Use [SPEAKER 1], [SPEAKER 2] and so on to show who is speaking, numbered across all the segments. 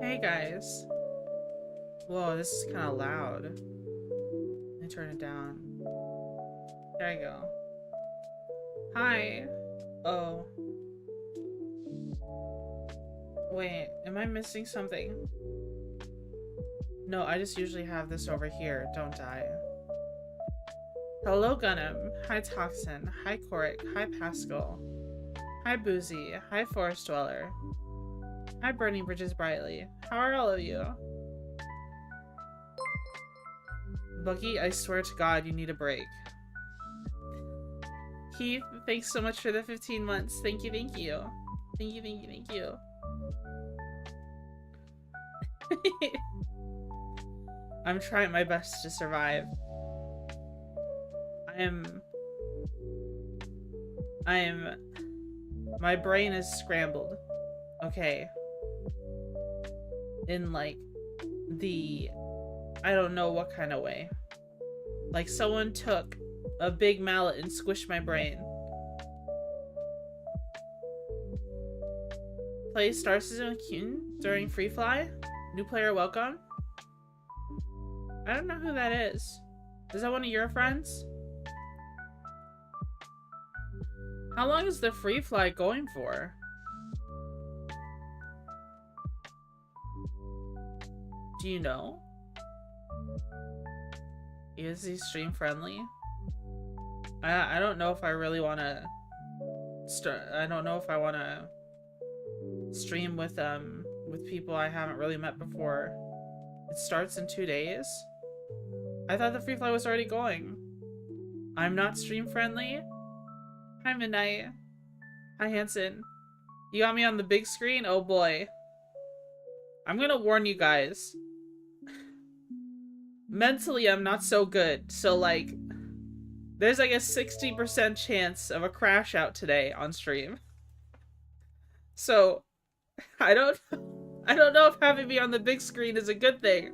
[SPEAKER 1] Hey guys. Whoa, this is kind of loud. Let me turn it down. There you go. Hi. Oh. Wait, am I missing something? No, I just usually have this over here. Don't die. Hello, Gunham. Hi, Toxin. Hi, Coric. Hi, Pascal. Hi, Boozy. Hi, Forest Dweller. Hi, Burning Bridges Brightly. How are all of you? Bucky, I swear to God, you need a break. Keith, thanks so much for the 15 months. Thank you, thank you. Thank you, thank you, thank you. I'm trying my best to survive. My brain is scrambled. Okay. In like I don't know what kind of way. Like someone took a big mallet and squished my brain. Play Star Citizen Q during Free Fly? New player welcome? I don't know who that is. Is that one of your friends? How long is the Free Fly going for? Do you know? Is he stream friendly? I don't know if I really want to I don't know if I want to stream with people I haven't really met before. It starts in 2 days. I thought the Free Fly was already going. I'm not stream friendly. Hi, Midnight. Hi, Hanson. You got me on the big screen? Oh boy. I'm gonna warn you guys. Mentally, I'm not so good. So, like, there's like a 60% chance of a crash out today on stream. So, I don't know if having me on the big screen is a good thing.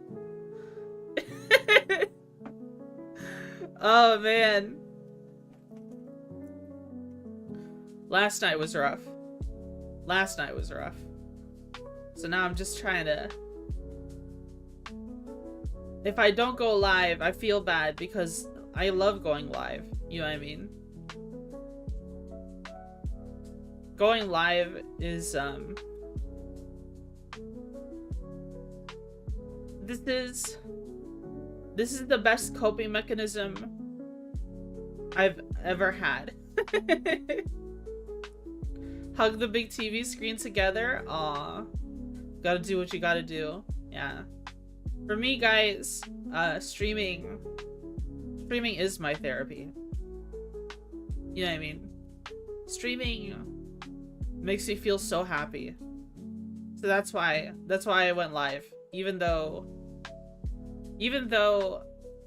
[SPEAKER 1] Oh, man. Last night was rough. Last night was rough. So now I'm just trying to... If I don't go live, I feel bad because I love going live. You know what I mean? Going live is, This is the best coping mechanism I've ever had. Hug the big TV screen together. Aw. Gotta do what you gotta do. Yeah. For me, guys, streaming is my therapy. You know what I mean? Streaming makes me feel so happy. So that's why I went live. Even though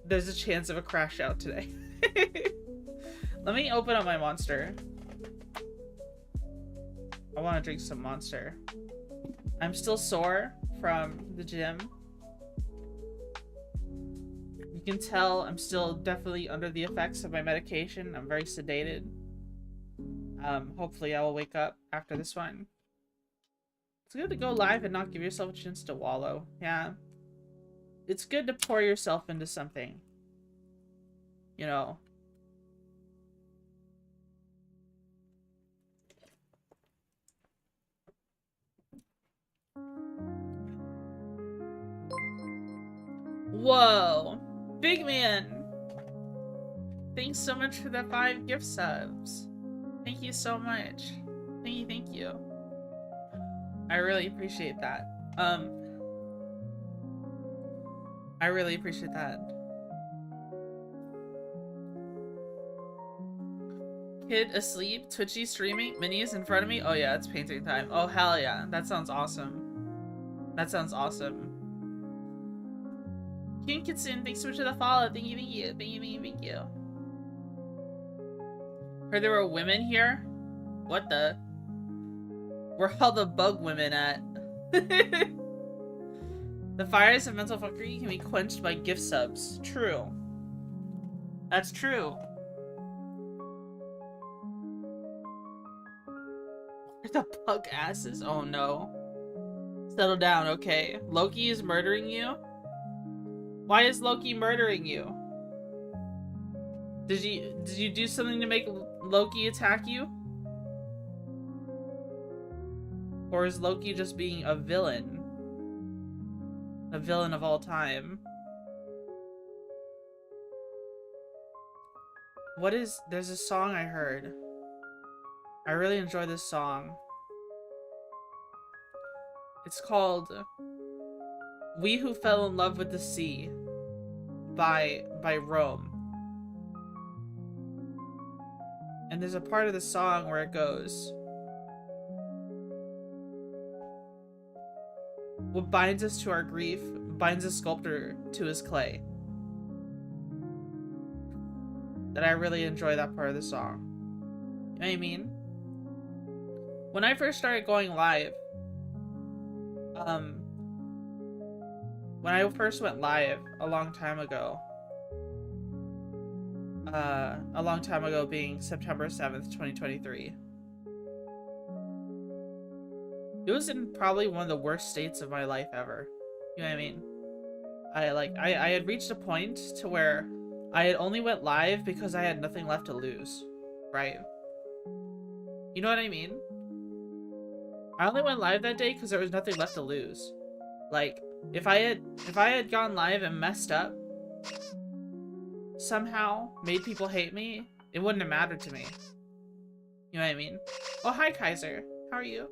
[SPEAKER 1] there's a chance of a crash out today. Let me open up my Monster. I want to drink some Monster. I'm still sore from the gym. You can tell I'm still definitely under the effects of my medication. I'm very sedated. Hopefully I will wake up after this one. It's good to go live and not give yourself a chance to wallow. Yeah. It's good to pour yourself into something. You know. Whoa. Big man. Thanks so much for the 5 gift subs. Thank you so much. Thank you. I really appreciate that. I really appreciate that. Kid asleep, Twitchy streaming, Minnie is in front of me. Oh yeah, it's painting time. Oh hell yeah, that sounds awesome. That sounds awesome. Kinkitsun, thanks so much for the follow. Thank you. Heard there were women here? What the? Where all the bug women at? The fires of mental fuckery can be quenched by gift subs. True. That's true. The bug asses? Oh no. Settle down, okay. Loki is murdering you? Why is Loki murdering you? Did you do something to make Loki attack you? Or is Loki just being a villain? A villain of all time? There's a song I heard. I really enjoy this song. It's called We Who Fell in Love with the Sea by Rome. And there's a part of the song where it goes, what binds us to our grief binds a sculptor to his clay. That I really enjoy that part of the song. You know what I mean? When I first started going live, when I first went live a long time ago being September 7th, 2023, it was in probably one of the worst states of my life ever. You know what I mean? I had reached a point to where I had only went live because I had nothing left to lose, right? You know what I mean? I only went live that day because there was nothing left to lose. Like, if I had gone live and messed up, somehow made people hate me, it wouldn't have mattered to me. You know what I mean? Oh, hi Kaiser. How are you?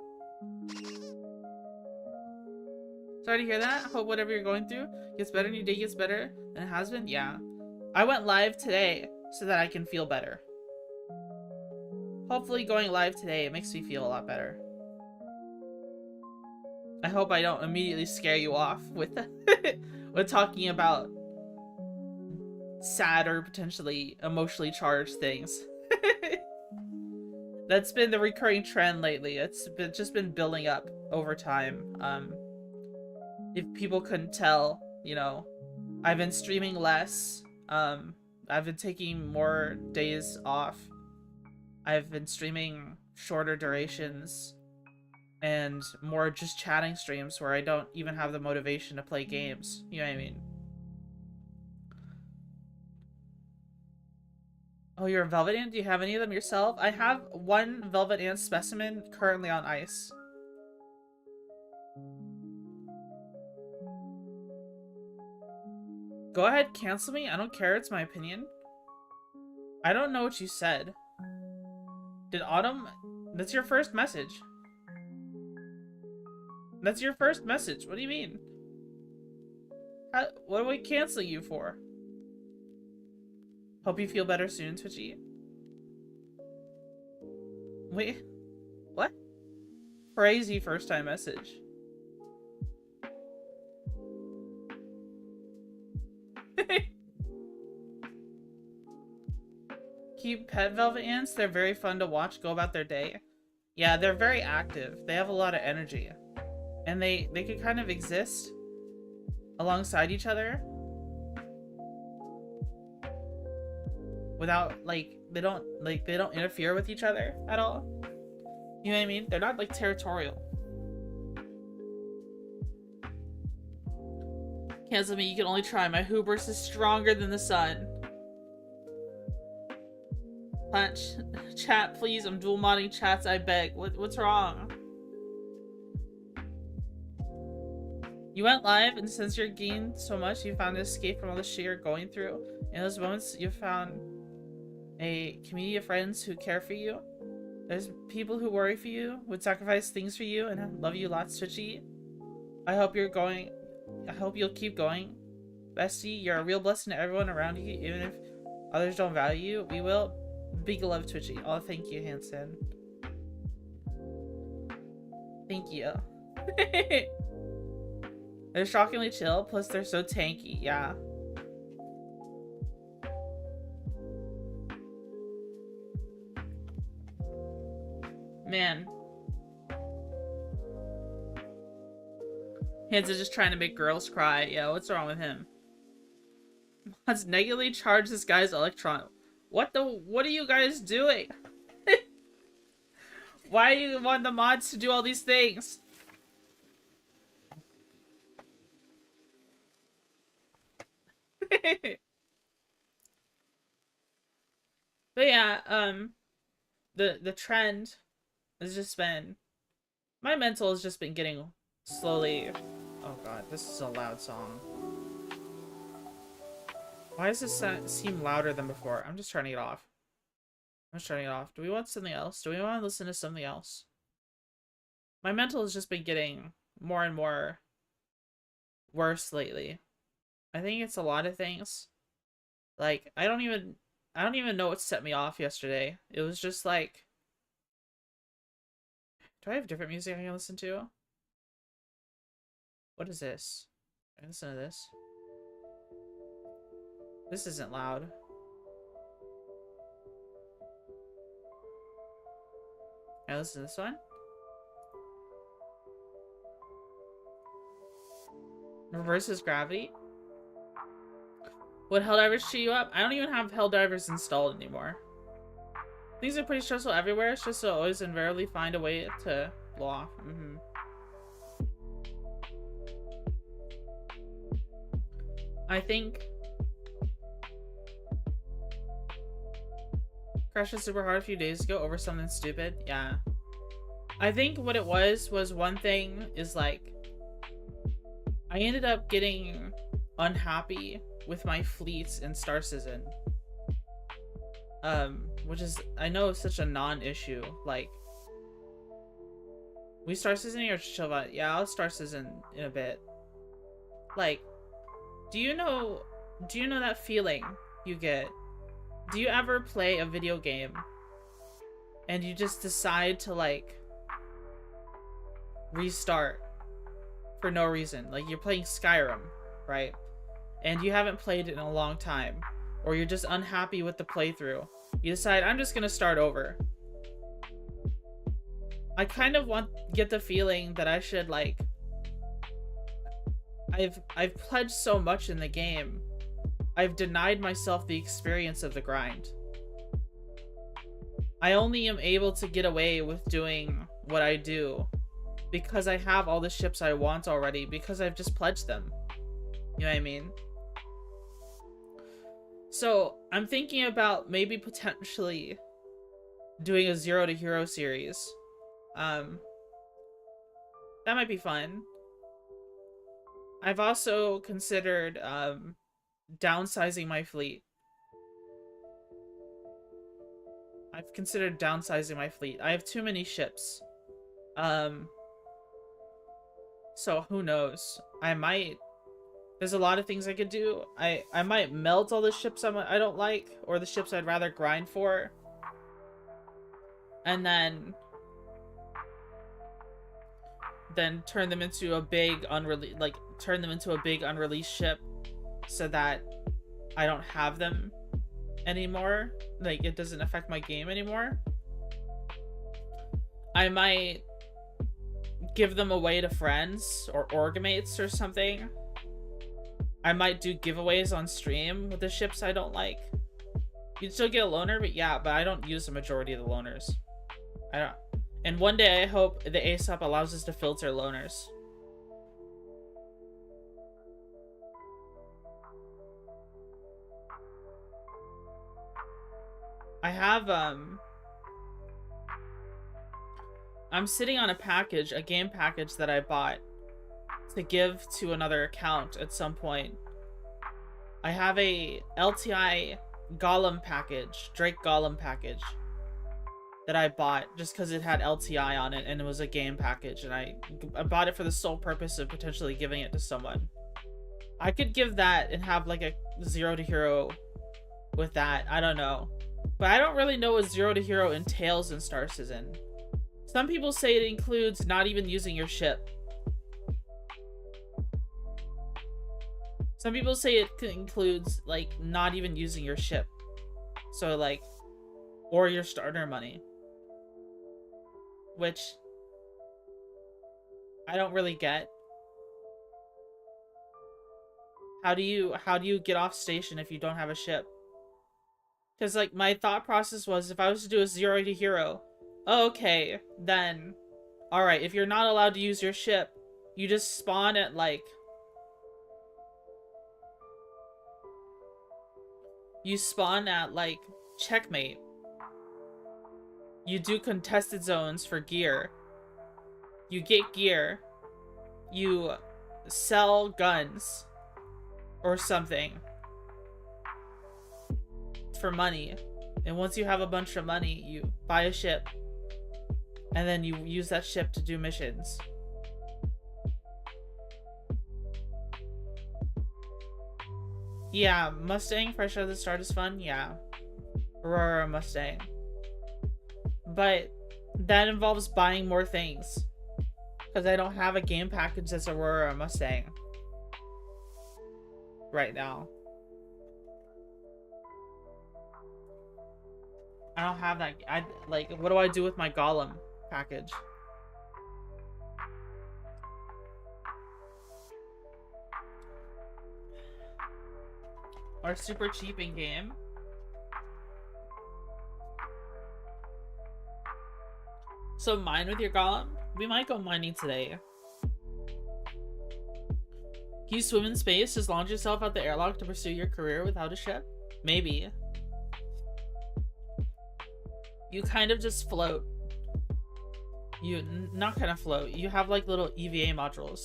[SPEAKER 1] Sorry to hear that. Hope whatever you're going through gets better and your day gets better than it has been. Yeah. I went live today so that I can feel better. Hopefully going live today, it makes me feel a lot better. I hope I don't immediately scare you off with with talking about sad or potentially emotionally charged things. That's been the recurring trend lately. It's just been building up over time. If people couldn't tell, you know, I've been streaming less. I've been taking more days off. I've been streaming shorter durations and more just chatting streams where I don't even have the motivation to play games. You know what I mean? Oh, you're a Velvet Ant? Do you have any of them yourself? I have one Velvet Ant specimen currently on ice. Go ahead, cancel me. I don't care. It's my opinion. I don't know what you said. Did Autumn... That's your first message. That's your first message. What do you mean? What do we cancel you for? Hope you feel better soon, Twitchy. Wait. What? Crazy first time message. Keep pet velvet ants. They're very fun to watch go about their day. Yeah, they're very active. They have a lot of energy. And they can kind of exist alongside each other without they don't interfere with each other at all. You know what I mean? They're not like territorial. Cancel me, you can only try. My hubris is stronger than the sun. Punch. Chat, please. I'm dual modding chats, I beg. What's wrong? You went live, and since you're gained so much, you found an escape from all the shit you're going through. In those moments, you found a community of friends who care for you. There's people who worry for you, would sacrifice things for you, and love you lots, Twitchy. I hope you'll keep going. Bestie, you're a real blessing to everyone around you, even if others don't value you. We will. Big love, Twitchy. Oh, thank you, Hanson. Thank you. They're shockingly chill, plus they're so tanky, yeah. Man. Hanson's just trying to make girls cry. Yeah, what's wrong with him? Let's negatively charge this guy's electron. What are you guys doing? Why do you want the mods to do all these things? But yeah, the trend has just been, my mental has just been getting slowly. Oh god, this is a loud song. Why does this seem louder than before? I'm just turning it off. I'm just turning it off. Do we want something else? Do we want to listen to something else? My mental has just been getting more and more worse lately. I think it's a lot of things. Like, I don't even know what set me off yesterday. It was just like, do I have different music I can listen to? What is this? Can I listen to this? This isn't loud. Can I listen to this one? Reverses gravity? Would Helldivers cheat you up? I don't even have Helldivers installed anymore. Things are pretty stressful everywhere. It's just to always invariably find a way to blow off. I think crashed super hard a few days ago over something stupid. Yeah. I think what it was one thing is like, I ended up getting unhappy with my fleets in Star Citizen. Which is, I know, such a non-issue. Like, we Star Citizen or chill about? Yeah, I'll Star Citizen in a bit. Like, do you know that feeling you get? Do you ever play a video game and you just decide to like restart for no reason? Like, you're playing Skyrim, right? And you haven't played it in a long time, or you're just unhappy with the playthrough. You decide, I'm just gonna start over. I kind of get the feeling that I should, like, I've pledged so much in the game. I've denied myself the experience of the grind. I only am able to get away with doing what I do because I have all the ships I want already, because I've just pledged them. You know what I mean? So I'm thinking about maybe potentially doing a 0 to Hero series. That might be fun. I've also considered downsizing my fleet. I have too many ships. So who knows? There's a lot of things I could do. I might melt all the ships I don't like, or the ships I'd rather grind for. And then turn them into a big unreleased ship so that I don't have them anymore. Like, it doesn't affect my game anymore. I might give them away to friends or orgmates or something. I might do giveaways on stream with the ships I don't like. You'd still get a loaner, but yeah, but I don't use the majority of the loaners. I don't. And one day I hope the ASAP allows us to filter loaners. I have, I'm sitting on a game package that I bought to give to another account at some point. I have a LTI Golem package, Drake Golem package, that I bought just because it had LTI on it and it was a game package, and I bought it for the sole purpose of potentially giving it to someone. I could give that and have like a 0 to Hero with that. I don't know. But I don't really know what 0 to Hero entails in Star Citizen. Some people say it includes not even using your ship. Some people say it includes, like, not even using your ship. So, like, or your starter money. Which I don't really get. How do you get off station if you don't have a ship? Because, like, my thought process was, if I was to do a 0 to Hero, okay, then, alright, if you're not allowed to use your ship, you just spawn at, like, You spawn at, like, checkmate. You do contested zones for gear. You get gear. You sell guns. Or something. For money. And once you have a bunch of money, you buy a ship. And then you use that ship to do missions. Yeah, Mustang fresh out of the start is fun. Yeah. Aurora Mustang. But that involves buying more things. Because I don't have a game package that's Aurora Mustang. Right now. I don't have that. Like, what do I do with my Golem package? Or super cheap in game. So mine with your Golem? We might go mining today. Can you swim in space? Just launch yourself out the airlock to pursue your career without a ship? Maybe. You kind of just float. You not kind of float. You have like little EVA modules.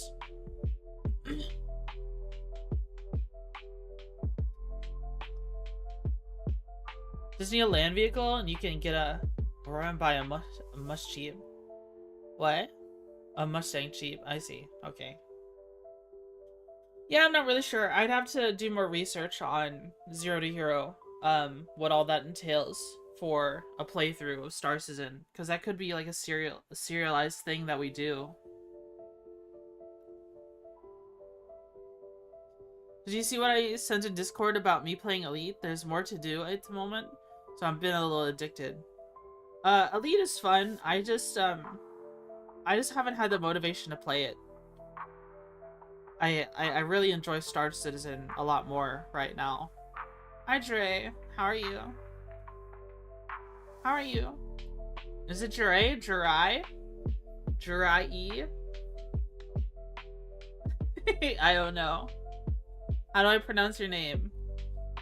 [SPEAKER 1] Just need a land vehicle and you can get a run by a must cheap. What? A Mustang cheap. I see. Okay. Yeah, I'm not really sure. I'd have to do more research on Zero to Hero. What all that entails for a playthrough of Star Citizen, because that could be like a serialized thing that we do. Did you see what I sent in Discord about me playing Elite? There's more to do at the moment, so I've been a little addicted. Elite is fun. I just haven't had the motivation to play it. I really enjoy Star Citizen a lot more right now. Hi Dre, how are you? How are you? Is it Jirai? Jirai? Jirai-E? I don't know. How do I pronounce your name?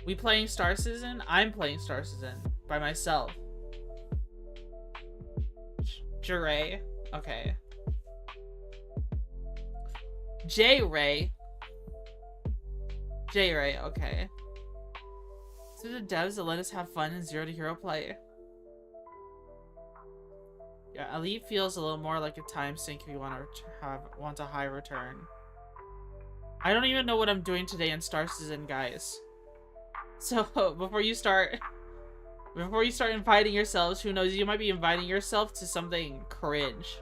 [SPEAKER 1] We playing Star Citizen? I'm playing Star Citizen by myself. Jirai. Okay. J-Ray. J-Ray, okay. So the devs that let us have fun in Zero to Hero play. Yeah, Elite feels a little more like a time sink if you want a high return. I don't even know what I'm doing today in Star Citizen, guys. So before you start inviting yourselves, who knows, you might be inviting yourself to something cringe.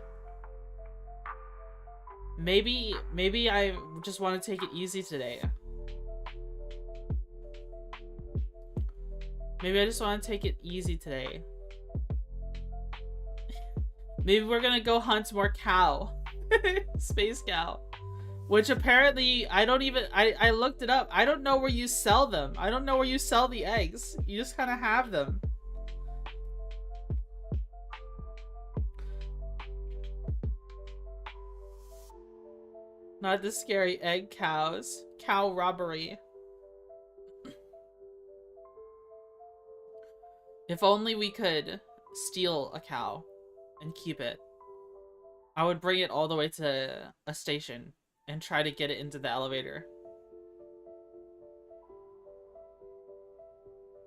[SPEAKER 1] Maybe I just want to take it easy today. Maybe I just want to take it easy today. Maybe we're gonna go hunt more cow. Space cow. Which apparently, I looked it up. I don't know where you sell them. I don't know where you sell the eggs. You just kind of have them. Not the scary egg cows. Cow robbery. If only we could steal a cow and keep it. I would bring it all the way to a station and try to get it into the elevator.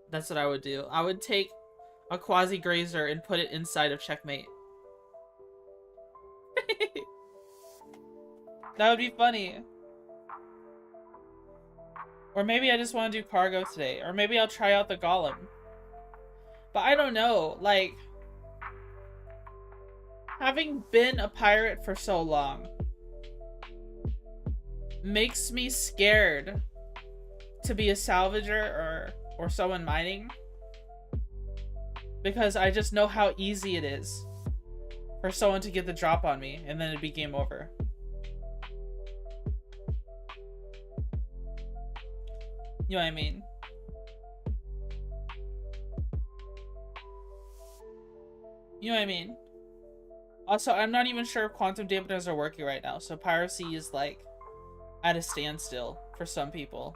[SPEAKER 1] That's what I would do. I would take a quasi-grazer and put it inside of Checkmate. That would be funny. Or maybe I just want to do cargo today. Or maybe I'll try out the Golem. But I don't know, like, having been a pirate for so long makes me scared to be a salvager or someone mining, because I just know how easy it is for someone to get the drop on me and then it'd be game over. You know what I mean? You know what I mean? Also, I'm not even sure if quantum dampeners are working right now, so piracy is like at a standstill for some people.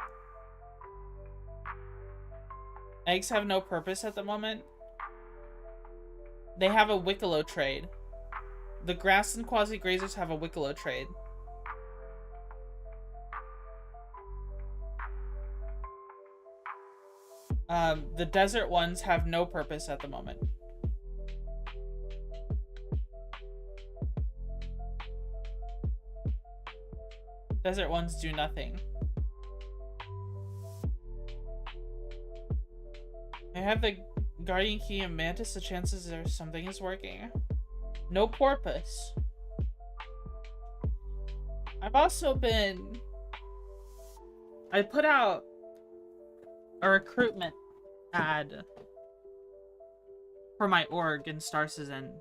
[SPEAKER 1] Eggs have no purpose at the moment. They have a Wicklow trade. The grass and quasi-grazers have a Wicklow trade. The desert ones have no purpose at the moment. Desert ones do nothing. I have the Guardian Key and Mantis. The chances there something is working. No porpoise. I've also been... I put out a recruitment ad for my org in Star Citizen.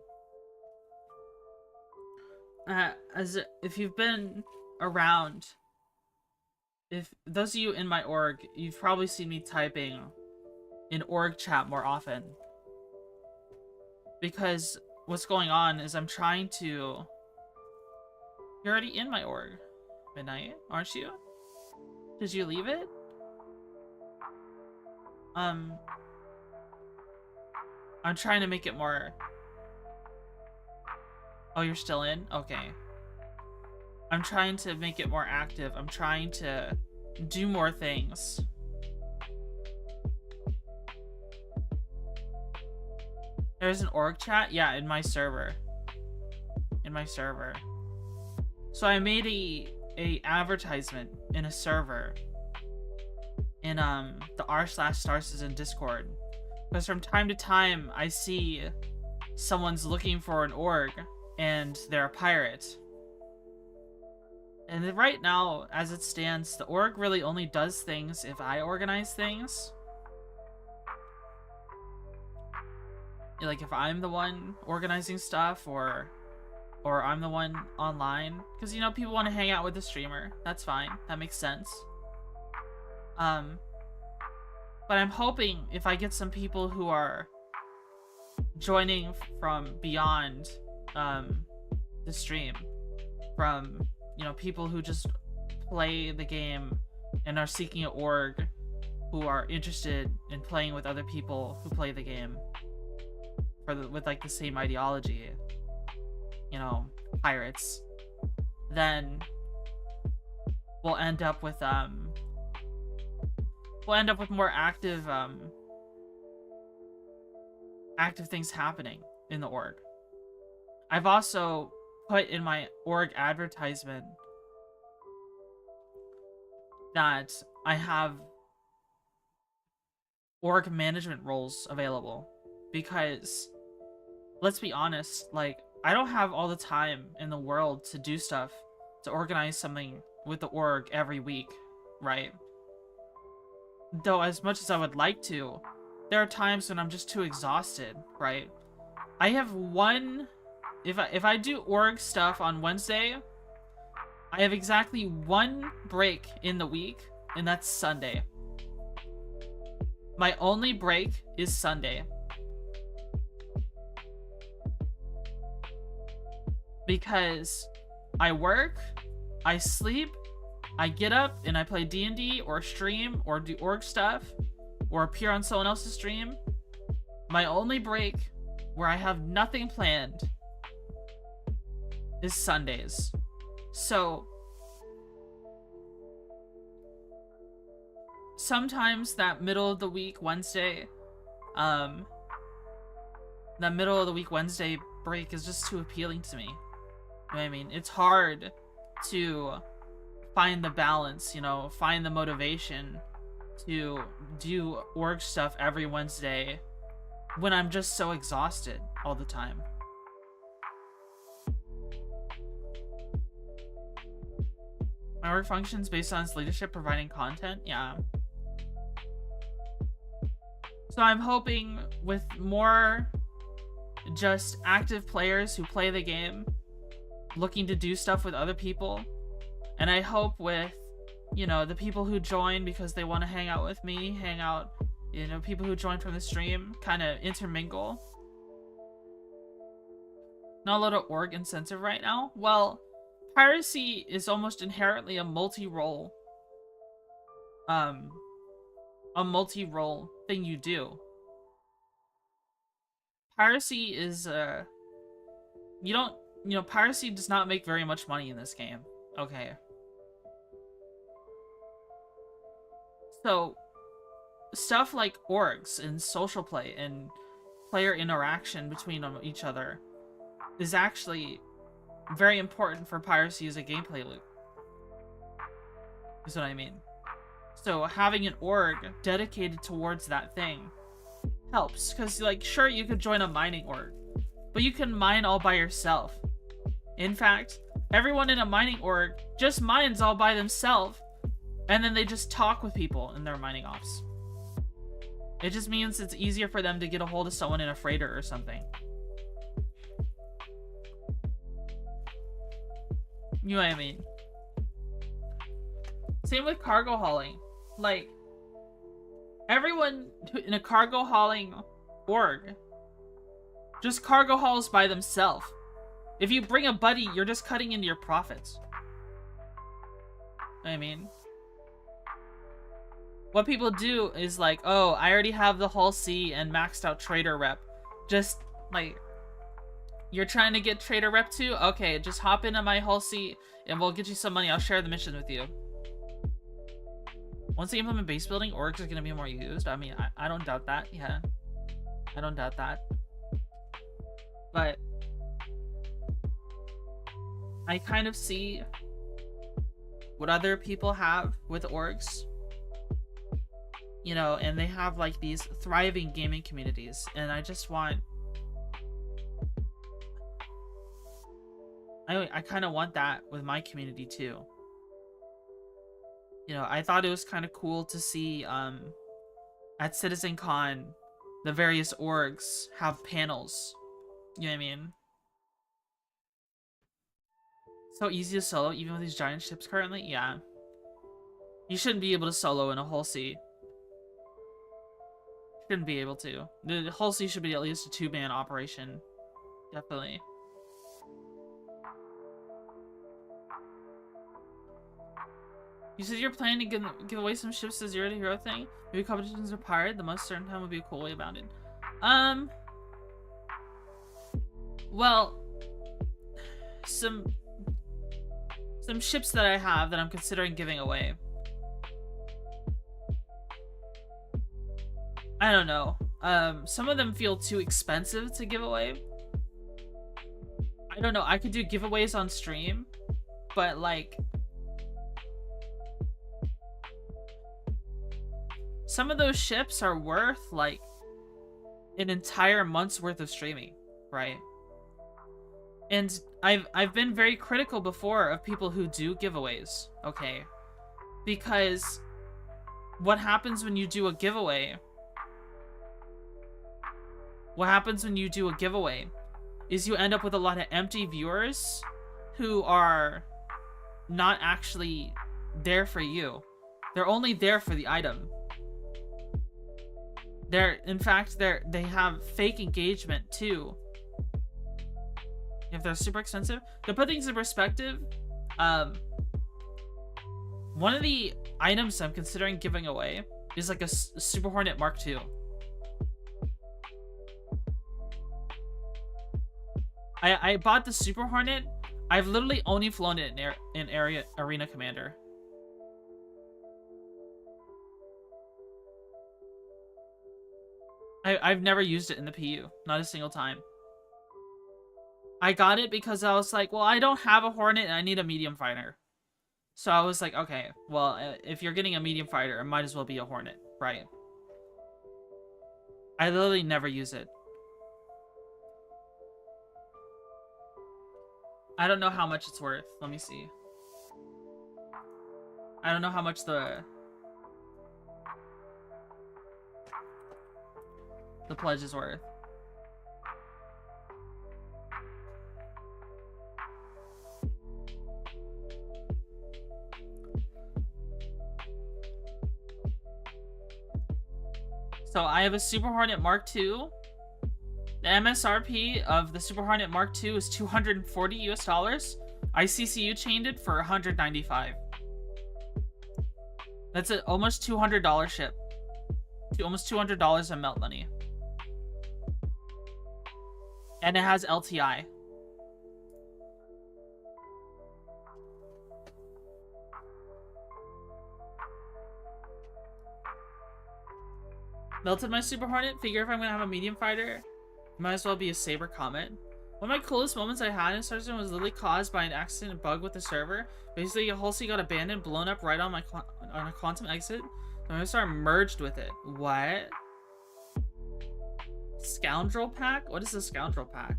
[SPEAKER 1] If you've been around, if those of you in my org, you've probably seen me typing in org chat more often, because what's going on is I'm trying to... You're already in my org, Midnight, aren't you? Did you leave it? I'm trying to make it more... Oh, you're still in? Okay. I'm trying to make it more active. I'm trying to do more things. There's an org chat? Yeah, in my server. In my server. So I made a advertisement in a server in the r/Starsector Discord. Because from time to time I see someone's looking for an org and they're a pirate. And right now, as it stands, the org really only does things if I organize things. Like if I'm the one organizing stuff, or I'm the one online. Because, you know, people want to hang out with the streamer. That's fine. That makes sense. But I'm hoping if I get some people who are joining from beyond the stream, from, you know, people who just play the game and are seeking an org, who are interested in playing with other people who play the game with like the same ideology, you know, pirates, then we'll end up with more active things happening in the org. I've also put in my org advertisement that I have org management roles available, because let's be honest, like, I don't have all the time in the world to do stuff, to organize something with the org every week, right? Though as much as I would like to, there are times when I'm just too exhausted, right? I have one... If I do org stuff on Wednesday, I have exactly one break in the week, and that's Sunday. My only break is Sunday. Because I work, I sleep, I get up, and I play D&D, or stream, or do org stuff, or appear on someone else's stream. My only break, where I have nothing planned, is Sundays. So sometimes that middle of the week Wednesday break is just too appealing to me. You know what I mean? It's hard to find the balance, you know, find the motivation to do org stuff every Wednesday when I'm just so exhausted all the time. My work functions based on its leadership providing content? Yeah. So I'm hoping with more just active players who play the game, looking to do stuff with other people, and I hope with, you know, the people who join because they want to hang out with me, you know, people who join from the stream, kind of intermingle. Not a lot of org incentive right now. Well, piracy is almost inherently a multi-role a multi-role thing you do. Piracy is, piracy does not make very much money in this game. Okay. So, stuff like orgs and social play and player interaction between each other is actually very important for piracy as a gameplay loop. Is what I mean. So having an org dedicated towards that thing helps, because like, sure, you could join a mining org, but you can mine all by yourself. In fact, everyone in a mining org just mines all by themselves, and then they just talk with people in their mining ops. It just means it's easier for them to get a hold of someone in a freighter or something. You know what I mean? Same with cargo hauling. Like, everyone in a cargo hauling org just cargo hauls by themselves. If you bring a buddy, you're just cutting into your profits. I mean, what people do is like, oh, I already have the Hull C and maxed out trader rep. Just like, you're trying to get trader rep too? Okay, just hop into my Hull C and we'll get you some money. I'll share the mission with you. Once they implement base building, orgs are going to be more used. I mean, I don't doubt that. Yeah. I don't doubt that. But I kind of see what other people have with orgs. You know, and they have like these thriving gaming communities. And I just want... I kind of want that with my community too. You know, I thought it was kind of cool to see at CitizenCon the various orgs have panels. You know what I mean? So easy to solo even with these giant ships currently? Yeah. You shouldn't be able to solo in a Hull C. Shouldn't be able to. The Hull C should be at least a 2-man operation. Definitely. You said you're planning to give away some ships as Zero to Hero thing? Maybe competitions are pirate? The most certain time would be a cool way about it. Well, some ships that I have that I'm considering giving away. I don't know. Some of them feel too expensive to give away. I don't know. I could do giveaways on stream, but like... some of those ships are worth, like, an entire month's worth of streaming, right? And I've been very critical before of people who do giveaways, okay? Because what happens when you do a giveaway... what happens when you do a giveaway is you end up with a lot of empty viewers who are not actually there for you. They're only there for the item. In fact, they have fake engagement too. If they're super expensive. To put things in perspective, one of the items I'm considering giving away is like a Super Hornet Mark II. I bought the Super Hornet. I've literally only flown it in Arena Commander. I've never used it in the PU. Not a single time. I got it because I was like, well, I don't have a Hornet and I need a medium fighter. So I was like, okay, well, if you're getting a medium fighter, it might as well be a Hornet, right? I literally never use it. I don't know how much it's worth. Let me see. I don't know how much the pledge is worth. So I have a Super Hornet Mark II. The MSRP of the Super Hornet Mark II is $240 US. I CCU chained it for $195. That's an almost $200 ship. Almost $200 in melt money. And it has LTI. Melted my Super Hornet. Figure if I'm gonna have a medium fighter, might as well be a Saber Comet. One of my coolest moments I had in Starsector was literally caused by an accident bug with the server. Basically, a whole sea got abandoned, blown up right on a quantum exit. So I started merged with it. What? Scoundrel pack? What is the Scoundrel pack?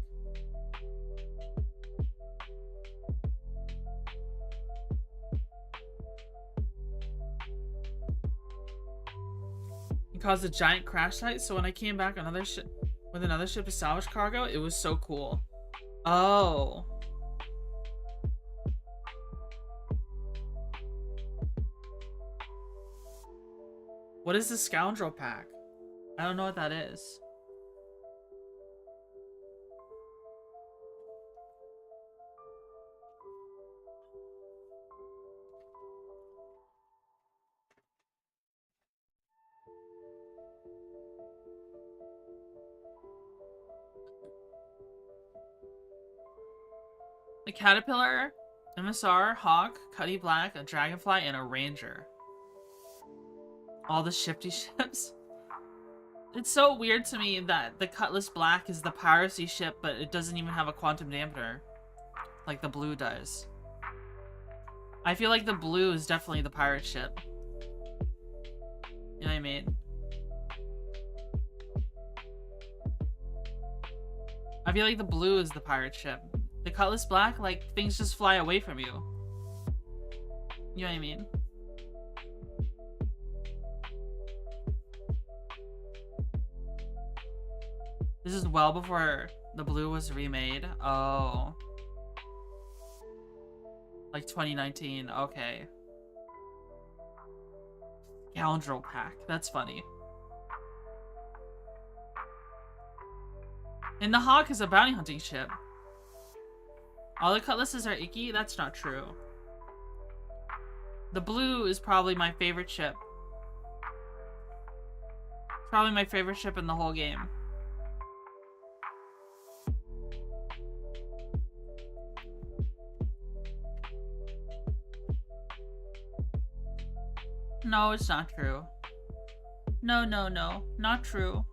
[SPEAKER 1] Caused a giant crash site, so when I came back with another ship to salvage cargo, it was so cool. Oh. What is the Scoundrel pack? I don't know what that is. A Caterpillar, MSR, Hawk, Cuddy Black, a Dragonfly, and a Ranger. All the shifty ships. It's so weird to me that the Cutlass Black is the piracy ship, but it doesn't even have a quantum dampener. Like the blue does. I feel like the blue is definitely the pirate ship. You know what I mean? I feel like the blue is the pirate ship. The Cutlass Black, like, things just fly away from you. You know what I mean? This is well before the blue was remade. Oh. Like 2019. Okay. Scoundrel pack. That's funny. And the Hawk is a bounty hunting ship. All the Cutlasses are icky? That's not true. The blue is probably my favorite ship. It's probably my favorite ship in the whole game. No, it's not true. No, no, no. Not true.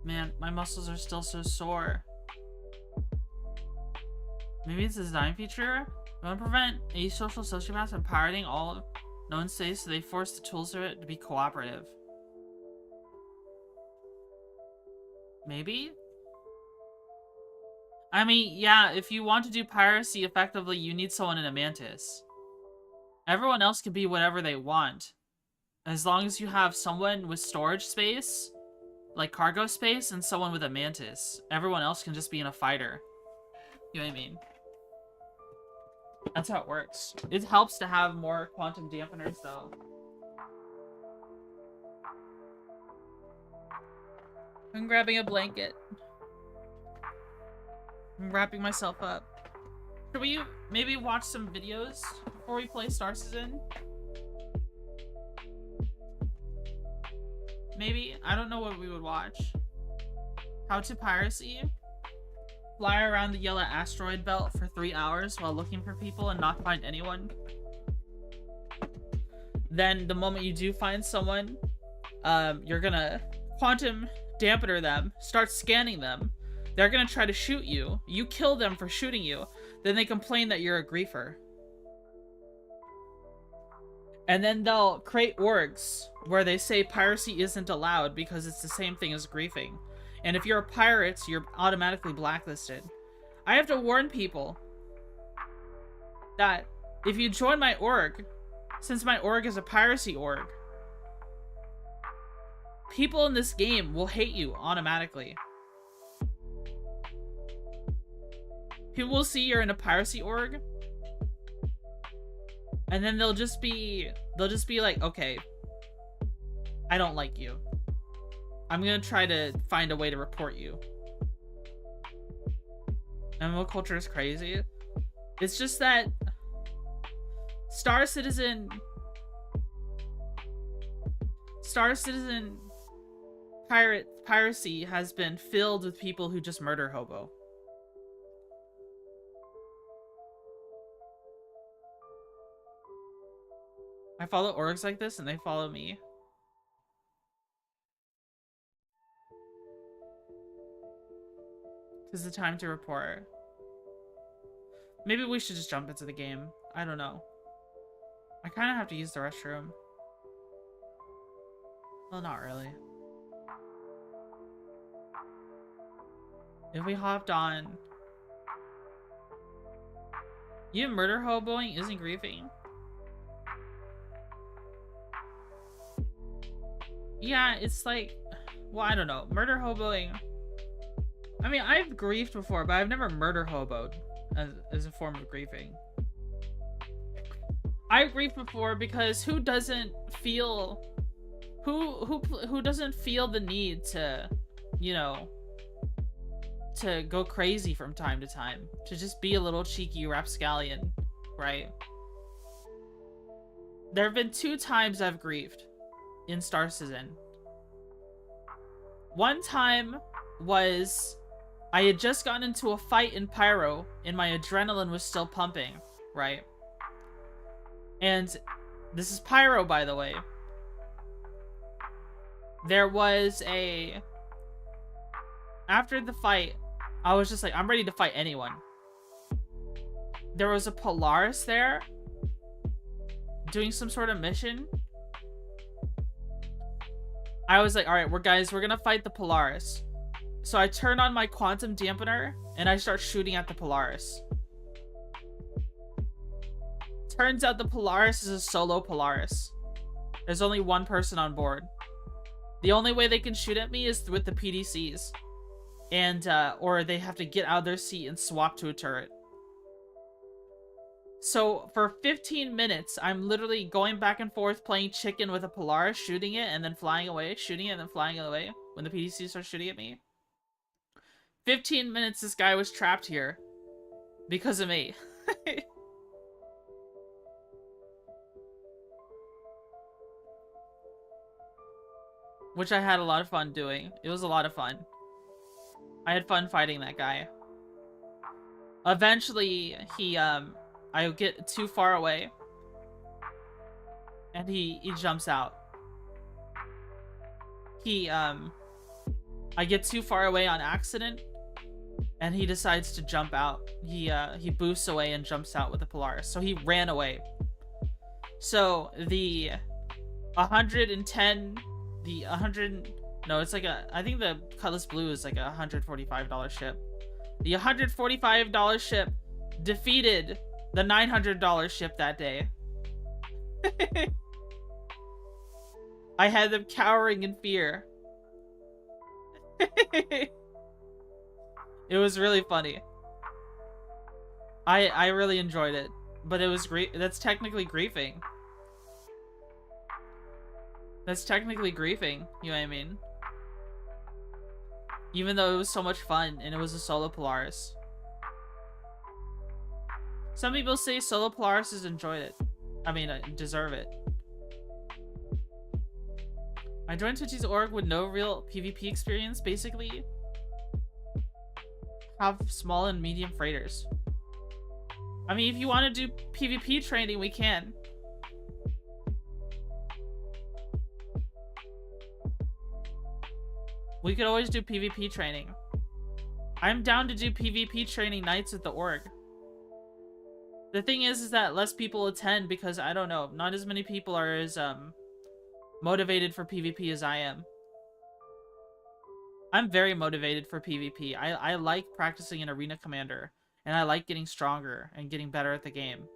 [SPEAKER 1] Man, my muscles are still so sore. Maybe it's a design feature? We want to prevent asocial sociopaths from pirating all of known states, so they force the tools of it to be cooperative. Maybe? I mean, yeah, if you want to do piracy effectively, you need someone in a mantis. Everyone else can be whatever they want. As long as you have someone with storage space, like cargo space, and someone with a mantis. Everyone else can just be in a fighter. You know what I mean? That's how it works. It helps to have more quantum dampeners, though. I'm grabbing a blanket. I'm wrapping myself up. Should we maybe watch some videos before we play Star Citizen? Maybe? I don't know what we would watch. How to piracy? Fly around the yellow asteroid belt for 3 hours while looking for people and not find anyone. Then the moment you do find someone, you're gonna quantum dampener them, start scanning them. They're gonna try to shoot you. You kill them for shooting you. Then they complain that you're a griefer. And then they'll create orgs where they say piracy isn't allowed because it's the same thing as griefing. And if you're a pirate, you're automatically blacklisted. I have to warn people that if you join my org, since my org is a piracy org, people in this game will hate you automatically. People will see you're in a piracy org, and then they'll just be like, okay, I don't like you. I'm gonna try to find a way to report you. MMO culture is crazy. It's just that Star Citizen piracy has been filled with people who just murder hobo. I follow orgs like this and they follow me. This is the time to report. Maybe we should just jump into the game. I don't know. I kind of have to use the restroom. Well, not really. If we hopped on... You murder hoboing isn't grieving. Yeah, it's like... Well, I don't know. Murder hoboing... I mean, I've griefed before, but I've never murder hoboed as a form of grieving. I've griefed before because who doesn't feel... Who doesn't feel the need to, you know... to go crazy from time to time, to just be a little cheeky rapscallion, right? There have been 2 times I've grieved in Star Citizen. One time was I had just gotten into a fight in Pyro and my adrenaline was still pumping, right? And this is Pyro, by the way. There was a... After the fight, I was just like, I'm ready to fight anyone. There was a Polaris there doing some sort of mission. I was like, all right, we're gonna fight the Polaris. So I turn on my quantum dampener and I start shooting at the Polaris. Turns out the Polaris is a solo Polaris. There's only one person on board. The only way they can shoot at me is with the PDCs. And, or they have to get out of their seat and swap to a turret. So, for 15 minutes, I'm literally going back and forth playing chicken with a Polaris, shooting it, and then flying away, shooting it, and then flying away when the PDCs start shooting at me. 15 minutes this guy was trapped here. Because of me. Which I had a lot of fun doing. It was a lot of fun. I had fun fighting that guy. Eventually, I get too far away. And he jumps out. I get too far away on accident. And he decides to jump out. He boosts away and jumps out with the Polaris. So he ran away. So the 110... The 100... No, it's like a... I think the Cutlass Blue is like a $145 ship. The $145 ship defeated the $900 ship that day. I had them cowering in fear. It was really funny. I really enjoyed it. But it was great. That's technically griefing. That's technically griefing, you know what I mean? Even though it was so much fun and it was a solo Polaris. Some people say solo Polarises enjoyed it. I mean, deserve it. I joined Twitchy's org with no real PvP experience, basically. Have small and medium freighters. I mean, if you want to do PvP training, we can. We could always do PvP training. I'm down to do PvP training nights with the org. The thing is that less people attend because, I don't know, not as many people are as motivated for PvP as I am. I'm very motivated for PvP. I like practicing an arena commander, and I like getting stronger and getting better at the game.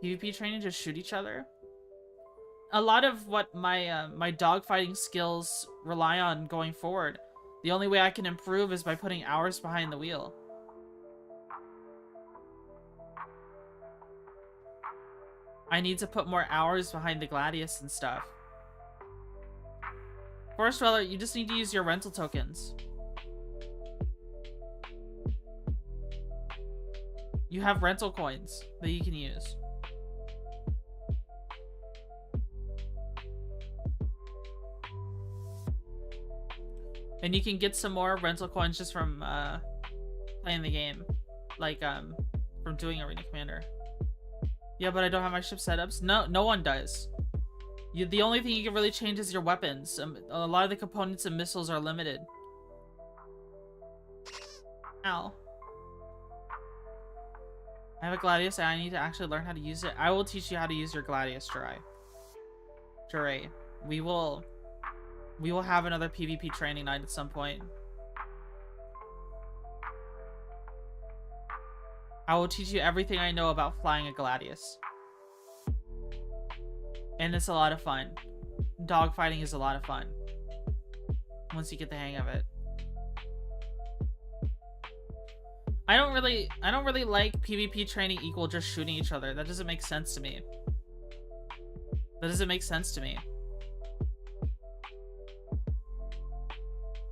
[SPEAKER 1] PvP training, just shoot each other. A lot of what my my dogfighting skills rely on going forward, the only way I can improve is by putting hours behind the wheel. I need to put more hours behind the Gladius and stuff. Forest Dweller, you just need to use your rental tokens. You have rental coins that you can use. And you can get some more rental coins just from playing the game. Like, from doing Arena Commander. Yeah, but I don't have my ship setups. No one does. The only thing you can really change is your weapons. A lot of the components and missiles are limited. Ow. I have a Gladius and I need to actually learn how to use it. I will teach you how to use your Gladius, Jirai. We will have another PvP training night at some point. I will teach you everything I know about flying a Gladius. And it's a lot of fun. Dogfighting is a lot of fun. Once you get the hang of it. I don't really like PvP training equal just shooting each other. That doesn't make sense to me.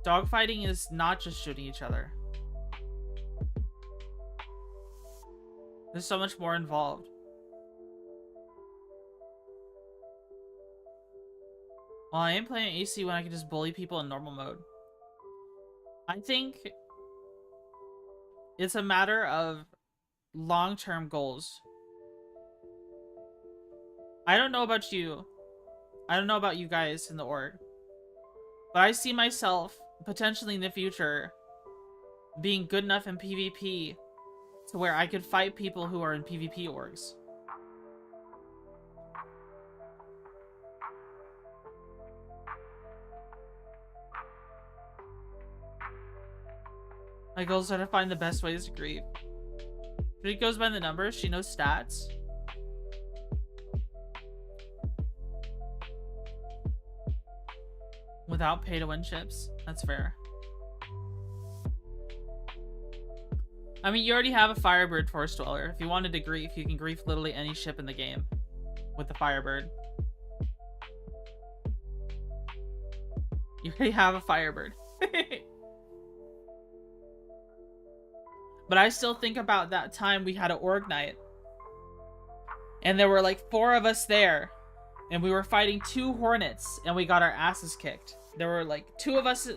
[SPEAKER 1] Dogfighting is not just shooting each other. There's so much more involved. Well, I am playing AC when I can just bully people in normal mode. I think it's a matter of long-term goals. I don't know about you. I don't know about you guys in the org. But I see myself potentially in the future being good enough in PvP to where I could fight people who are in PvP orgs. My goals are to find the best ways to grieve. She goes by the numbers. She knows stats. Without pay-to-win chips. That's fair. I mean, you already have a Firebird Forest Dweller. If you wanted to grief, you can grief literally any ship in the game with the Firebird. You already have a Firebird. But I still think about that time we had an org night. And there were like 4 of us there. And we were fighting 2 Hornets. And we got our asses kicked. There were like 2 of us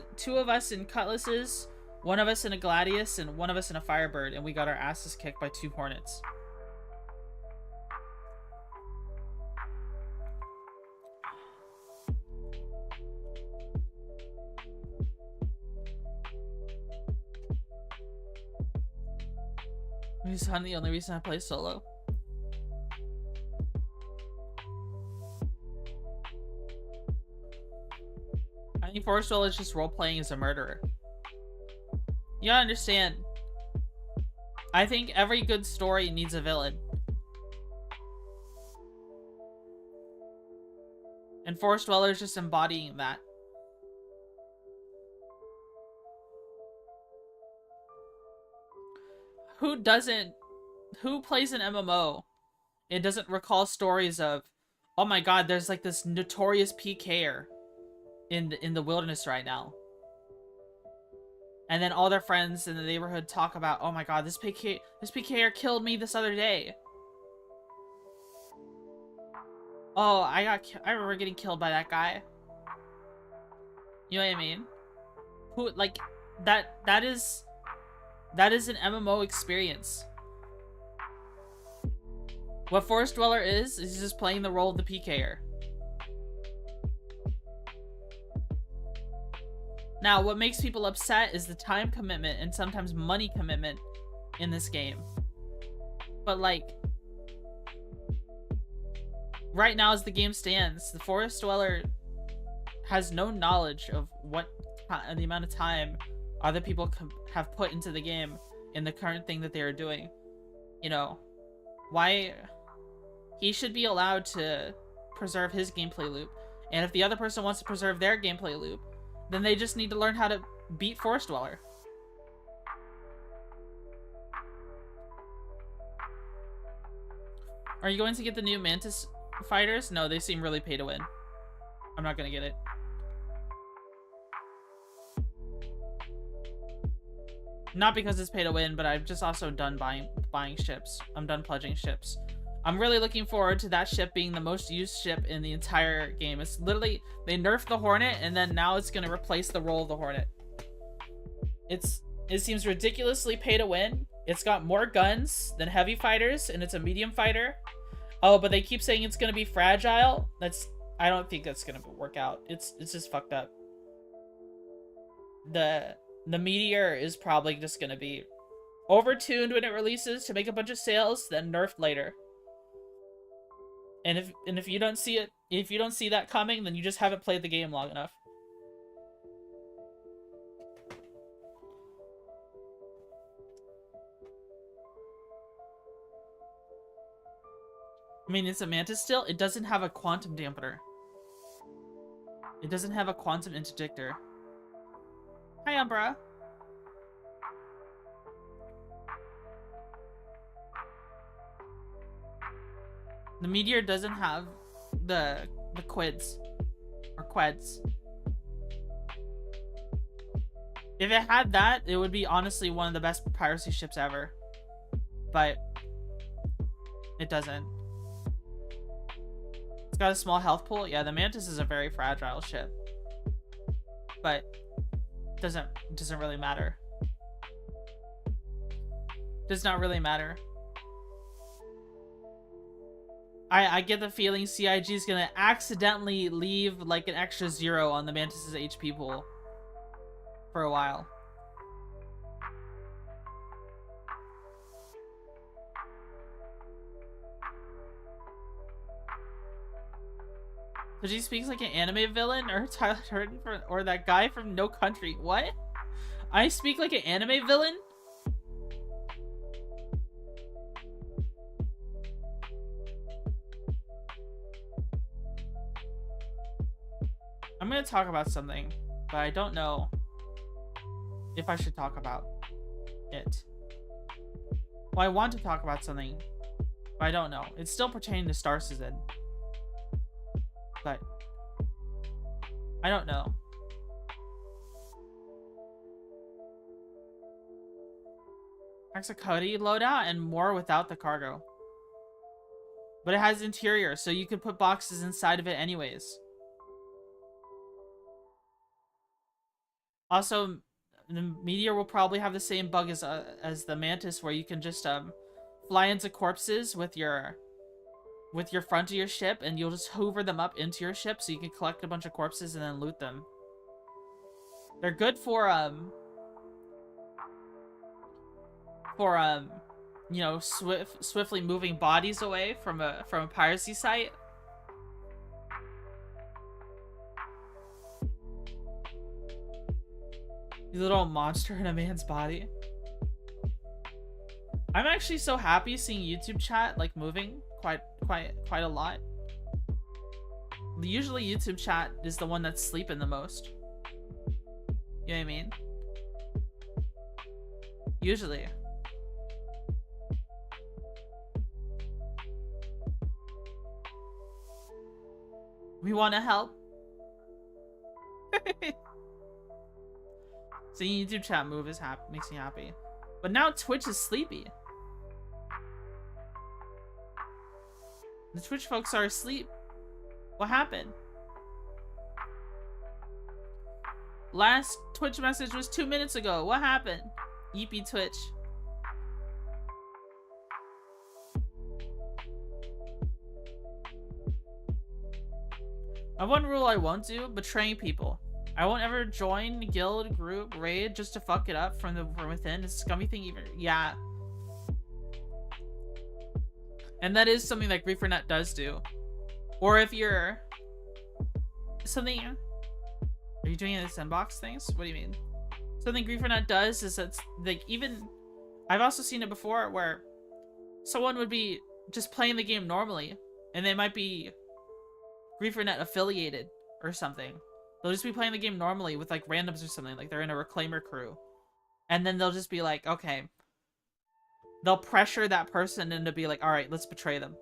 [SPEAKER 1] in Cutlasses. 1 of us in a Gladius. And 1 of us in a Firebird. And we got our asses kicked by 2 Hornets. Is the only reason I play solo? I think Forest Dweller is just role-playing as a murderer. You gotta understand. I think every good story needs a villain. And Forest Dweller is just embodying that. Who plays an MMO and doesn't recall stories of, oh my god, there's like this notorious PKer in the wilderness right now. And then all their friends in the neighborhood talk about, oh my god, this PKer killed me this other day. Oh, I remember getting killed by that guy. You know what I mean? Who, like, that is an MMO experience. What Forest Dweller is just playing the role of the PKer. Now, what makes people upset is the time commitment and sometimes money commitment in this game. But, like, right now as the game stands, the Forest Dweller has no knowledge of the amount of time other people have put into the game in the current thing that they are doing. You know, why he should be allowed to preserve his gameplay loop. And if the other person wants to preserve their gameplay loop, then they just need to learn how to beat Forest Dweller. Are you going to get the new Mantis fighters? No, they seem really pay to win. I'm not gonna get it. Not because it's pay to win, but I've just also done buying ships. I'm done pledging ships. I'm really looking forward to that ship being the most used ship in the entire game. It's literally, they nerfed the Hornet, and then now it's gonna replace the role of the Hornet. It seems ridiculously pay to win. It's got more guns than heavy fighters, and it's a medium fighter. Oh, but they keep saying it's gonna be fragile. I don't think that's gonna work out. It's just fucked up. The Meteor is probably just gonna be overtuned when it releases to make a bunch of sales, then nerfed later. And if you don't see it, if you don't see that coming, then you just haven't played the game long enough. I mean, it's a Mantis still. It doesn't have a quantum dampener. It doesn't have a quantum interdictor. Hi, Umbra. The Meteor doesn't have the quids or queds. If it had that, it would be honestly one of the best piracy ships ever. But it doesn't. It's got a small health pool. Yeah, the Mantis is a very fragile ship. But it doesn't really matter. Does not really matter. I get the feeling CIG is gonna accidentally leave like an extra 0 on the Mantis's HP pool for a while. So she speaks like an anime villain, or Tyler Durden, or that guy from No Country. What? I speak like an anime villain? I'm gonna talk about something, but I don't know if I should talk about it. Well, I want to talk about something, but I don't know. It's still pertaining to Starsector, but I don't know. Hexacody loadout and more without the cargo. But it has interior, so you could put boxes inside of it anyways. Also, the Meteor will probably have the same bug as the Mantis, where you can just fly into corpses with your front of your ship, and you'll just hoover them up into your ship, so you can collect a bunch of corpses and then loot them. They're good for you know, swiftly moving bodies away from a piracy site. You little monster in a man's body. I'm actually so happy seeing YouTube chat like moving quite a lot. Usually YouTube chat is the one that's sleeping the most. You know what I mean? Usually. We want to help. Seeing YouTube chat move is makes me happy. But now Twitch is sleepy. The Twitch folks are asleep. What happened? Last Twitch message was 2 minutes ago. What happened? Yeepy Twitch. I have one rule I won't do: betraying people. I won't ever join guild, group, raid just to fuck it up from within. It's a scummy thing even. Yeah. And that is something that GrieferNet does do. Or if you're something. Are you doing this inbox things? What do you mean? Something GrieferNet does is that, like, even I've also seen it before where someone would be just playing the game normally, and they might be GrieferNet affiliated or something. They'll just be playing the game normally with like randoms or something, like they're in a reclaimer crew. And then they'll just be like, okay. They'll pressure that person into be like, alright, let's betray them.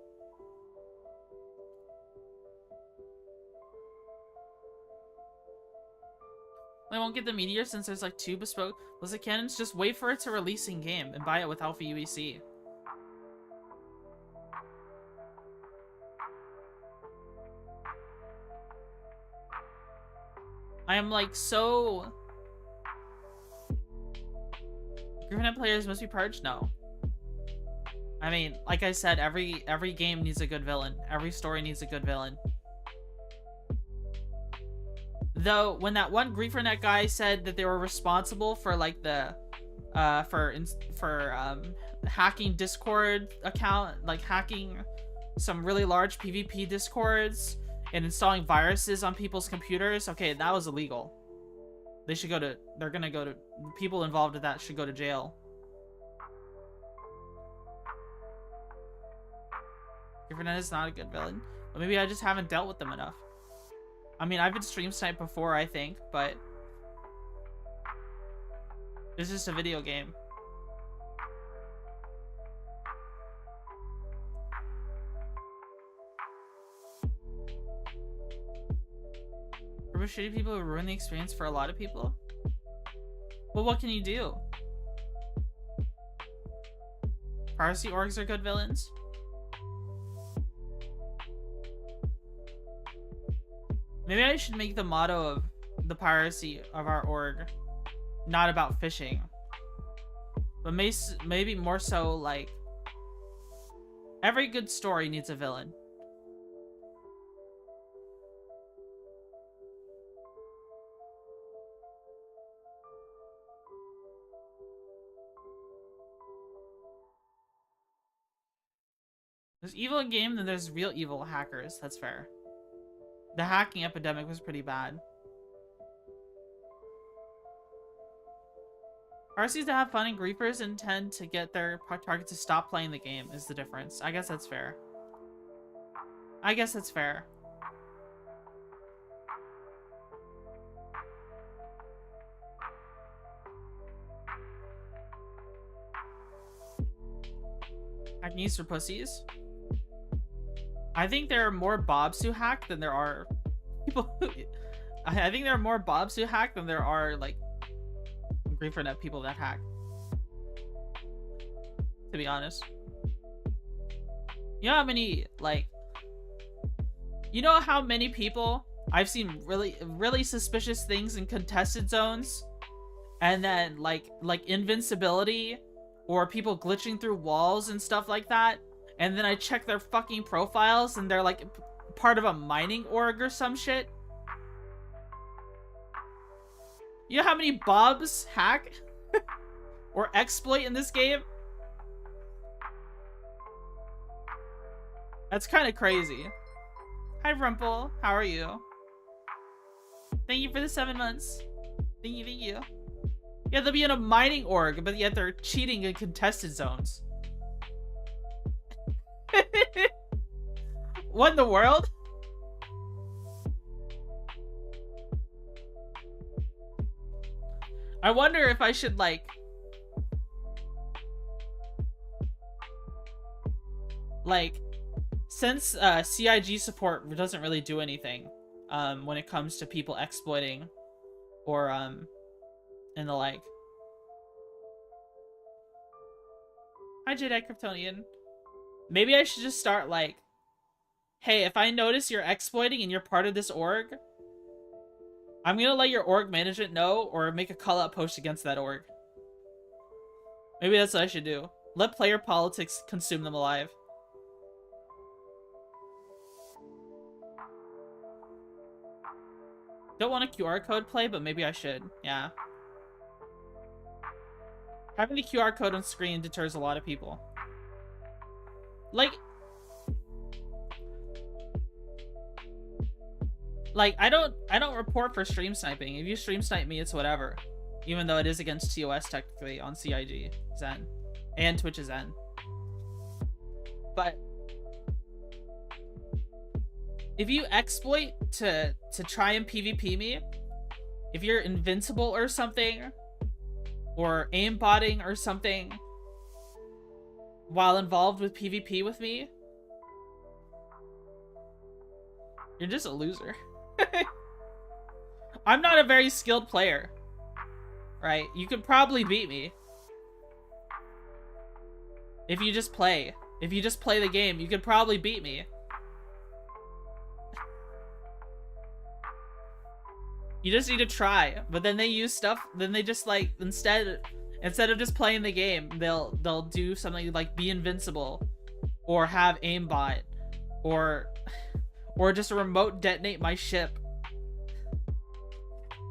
[SPEAKER 1] They won't get the Meteor since there's like 2 bespoke Blizzard cannons. Just wait for it to release in game and buy it with Alpha UEC. I am like so... Gryffindor players must be purged? No. I mean, like I said, every game needs a good villain. Every story needs a good villain. Though, when that one Griefernet guy said that they were responsible for like the, hacking Discord account, like hacking some really large PvP Discords and installing viruses on people's computers, okay, that was illegal. They should go to, they're gonna go to, people involved with that should go to jail. Griefernet is not a good villain. But maybe I just haven't dealt with them enough. I mean, I've been stream sniped before, I think, but it's just a video game. Remember shitty people who ruin the experience for a lot of people? Well, what can you do? Piracy orgs are good villains. Maybe I should make the motto of the piracy of our org not about fishing, but maybe more so like every good story needs a villain. There's evil in game, then there's real evil hackers. That's fair. The hacking epidemic was pretty bad. RCs to have fun and griefers intend to get their target to stop playing the game is the difference. I guess that's fair. I guess that's fair. Hackneys for pussies. I think there are more Bobs who hack than there are people who... I think there are more Bobs who hack than there are, like, Griefernet people that hack. To be honest. You know how many, like... You know how many people I've seen really suspicious things in contested zones? And then, like invincibility, or people glitching through walls and stuff like that? And then I check their fucking profiles and they're like part of a mining org or some shit. You know how many Bobs hack or exploit in this game? That's kind of crazy. Hi Rumple, how are you? Thank you for the 7 months. Thank you, thank you. Yeah, they'll be in a mining org, but yet they're cheating in contested zones. What in the world? I wonder if I should like since CIG support doesn't really do anything when it comes to people exploiting or and the like. Hi Jedi Kryptonian. Maybe I should just start like, hey, if I notice you're exploiting and you're part of this org, I'm gonna let your org management know or make a call-out post against that org. Maybe that's what I should do. Let player politics consume them alive. Don't want a QR code play, but maybe I should. Yeah. Having the QR code on screen deters a lot of people. Like I don't report for stream sniping. If you stream snipe me, it's whatever. Even though it is against TOS technically on CIG Zen and Twitch Zen. But if you exploit to try and PvP me, if you're invincible or something, or aimbotting or something while involved with PvP with me, you're just a loser. I'm not a very skilled player. Right? You could probably beat me. If you just play. If you just play the game, you could probably beat me. You just need to try. But then they use stuff, then they just like, instead of just playing the game, they'll do something like be invincible. Or have aimbot. Or just remote detonate my ship.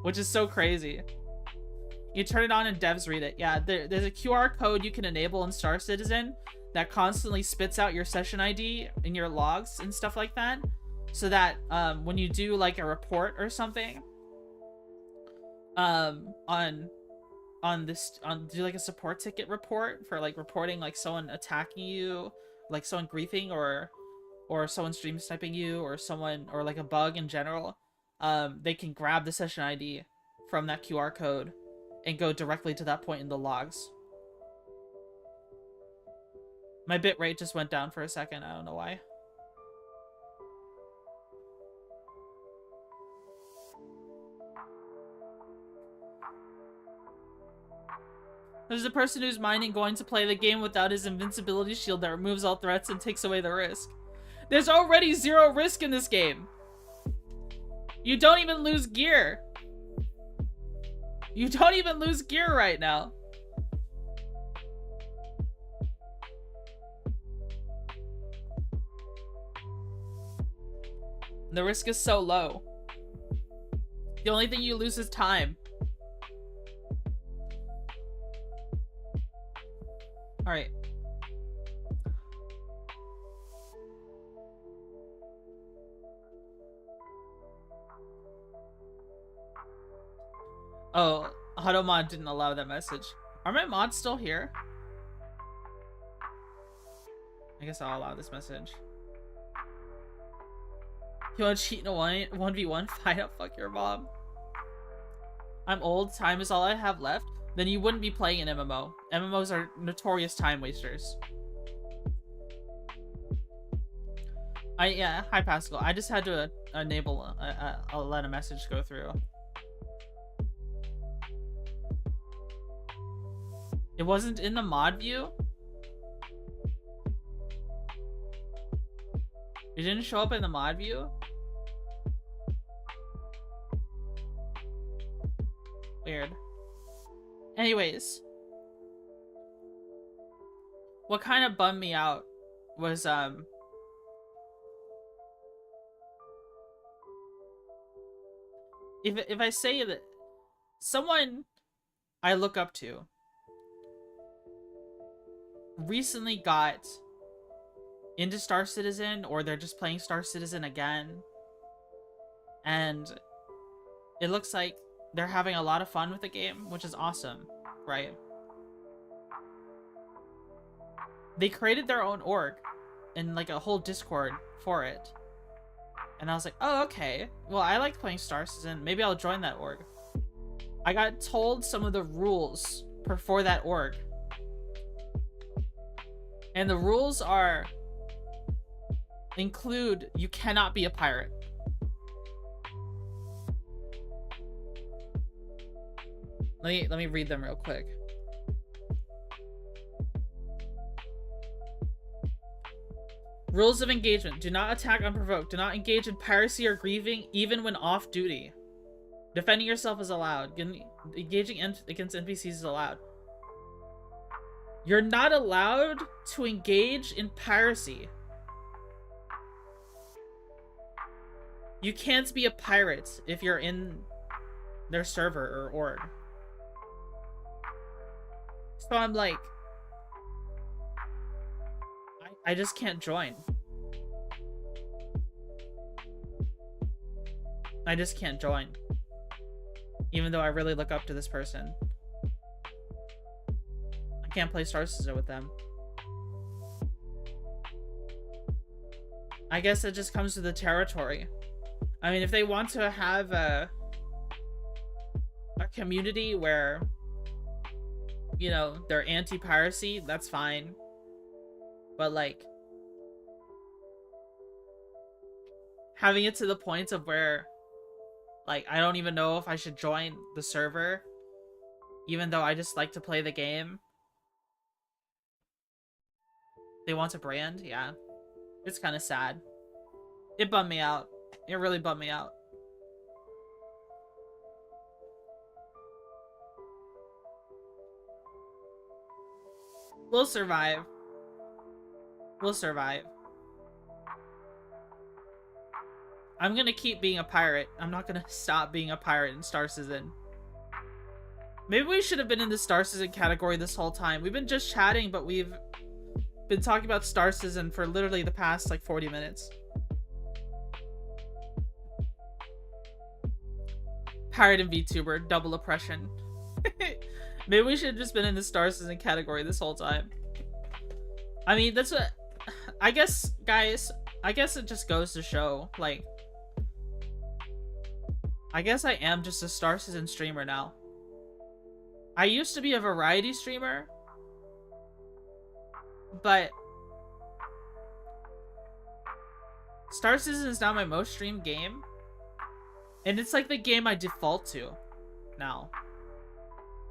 [SPEAKER 1] Which is so crazy. You turn it on and devs read it. Yeah, there's a QR code you can enable in Star Citizen that constantly spits out your session ID in your logs and stuff like that. So that when you do like a report or something, do like a support ticket report for like reporting like someone attacking you, like someone griefing or someone stream sniping you or someone or like a bug in general, they can grab the session ID from that QR code and go directly to that point in the logs. My bitrate just went down for a second. I don't know why. There's a person who's minding going to play the game without his invincibility shield that removes all threats and takes away the risk. There's already 0 risk in this game. You don't even lose gear. You don't even lose gear right now. The risk is so low. The only thing you lose is time. Alright. Oh, AutoMod didn't allow that message. Are my mods still here? I guess I'll allow this message. You wanna cheat in a 1v1 fight up? Fuck your mom. I'm old, time is all I have left. Then you wouldn't be playing an MMO. MMOs are notorious time wasters. Yeah, hi Pascal. I just had to enable, I'll let a message go through. It wasn't in the mod view? It didn't show up in the mod view? Weird. Anyways. What kind of bummed me out was, if I say that someone I look up to recently got into Star Citizen, or they're just playing Star Citizen again, and it looks like they're having a lot of fun with the game, which is awesome, right? They created their own org and like a whole Discord for it, and I was like, oh, okay, well, I like playing Star Citizen, maybe I'll join that org. I got told some of the rules for that org, and the rules include you cannot be a pirate. Let me read them real quick. Rules of engagement. Do not attack unprovoked. Do not engage in piracy or grieving even when off duty. Defending yourself is allowed. Engaging against NPCs is allowed. You're not allowed to engage in piracy. You can't be a pirate if you're in their server or org. So I'm like, I just can't join. I just can't join. Even though I really look up to this person. I can't play Star Citizen with them. I guess it just comes to the territory. I mean, if they want to have a community where, you know, they're anti-piracy, that's fine. But, like, having it to the point of where Like, I don't even know if I should join the server, even though I just like to play the game. They want to brand? Yeah. It's kind of sad. It bummed me out. It really bummed me out. We'll survive. We'll survive. I'm gonna keep being a pirate. I'm not gonna stop being a pirate in Star Citizen. Maybe we should have been in the Star Citizen category this whole time. We've been just chatting, but we've been talking about Star Citizen for literally the past, like, 40 minutes. Pirate and VTuber, double oppression. Maybe we should have just been in the Star Citizen category this whole time. I mean, that's what... I guess, guys, I guess it just goes to show, like... I guess I am just a Star Citizen streamer now. I used to be a variety streamer, but Star Citizen is now my most streamed game, and it's like the game I default to now.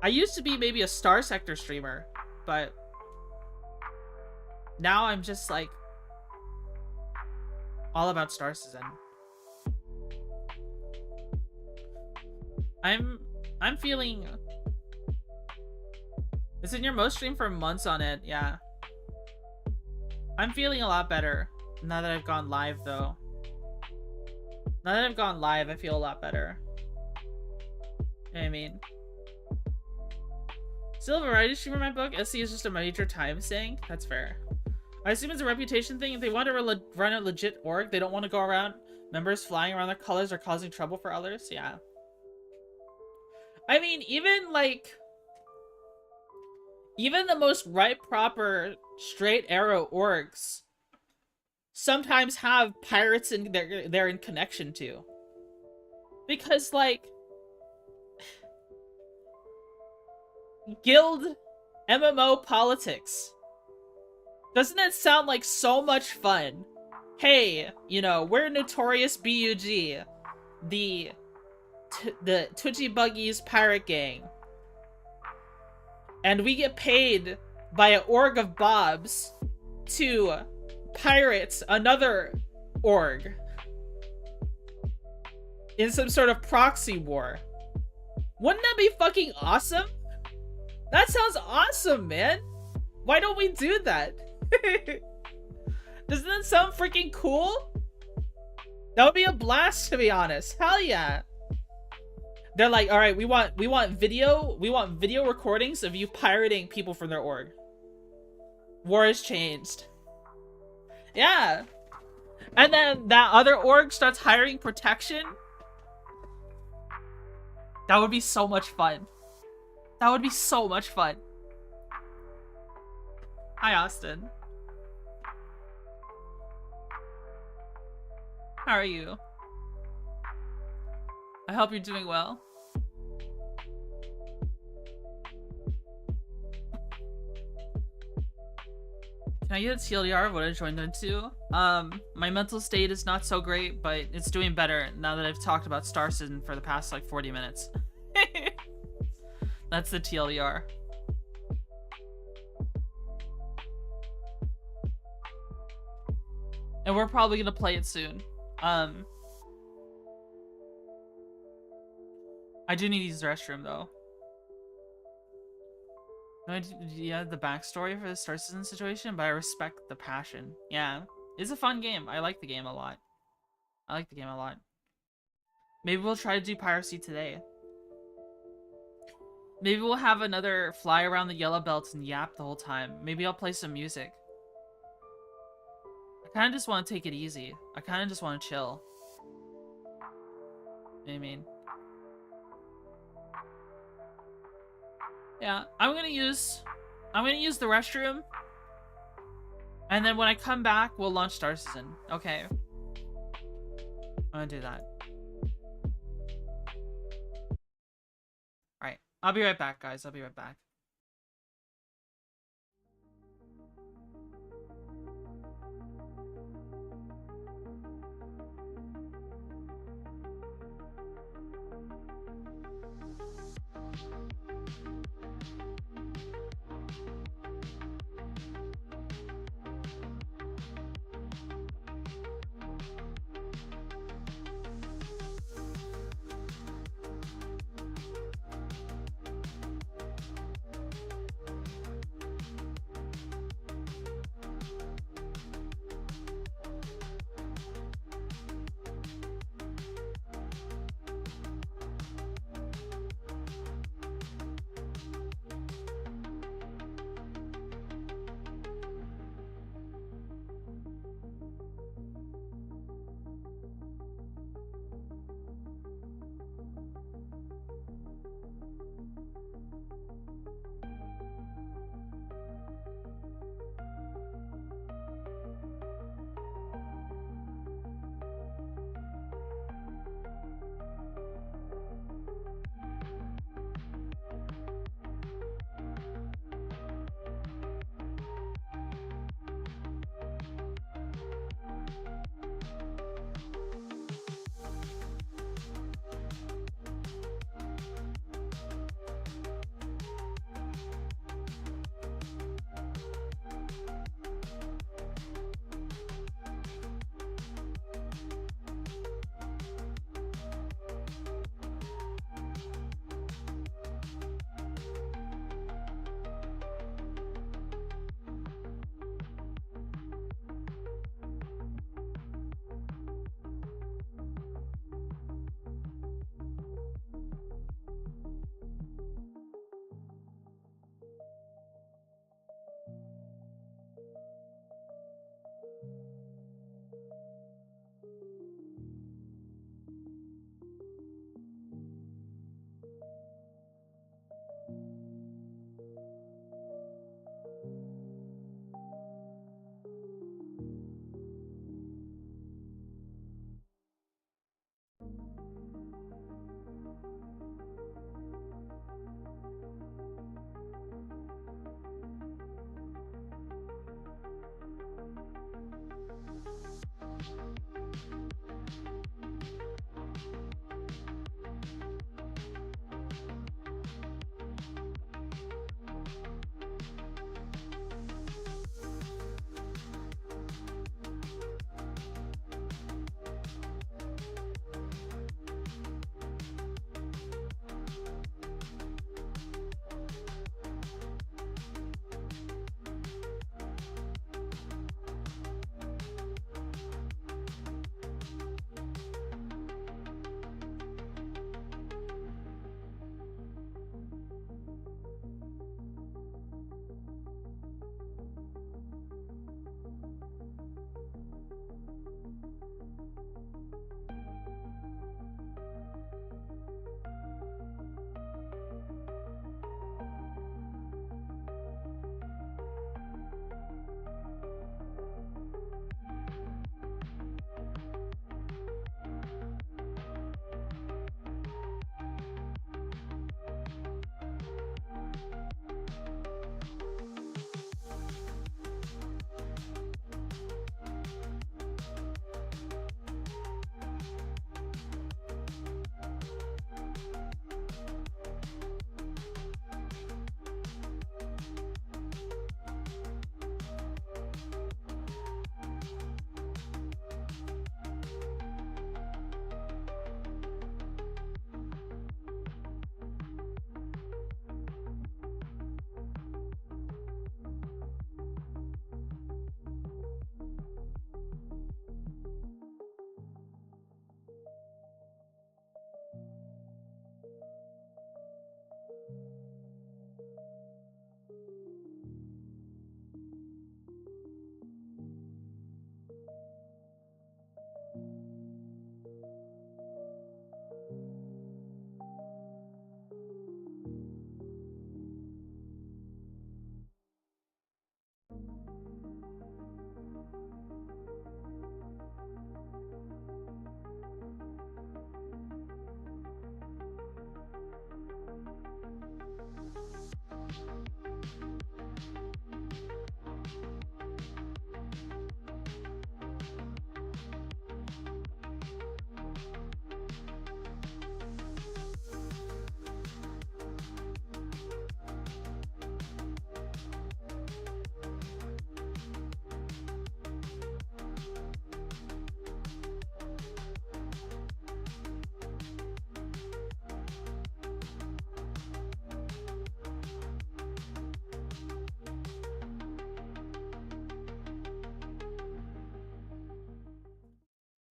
[SPEAKER 1] I used to be maybe a Starsector streamer, but now I'm just like all about Star Citizen. I'm feeling... It's in your most stream for months on it, yeah. I'm feeling a lot better now that I've gone live, though. Now that I've gone live, I feel a lot better. You know what I mean? Still a variety streamer in my book. SC is just a major time sink. That's fair. I assume it's a reputation thing. If they want to run a legit org, they don't want to go around members flying around their colors or causing trouble for others. Yeah. I mean, even the most right proper straight arrow orgs sometimes have pirates in they're in connection to. Because, like, guild MMO politics. Doesn't it sound like so much fun? Hey, you know, we're Notorious BUG, the Twitchy Buggies pirate gang. And we get paid by an org of bobs to pirate another org in some sort of proxy war. Wouldn't that be fucking awesome? That sounds awesome, man. Why don't we do that? Doesn't that sound freaking cool? That would be a blast, to be honest. Hell yeah. They're like, all right, we want video recordings of you pirating people from their org. War has changed. Yeah. And then that other org starts hiring protection. That would be so much fun. That would be so much fun. Hi, Austin. How are you? I hope you're doing well. Can I get a TLDR of what I joined into? My mental state is not so great, but it's doing better now that I've talked about Star Citizen for the past, like, 40 minutes. That's the TLDR. And we're probably gonna play it soon. I do need to use the restroom, though. Yeah, the backstory for the Star Citizen situation, but I respect the passion. Yeah, it's a fun game. I like the game a lot. Maybe we'll try to do piracy today. Maybe we'll have another fly around the yellow belts and yap the whole time. Maybe I'll play some music. I kind of just want to take it easy. I kind of just want to chill. You know what I mean? Yeah, I'm gonna use the restroom, and then when I come back, we'll launch Star Citizen. Okay. I'm gonna do that. Alright, I'll be right back, guys. I'll be right back.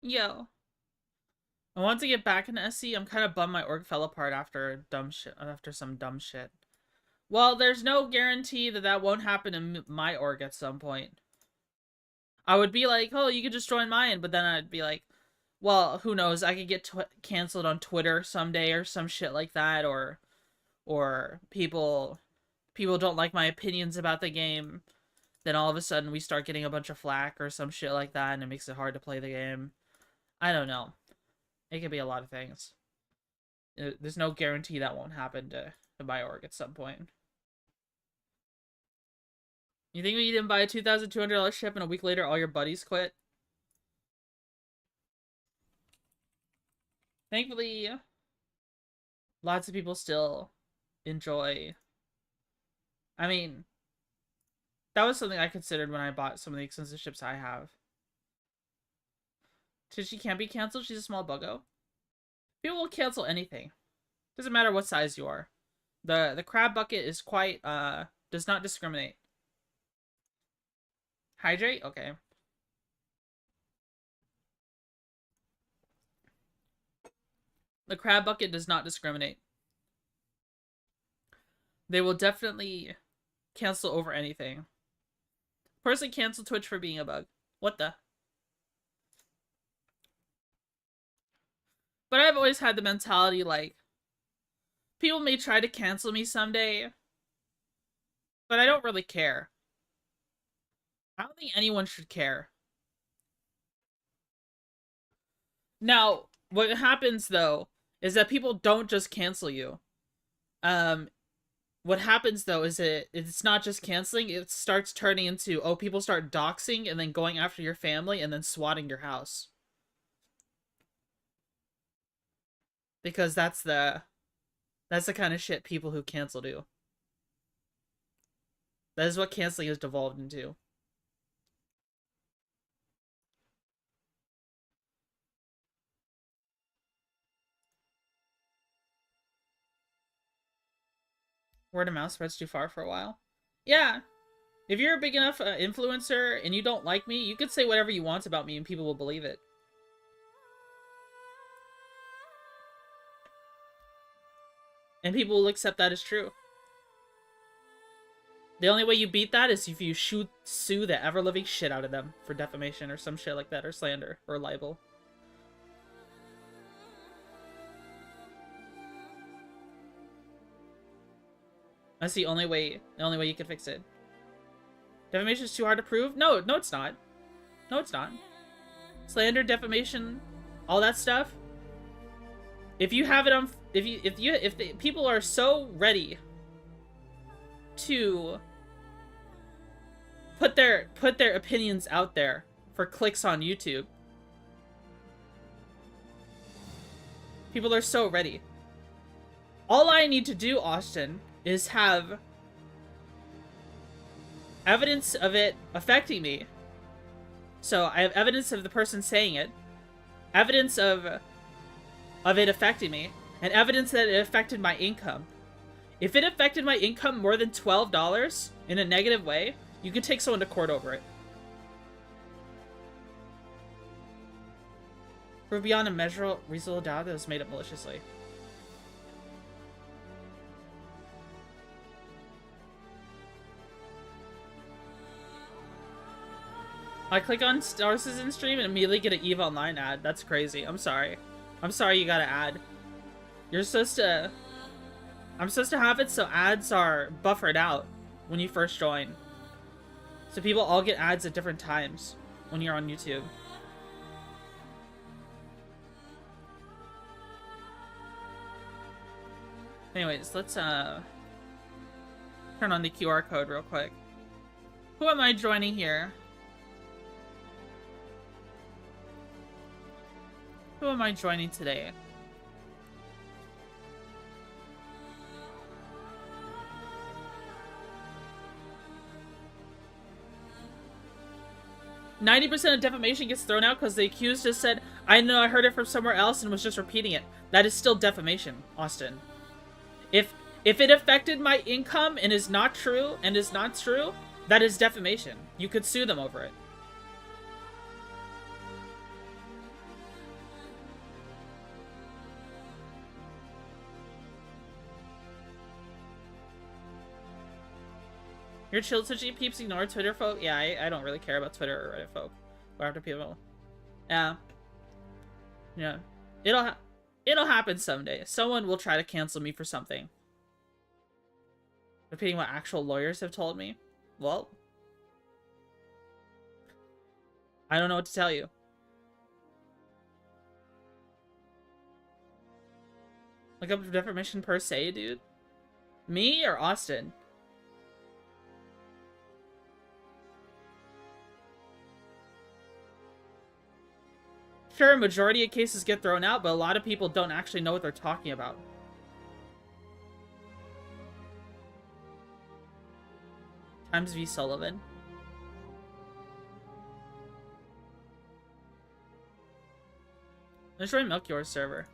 [SPEAKER 1] Yo. I want to get back in SC. I'm kind of bummed my org fell apart after some dumb shit. Well, there's no guarantee that that won't happen in my org at some point. I would be like, oh, you could just join mine, but then I'd be like, well, who knows? I could get canceled on Twitter someday or some shit like that, or people don't like my opinions about the game. Then all of a sudden we start getting a bunch of flack or some shit like that, and it makes it hard to play the game. I don't know. It could be a lot of things. There's no guarantee that won't happen to my org at some point. You think when you didn't buy a $2,200 ship and a week later all your buddies quit? Thankfully, lots of people still enjoy. I mean, that was something I considered when I bought some of the expensive ships I have. Twitchy can't be canceled. She's a small buggo. People will cancel anything. Doesn't matter what size you are. The crab bucket is quite does not discriminate. Hydrate? Okay. The crab bucket does not discriminate. They will definitely cancel over anything. Person canceled Twitch for being a bug. What the? But I've always had the mentality, like, people may try to cancel me someday, but I don't really care. I don't think anyone should care. Now, what happens, though, is that people don't just cancel you. What happens, though, is it's not just canceling, it starts turning into, oh, people start doxing and then going after your family and then swatting your house. Because that's the kind of shit people who cancel do. That is what canceling has devolved into. Word of mouth spreads too far for a while. Yeah. If you're a big enough influencer and you don't like me, you could say whatever you want about me and people will believe it. And people will accept that as true. The only way you beat that is if you sue the ever-living shit out of them for defamation or some shit like that, or slander, or libel. That's the only way you can fix it. Defamation is too hard to prove? No, it's not. No, it's not. Slander, defamation, all that stuff. If you have it on, if the people are so ready to put their opinions out there for clicks on YouTube, people are so ready. All I need to do, Austin, is have evidence of it affecting me. So I have evidence of the person saying it, evidence of it affecting me, and evidence that it affected my income. If it affected my income more than $12 in a negative way, you can take someone to court over it. For beyond a measurable reasonable doubt that it was made up maliciously. I click on Starsector stream and immediately get an EVE Online ad. That's crazy. I'm sorry. I'm sorry you got an ad. You're supposed to... I'm supposed to have it so ads are buffered out when you first join. So people all get ads at different times when you're on YouTube. Anyways, let's turn on the QR code real quick. Who am I joining here? Who am I joining today? %of defamation gets thrown out because the accused just said, I know I heard it from somewhere else and was just repeating it. That is still defamation, Austin. If it affected my income and is not true, that is defamation. You could sue them over it. Your chill Twitchy peeps ignore Twitter folk? Yeah, I don't really care about Twitter or Reddit folk. Or after people. Yeah. Yeah. It'll happen someday. Someone will try to cancel me for something. Repeating what actual lawyers have told me? Well, I don't know what to tell you. Look up defamation per se, dude. Me or Austin? Sure, majority of cases get thrown out, but a lot of people don't actually know what they're talking about. Times v Sullivan. Let's try Melchior's server.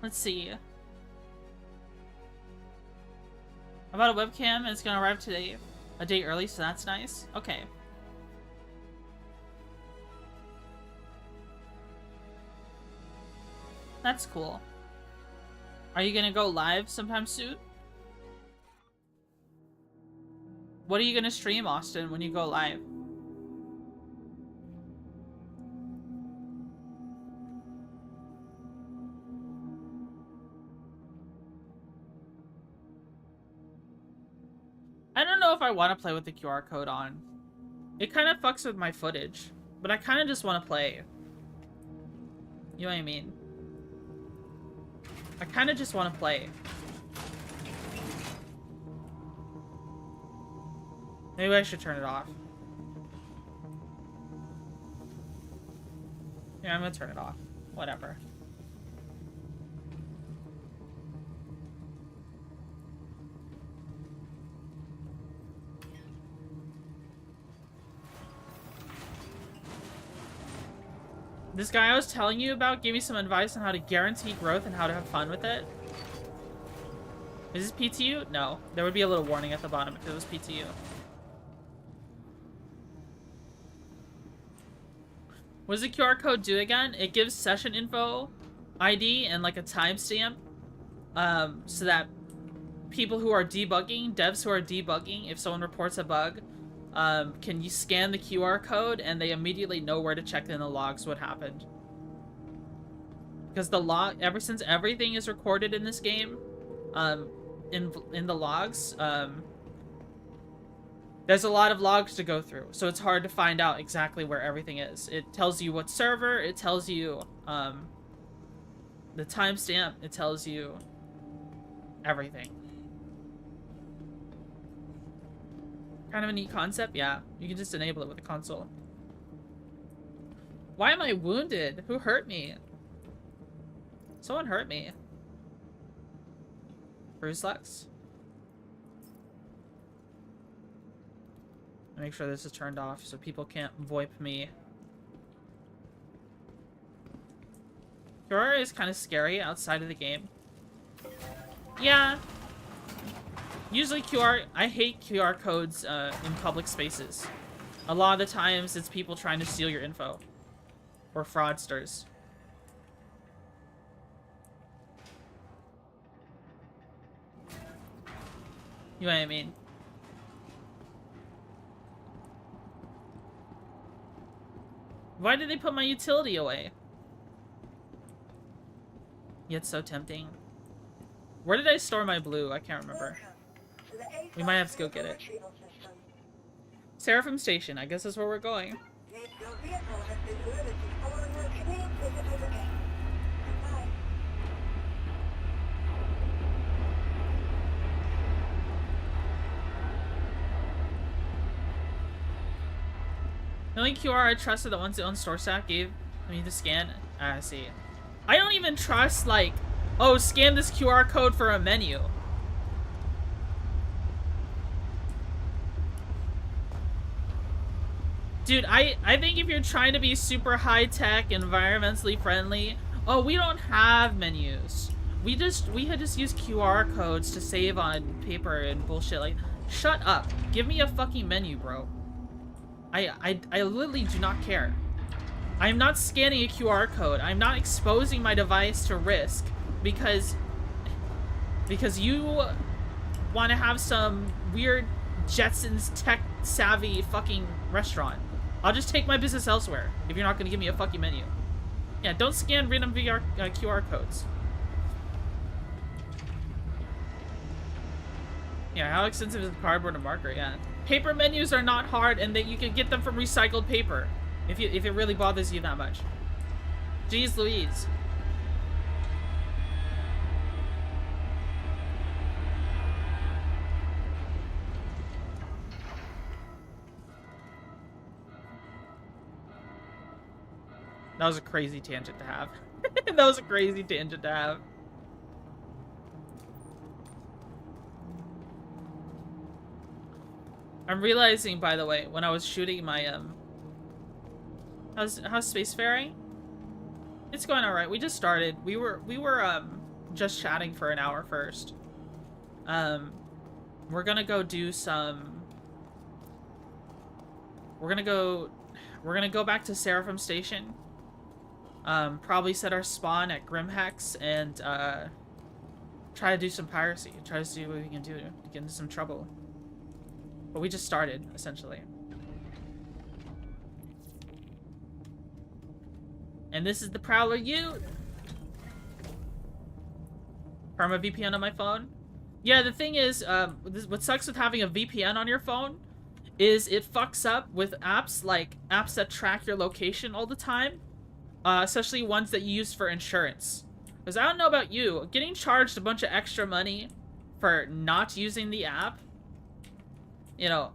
[SPEAKER 1] Let's see. About a webcam, and it's gonna arrive today. A day early, so that's nice. Okay. That's cool. Are you gonna go live sometime soon? What are you gonna stream, Austin, when you go live? I don't know if I want to play with the QR code on. It kind of fucks with my footage, but I kind of just want to play. You know what I mean? I kind of just want to play. Maybe I should turn it off. Yeah, I'm gonna turn it off. Whatever. This guy I was telling you about gave me some advice on how to guarantee growth and how to have fun with it. Is this PTU? No. There would be a little warning at the bottom if it was PTU. What does the QR code do again? It gives session info, ID, and like a timestamp. So that people who are debugging, devs who are debugging, if someone reports a bug, can you scan the QR code and they immediately know where to check in the logs what happened. Because the log, ever since everything is recorded in this game, in the logs, there's a lot of logs to go through, so it's hard to find out exactly where everything is. It tells you what server, it tells you the timestamp, it tells you everything. Kind of a neat concept, yeah. You can just enable it with the console. Why am I wounded? Who hurt me? Someone hurt me. Bruce Lex. Make sure this is turned off so people can't VoIP me. QR is kind of scary outside of the game. Yeah. Usually QR, I hate QR codes in public spaces. A lot of the times it's people trying to steal your info. Or fraudsters. You know what I mean? Why did they put my utility away? Yet so tempting. Where did I store my blue? I can't remember. We might have to go get it. Seraphim Station. I guess that's where we're going. The only QR I trusted that once the own store staff gave me to scan. I see. I don't even trust, like, oh, scan this QR code for a menu. Dude, I think if you're trying to be super high-tech, environmentally friendly... Oh, we don't have menus. We had just used QR codes to save on paper and bullshit like... Shut up. Give me a fucking menu, bro. I literally do not care. I'm not scanning a QR code. I'm not exposing my device to risk because you want to have some weird Jetsons tech-savvy fucking restaurant. I'll just take my business elsewhere if you're not going to give me a fucking menu. Yeah, don't scan random QR codes. Yeah, how expensive is the cardboard and marker? Yeah. Paper menus are not hard, and that you can get them from recycled paper if it really bothers you that much. Jeez Louise. That was a crazy tangent to have. That was a crazy tangent to have. I'm realizing, by the way, when I was shooting my, how's spacefaring? It's going alright. We just started. We were, just chatting for an hour first. We're gonna go do some... We're gonna go back to Seraphim Station. Probably set our spawn at Grimhex and, try to do some piracy. Try to see what we can do to get into some trouble. But we just started, essentially. And this is the Prowler U! Perma VPN on my phone? Yeah, the thing is, what sucks with having a VPN on your phone is it fucks up with apps, like apps that track your location all the time. Especially ones that you use for insurance. Because I don't know about you, getting charged a bunch of extra money for not using the app, you know,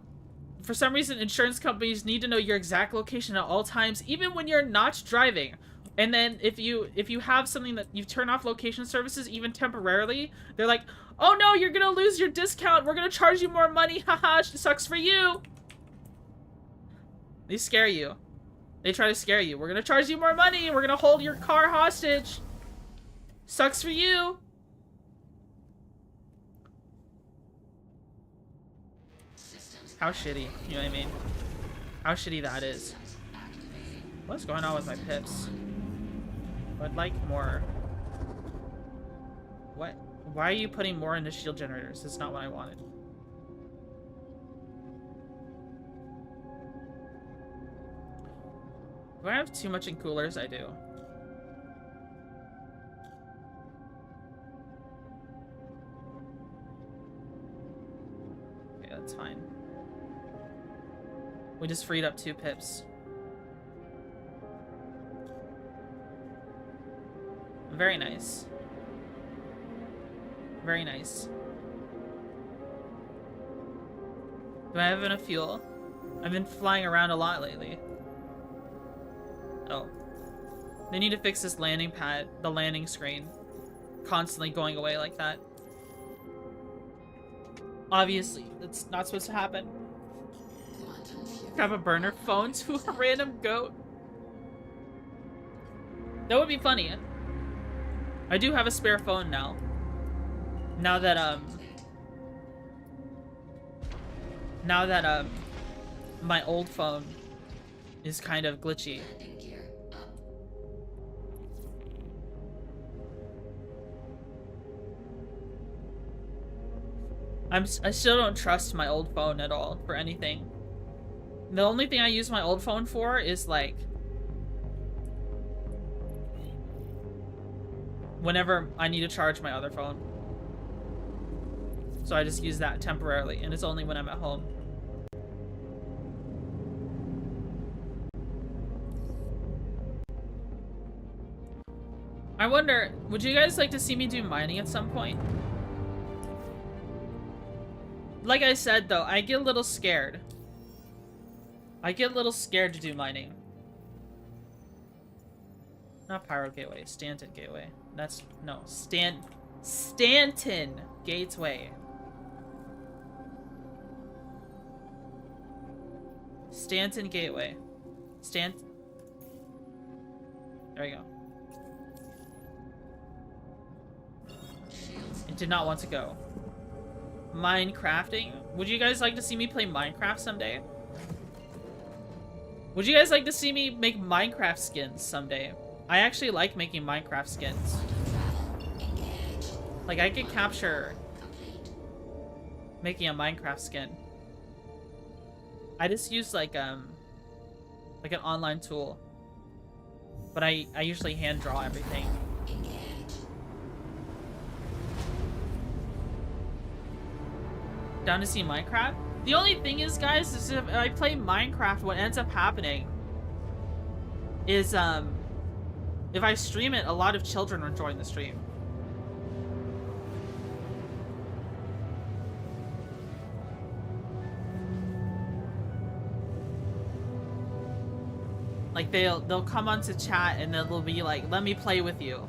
[SPEAKER 1] for some reason insurance companies need to know your exact location at all times, even when you're not driving. And then if you have something that you turn off location services even temporarily, they're like, oh no, you're gonna lose your discount, we're gonna charge you more money, haha, sucks for you. They scare you. They try to scare you. We're gonna charge you more money, we're gonna hold your car hostage. Sucks for you. How shitty, you know what I mean? How shitty that is. What's going on with my pips? I'd like more. What? Why are you putting more into shield generators? That's not what I wanted. Do I have too much in coolers? I do. Okay, that's fine. We just freed up 2 pips. Very nice. Very nice. Do I have enough fuel? I've been flying around a lot lately. Oh. They need to fix this landing pad, the landing screen. Constantly going away like that. Obviously, that's not supposed to happen. Have a burner phone to a random goat. That would be funny. I do have a spare phone now. Now that my old phone is kind of glitchy. I still don't trust my old phone at all for anything. The only thing I use my old phone for is like whenever I need to charge my other phone. So I just use that temporarily, and it's only when I'm at home. I wonder, would you guys like to see me do mining at some point? Like I said though, I get a little scared. I get a little scared to do mining. Not Pyro Gateway, Stanton Gateway. That's, no, Stanton Gateway. Stanton Gateway. There we go. It did not want to go. Minecrafting. Would you guys like to see me play Minecraft someday? Would you guys like to see me make Minecraft skins someday? I actually like making Minecraft skins. Like, I could capture making a Minecraft skin. I just use like an online tool. But I usually hand draw everything. Down to see Minecraft? The only thing is, guys, is if I play Minecraft, what ends up happening is, if I stream it, a lot of children will join the stream. Like, they'll come onto chat and they'll be like, let me play with you.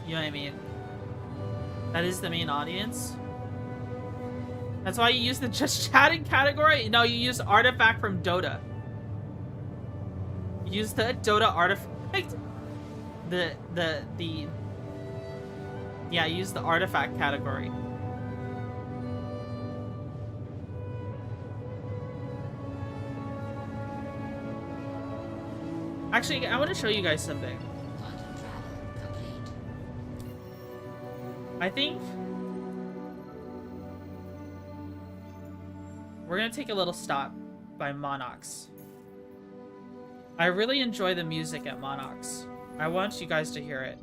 [SPEAKER 1] You know what I mean? That is the main audience. That's why you use the just chatting category? No, you use artifact from Dota. You use the Dota artifact. Yeah, use the artifact category. Actually, I want to show you guys something. I think we're gonna take a little stop by Monox. I really enjoy the music at Monox. I want you guys to hear it.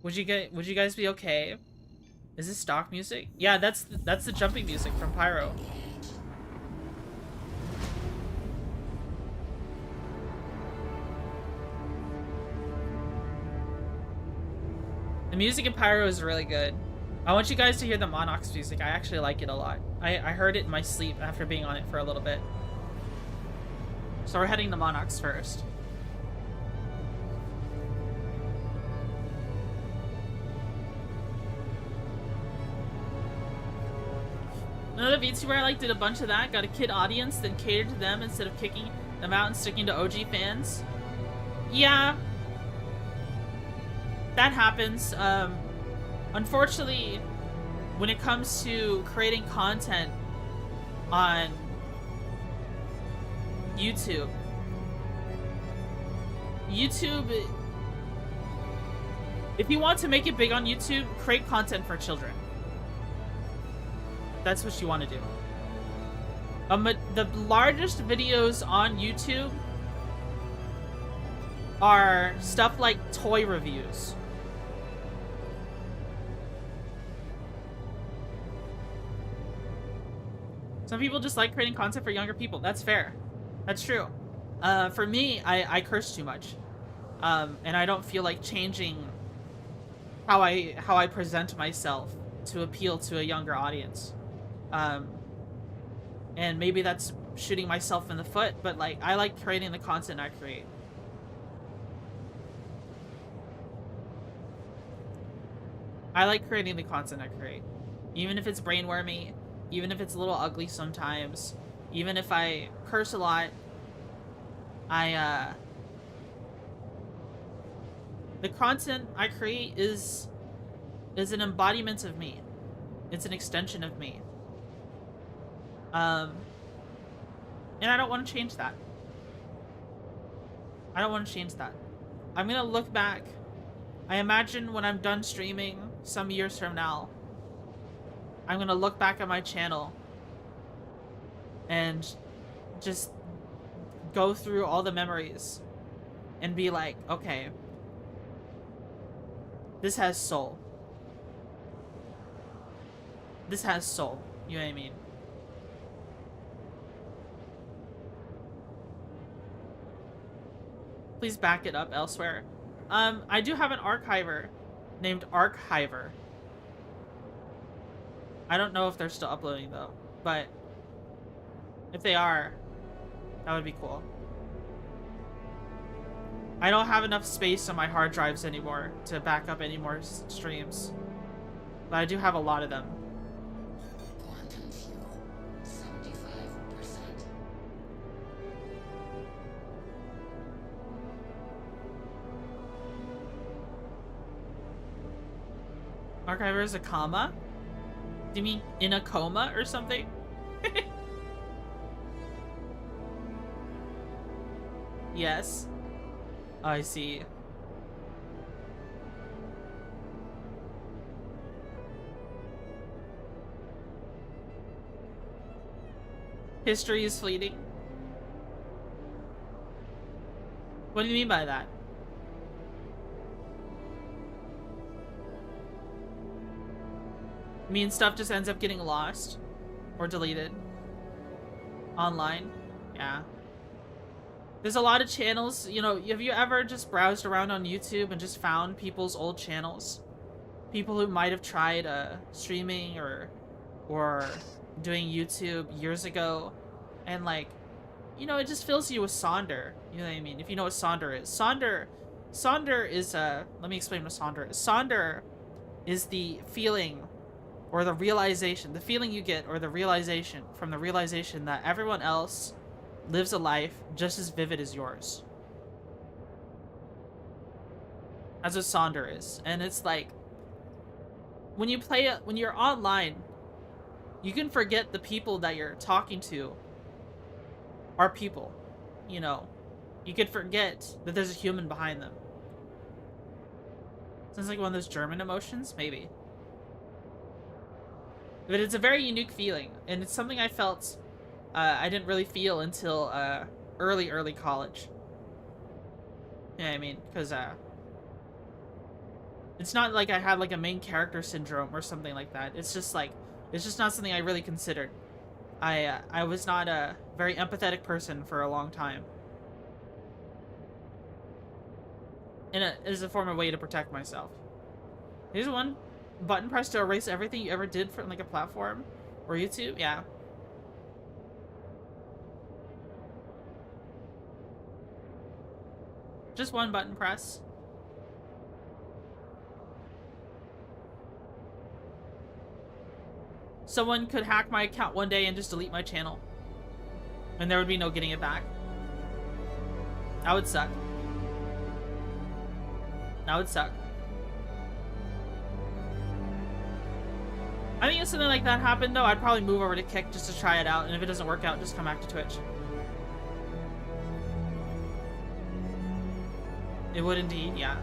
[SPEAKER 1] Would you guys be okay? Is this stock music? Yeah, that's the jumping music from Pyro. The music in Pyro is really good. I want you guys to hear the Monox music. I actually like it a lot. I heard it in my sleep after being on it for a little bit. So we're heading to Monox first. Another VTuber I like did a bunch of that. Got a kid audience, then catered to them instead of kicking them out and sticking to OG fans. Yeah. That happens. Unfortunately, when it comes to creating content on YouTube, if you want to make it big on YouTube, create content for children. That's what you want to do. The largest videos on YouTube are stuff like toy reviews. Some people just like creating content for younger people. That's fair. That's true. For me, I curse too much. And I don't feel like changing how I present myself to appeal to a younger audience. And maybe that's shooting myself in the foot, but like, I like creating the content I create. I like creating the content I create. Even if it's brainwormy, even if it's a little ugly sometimes, even if I curse a lot, the content I create is an embodiment of me. It's an extension of me. And I don't want to change that. I don't want to change that. I'm gonna look back. I imagine when I'm done streaming some years from now, I'm gonna look back at my channel and just go through all the memories and be like, okay, this has soul. This has soul. You know what I mean? Please back it up elsewhere. I do have an archiver named Archiver. I don't know if they're still uploading though, but if they are, that would be cool. I don't have enough space on my hard drives anymore to back up any more streams, but I do have a lot of them. Archiver is a comma? Do you mean in a coma or something? Yes. I see. History is fleeting. What do you mean by that? You mean stuff just ends up getting lost? Or deleted? Online? Yeah. There's a lot of channels, you know, have you ever just browsed around on YouTube and just found people's old channels? People who might have tried streaming or doing YouTube years ago, and like, you know, it just fills you with Sonder. You know what I mean? If you know what Sonder is. Sonder is, let me explain what Sonder is. Sonder is the feeling or the realization, the feeling you get or the realization from the realization that everyone else lives a life just as vivid as yours. That's what Sonder is. And it's like, when you play it, when you're online, you can forget the people that you're talking to are people, you know. You could forget that there's a human behind them. Sounds like one of those German emotions, maybe. But it's a very unique feeling, and it's something I felt I didn't really feel until early college. Yeah, I mean, because it's not like I had like a main character syndrome or something like that. It's just like, it's just not something I really considered. I was not a very empathetic person for a long time. And it is a form of way to protect myself. Here's one button press to erase everything you ever did from like a platform or YouTube. Yeah. Just one button press. Someone could hack my account one day and just delete my channel. And there would be no getting it back. That would suck. That would suck. I think if something like that happened though, I'd probably move over to Kick just to try it out, and if it doesn't work out, just come back to Twitch. It would indeed, yeah.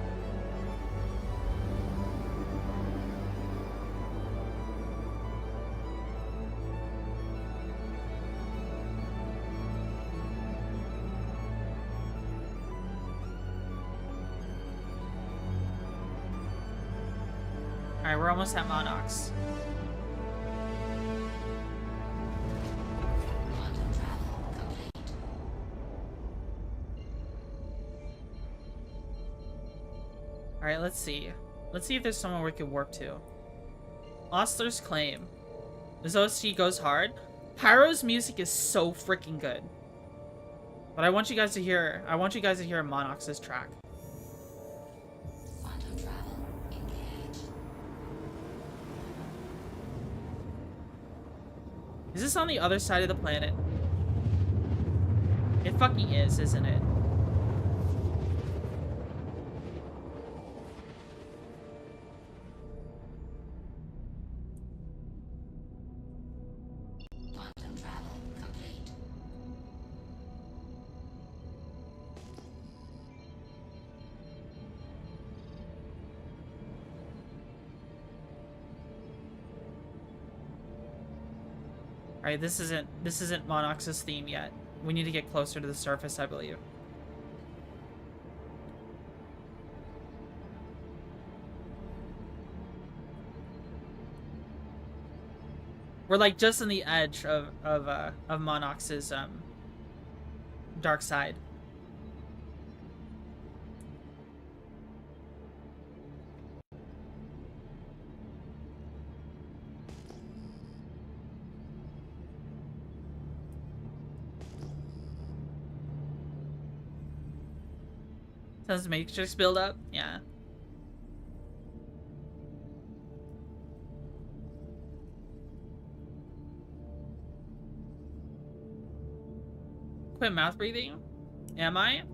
[SPEAKER 1] Alright, we're almost at Monox. Alright, let's see. Let's see if there's someone we can warp to. Ostler's Claim. This OST goes hard. Pyro's music is so freaking good. But I want you guys to hear Monox's track. Is this on the other side of the planet? It fucking is, isn't it? Alright, this isn't Monox's theme yet. We need to get closer to the surface, I believe. We're like just on the edge of Monox's dark side. Sounds Matrix build up? Yeah. Quit mouth breathing? Am I?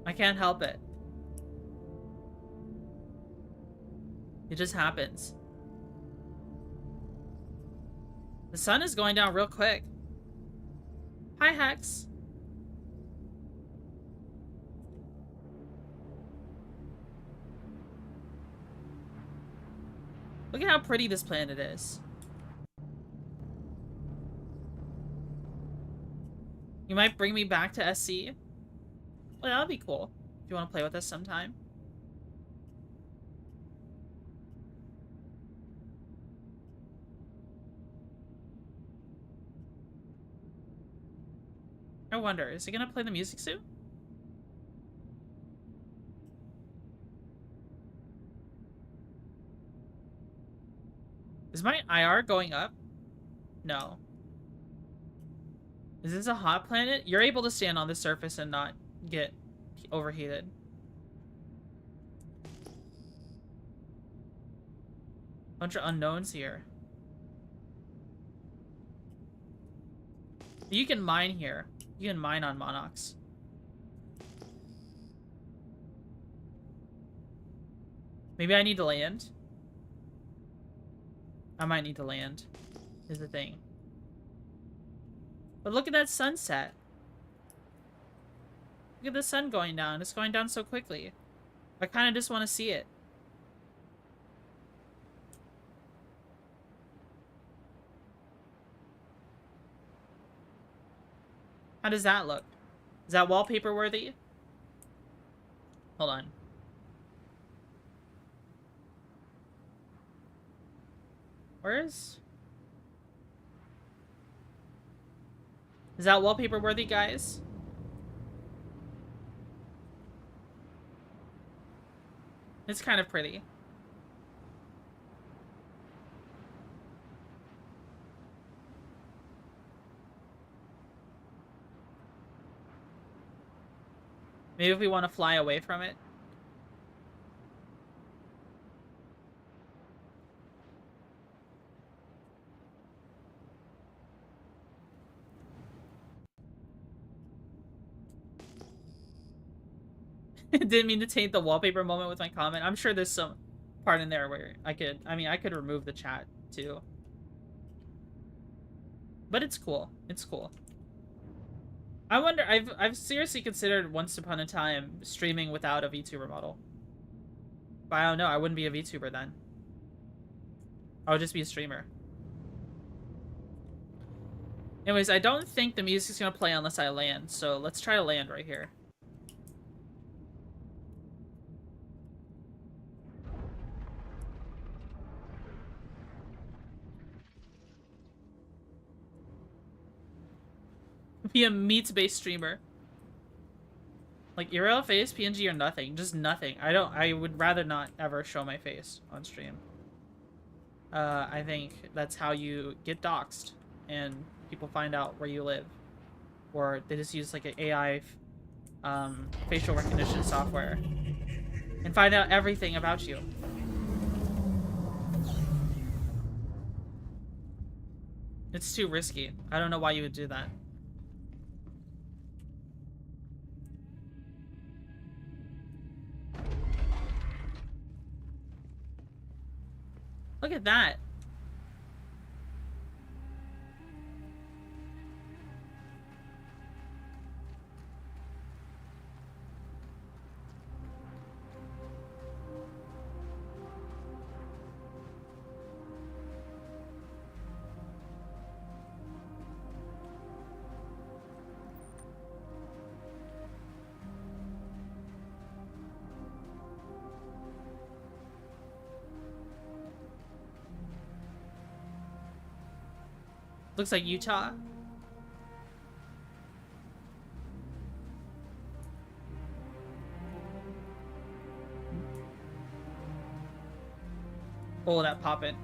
[SPEAKER 1] I can't help it. It just happens. The sun is going down real quick. Hi, Hex. Look at how pretty this planet is. You might bring me back to SC. Well, that'll be cool. If you want to play with us sometime. I wonder, is he gonna play the music soon? Is my IR going up? No. Is this a hot planet? You're able to stand on the surface and not get overheated. Bunch of unknowns here. You can mine here. You can mine on Monarchs. Maybe I need to land. I might need to land, is the thing. But look at that sunset. Look at the sun going down. It's going down so quickly. I kind of just want to see it. How does that look? Is that wallpaper worthy? Hold on. Where is... Is that wallpaper worthy, guys? It's kind of pretty. Maybe if we want to fly away from it. Didn't mean to taint the wallpaper moment with my comment. I'm sure there's some part in there where I could remove the chat too. But it's cool. It's cool. I wonder, I've seriously considered once upon a time streaming without a VTuber model. But I don't know, I wouldn't be a VTuber then. I would just be a streamer. Anyways, I don't think the music's gonna play unless I land, so let's try to land right here. Be a meats-based streamer. Like, IRL face, PNG, or nothing. Just nothing. I would rather not ever show my face on stream. I think that's how you get doxxed. And people find out where you live. Or they just use, like, an AI facial recognition software. And find out everything about you. It's too risky. I don't know why you would do that. Look at that. Looks like Utah. Oh, that poppin'.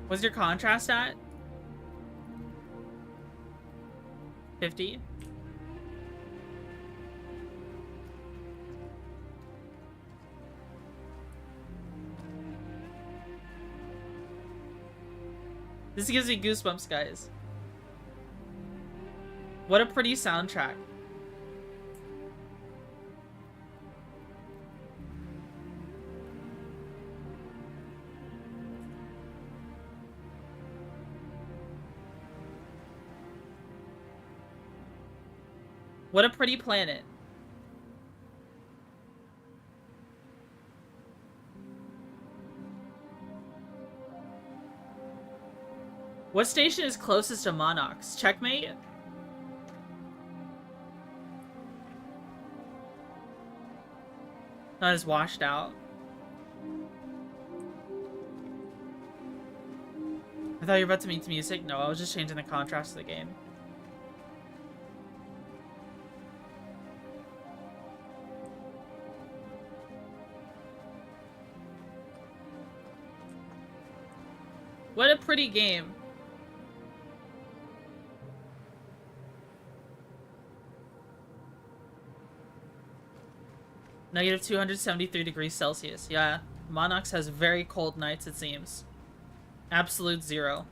[SPEAKER 1] What's your contrast at? 50? This gives me goosebumps, guys. What a pretty soundtrack. What a pretty planet. What station is closest to Monarchs? Checkmate? Not as washed out. I thought you were about to meet the music. No, I was just changing the contrast of the game. What a pretty game. Negative 273 degrees Celsius. Yeah, Monarchs has very cold nights, it seems. Absolute zero.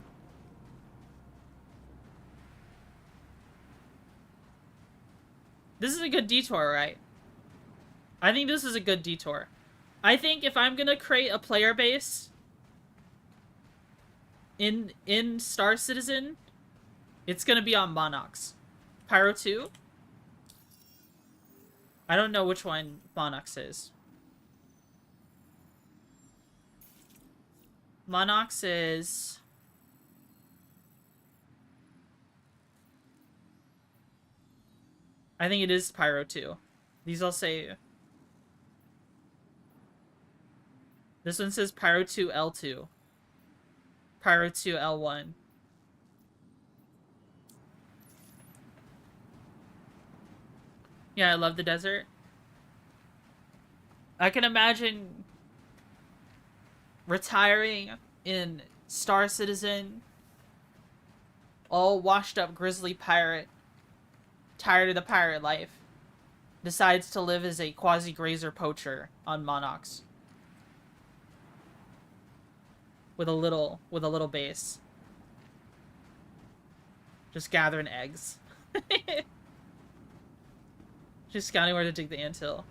[SPEAKER 1] This is a good detour, right? I think this is a good detour. I think if I'm gonna create a player base in Star Citizen, it's gonna be on Monarchs. Pyro 2? I don't know which one Monarchs is. Monarchs is... I think it is Pyro 2. These all say... This one says Pyro 2 L2. Pyro 2 L1. Yeah, I love the desert. I can imagine retiring in Star Citizen, all washed up grizzly pirate, tired of the pirate life, decides to live as a quasi-grazer poacher on Monarchs. With a little base. Just gathering eggs. Just scouting where to dig the anthill.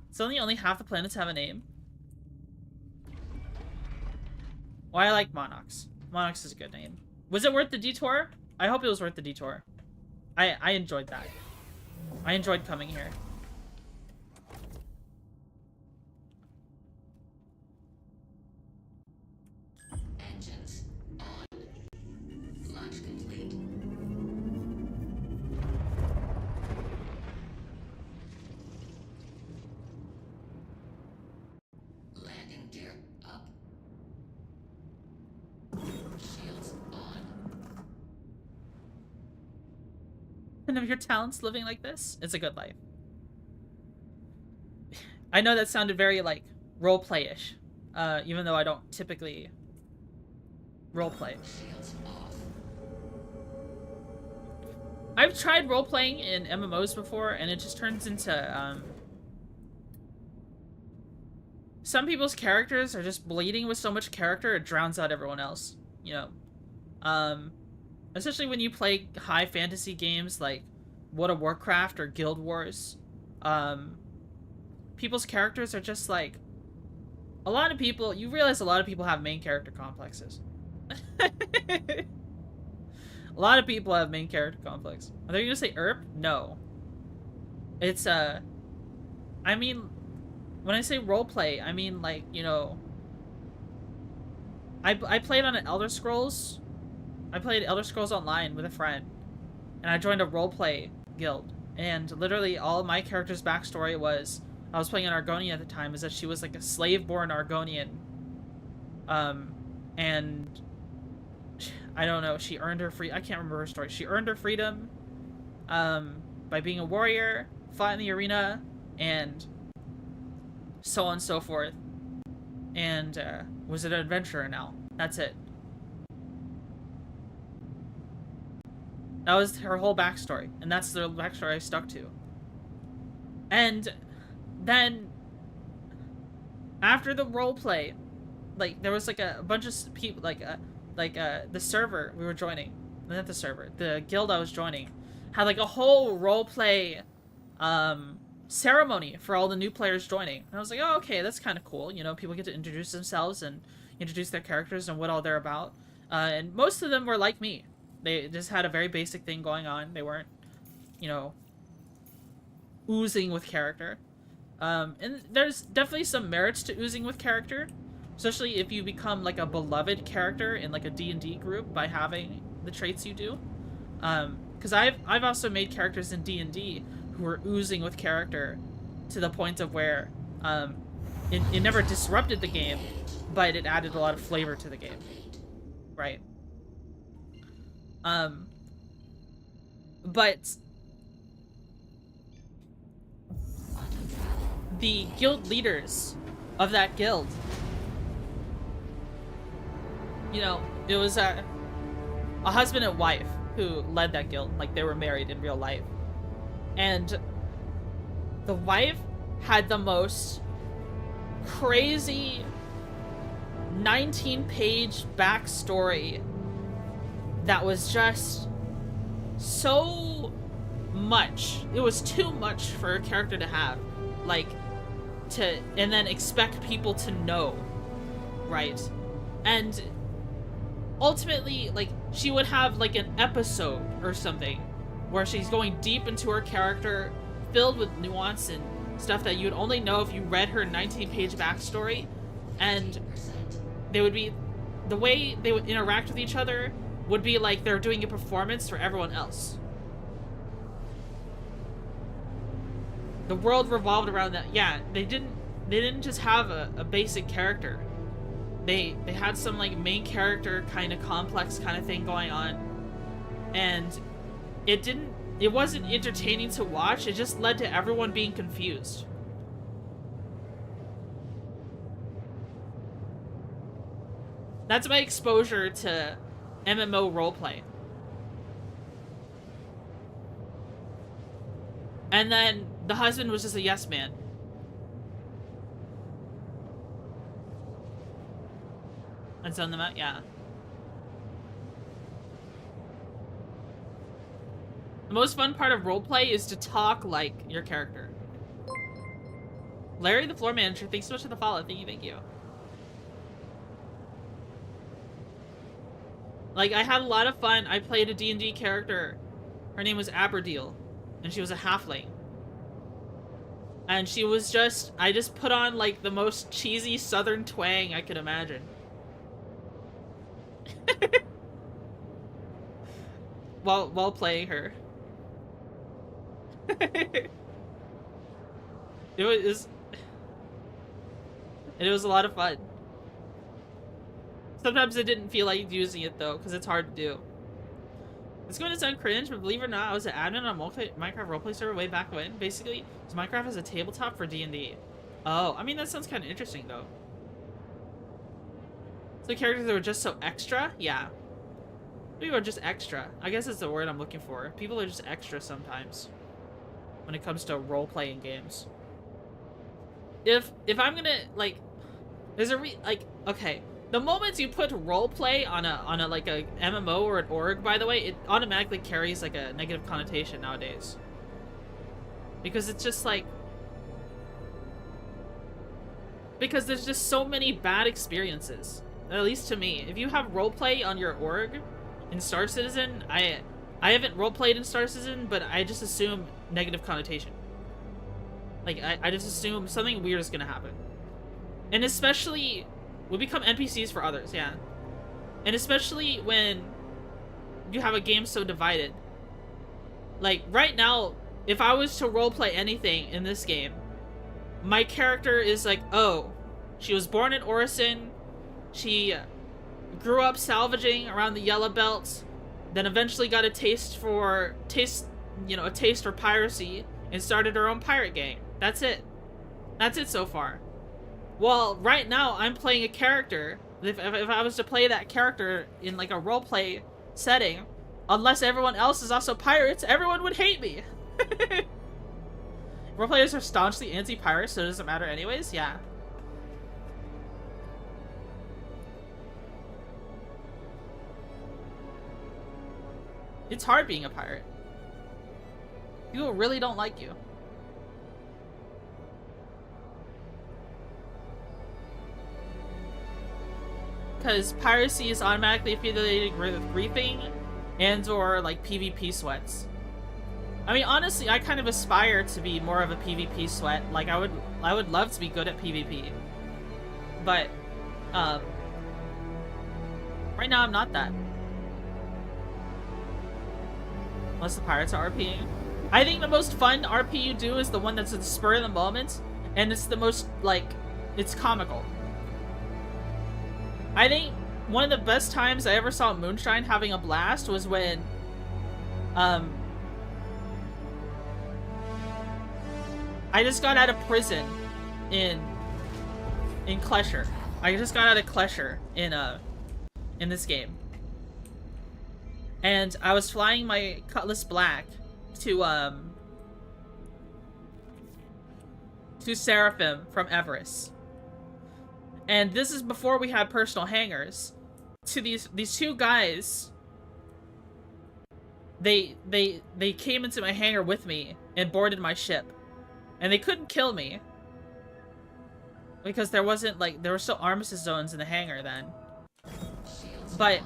[SPEAKER 1] It's only half the planets have a name. Well, I like Monarchs. Monarchs is a good name. Was it worth the detour? I hope it was worth the detour. I enjoyed that. I enjoyed coming here.
[SPEAKER 2] Engines on. Launch complete. Landing gear up. Shields on.
[SPEAKER 1] And of your talents living like this, it's a good life. I know that sounded very, like, roleplay-ish. Even though I don't typically roleplay. I've tried roleplaying in MMOs before, and it just turns into, some people's characters are just bleeding with so much character, it drowns out everyone else, you know? Especially when you play high fantasy games like World of Warcraft or Guild Wars. People's characters are just like... A lot of people... You realize a lot of people have main character complexes. A lot of people have main character complex. Are they gonna say ERP? No. It's, I mean... When I say roleplay, I mean, like, you know... I played on an Elder Scrolls... I played Elder Scrolls Online with a friend. And I joined a roleplay guild. And literally all of my character's backstory was... I was playing an Argonian at the time, is that she was like a slave-born Argonian. And... I don't know, she earned her I can't remember her story. She earned her freedom by being a warrior, fought in the arena, and so on and so forth. And was an adventurer now. That's it. That was her whole backstory, and that's the backstory I stuck to. And then, after the roleplay, like, there was like a bunch of people, like, like the server we were joining, not the server, the guild I was joining, had like a whole roleplay ceremony for all the new players joining. And I was like, oh, okay, that's kind of cool. You know, people get to introduce themselves and introduce their characters and what all they're about. And most of them were like me. They just had a very basic thing going on. They weren't, you know, oozing with character. And there's definitely some merits to oozing with character, especially if you become like a beloved character in like a D&D group by having the traits you do. Because I've also made characters in D&D who were oozing with character to the point of where it never disrupted the game, but it added a lot of flavor to the game. Right. But the guild leaders of that guild, you know, it was a husband and wife who led that guild. Like, they were married in real life. And the wife had the most crazy 19-page backstory that was just so much. It was too much for a character to have. Like, and then expect people to know, right? And ultimately, like, she would have like an episode or something where she's going deep into her character, filled with nuance and stuff that you'd only know if you read her 19-page backstory. And they would be, the way they would interact with each other would be like they're doing a performance for everyone else. The world revolved around that. Yeah, they didn't just have a basic character. They had some like main character kind of complex kind of thing going on. And it wasn't entertaining to watch. It just led to everyone being confused. That's my exposure to MMO roleplay. And then the husband was just a yes man. And send them out, yeah. The most fun part of roleplay is to talk like your character. Larry, the floor manager, thanks so much for the follow. Thank you. Like, I had a lot of fun. I played a D&D character. Her name was Aberdeel, and she was a halfling. And she was just, I just put on like the most cheesy southern twang I could imagine. while playing her. It was a lot of fun. Sometimes I didn't feel like using it though, because it's hard to do. It's going to sound cringe, but believe it or not, I was an admin on a Minecraft roleplay server way back when. Basically, Minecraft has a tabletop for D&D. Oh, I mean, that sounds kind of interesting though. So characters that were just so extra? Yeah. People are just extra. I guess that's the word I'm looking for. People are just extra sometimes when it comes to role-playing games. If I'm gonna, like, there's a okay. The moment you put roleplay on a like a MMO or an org, by the way, it automatically carries like a negative connotation nowadays. Because it's just like, because there's just so many bad experiences. At least to me. If you have roleplay on your org in Star Citizen, I haven't roleplayed in Star Citizen, but I just assume negative connotation. Like, I just assume something weird is gonna happen. And especially, we become NPCs for others, yeah. And especially when you have a game so divided. Like, right now, if I was to roleplay anything in this game, my character is like, oh, she was born in Orison, she grew up salvaging around the Yellow Belt, then eventually got a taste for piracy and started her own pirate gang. That's it. That's it so far. Well, right now I'm playing a character. If I was to play that character in like a roleplay setting, unless everyone else is also pirates, everyone would hate me. Roleplayers are staunchly anti-pirate, so it doesn't matter anyways. Yeah. It's hard being a pirate. People really don't like you. Because piracy is automatically affiliated with griefing and or like PvP sweats. I mean, honestly, I kind of aspire to be more of a PvP sweat. Like, I would love to be good at PvP. But, right now I'm not that. Unless the pirates are RPing. I think the most fun RP you do is the one that's at the spur of the moment, and it's the most, like, it's comical. I think one of the best times I ever saw Moonshine having a blast was when, I just got out of prison in Klesher. I just got out of Klesher in this game. And I was flying my Cutlass Black to Seraphim from Everest. And this is before we had personal hangars. To these two guys, they came into my hangar with me and boarded my ship. And they couldn't kill me. Because there wasn't, like, there were still armistice zones in the hangar then. But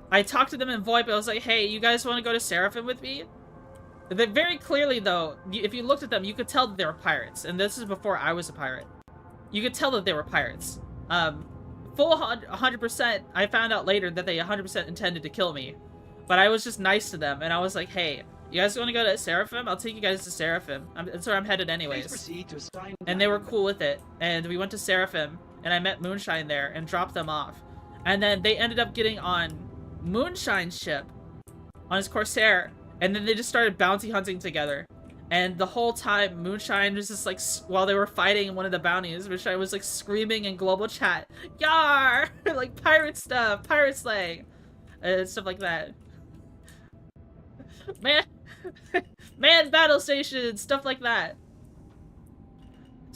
[SPEAKER 1] I talked to them in VoIP. I was like, hey, you guys want to go to Seraphim with me? They very clearly, though, if you looked at them, you could tell that they were pirates. And this is before I was a pirate. You could tell that they were pirates. Full 100%, I found out later that they 100% intended to kill me. But I was just nice to them, and I was like, hey, you guys want to go to Seraphim? I'll take you guys to Seraphim. That's where I'm headed anyways. And they were cool with it. And we went to Seraphim, and I met Moonshine there and dropped them off. And then they ended up getting on Moonshine's ship, on his Corsair, and then they just started bounty hunting together. And the whole time, Moonshine was just like, while they were fighting one of the bounties, Moonshine was like screaming in global chat, "Yar!" Like pirate stuff, pirate slang, and stuff like that. Man, battle station, stuff like that.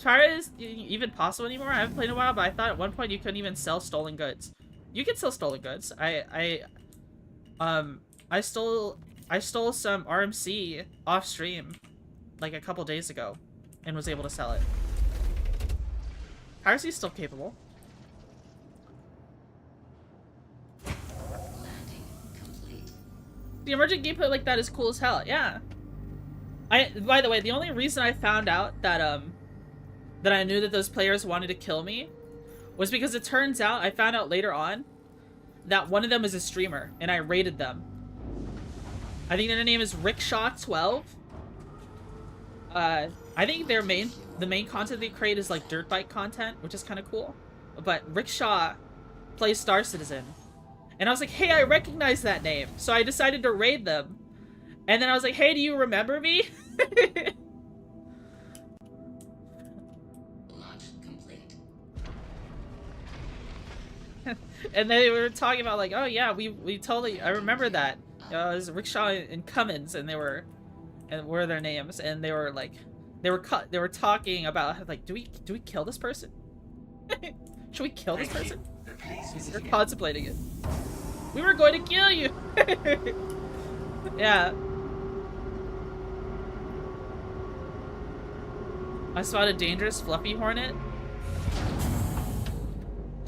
[SPEAKER 1] Pirate is even possible anymore? I haven't played in a while, but I thought at one point you couldn't even sell stolen goods. You can sell stolen goods. I stole some RMC off stream like a couple days ago and was able to sell it. Piracy is still capable. The emergent gameplay like that is cool as hell. Yeah. By the way, the only reason I found out that that I knew that those players wanted to kill me was because it turns out I found out later on that one of them is a streamer and I raided them. I think their name is Rickshaw12. I think the main content they create is like dirt bike content, which is kind of cool. But Rickshaw plays Star Citizen. And I was like, hey, I recognize that name. So I decided to raid them. And then I was like, hey, do you remember me?
[SPEAKER 2] Launch complete.
[SPEAKER 1] And they were talking about like, oh yeah, we totally, I remember that. It was Rickshaw and Cummins, and were their names, and they were like, they were talking about like, do we kill this person? Should we kill this person? They're contemplating it. We were going to kill you. Yeah. I spotted a dangerous fluffy hornet.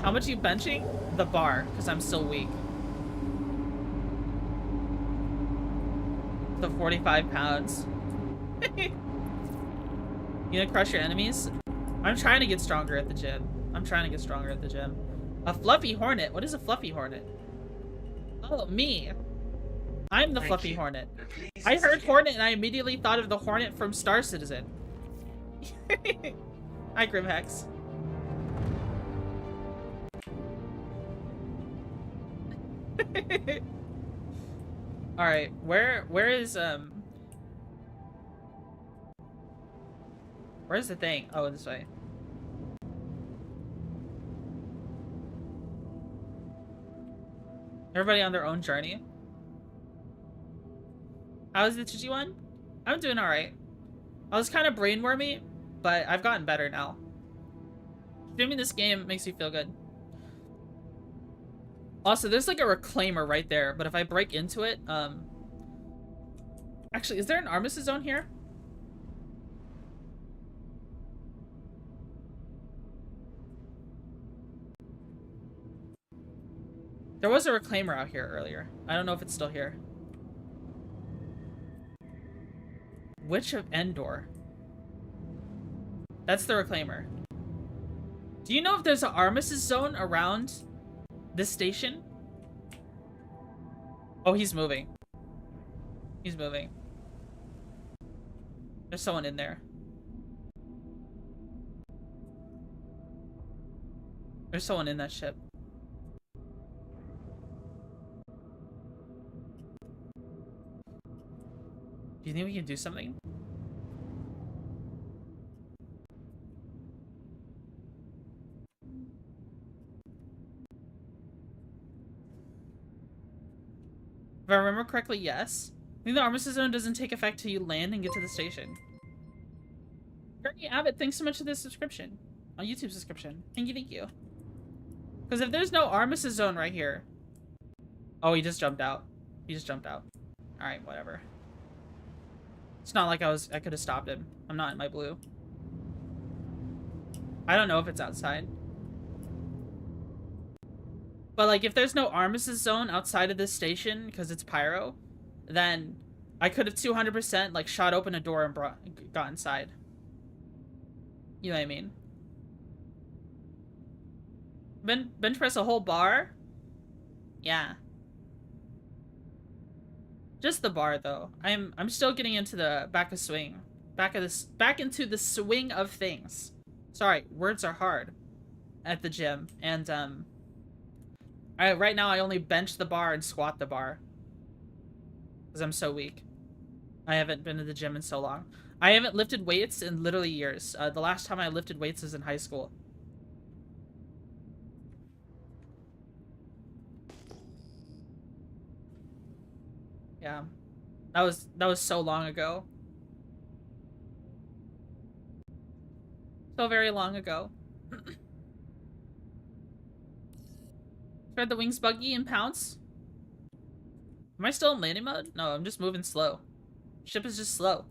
[SPEAKER 1] How much are you benching? The bar, because I'm still weak. The 45 pounds. You gonna crush your enemies? I'm trying to get stronger at the gym. A fluffy hornet? What is a fluffy hornet? Oh, me. I'm the fluffy hornet. I heard hornet and I immediately thought of the hornet from Star Citizen. Hi, Grimhex. Alright, where's the thing? Oh, this way. Everybody on their own journey. How's the Twitchy one? I'm doing alright. I was kind of brainwormy, but I've gotten better now. Streaming this game makes me feel good. Also, there's like a reclaimer right there, but if I break into it, actually, is there an armistice zone here? There was a reclaimer out here earlier. I don't know if it's still here. Witch of Endor. That's the reclaimer. Do you know if there's an armistice zone around this station? Oh, he's moving. He's moving. There's someone in there. There's someone in that ship. Do you think we can do something? If I remember correctly, yes. I think the armistice zone doesn't take effect till you land and get to the station. Courtney Abbott, thanks so much for this subscription. On YouTube subscription. Thank you, thank you. Because if there's no armistice zone right here... Oh, he just jumped out. He just jumped out. Alright, whatever. It's not like I could have stopped him. I'm not in my blue. I don't know if it's outside. But like, if there's no armistice zone outside of this station, because it's pyro, then I could have 200% like shot open a door and got inside. You know what I mean? Bench press a whole bar? Yeah. Just the bar though. I'm still getting into the back into the swing of things. Sorry, words are hard at the gym. And right now I only bench the bar and squat the bar. Because I'm so weak. I haven't been to the gym in so long. I haven't lifted weights in literally years. The last time I lifted weights was in high school. Yeah. That was so long ago. So very long ago. Spread the wings buggy and pounce. Am I still in landing mode? No, I'm just moving slow. Ship is just slow.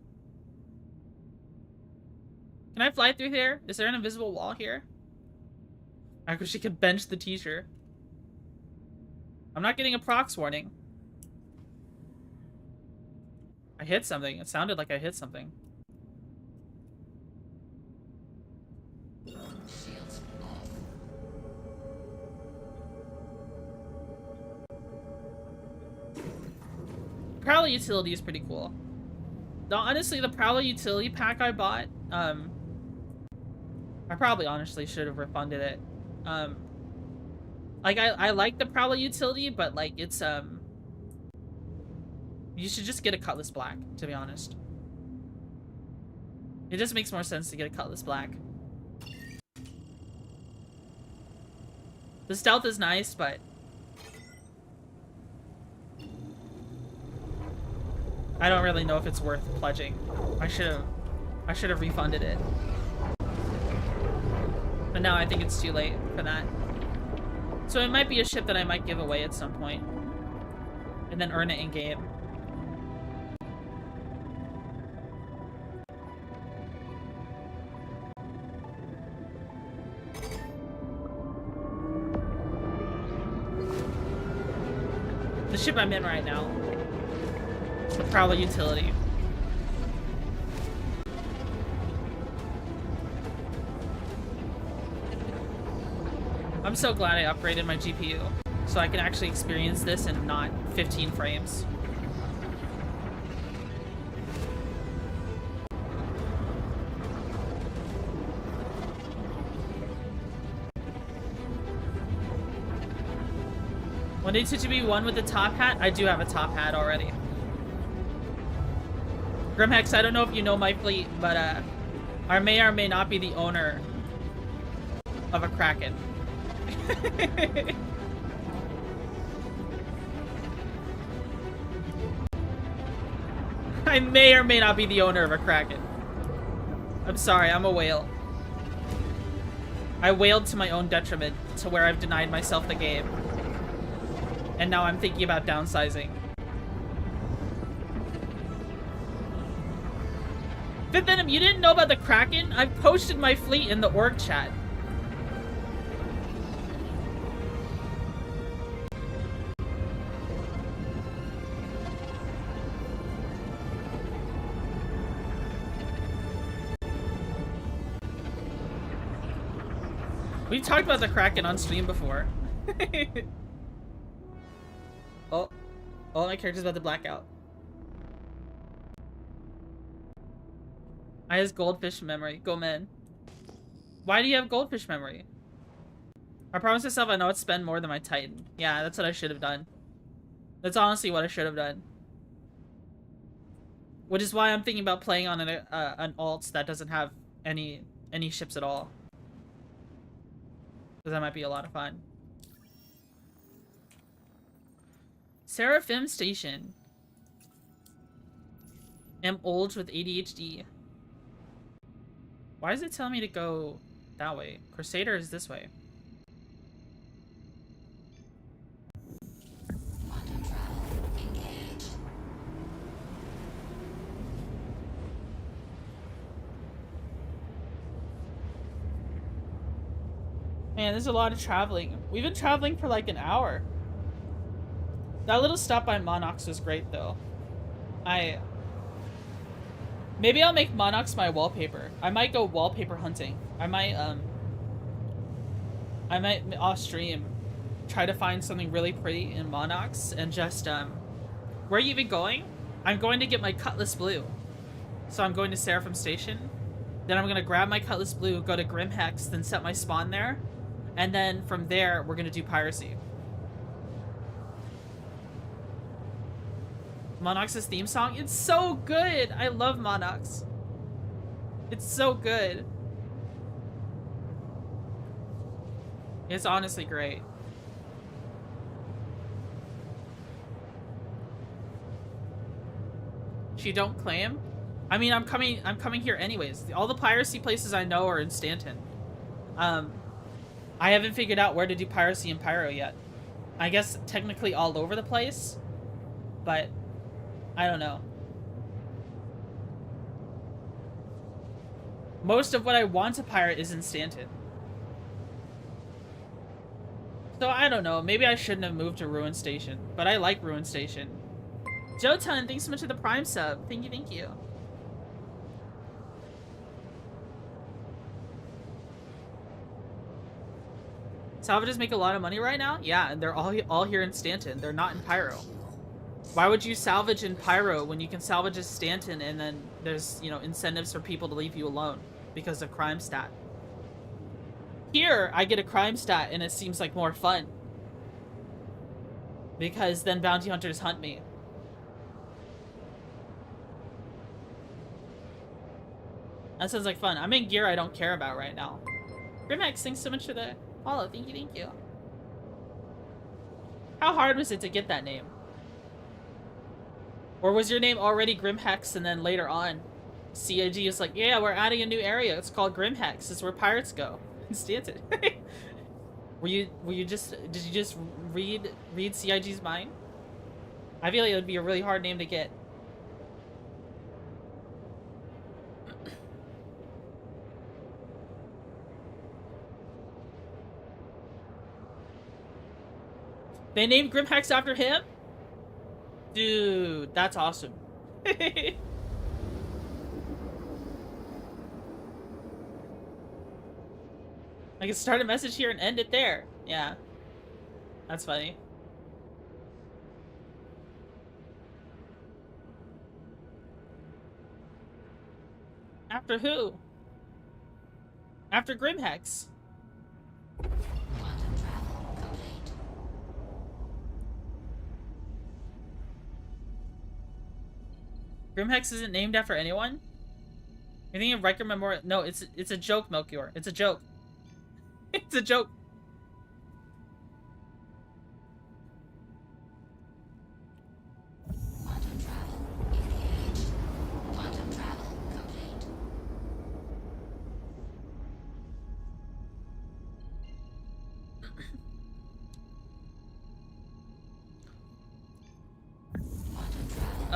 [SPEAKER 1] Can I fly through here? Is there an invisible wall here? I wish she could bench the teacher. I'm not getting a prox warning. I hit something. It sounded like I hit something.
[SPEAKER 2] Shields off.
[SPEAKER 1] Prowler utility is pretty cool. Though honestly, the Prowler utility pack I bought, I probably honestly should have refunded it. Like I like the Prowler utility, but like it's you should just get a Cutlass Black, to be honest. It just makes more sense to get a Cutlass Black. The stealth is nice, but I don't really know if it's worth pledging. I should have refunded it. But now I think it's too late for that. So it might be a ship that I might give away at some point. And then earn it in game. The ship I'm in right now. The Prowler utility. I'm so glad I upgraded my GPU so I can actually experience this in not 15 frames. When did Twitchy one with the top hat? I do have a top hat already. Grimhex, I don't know if you know my fleet, but I may or may not be the owner of a Kraken. I may or may not be the owner of a Kraken. I'm sorry, I'm a whale. I whaled to my own detriment, to where I've denied myself the game. And now I'm thinking about downsizing. Fifth Venom, you didn't know about the Kraken? I've posted my fleet in the org chat. We've talked about the Kraken on stream before. Oh, my character's about to black out. I has goldfish memory. Go man. Why do you have goldfish memory? I promised myself I know I'd spend more than my Titan. Yeah, that's what I should have done. That's honestly what I should have done. Which is why I'm thinking about playing on an alt that doesn't have any ships at all. Because that might be a lot of fun. Seraphim Station. Am old with ADHD. Why is it telling me to go that way? Crusader is this way.
[SPEAKER 2] Quantum travel engaged.
[SPEAKER 1] Man, there's a lot of traveling. We've been traveling for like an hour. That little stop by Monox was great though. Maybe I'll make Monox my wallpaper. I might go wallpaper hunting. I might off stream try to find something really pretty in Monox and just where are you even going? I'm going to get my Cutlass Blue. So I'm going to Seraphim Station. Then I'm gonna grab my Cutlass Blue, go to Grim Hex, then set my spawn there. And then from there we're gonna do piracy. Monox's theme song, it's so good. I love Monox. It's so good. It's honestly great. She don't claim? I mean, I'm coming here anyways. All the piracy places I know are in Stanton. I haven't figured out where to do piracy in Pyro yet. I guess technically all over the place, but I don't know. Most of what I want to pirate is in Stanton. So I don't know. Maybe I shouldn't have moved to Ruin Station, but I like Ruin Station. Jotun, thanks so much for the Prime sub. Thank you, thank you. Salvages make a lot of money right now? Yeah, and they're all here in Stanton. They're not in Pyro. Why would you salvage in Pyro when you can salvage in Stanton and then there's, you know, incentives for people to leave you alone because of crime stat? Here, I get a crime stat and it seems like more fun. Because then bounty hunters hunt me. That sounds like fun. I'm in gear I don't care about right now. Grimhex, thanks so much for the follow. Thank you, thank you. How hard was it to get that name? Or was your name already Grimhex and then later on CIG is like, yeah, we're adding a new area. It's called Grimhex. It's where pirates go. Stanton. Did you just read CIG's mind? I feel like it would be a really hard name to get. They named Grimhex after him? Dude, that's awesome. I can start a message here and end it there. Yeah. That's funny. After who? After Grimhex.
[SPEAKER 2] Quantum travel complete.
[SPEAKER 1] Grimhex isn't named after anyone? You're thinking of Riker Memorial? No, it's a joke, Melchior. It's a joke. It's a joke.
[SPEAKER 2] Quantum travel engaged. Quantum travel complete.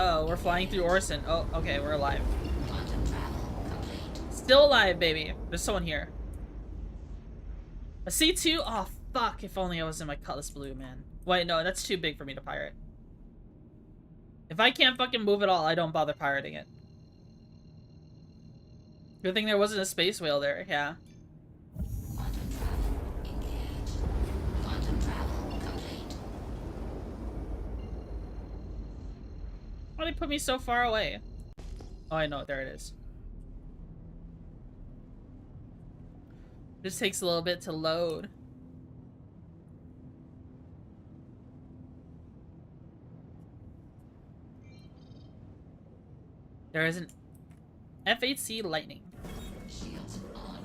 [SPEAKER 1] Oh, we're flying through Orson. Oh, okay, we're alive.
[SPEAKER 2] Quantum travel complete.
[SPEAKER 1] Still alive, baby. There's someone here. A C2? Oh, fuck. If only I was in my Cutlass Blue, man. Wait, no, that's too big for me to pirate. If I can't fucking move at all, I don't bother pirating it. Good thing there wasn't a space whale there, yeah.
[SPEAKER 2] Quantum travel engaged. Quantum travel complete.
[SPEAKER 1] Why did they put me so far away? Oh, I know. There it is. This takes a little bit to load. There is an F8C Lightning.
[SPEAKER 2] Shields on.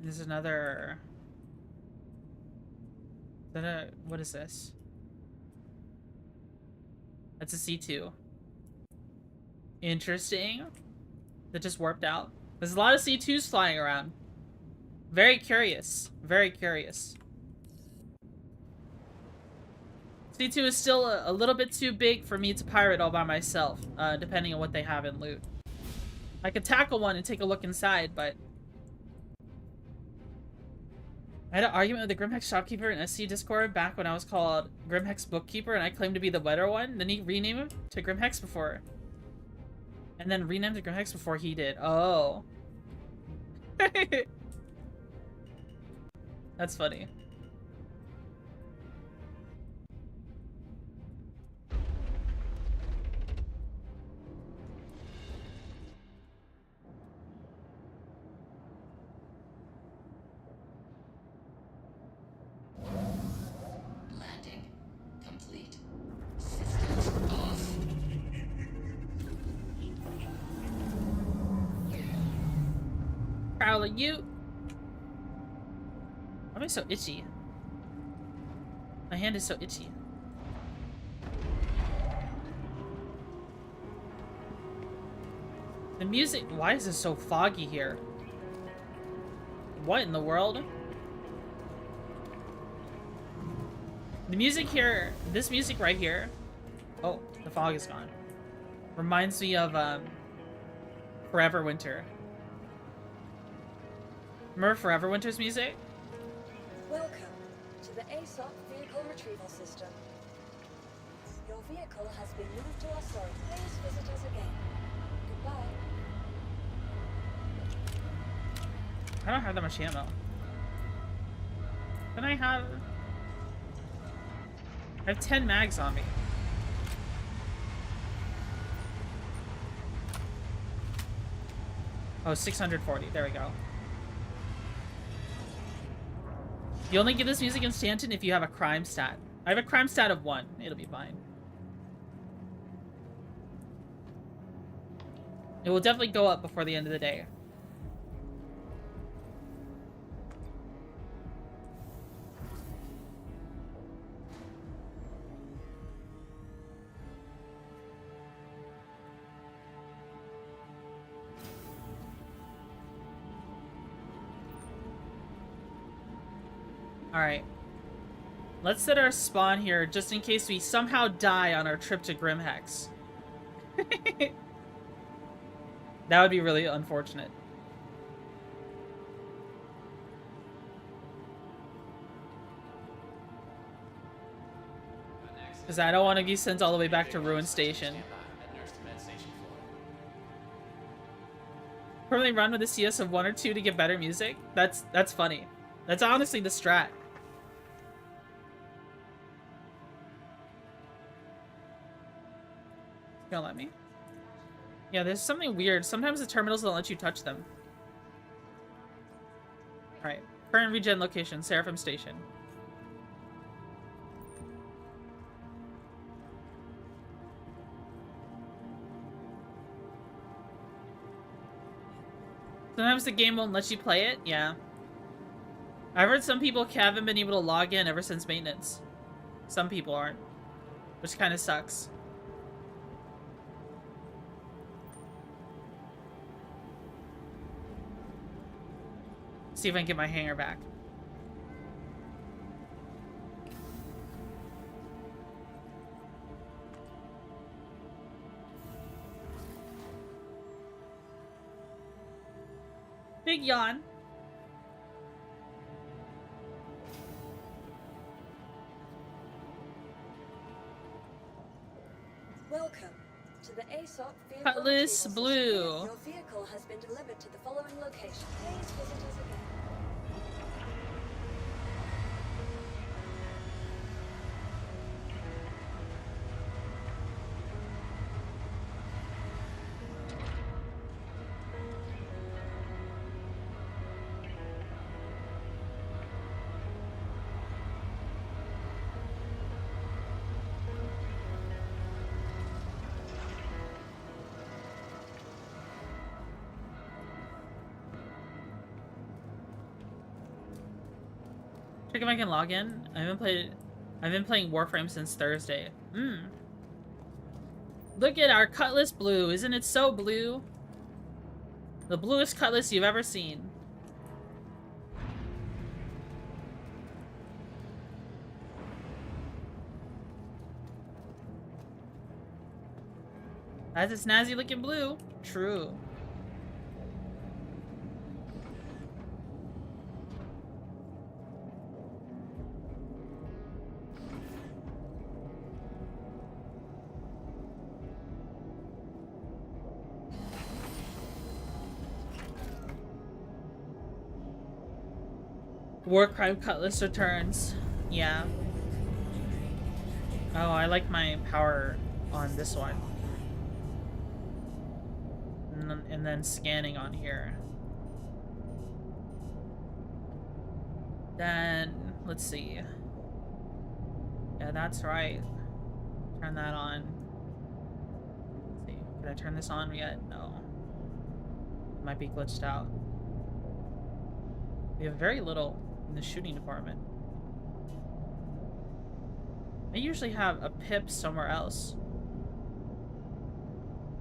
[SPEAKER 1] There's another... Is that a... What is this? That's a C2. Interesting. That just warped out. There's a lot of C2s flying around. Very curious. Very curious. C2 is still a little bit too big for me to pirate all by myself, depending on what they have in loot. I could tackle one and take a look inside, but... I had an argument with the Grimhex shopkeeper in SC Discord back when I was called Grimhex bookkeeper and I claimed to be the better one. Then he renamed him to Grimhex before. And then renamed to Grimhex before he did. Oh. That's funny.
[SPEAKER 2] Landing complete. Systems off.
[SPEAKER 1] Prowl of you. Why am I so itchy? My hand is so itchy. The music... Why is it so foggy here? What in the world? The music here... This music right here... Oh, the fog is gone. Reminds me of, Forever Winter. Remember Forever Winter's music?
[SPEAKER 3] Welcome to the ASOP Vehicle Retrieval System. Your vehicle has been moved to our storage. Please visit us again. Goodbye.
[SPEAKER 1] I don't have that much ammo. Then I have 10 mags on me. Oh, 640. There we go. You only get this music in Stanton if you have a crime stat. I have a crime stat of 1. It'll be fine. It will definitely go up before the end of the day. Alright. Let's set our spawn here just in case we somehow die on our trip to Grimhex. That would be really unfortunate. Because I don't want to be sent all the way back to Ruin Station. Probably run with a CS of 1 or 2 to get better music? That's funny. That's honestly the strat. Gonna let me? Yeah, there's something weird. Sometimes the terminals don't let you touch them. Alright. Current regen location, Seraphim Station. Sometimes the game won't let you play it? Yeah. I've heard some people haven't been able to log in ever since maintenance. Some people aren't. Which kind of sucks. See if I can get my hanger back. Big yawn.
[SPEAKER 3] Welcome to the ASOP vehicle
[SPEAKER 1] Cutlass
[SPEAKER 3] retrieval
[SPEAKER 1] Blue.
[SPEAKER 3] system. Your vehicle has been delivered to the following location. Please visit us again.
[SPEAKER 1] Check if I can log in. I've been playing Warframe since Thursday. Look at our Cutlass Blue. Isn't it so blue? The bluest Cutlass you've ever seen. That's a snazzy looking blue. True. War Crime Cutlass returns. Yeah. Oh, I like my power on this one. And then scanning on here. Then, let's see. Yeah, that's right. Turn that on. Let's see. Can I turn this on yet? No. It might be glitched out. We have very little in the shooting department. I usually have a pip somewhere else.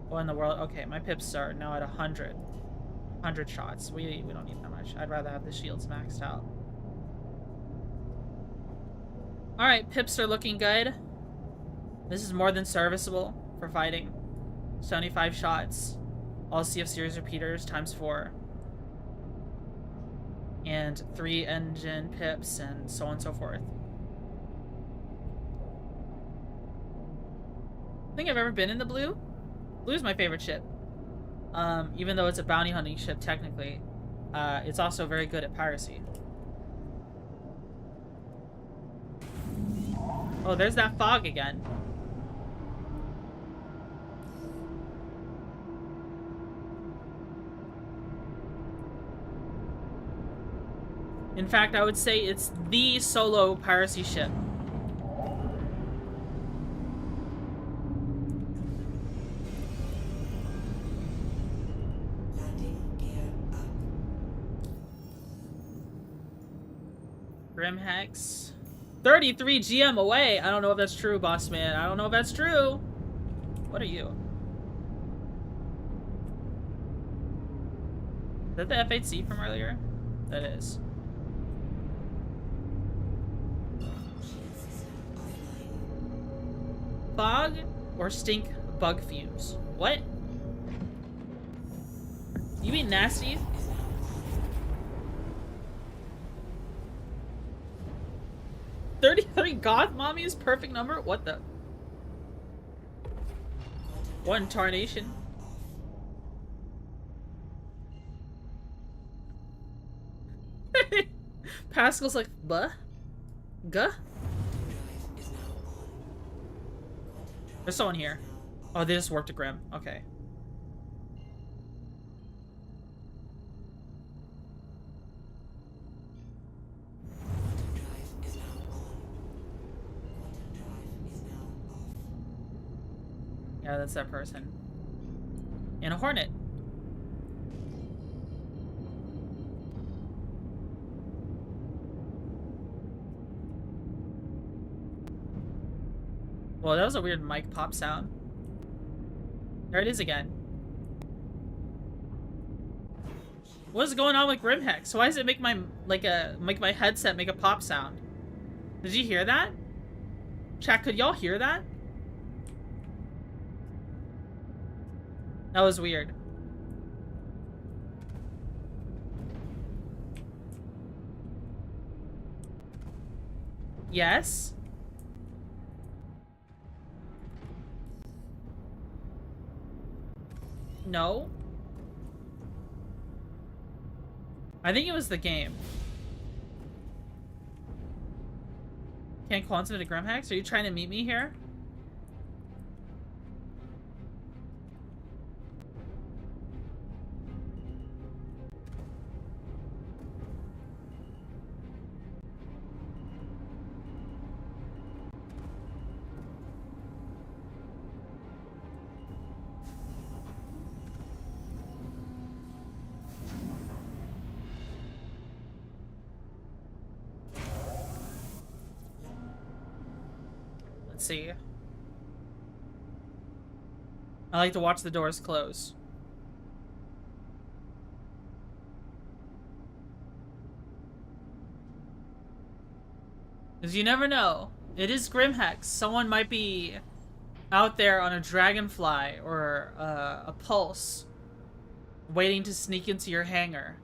[SPEAKER 1] Oh, in the world. Okay, my pips are now at 100. 100 shots. We don't need that much. I'd rather have the shields maxed out. Alright, pips are looking good. This is more than serviceable for fighting. 75 shots. All CF series repeaters times 4. And 3 engine pips and so on and so forth. I think I've ever been in the blue. Blue is my favorite ship. Even though it's a bounty hunting ship technically, it's also very good at piracy. Oh, there's that fog again. In fact, I would say it's the solo piracy ship. Grimhex. 33 GM away. I don't know if that's true, boss man. I don't know if that's true. What are you? Is that the F8C from earlier? That is. Fog or stink bug fumes? What? You mean nasty? $33 goth mommy's perfect number? What the? One tarnation. Pascal's like, buh? Guh? There's someone here. Oh, they just worked a Grim. Okay. Yeah, that's that person. And a Hornet. Well, that was a weird mic pop sound. There it is again. What's going on with Grimhex? Why does it make my my headset make a pop sound? Did you hear that? Chat, could y'all hear that? That was weird. Yes? No? I think it was the game. Can't quantum to Grimhex? Are you trying to meet me here? See. I like to watch the doors close. Because you never know. It is Grimhex. Someone might be out there on a dragonfly or a pulse waiting to sneak into your hangar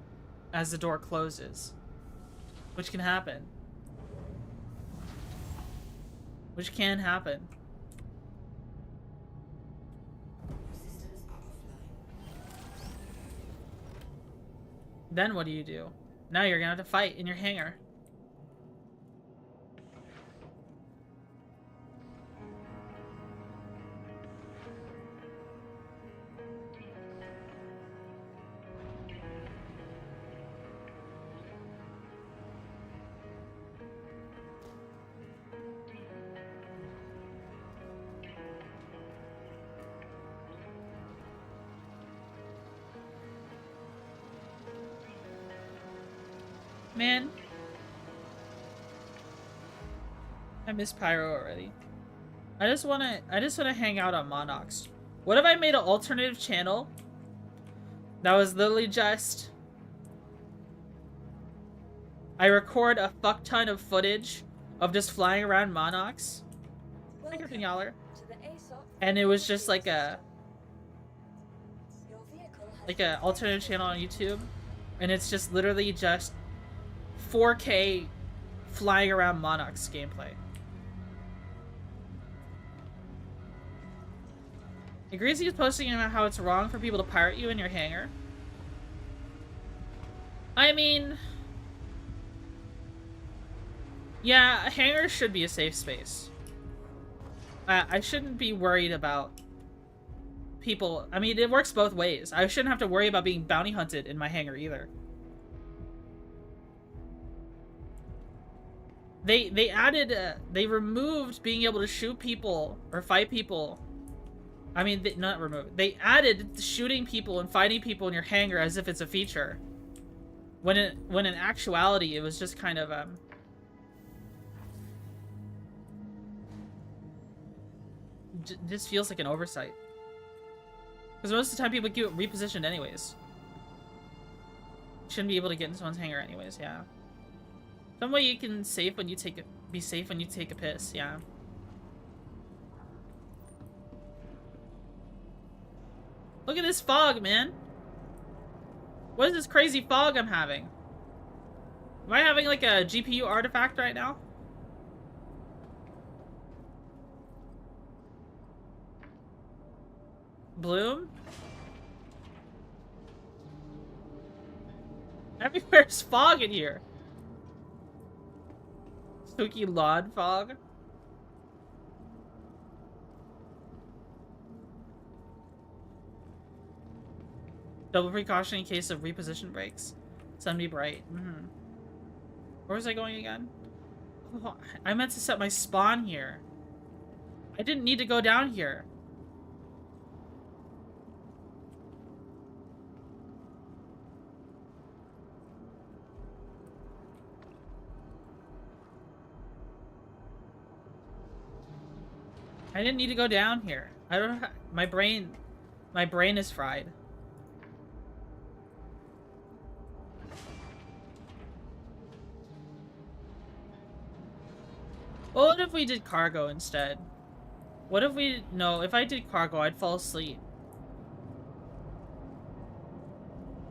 [SPEAKER 1] as the door closes. Which can happen. Which can happen. Then what do you do? Now you're gonna have to fight in your hangar. Man. I miss Pyro already. I just wanna hang out on Monox. What if I made an alternative channel that was literally just I record a fuck ton of footage of just flying around Monox? And it was just like a alternative channel on YouTube, and it's just literally just 4K flying around Monox gameplay. Greasy is posting about how it's wrong for people to pirate you in your hangar. I mean, yeah, a hangar should be a safe space. I shouldn't be worried about people. I mean, it works both ways. I shouldn't have to worry about being bounty hunted in my hangar either. They added, they removed being able to shoot people or fight people. I mean, not removed. They added shooting people and fighting people in your hangar as if it's a feature. When in actuality, it was just kind of, this feels like an oversight. Because most of the time people get repositioned anyways. Shouldn't be able to get into someone's hangar anyways, yeah. Some way you can save when you be safe when you take a piss, yeah. Look at this fog, man. What is this crazy fog I'm having? Am I having like a GPU artifact right now? Bloom? Everywhere's fog in here. Spooky lawn fog. Double precaution in case of reposition breaks. Sun be bright. Where was I going again? Oh, I meant to set my spawn here. I didn't need to go down here. I didn't need to go down here. I don't know. My brain is fried. Well, what if we did cargo instead? What if we... No, if I did cargo, I'd fall asleep.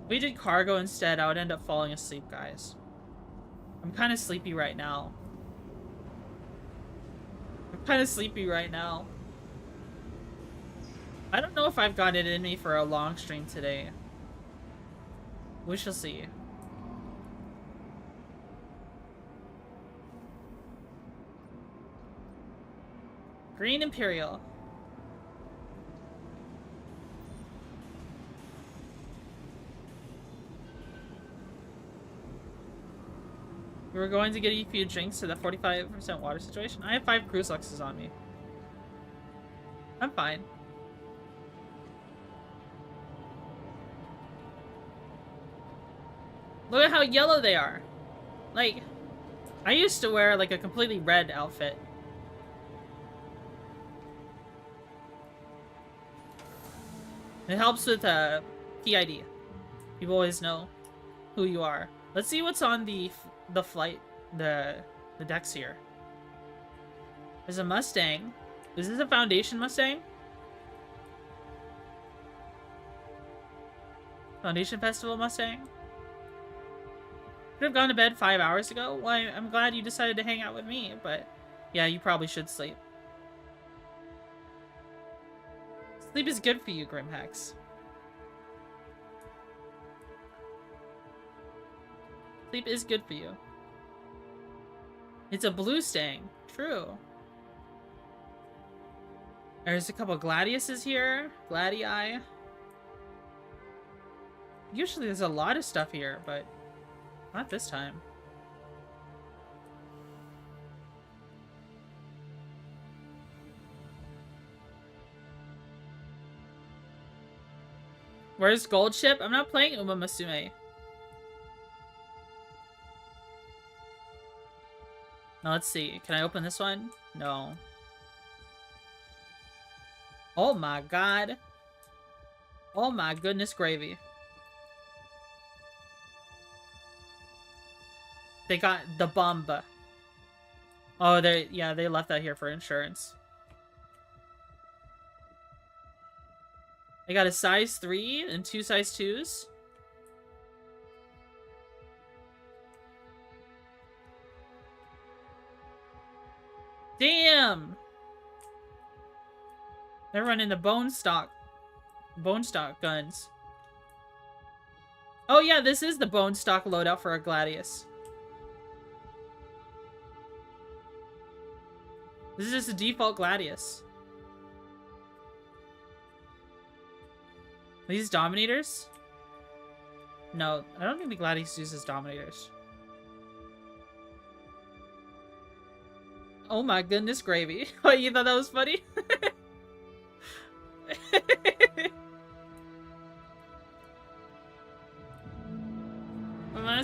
[SPEAKER 1] If we did cargo instead, I would end up falling asleep, guys. I'm kind of sleepy right now. I don't know if I've got it in me for a long stream today. We shall see. Green Imperial. We were going to get a few drinks to the 45% water situation. I have 5 cruise luxes on me. I'm fine. Look at how yellow they are. Like, I used to wear like a completely red outfit. It helps with PID. People always know who you are. Let's see what's on the flight, the decks here. There's a Mustang. Is this a Foundation Mustang? Foundation Festival Mustang? Could have gone to bed 5 hours ago. Well, I'm glad you decided to hang out with me, but yeah, you probably should sleep. Sleep is good for you, Grimhex. Sleep is good for you. It's a blue stang. True. There's a couple Gladiuses here. Gladii. Usually there's a lot of stuff here, but not this time. Where's Gold Ship? I'm not playing Uma Musume. Now let's see. Can I open this one? No. Oh my god. Oh my goodness gravy. They got the Bomba. Oh, they left that here for insurance. They got a size 3 and 2 size 2s. Damn! They're running the bone stock guns. Oh yeah, this is the bone stock loadout for a Gladius. This is just a default Gladius. These Dominators? No, I don't think the Gladius uses Dominators. Oh my goodness gravy. What, you thought that was funny?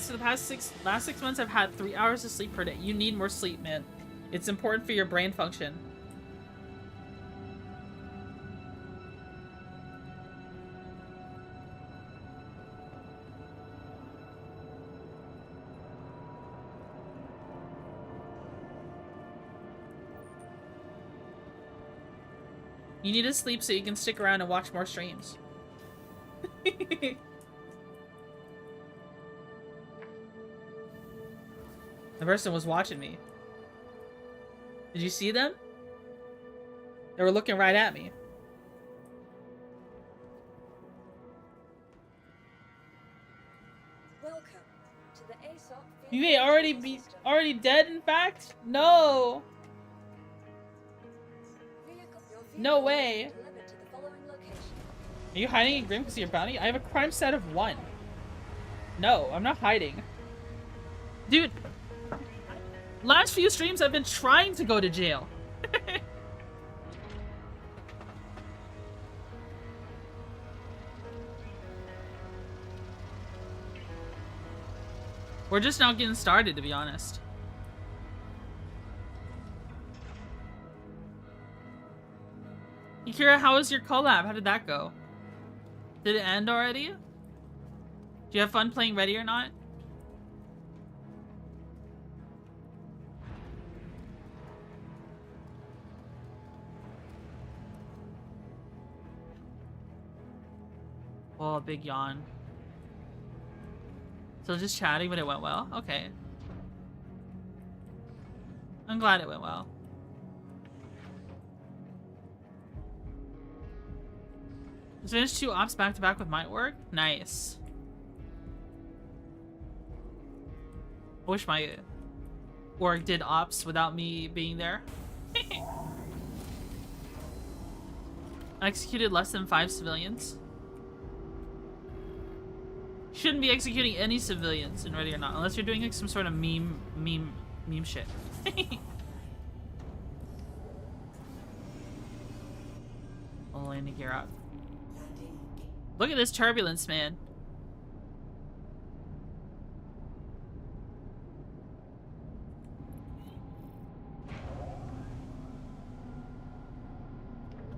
[SPEAKER 1] For the last 6 months I've had 3 hours of sleep per day. You need more sleep, man. It's important for your brain function. You need to sleep so you can stick around and watch more streams. The person was watching me. Did you see them? They were looking right at me.
[SPEAKER 3] Welcome to the ASOP.
[SPEAKER 1] You may already be dead, in fact? No. No way. Are you hiding in Grim because of your bounty? I have a crime stat of 1. No, I'm not hiding. Dude, last few streams I've been trying to go to jail. We're just now getting started, to be honest. Akira, how was your collab? How did that go? Did it end already? Do you have fun playing Ready or Not? Oh, a big yawn. So just chatting, but it went well? Okay. I'm glad it went well. Finished 2 ops back to back with my work? Nice. I wish my org did ops without me being there. I executed less than 5 civilians. Shouldn't be executing any civilians in Ready or Not, unless you're doing like some sort of meme shit. Oh, landing gear up. Look at this turbulence, man.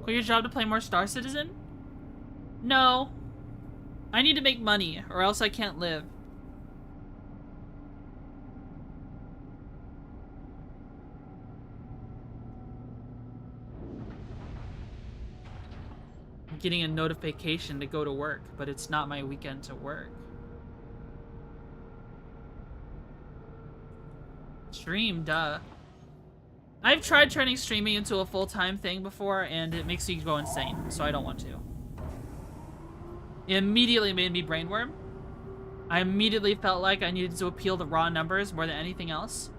[SPEAKER 1] Quit your job to play more Star Citizen? No. I need to make money, or else I can't live. I'm getting a notification to go to work, but it's not my weekend to work. Stream, duh. I've tried turning streaming into a full-time thing before, and it makes me go insane, so I don't want to. It immediately made me brainworm. I immediately felt like I needed to appeal to raw numbers more than anything else.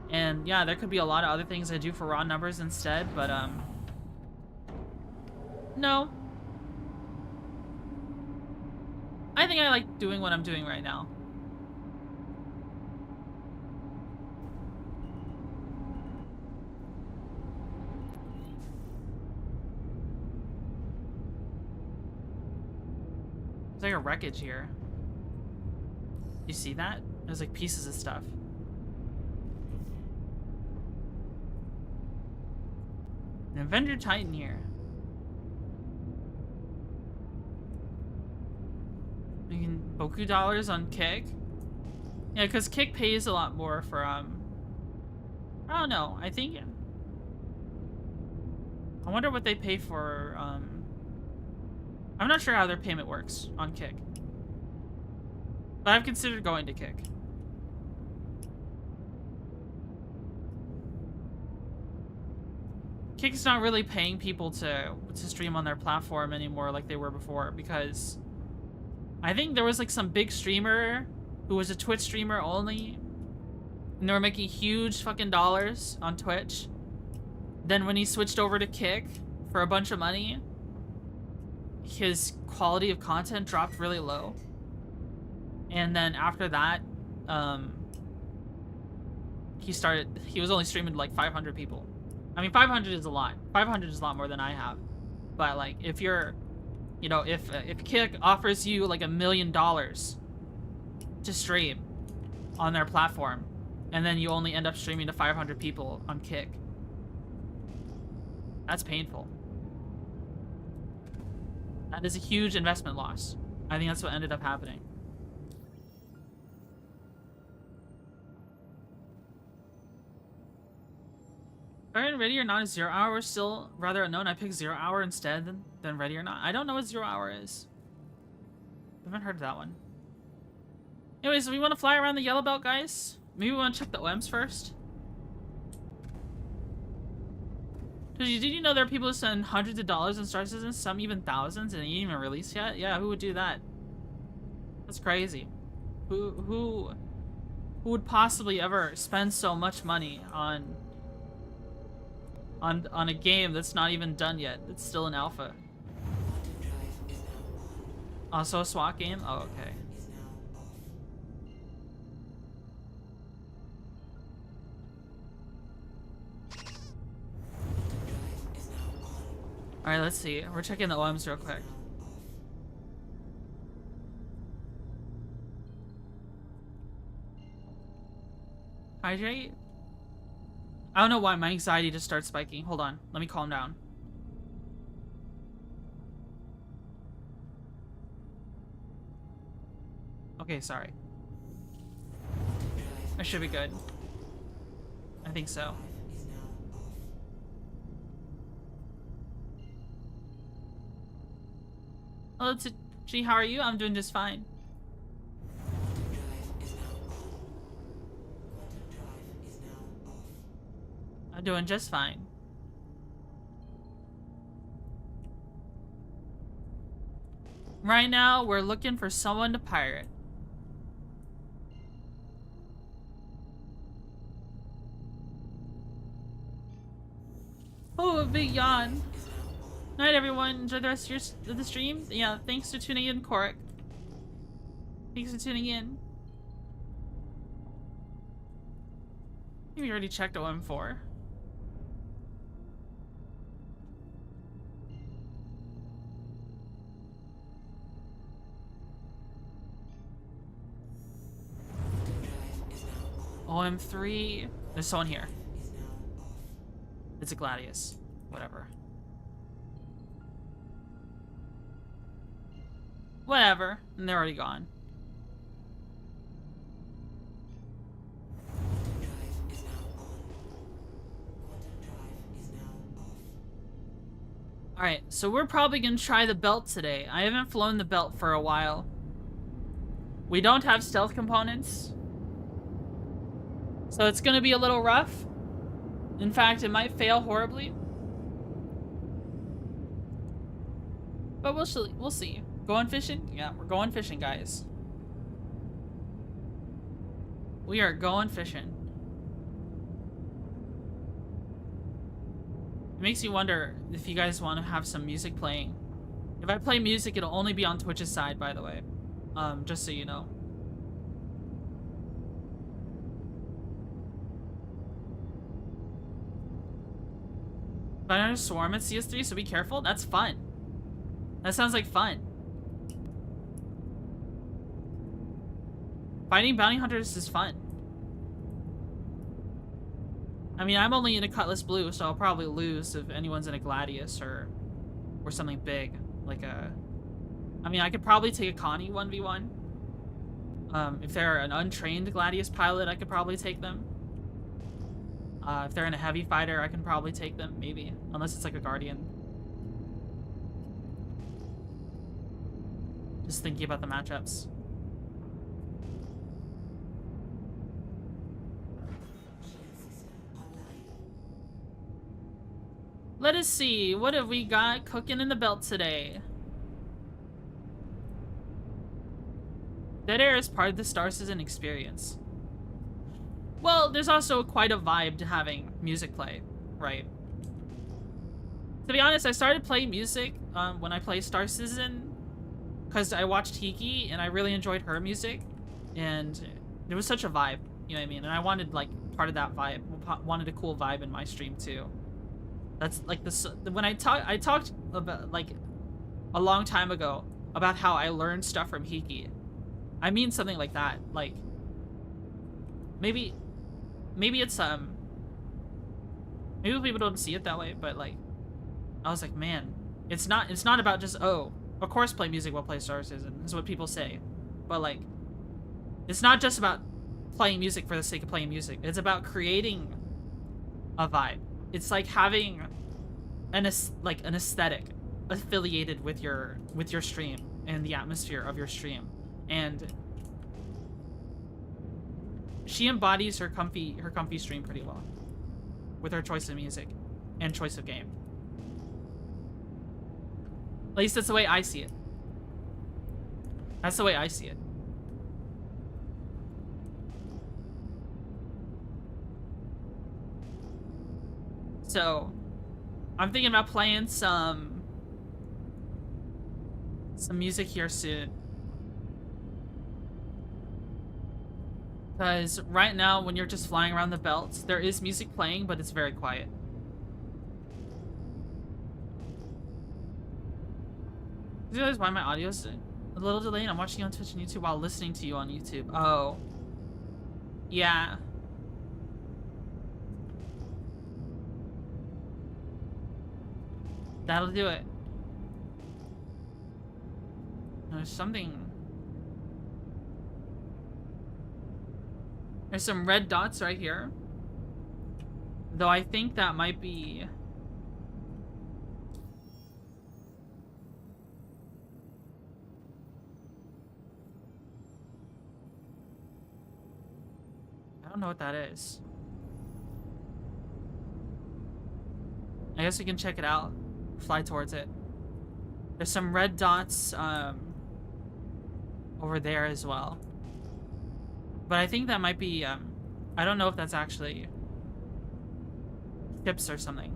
[SPEAKER 1] And yeah, there could be a lot of other things I do for raw numbers instead, but no. I think I like doing what I'm doing right now. There's like a wreckage here. You see that? There's like pieces of stuff. An Avenger Titan here. Making Boku dollars on Kick. Yeah, because Kick pays a lot more for I don't know. I think I wonder what they pay for I'm not sure how their payment works on Kick. But I've considered going to Kick. Kick's not really paying people to stream on their platform anymore like they were before, because I think there was like some big streamer who was a Twitch streamer only, and they were making huge fucking dollars on Twitch. Then when he switched over to Kick for a bunch of money, his quality of content dropped really low. And then after that, he was only streaming to like 500 people. I mean, 500 is a lot. 500 is a lot more than I have. But like, if you're, you know, if Kick offers you like $1 million to stream on their platform, and then you only end up streaming to 500 people on Kick, that's painful. That is a huge investment loss. I think that's what ended up happening. Are Ready or Not is 0 hour still rather unknown? I picked 0 hour instead than Ready or Not. I don't know what 0 hour is. I haven't heard of that one. Anyways, we want to fly around the yellow belt, guys? Maybe we want to check the OMs first? Did you know there are people who spend hundreds of dollars on Star Citizen, some even thousands, and it ain't even released yet? Yeah, who would do that? That's crazy. Who would possibly ever spend so much money on a game that's not even done yet? It's still in alpha. Also a SWAT game? Oh, okay. Alright, let's see. We're checking the OMs real quick. Hydrate? I don't know why my anxiety just starts spiking. Hold on. Let me calm down. Okay, sorry. I should be good. I think so. Oh,
[SPEAKER 4] Gee, how are you? I'm doing just fine. I'm doing just fine. Right now, we're looking for someone to pirate. Oh, a big yawn. Night, everyone. Enjoy the rest of the stream. Yeah, thanks for tuning in, Korik. Thanks for tuning in. I think we already checked OM4. OM3. There's someone here. It's a Gladius. Whatever. Whatever. And they're already gone. Alright, so we're probably gonna try the belt today. I haven't flown the belt for a while. We don't have stealth components. So it's gonna be a little rough. In fact, it might fail horribly. But we'll see. Going fishing? Yeah, we're going fishing, guys. We are going fishing. It makes you wonder if you guys want to have some music playing. If I play music, it'll only be on Twitch's side, by the way. Just so you know. But I swarm at CS3, so be careful. That's fun. That sounds like fun. Fighting bounty hunters is fun. I mean, I'm only in a Cutlass Blue, so I'll probably lose if anyone's in a Gladius or something big. Like a... I mean, I could probably take a Connie 1v1. If they're an untrained Gladius pilot, I could probably take them. If they're in a heavy fighter, I can probably take them, maybe. Unless it's like a Guardian. Just thinking about the matchups. Let us see, what have we got cooking in the belt today? Dead air is part of the Star Citizen experience. Well, there's also quite a vibe to having music play, right? To be honest, I started playing music when I played Star Citizen because I watched Hiki and I really enjoyed her music, and it was such a vibe, you know what I mean? And I wanted like part of that vibe, wanted a cool vibe in my stream too. That's like when I talked about like a long time ago about how I learned stuff from Hiki. I mean something like that, like maybe it's maybe people don't see it that way, but like I was like, man, it's not about just, oh, of course play music while play Star Citizen is what people say, but like it's not just about playing music for the sake of playing music. It's about creating a vibe. It's like having an aesthetic affiliated with your stream and the atmosphere of your stream. And she embodies her comfy stream pretty well with her choice of music and choice of game. At least that's the way I see it. That's the way I see it. So, I'm thinking about playing some music here soon. Because right now, when you're just flying around the belt, there is music playing, but it's very quiet. Do you realize why my audio's a little delayed? I'm watching you on Twitch and YouTube while listening to you on YouTube. Oh. Yeah. That'll do it. There's something... There's some red dots right here. Though I think that might be... don't know what that is. I guess we can check it out. Fly towards it. There's some red dots over there as well. But I think that might be, I don't know if that's actually ships or something.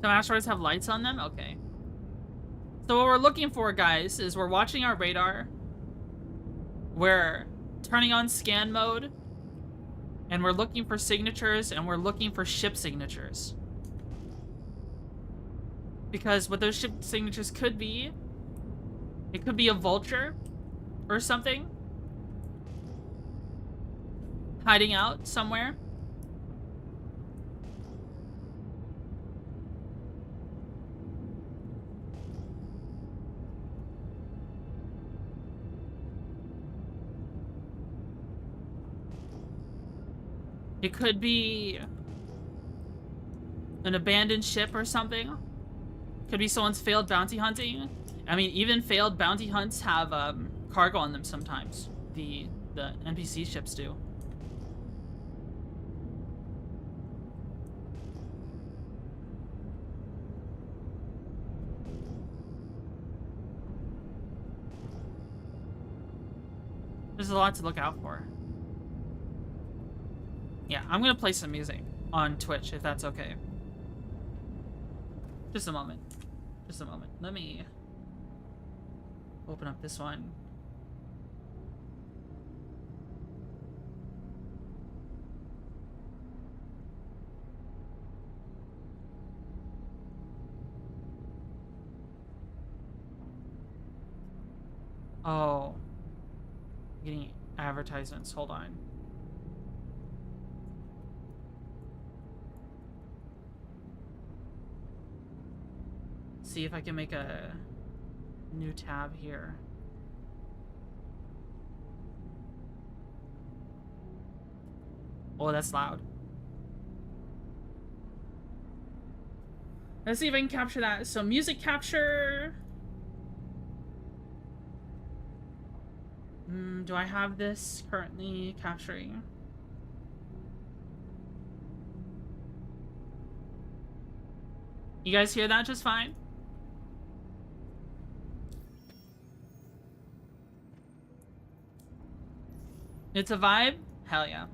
[SPEAKER 4] Some asteroids have lights on them? Okay. So what we're looking for, guys, is we're watching our radar. We're turning on scan mode. And we're looking for signatures, and we're looking for ship signatures. Because what those ship signatures could be, it could be a vulture or something hiding out somewhere. It could be an abandoned ship or something. Could be someone's failed bounty hunting. I mean, even failed bounty hunts have cargo on them sometimes. The NPC ships do. There's a lot to look out for. Yeah, I'm gonna play some music on Twitch if that's okay. Just a moment. Just a moment. Let me open up this one. Oh. I'm getting advertisements. Hold on. See if I can make a new tab here. Oh, that's loud. Let's see if I can capture that. So music capture. Do I have this currently capturing? You guys hear that just fine? It's a vibe? Hell yeah.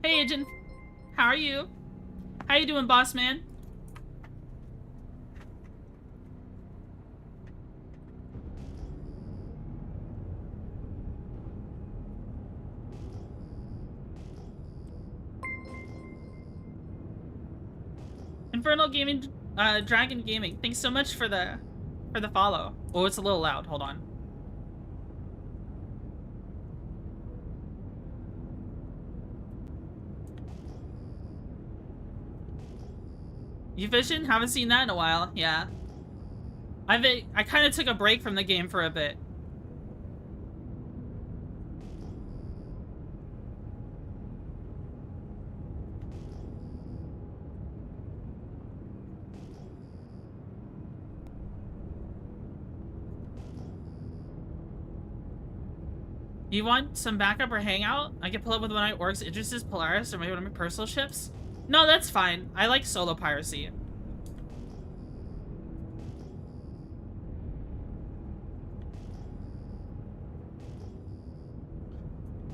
[SPEAKER 4] Hey, Agent. How are you? How you doing, boss man? Infernal Gaming, Dragon Gaming. Thanks so much for the follow. Oh, it's a little loud. Hold on. You fishing? Haven't seen that in a while. Yeah. I kind of took a break from the game for a bit. You want some backup or hangout? I can pull up with one of my orcs' interests, Polaris, or maybe one of my personal ships. No, that's fine. I like solo piracy.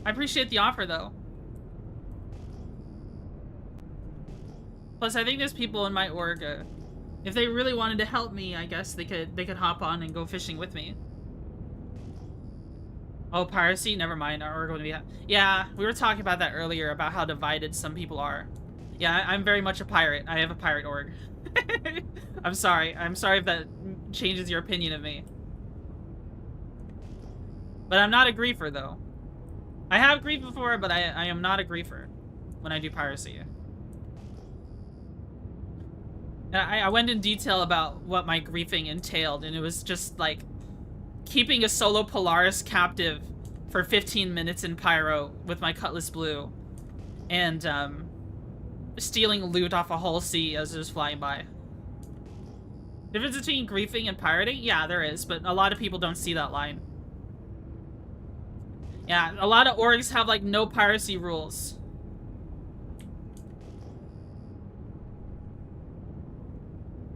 [SPEAKER 4] I appreciate the offer, though. Plus, I think there's people in my org. If they really wanted to help me, I guess they could hop on and go fishing with me. Oh, piracy? Never mind. We're going to be... Yeah, we were talking about that earlier, about how divided some people are. Yeah, I'm very much a pirate. I have a pirate org. I'm sorry. I'm sorry if that changes your opinion of me. But I'm not a griefer, though. I have griefed before, but I am not a griefer when I do piracy. And I went in detail about what my griefing entailed, and it was just, like, keeping a solo Polaris captive for 15 minutes in Pyro with my Cutlass Blue. And, stealing loot off a whole sea as it was flying by. Difference between griefing and pirating? Yeah, there is, but a lot of people don't see that line. Yeah, a lot of orgs have like no piracy rules.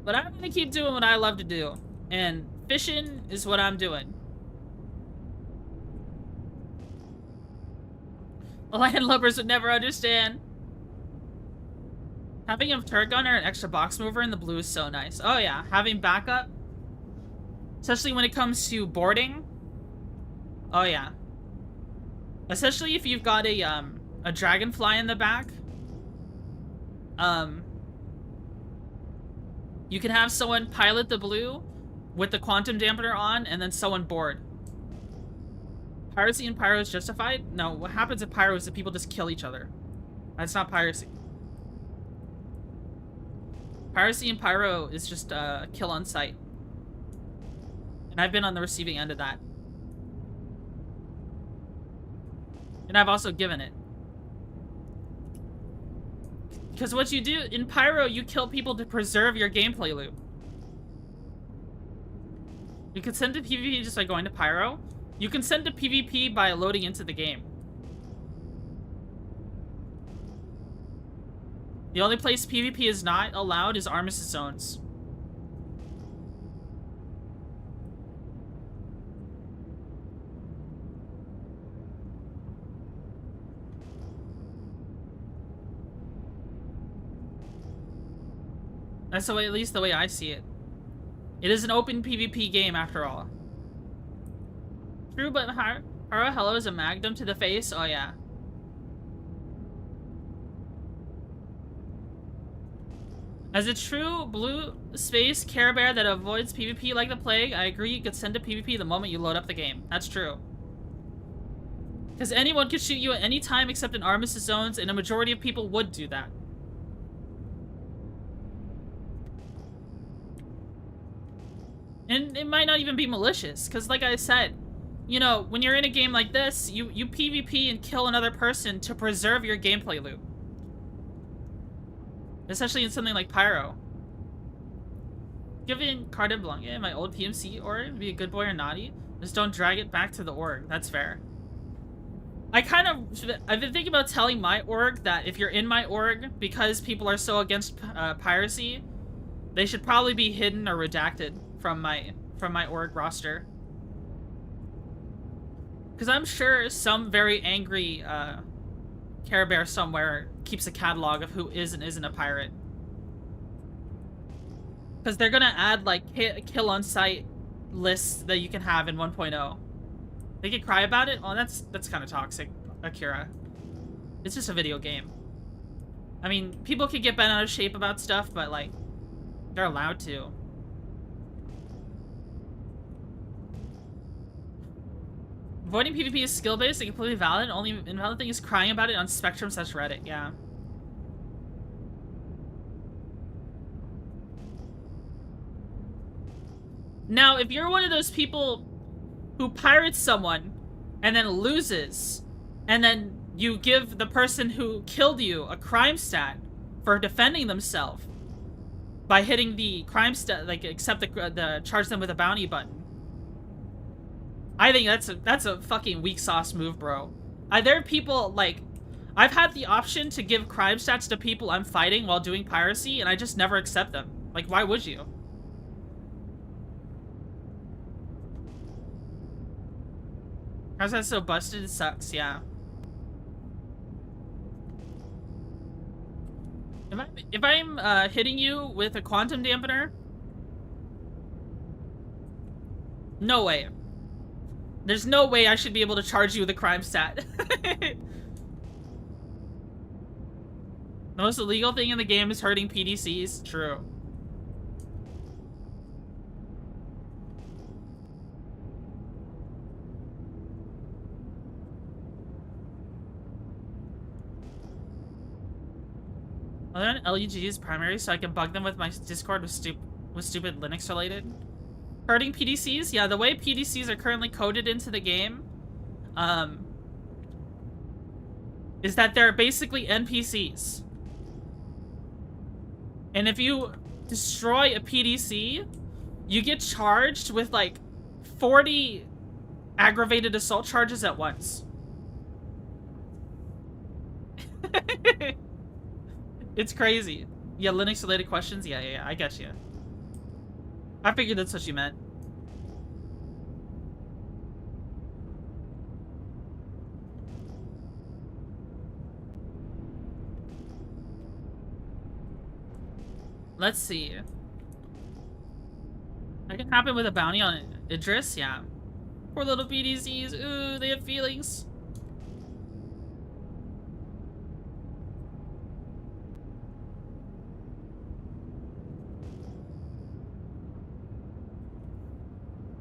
[SPEAKER 4] But I'm gonna keep doing what I love to do. And fishing is what I'm doing. Landlubbers would never understand. Having a turret gunner and extra box mover in the blue is so nice. Oh yeah, having backup. Especially when it comes to boarding. Oh yeah. Especially if you've got a dragonfly in the back. You can have someone pilot the blue with the quantum dampener on and then someone board. Piracy and pyro is justified? No, what happens in pyro is that people just kill each other. That's not piracy. Piracy and pyro is just kill on sight. And I've been on the receiving end of that. And I've also given it. Because what you do in pyro, you kill people to preserve your gameplay loop. You can send to PvP just by going to pyro. You can send to PvP by loading into the game. The only place PvP is not allowed is armistice zones. That's the way, at least the way I see it. It is an open PvP game after all. True, but Haro Hello is a magnum to the face? Oh yeah. As a true blue space Care Bear that avoids PvP like the plague, I agree you could send to PvP the moment you load up the game. That's true. Because anyone could shoot you at any time except in armistice zones, and a majority of people would do that. And it might not even be malicious, because like I said, you know, when you're in a game like this, you PvP and kill another person to preserve your gameplay loop. Especially in something like Pyro. Given Cardin Blanca in my old PMC org, be a good boy or naughty, just don't drag it back to the org. That's fair. I've been thinking about telling my org that if you're in my org, because people are so against piracy, they should probably be hidden or redacted from my org roster. Because I'm sure some very angry Care Bear somewhere keeps a catalog of who is and isn't a pirate. Because they're gonna add like kill on sight lists that you can have in 1.0. They could cry about it? Oh, that's kind of toxic, Akira. It's just a video game. I mean, people can get bent out of shape about stuff, but like, they're allowed to. Avoiding PvP is skill-based and completely valid. Only invalid thing is crying about it on Spectrum/Reddit. Yeah. Now, if you're one of those people who pirates someone and then loses, and then you give the person who killed you a crime stat for defending themselves by hitting the crime stat, like accept the charge them with a bounty button. I think that's a fucking weak sauce move, bro. There are people, like, I've had the option to give crime stats to people I'm fighting while doing piracy, and I just never accept them. Like, why would you? How's that so busted? It sucks, yeah. If I'm hitting you with a quantum dampener, no way. There's no way I should be able to charge you with a crime stat. The most illegal thing in the game is hurting PDCs. True. Are there LUGs primary so I can bug them with my Discord with stupid Linux related? Hurting PDCs? Yeah, the way PDCs are currently coded into the game, is that they're basically NPCs. And if you destroy a PDC, you get charged with like 40 aggravated assault charges at once. It's crazy. Yeah, Linux related questions? Yeah, I get you. I figured that's what you meant. Let's see. That can happen with a bounty on Idris? Yeah. Poor little BDZs. Ooh, they have feelings.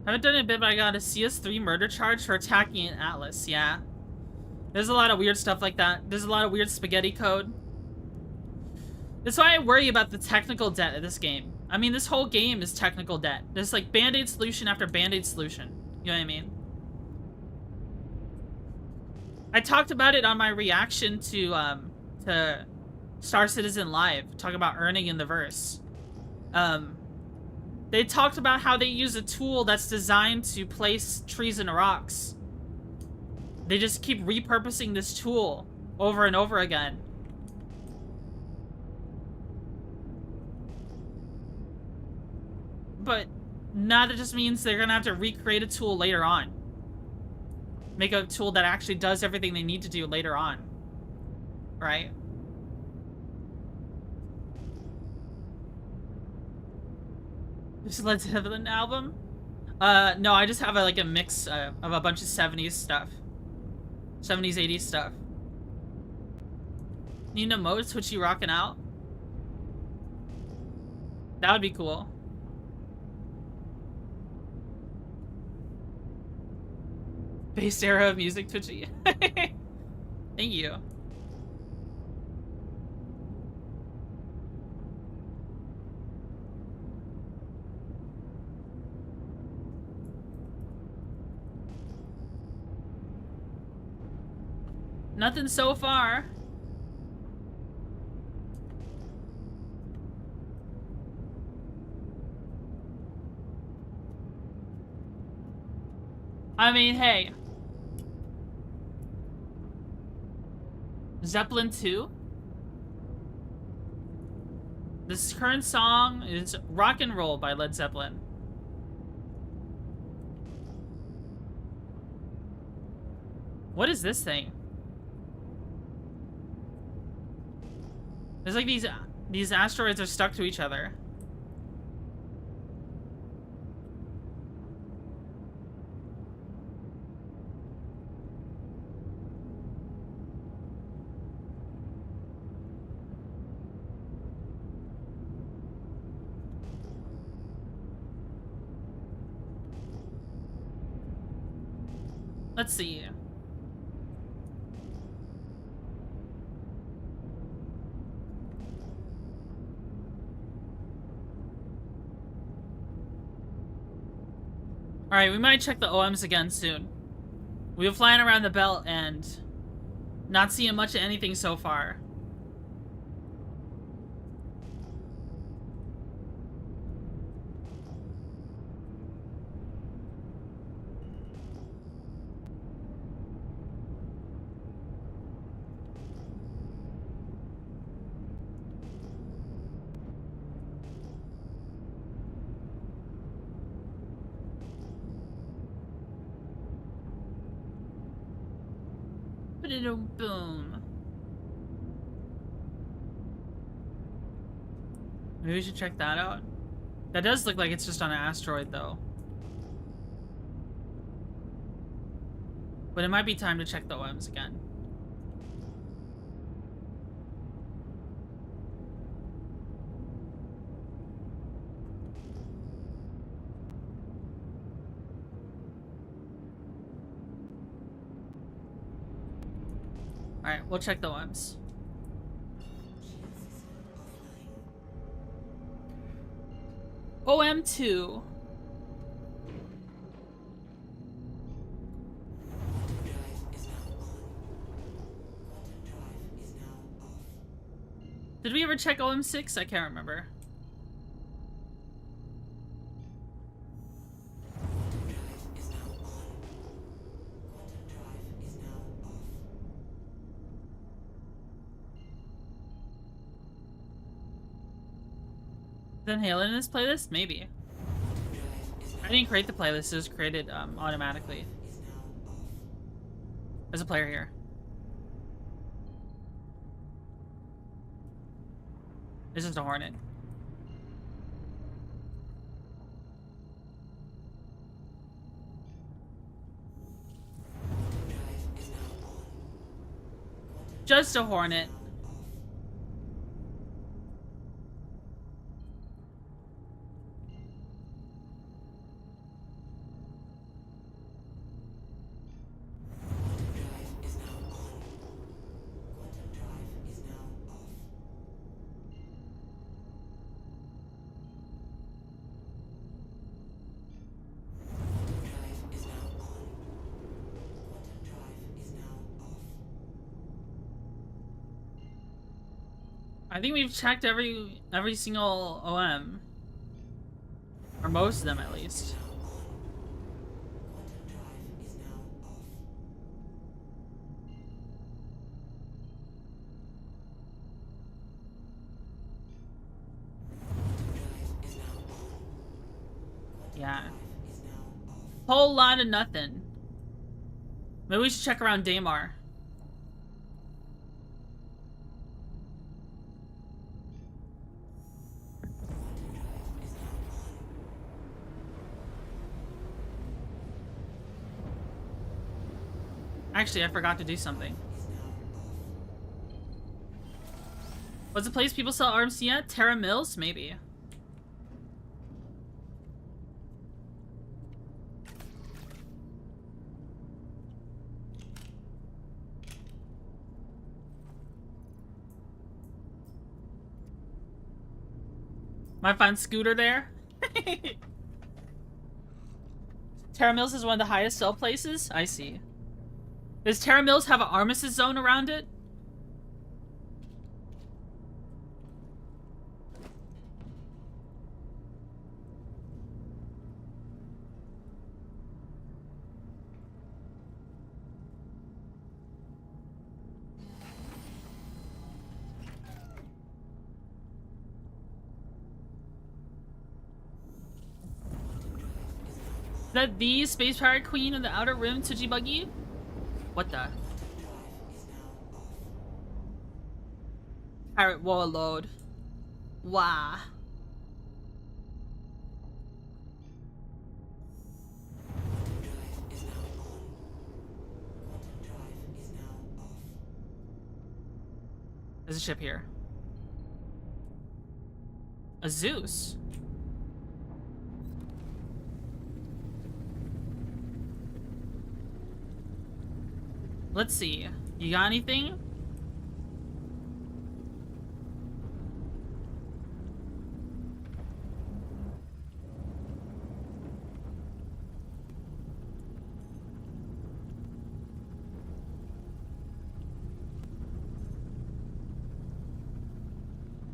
[SPEAKER 4] Haven't done it in a bit, but I got a CS3 murder charge for attacking an Atlas. Yeah. There's a lot of weird stuff like that. There's a lot of weird spaghetti code. That's why I worry about the technical debt of this game. I mean, this whole game is technical debt. There's like band-aid solution after band-aid solution. You know what I mean? I talked about it on my reaction to Star Citizen Live, talking about earning in the verse. They talked about how they use a tool that's designed to place trees and rocks. They just keep repurposing this tool over and over again. But now that just means they're gonna have to recreate a tool later on. Make a tool that actually does everything they need to do later on. Right? This Led Zeppelin album? No, I just have like a mix of a bunch of 70s stuff. 70s, 80s stuff. Need an emote? Twitchy rocking out? That would be cool. Base era of music, Twitchy. Thank you. Nothing so far. I mean, hey. Zeppelin 2? This current song is Rock and Roll by Led Zeppelin. What is this thing? There's like these asteroids are stuck to each other. Let's see. Alright, we might check the OMs again soon. We've been flying around the belt and not seeing much of anything so far. Boom. Maybe we should check that out. That does look like it's just on an asteroid, though. But it might be time to check the OMs again. Alright, we'll check the OMs. OM2. Did we ever check OM6? I can't remember. Then Halen in this playlist? Maybe. I didn't create the playlist, it was created automatically. There's a player here. This is a Hornet. Just a Hornet. I think we've checked every single OM. Or most of them, at least. Yeah. Whole lot of nothing. Maybe we should check around Daymar. Actually, I forgot to do something. What's the place people sell RMC at? Terra Mills? Maybe. Might find Scooter there. Terra Mills is one of the highest sell places? I see. Does Terra Mills have an armistice zone around it? Is that the Space Pirate Queen of the Outer Rim Twitchy Buggy? What the? Pirate Warlord. Wow. There's a ship here. A Zeus. Let's see. You got anything?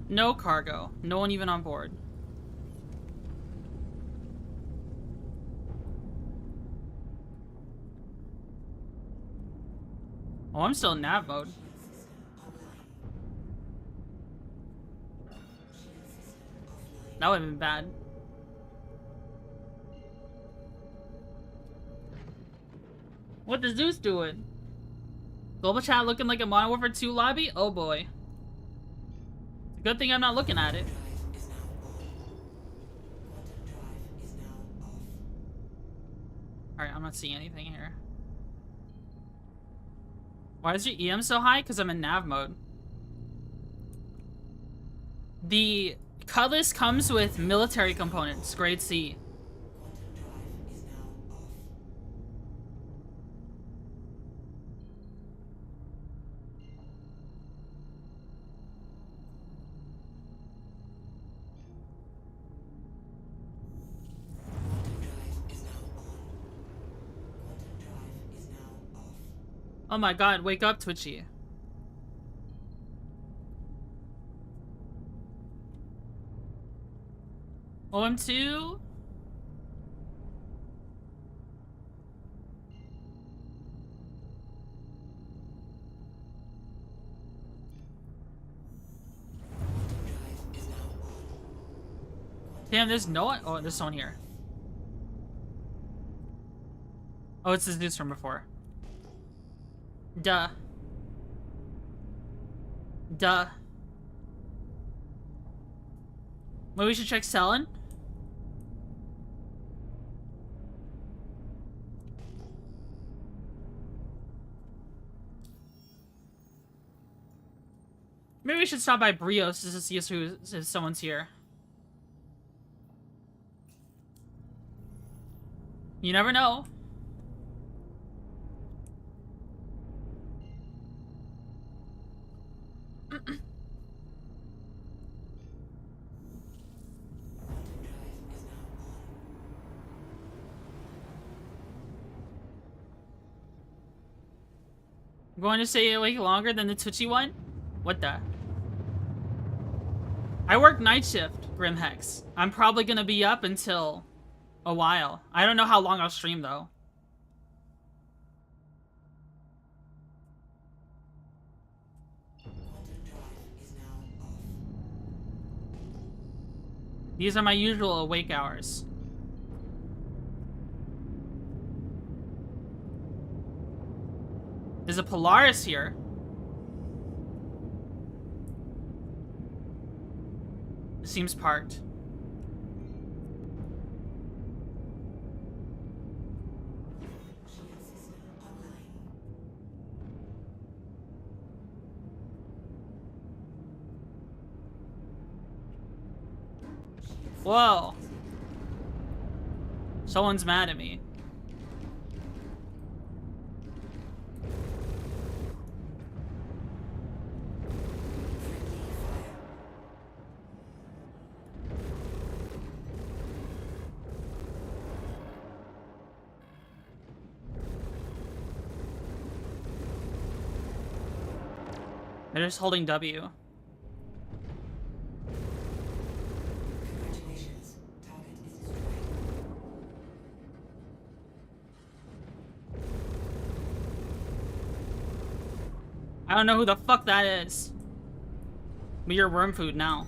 [SPEAKER 4] No cargo. No one even on board. Oh, I'm still in nav mode. That would have been bad. What is Zeus doing? Global chat looking like a Modern Warfare 2 lobby? Oh boy. It's a good thing I'm not looking at it. Alright, I'm not seeing anything here. Why is your EM so high? Because I'm in nav mode. The Cutlass comes with military components, grade C. Oh my god, wake up, Twitchy. OM2? Damn, there's no one. Oh, there's someone here. Oh, it's this dude from before. Duh. Duh. Maybe we should check selling? Maybe we should stop by Brios just to see if someone's here. You never know. I'm going to stay awake longer than the Twitchy one? What the? I work night shift, Grimhex. I'm probably gonna be up until a while. I don't know how long I'll stream though. These are my usual awake hours. There's a Polaris here. Seems parked. Whoa. Someone's mad at me. They're just holding W.
[SPEAKER 2] Congratulations. Target is destroyed.
[SPEAKER 4] I don't know who the fuck that is. But you're worm food now.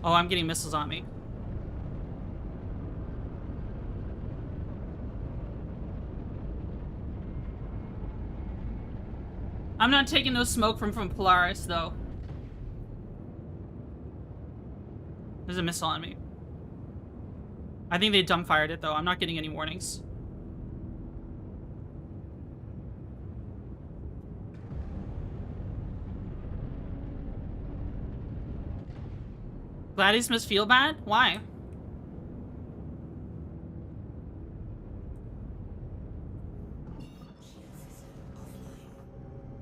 [SPEAKER 4] Oh, I'm getting missiles on me. I'm not taking no smoke from Polaris, though. There's a missile on me. I think they dumbfired it, though. I'm not getting any warnings. Gladys must feel bad? Why?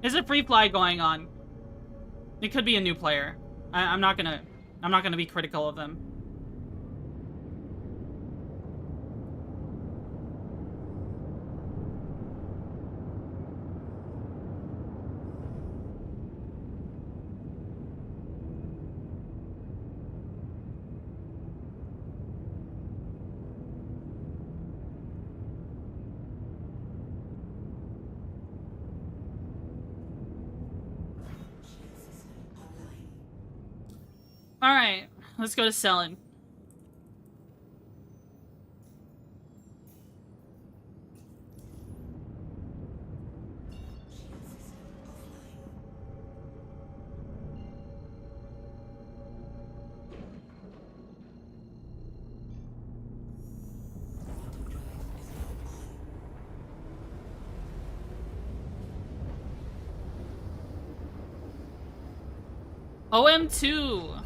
[SPEAKER 4] There's a free fly going on. It could be a new player. I'm not gonna be critical of them. Alright, let's go to selling. OM2.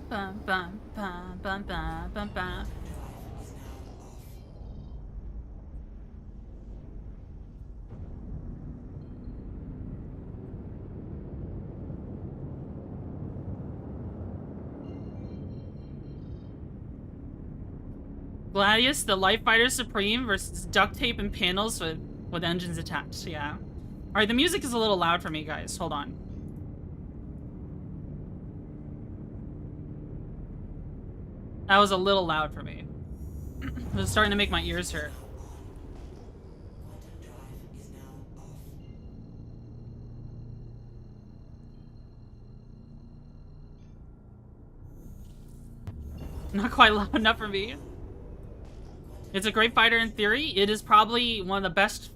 [SPEAKER 4] Bum, bum, bum, bum, bum, bum, bum. Gladius, the Life Fighter Supreme versus duct tape and panels with engines attached. Yeah. Alright, the music is a little loud for me, guys. Hold on. That was a little loud for me. It was starting to make my ears hurt. Not quite loud enough for me. It's a great fighter in theory. It is probably one of the best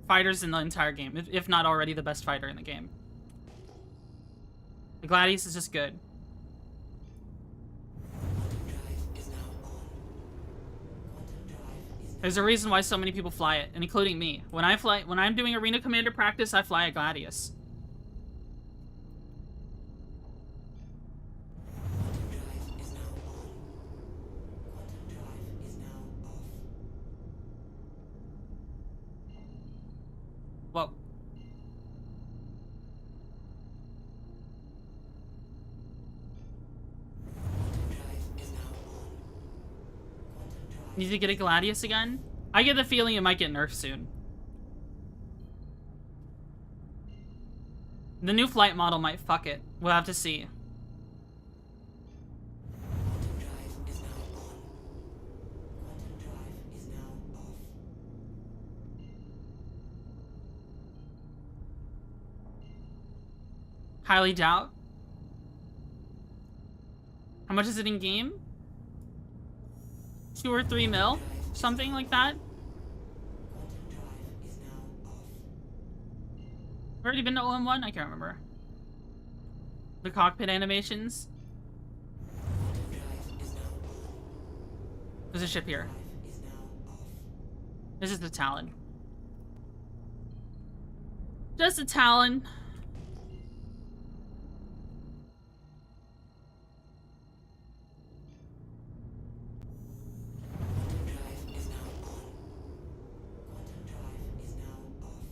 [SPEAKER 4] fighters in the entire game, if not already the best fighter in the game. The Gladius is just good. There's a reason why so many people fly it, and including me. When I'm doing Arena Commander practice, I fly a Gladius. Whoa. Need to get a Gladius again? I get the feeling it might get nerfed soon. The new flight model might fuck it. We'll have to see. Highly doubt. How much is it in game? 2 or 3 mil? Something like that? Already been to OM1? I can't remember. The cockpit animations. There's a ship here. This is the Talon. Just a Talon.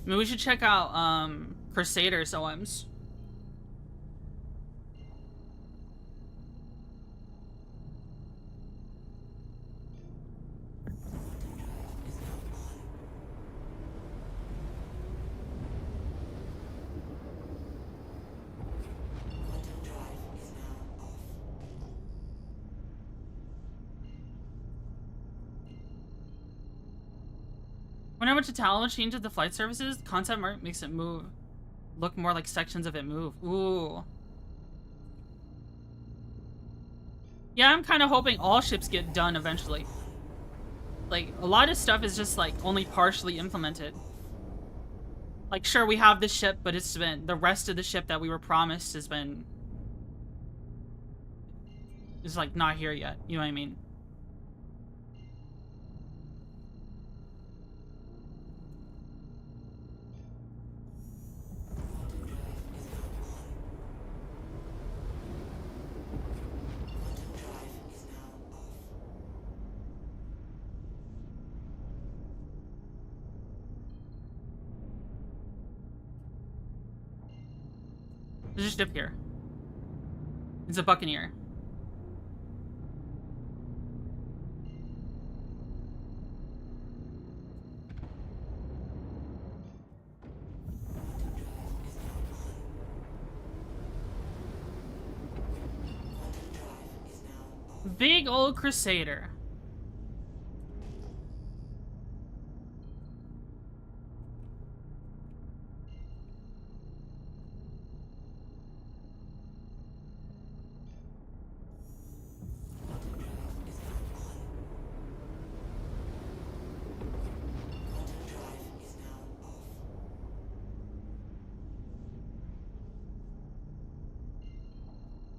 [SPEAKER 4] Maybe we should check out Crusader's OMs. Whenever much a Talon changes the flight surfaces, concept art makes it move. Look more like sections of it move. Ooh. Yeah, I'm kind of hoping all ships get done eventually. Like, a lot of stuff is just, like, only partially implemented. Like, sure, we have this ship, but it's been... The rest of the ship that we were promised has been... is, like, not here yet. You know what I mean? There's a ship here. It's a Buccaneer. Big old Crusader.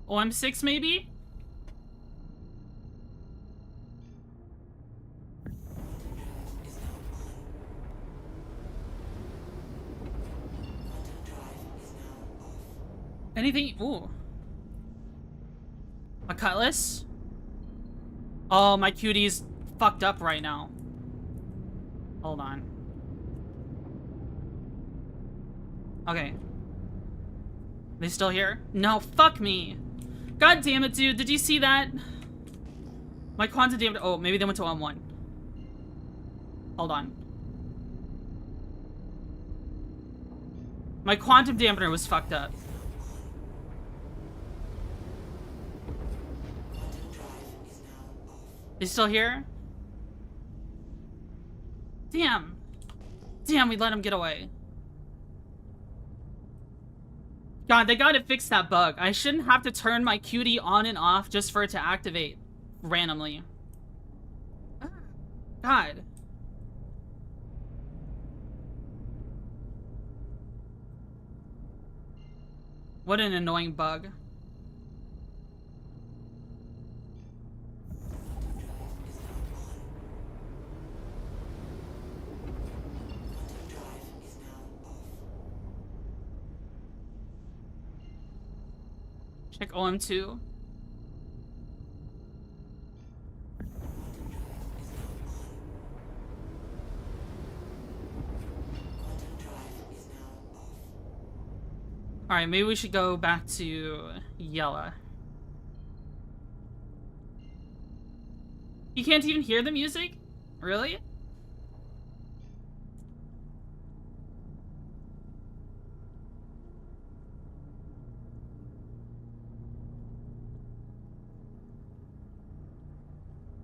[SPEAKER 4] OM6 maybe? Anything? Ooh. A cutlass? Oh, my cutie's fucked up right now. Hold on. Okay. They still here? No, fuck me. God damn it, dude. Did you see that? My quantum damage. Oh, maybe they went to M1. Hold on. My quantum dampener was fucked up. They still here? Damn. Damn, we let him get away. God, they gotta fix that bug. I shouldn't have to turn my cutie on and off just for it to activate randomly. God. What an annoying bug. Check OM2. Alright, maybe we should go back to Yella. You can't even hear the music? Really?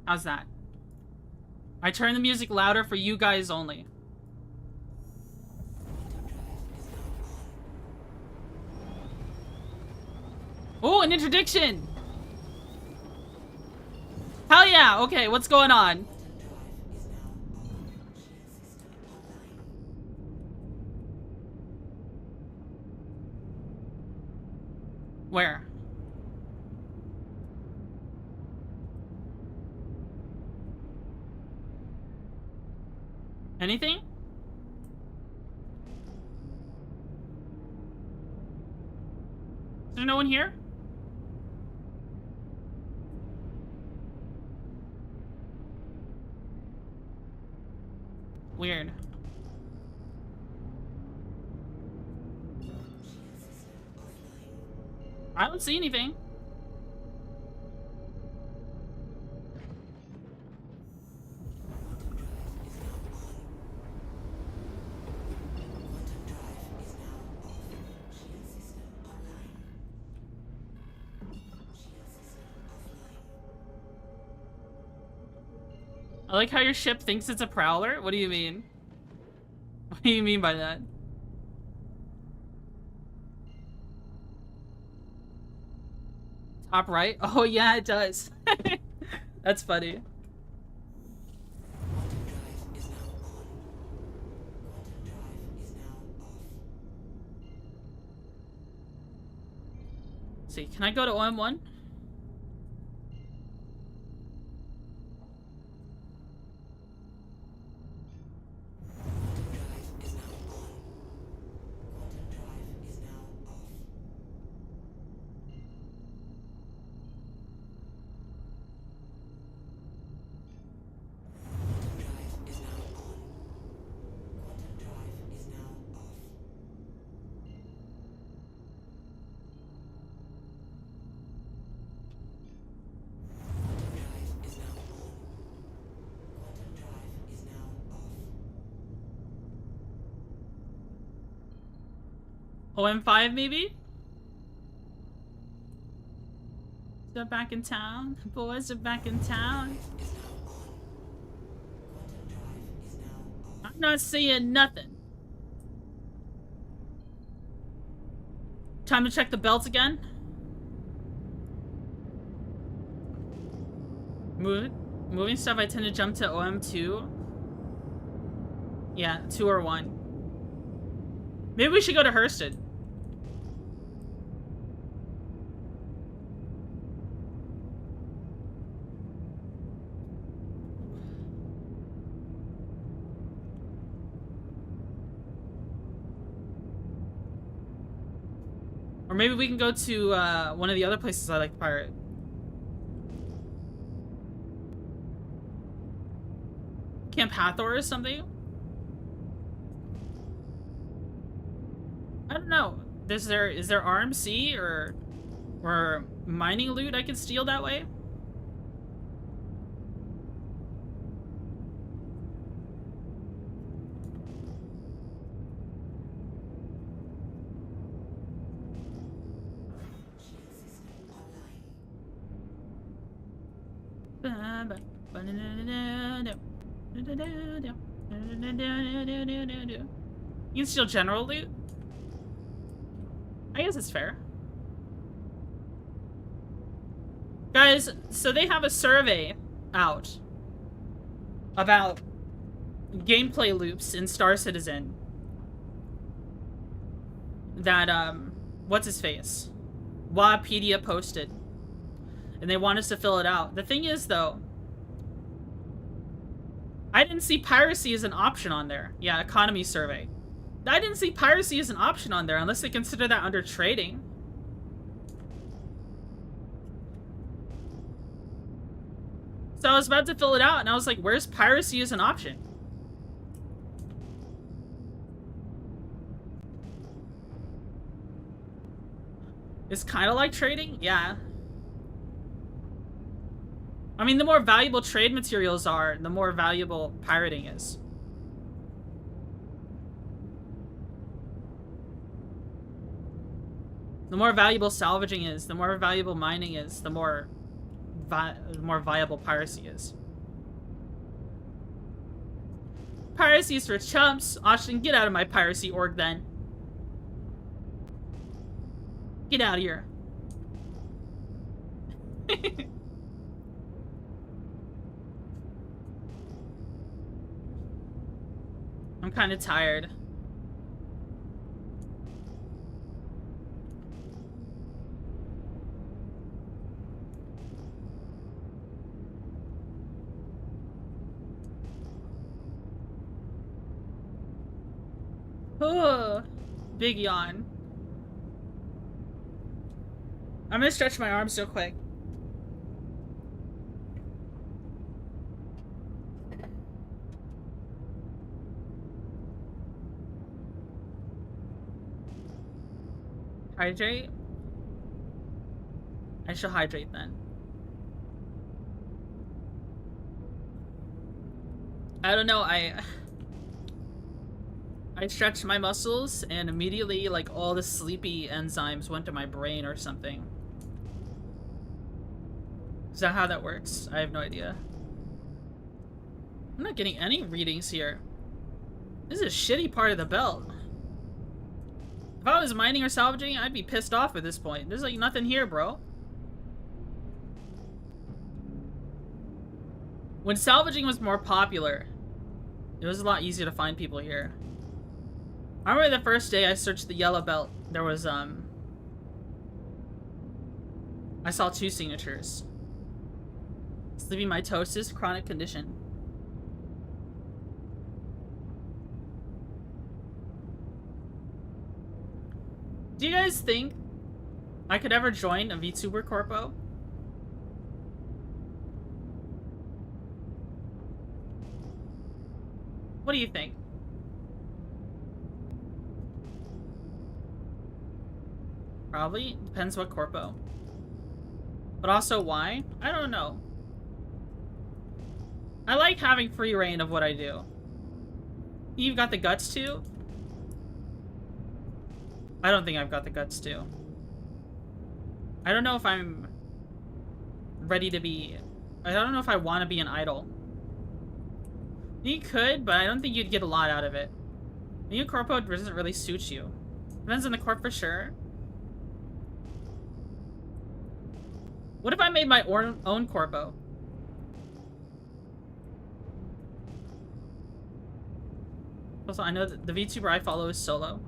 [SPEAKER 4] How's that? I turn the music louder for you guys only. Oh, an interdiction! Hell yeah! Okay, what's going on? Where? Anything? Is there no one here? Weird. I don't see anything. I like how your ship thinks it's a prowler. What do you mean? What do you mean by that? Top right? Oh yeah, it does. That's funny. Let's see, can I go to OM1? OM5 maybe? They're back in town. Boys are back in town. I'm not seeing nothing. Time to check the belts again. Moving stuff, I tend to jump to OM2. Yeah, 2 or 1. Maybe we should go to Hurston. Or maybe we can go to one of the other places I like pirate. Camp Hathor or something? I don't know. Is there RMC or mining loot I can steal that way? You can steal general loot? I guess it's fair. Guys, so they have a survey out about gameplay loops in Star Citizen that, what's his face? Wapedia posted. And they want us to fill it out. The thing is, though, I didn't see piracy as an option on there. Yeah, economy survey. I didn't see piracy as an option on there unless they consider that under trading. So I was about to fill it out and I was like, where's piracy as an option? It's kind of like trading? Yeah. I mean, the more valuable trade materials are, the more valuable pirating is. The more valuable salvaging is, the more valuable mining is, the more viable piracy is. Piracy is for chumps. Austin, get out of my piracy org then. Get out of here. I'm kind of tired. Oh, big yawn. I'm gonna stretch my arms real quick. Hydrate? I shall hydrate then. I don't know, I stretched my muscles and immediately like all the sleepy enzymes went to my brain or something. Is that how that works? I have no idea. I'm not getting any readings here. This is a shitty part of the belt. If I was mining or salvaging, I'd be pissed off at this point. There's like nothing here, bro. When salvaging was more popular, it was a lot easier to find people here. I remember the first day I searched the yellow belt, there was, I saw 2 signatures. Sleepy mitosis, chronic condition. Do you guys think I could ever join a VTuber corpo? What do you think? Probably. Depends what corpo. But also why? I don't know. I like having free reign of what I do. You've got the guts to? I don't think I've got the guts to. I don't know if I'm ready to be... I don't know if I want to be an idol. You could, but I don't think you'd get a lot out of it. Being a corpo doesn't really suit you. Depends on the corp for sure. What if I made my own corpo? Also, I know that the VTuber I follow is solo.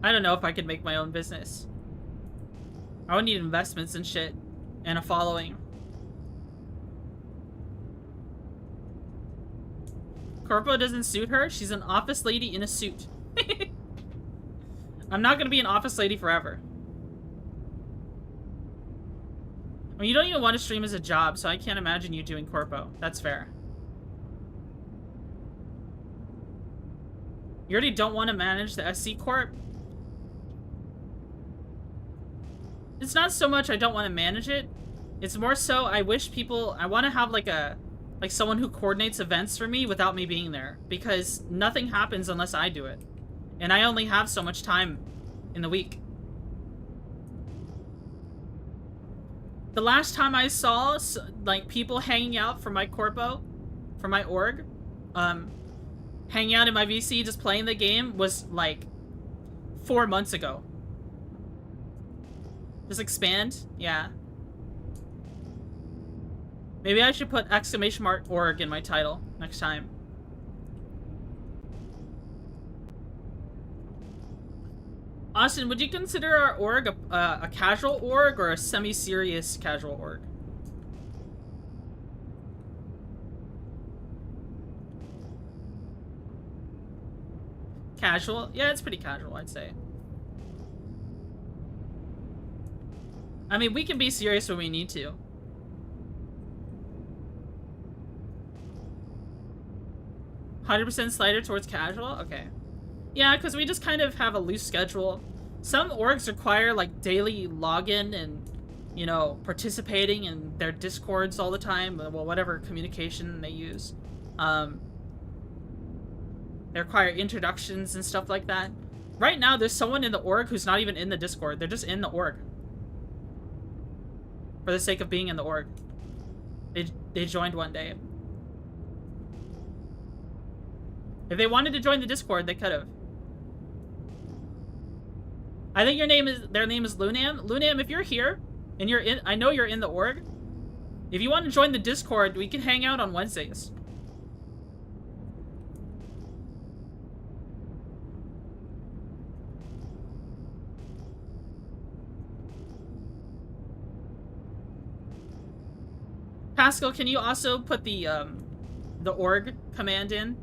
[SPEAKER 4] I don't know if I could make my own business. I would need investments and shit. And a following. Corpo doesn't suit her. She's an office lady in a suit. I'm not gonna be an office lady forever. I mean, you don't even want to stream as a job, so I can't imagine you doing corpo. That's fair. You already don't want to manage the SC Corp? It's not so much I don't want to manage it. It's more so I wish people... I want to have like a Like someone who coordinates events for me without me being there. Because nothing happens unless I do it. And I only have so much time in the week. The last time I saw, like, people hanging out for my corpo, for my org, hanging out in my VC just playing the game was, like, 4 months ago. Just expand? Yeah. Maybe I should put !org in my title next time. Austin, would you consider our org a casual org or a semi-serious casual org? Casual? Yeah, it's pretty casual, I'd say. I mean, we can be serious when we need to. %, slider towards casual? Okay. Yeah, because we just kind of have a loose schedule. Some orgs require, like, daily login and, you know, participating in their discords all the time. Well, whatever communication they use. They require introductions and stuff like that. Right now, there's someone in the org who's not even in the Discord. They're just in the org. For the sake of being in the org. They joined one day. If they wanted to join the Discord, they could have. I think their name is Lunam. Lunam, if you're here, and you're in, I know you're in the org. If you want to join the Discord, we can hang out on Wednesdays. Pascal, can you also put the org command in?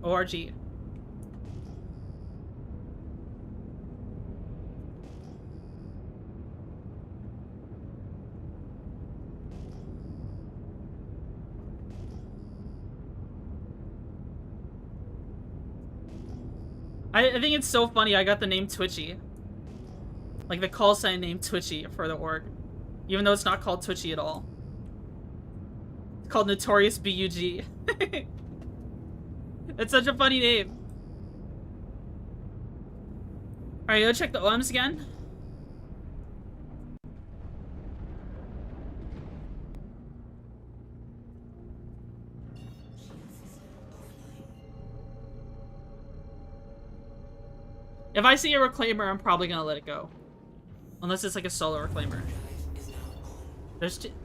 [SPEAKER 4] !org. I think it's so funny I got the name Twitchy. Like the call sign name Twitchy for the org. Even though it's not called Twitchy at all. It's called Notorious BUG. It's such a funny name. Alright, go check the OMs again. If I see a reclaimer, I'm probably gonna let it go. Unless it's like a solo reclaimer.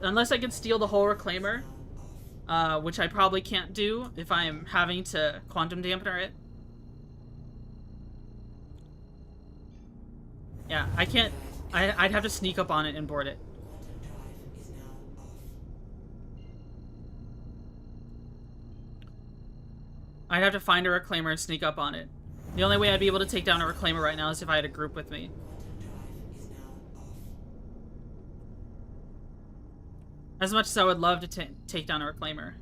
[SPEAKER 4] Unless I can steal the whole reclaimer. Which I probably can't do if I'm having to quantum dampener it. Yeah, I can't. I'd have to sneak up on it and board it. I'd have to find a reclaimer and sneak up on it. The only way I'd be able to take down a reclaimer right now is if I had a group with me. As much as I would love to take down a reclaimer.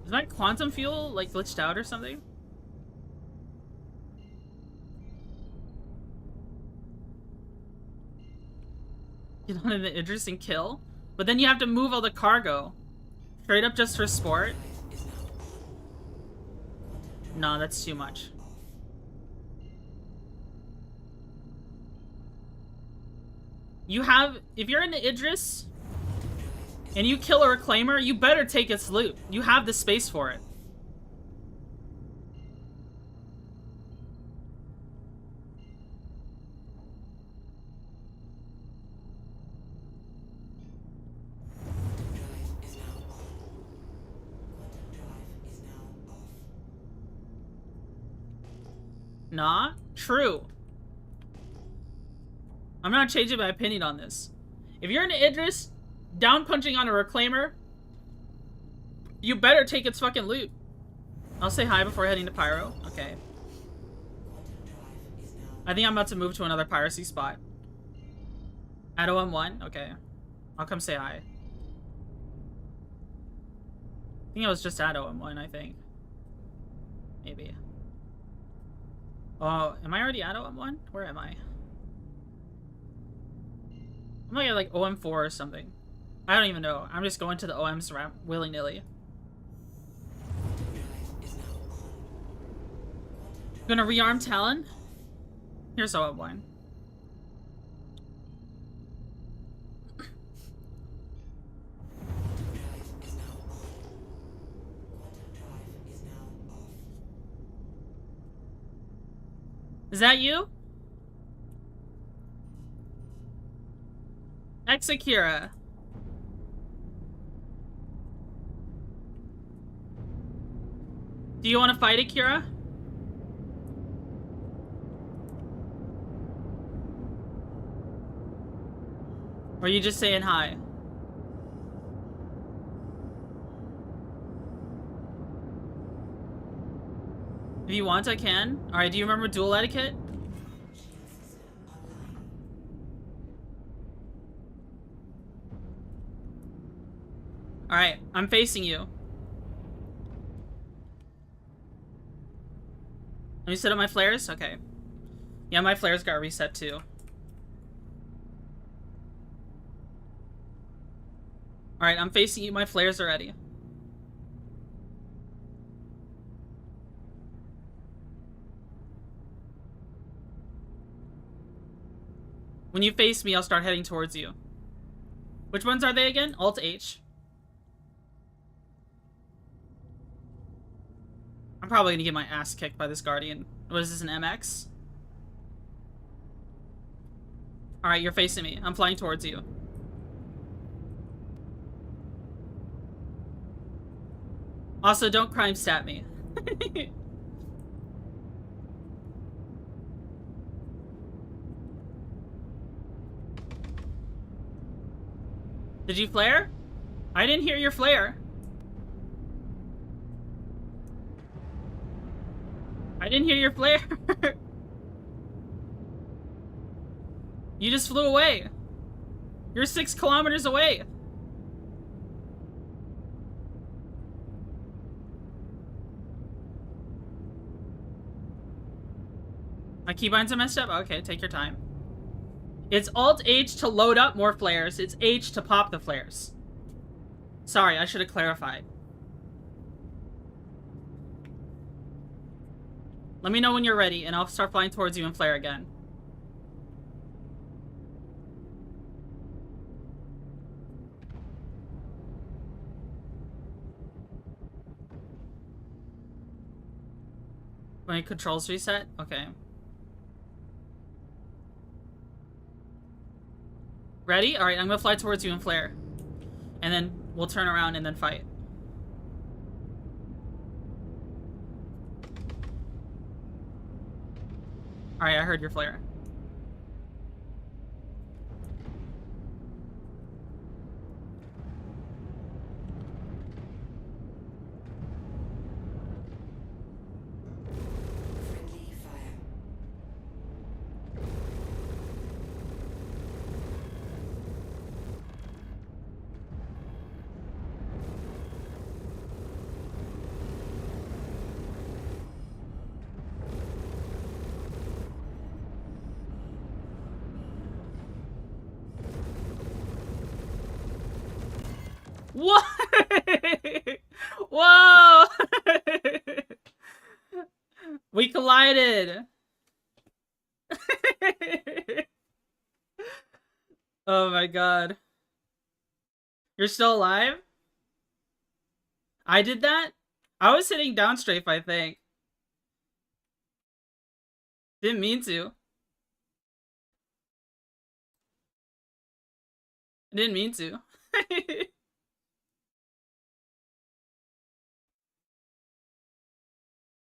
[SPEAKER 4] Is my quantum fuel, like, glitched out or something? Get on an interesting kill? But then you have to move all the cargo. Straight up just for sport? No, that's too much. You have, if you're in the Idris and you kill a reclaimer, you better take its loot. You have the space for it. Nah, true. I'm not changing my opinion on this. If you're in Idris, down punching on a reclaimer, you better take its fucking loot. I'll say hi before heading to Pyro. Okay. I think I'm about to move to another piracy spot. At OM1? Okay. I'll come say hi. I think I was just at OM1, I think. Maybe. Oh, am I already at OM1? Where am I? I'm gonna get like OM4 or something. I don't even know. I'm just going to the OMs willy-nilly. Gonna rearm Talon? Here's OM1. Is that you? Exakira. Do you want to fight Akira? Or are you just saying hi? If you want, I can. Alright, do you remember duel etiquette? Alright, I'm facing you. Let me set up my flares? Okay. Yeah, my flares got reset too. Alright, I'm facing you. My flares are ready. When you face me, I'll start heading towards you. Which ones are they again? Alt H. I'm probably gonna get my ass kicked by this Guardian. What is this, an MX? Alright, you're facing me. I'm flying towards you. Also, don't crime stat me. Did you flare? I didn't hear your flare. I didn't hear your flare. You just flew away. You're 6 kilometers away. My keybinds are messed up? Okay, take your time. It's Alt H to load up more flares. It's H to pop the flares. Sorry, I should have clarified. Let me know when you're ready, and I'll start flying towards you and flare again. When controls reset? Okay. Ready? Alright, I'm gonna fly towards you and flare. And then we'll turn around and then fight. Alright, I heard your flare.
[SPEAKER 2] Friendly fire.
[SPEAKER 4] What? Whoa! We collided. Oh my god. You're still alive? I did that? I was hitting downstrafe, I think. Didn't mean to. Didn't mean to.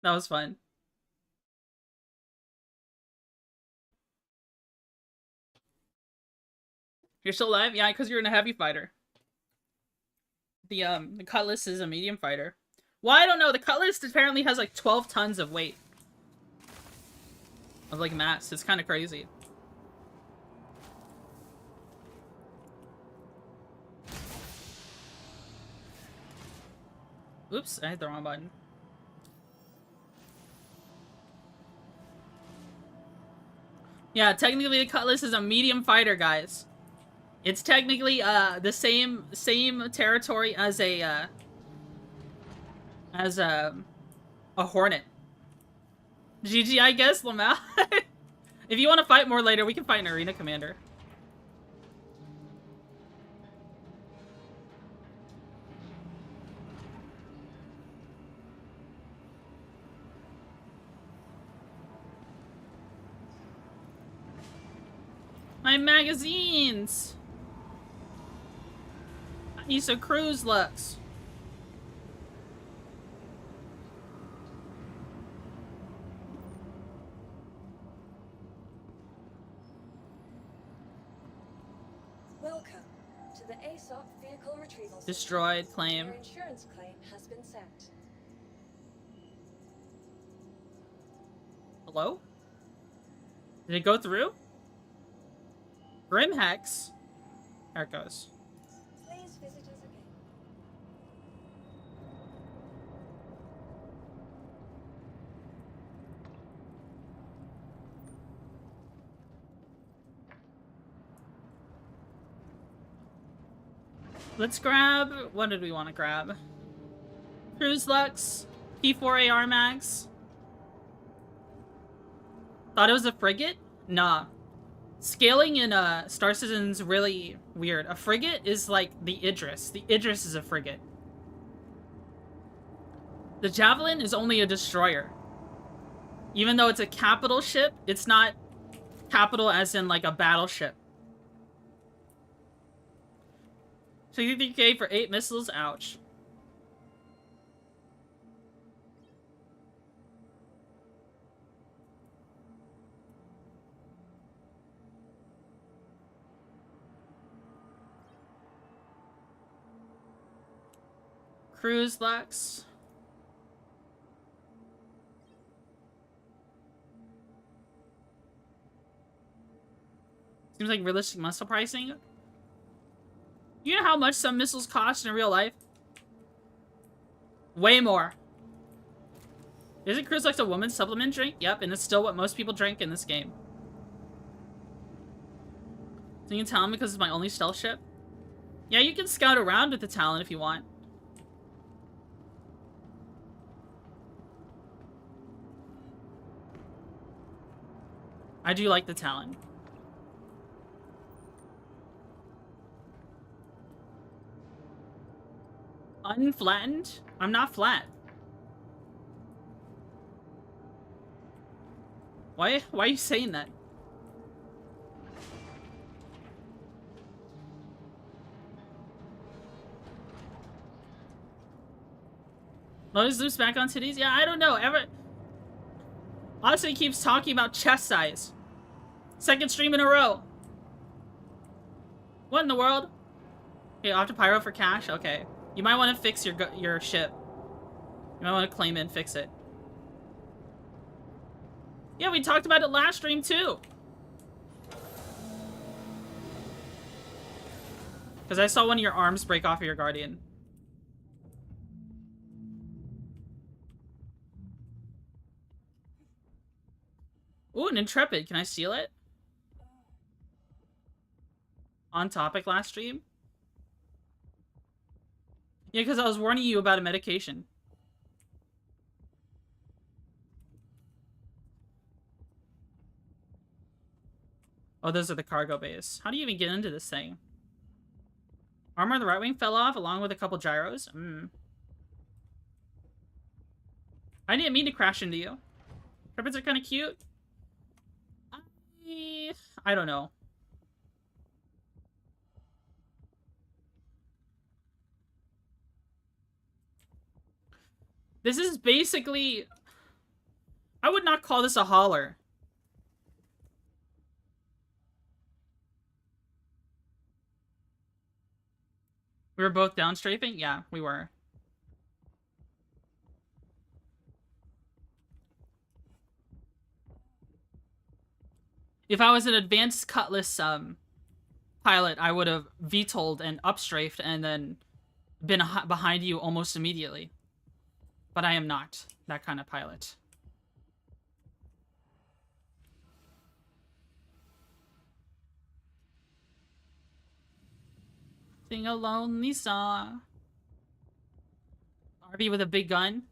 [SPEAKER 4] That was fun. You're still alive? Yeah, because you're in a heavy fighter. The Cutlass is a medium fighter. Well, I don't know. The Cutlass apparently has like 12 tons of weight. Of like mass. It's kind of crazy. Oops, I hit the wrong button. Yeah, technically the Cutlass is a medium fighter, guys. It's technically the same territory as a hornet. GG, I guess, Lamau. If you want to fight more later, we can fight an arena commander. My magazines! I need some cruise looks.
[SPEAKER 3] Welcome to the ASOP vehicle retrieval system.
[SPEAKER 4] Destroyed, claim.
[SPEAKER 3] Your insurance claim has been sent.
[SPEAKER 4] Hello? Did it go through? Grim Hex. There it goes.
[SPEAKER 3] Please visit us again.
[SPEAKER 4] Let's grab... What did we want to grab? Cruise Lux. P4 AR mags. Thought it was a frigate? Nah. Scaling in Star Citizen's really weird. A frigate is like the Idris. The Idris is a frigate. The Javelin is only a destroyer. Even though it's a capital ship, it's not capital as in like a battleship. 63k for 8 missiles, ouch. Cruise Lux. Seems like realistic muscle pricing. You know how much some missiles cost in real life? Way more. Isn't Cruise Lux a woman's supplement drink? Yep, and it's still what most people drink in this game. So you can tell him because it's my only stealth ship? Yeah, you can scout around with the Talon if you want. I do like the Talon. Unflattened? I'm not flat. Why are you saying that? Lotus loops back on titties? Yeah, I don't know. Honestly, keeps talking about chest size. Second stream in a row. What in the world? Okay, off to Pyro for cash? Okay. You might want to fix your ship. You might want to claim it and fix it. Yeah, we talked about it last stream too. Because I saw one of your arms break off of your Guardian. Ooh, an Intrepid. Can I steal it? On topic last stream? Yeah, because I was warning you about a medication. Oh, those are the cargo bays. How do you even get into this thing? Armor on the right wing fell off along with a couple gyros. I didn't mean to crash into you. Trepids are kind of cute. I don't know. This is basically... I would not call this a hauler. We were both down strafing? Yeah, we were. If I was an advanced Cutlass pilot, I would have VTOL'd and upstrafed and then been behind you almost immediately. But I am not that kind of pilot. Sing a lonely song. RB with a big gun.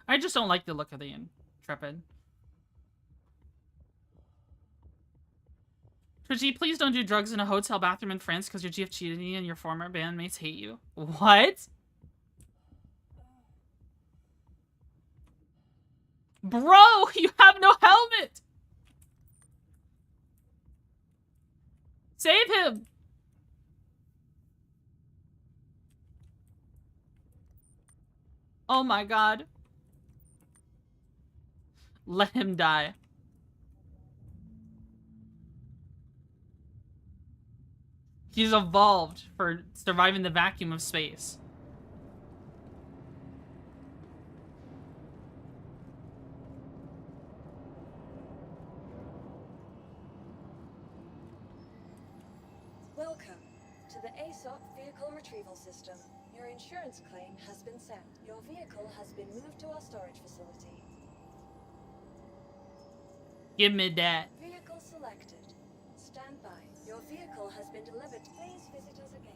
[SPEAKER 4] I just don't like the look of the Intrepid. Twitchy, please don't do drugs in a hotel bathroom in France because your GF cheated you and your former bandmates hate you. What? Bro, you have no helmet! Save him! Oh my god. Let him die. He's evolved for surviving the vacuum of space.
[SPEAKER 3] Welcome to the ASOP Vehicle Retrieval System. Your insurance claim has been sent. Your vehicle has been moved to our storage facility.
[SPEAKER 4] Give me that.
[SPEAKER 3] Vehicle selected. Stand by. Your vehicle has been delivered. Please visit us again.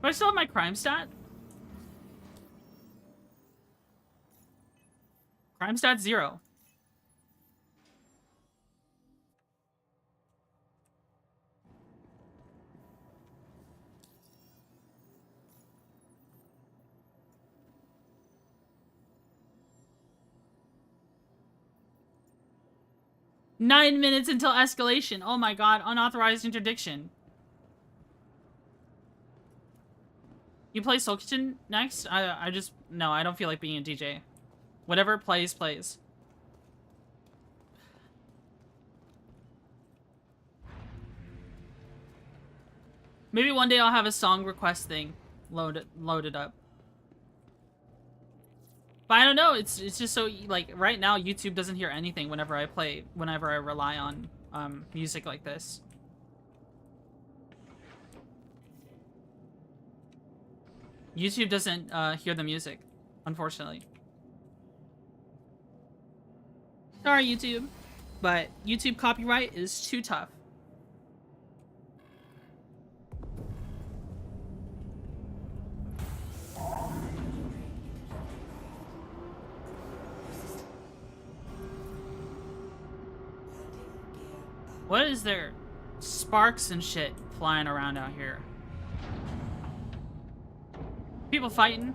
[SPEAKER 4] Do I still have my crime stat? Crime stat 0. Nine minutes until escalation. Oh my god, unauthorized interdiction. You play Soul Kitchen next? I just... No, I don't feel like being a DJ. Whatever plays, plays. Maybe one day I'll have a song request thing loaded up. But I don't know, it's just so, like, right now YouTube doesn't hear anything whenever I rely on music like this. YouTube doesn't hear the music, unfortunately. Sorry, YouTube. But YouTube copyright is too tough. What is there? Sparks and shit flying around out here. People fighting.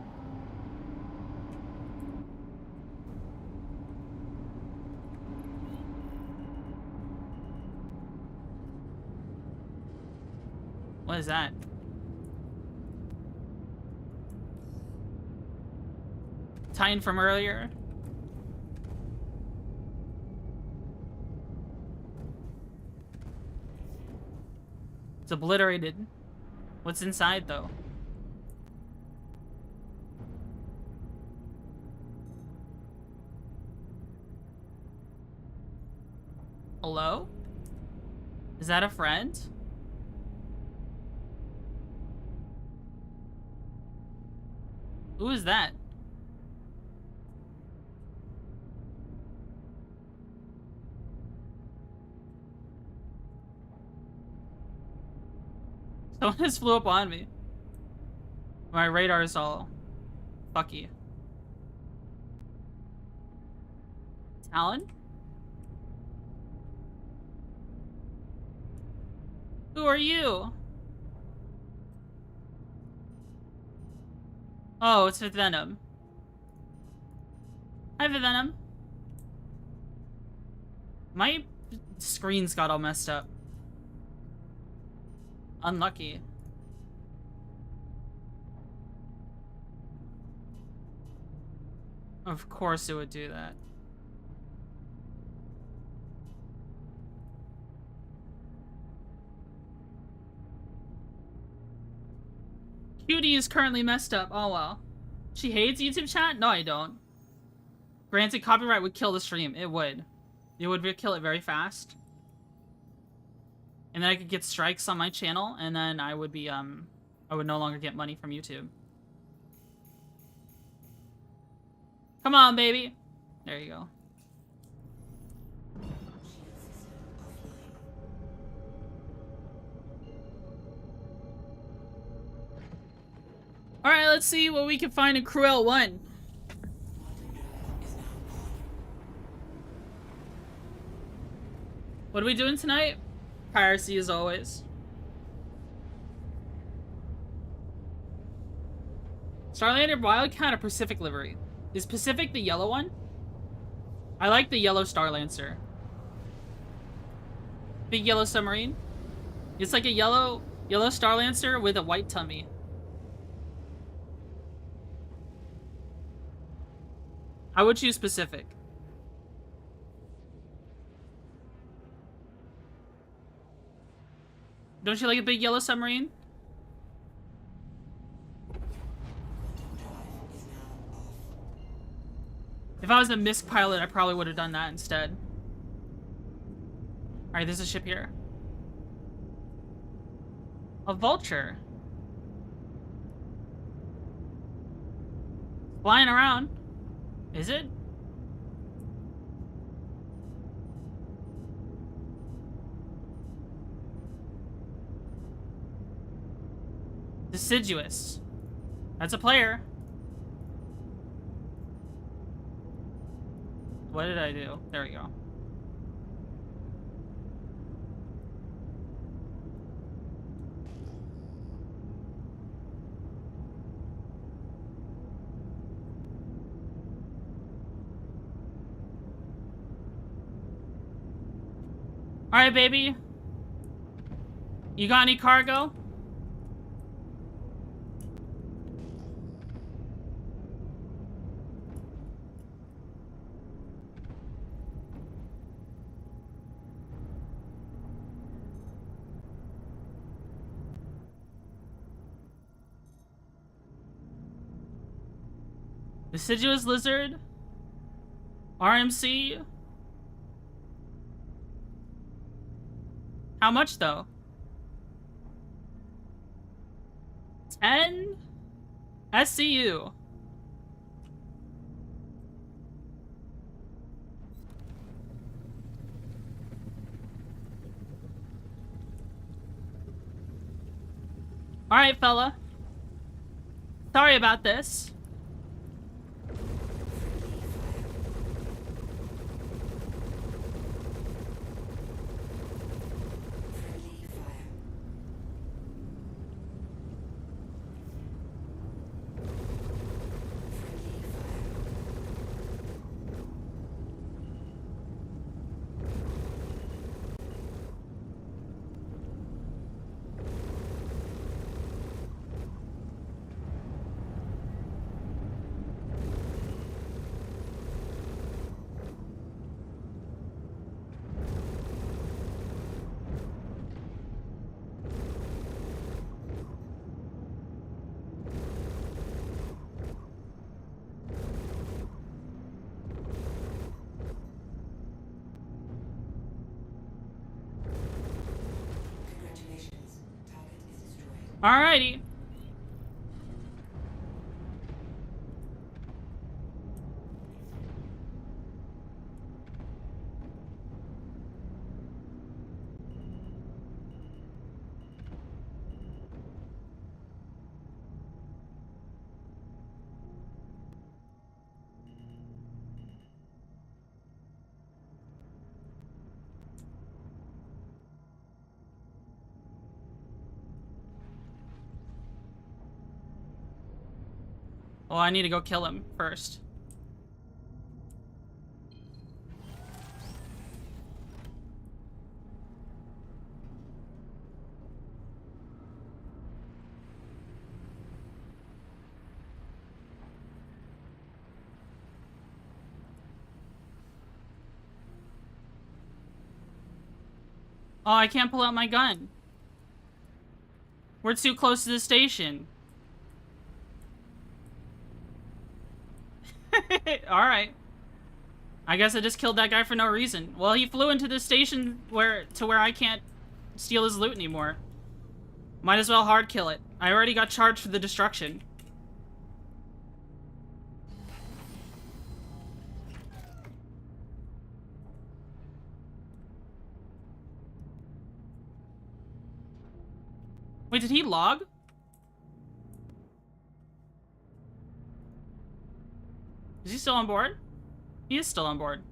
[SPEAKER 4] What is that? Titan from earlier? It's obliterated. What's inside, though? Hello? Is that a friend? Who is that? Someone just flew up on me. My radar is all fucky. Talon? Who are you? Oh, it's with Venom. Hi, Venom. My screen's got all messed up. Unlucky. Of course it would do that. Cutie is currently messed up. Oh well. She hates YouTube chat? No, I don't. Granted, copyright would kill the stream. It would. It would kill it very fast. And then I could get strikes on my channel, and then I would be, I would no longer get money from YouTube. Come on, baby. There you go. Alright, let's see what we can find in Cruel 1. What are we doing tonight? Piracy as always. Starlander, Wildcat, or Pacific livery? Is Pacific the yellow one? I like the yellow Starlancer. Big yellow submarine. It's like a yellow Starlancer with a white tummy. I would choose Pacific. Don't you like a big yellow submarine? If I was a MISC pilot, I probably would have done that instead. Alright, there's a ship here. A vulture. Flying around. Is it? Deciduous. That's a player. What did I do? There we go. Alright, baby. You got any cargo? Deciduous lizard? RMC? How much though? 10? SCU. Alright, fella. Sorry about this. Alrighty. Well, I need to go kill him first. Oh, I can't pull out my gun. We're too close to the station. Alright. I guess I just killed that guy for no reason. Well, he flew into the station where I can't steal his loot anymore. Might as well hard kill it. I already got charged for the destruction. Wait, did he log? Is he still on board? He is still on board.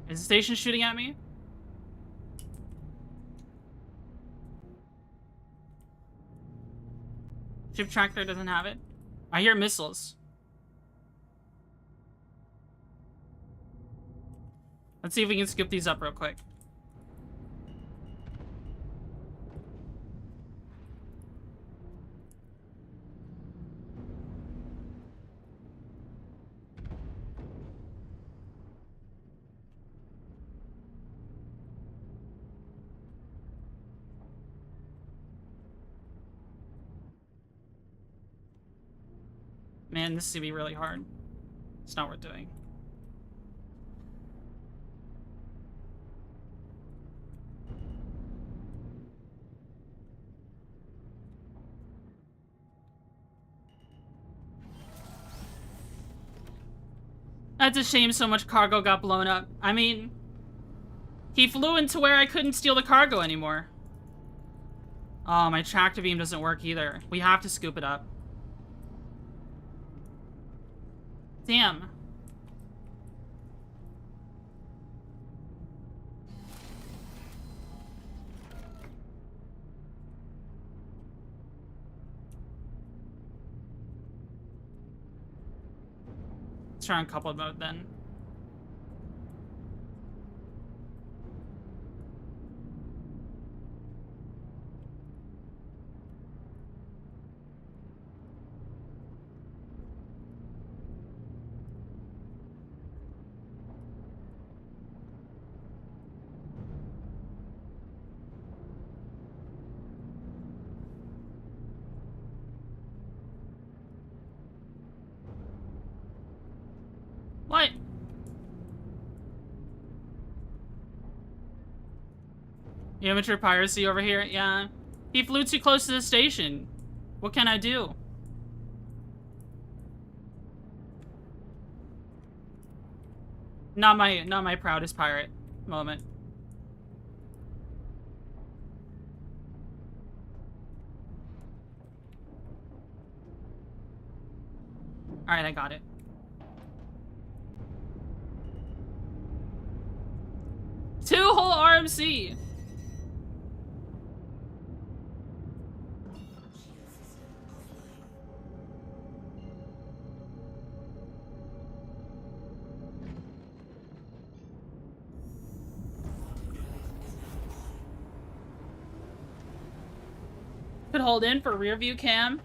[SPEAKER 4] Is the station shooting at me? Ship tractor doesn't have it. I hear missiles. Let's see if we can scoop these up real quick. Man, this is gonna be really hard. It's not worth doing. That's a shame so much cargo got blown up. I mean, he flew into where I couldn't steal the cargo anymore. Oh, my tractor beam doesn't work either. We have to scoop it up. Damn. Let's try on coupled mode then. What? Amateur piracy over here? Yeah. He flew too close to the station. What can I do? Not my proudest pirate moment. Alright, I got it. Two whole RMC. Could hold in for rear view cam.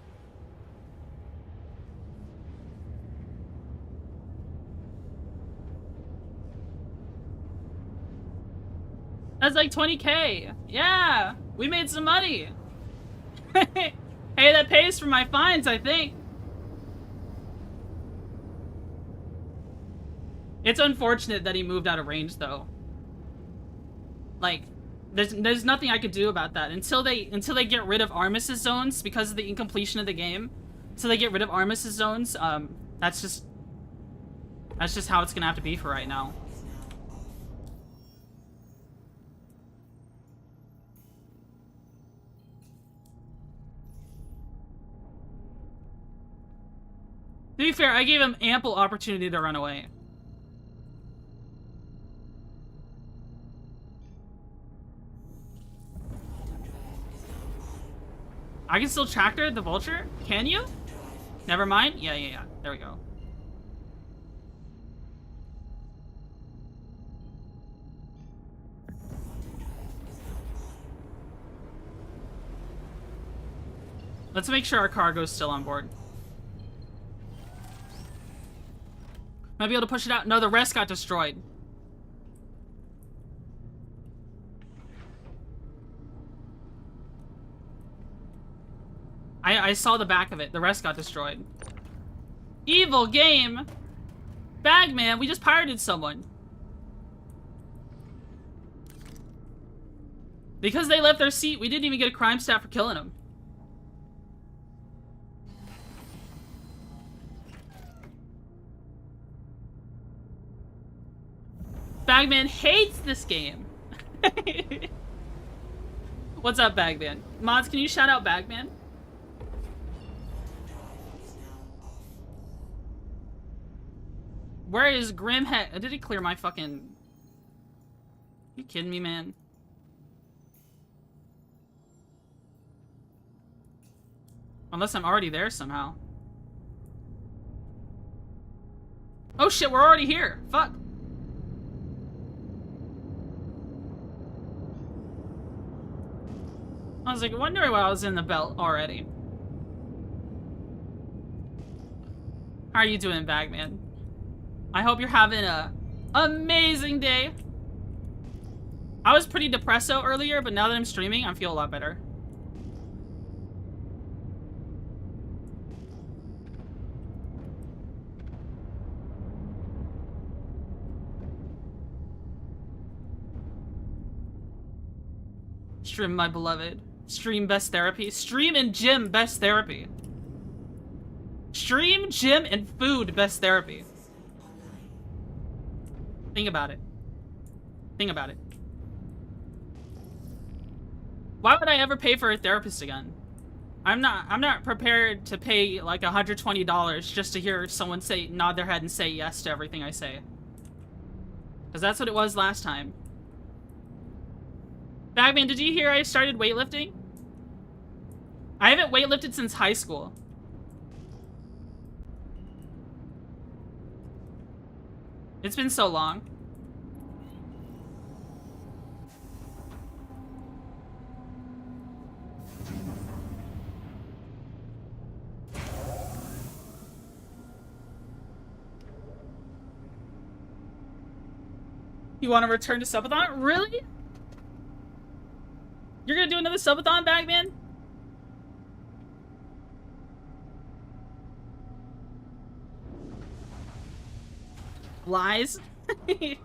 [SPEAKER 4] That's like 20K. Yeah, we made some money. Hey, that pays for my fines, I think. It's unfortunate that he moved out of range, though. Like, there's nothing I could do about that until they get rid of armistice zones because of the incompletion of the game. Until they get rid of armistice zones, that's just how it's gonna have to be for right now. To be fair, I gave him ample opportunity to run away. I can still tractor the vulture? Can you? Never mind? Yeah. There we go. Let's make sure our cargo's still on board. Might be able to push it out. No, the rest got destroyed. I saw the back of it. The rest got destroyed. Evil game! Bagman, we just pirated someone. Because they left their seat, we didn't even get a crime stat for killing them. Bagman hates this game. What's up, Bagman? Mods, can you shout out Bagman? Where is Grimhead? Did he clear my fucking... You kidding me, man? Unless I'm already there somehow. Oh shit, we're already here. Fuck. I was like wondering why I was in the belt already. How are you doing, Bagman? I hope you're having a amazing day. I was pretty depresso earlier, but now that I'm streaming, I feel a lot better. Stream, my beloved. Stream best therapy. Stream and gym best therapy. Stream, gym, and food best therapy. Think about it. Think about it. Why would I ever pay for a therapist again? I'm not prepared to pay like $120 just to hear someone say, nod their head and say yes to everything I say. Because that's what it was last time. Bagman, did you hear I started weightlifting? I haven't weightlifted since high school. It's been so long. You want to return to subathon? Really? You're gonna do another subathon, Bagman? Lies? Is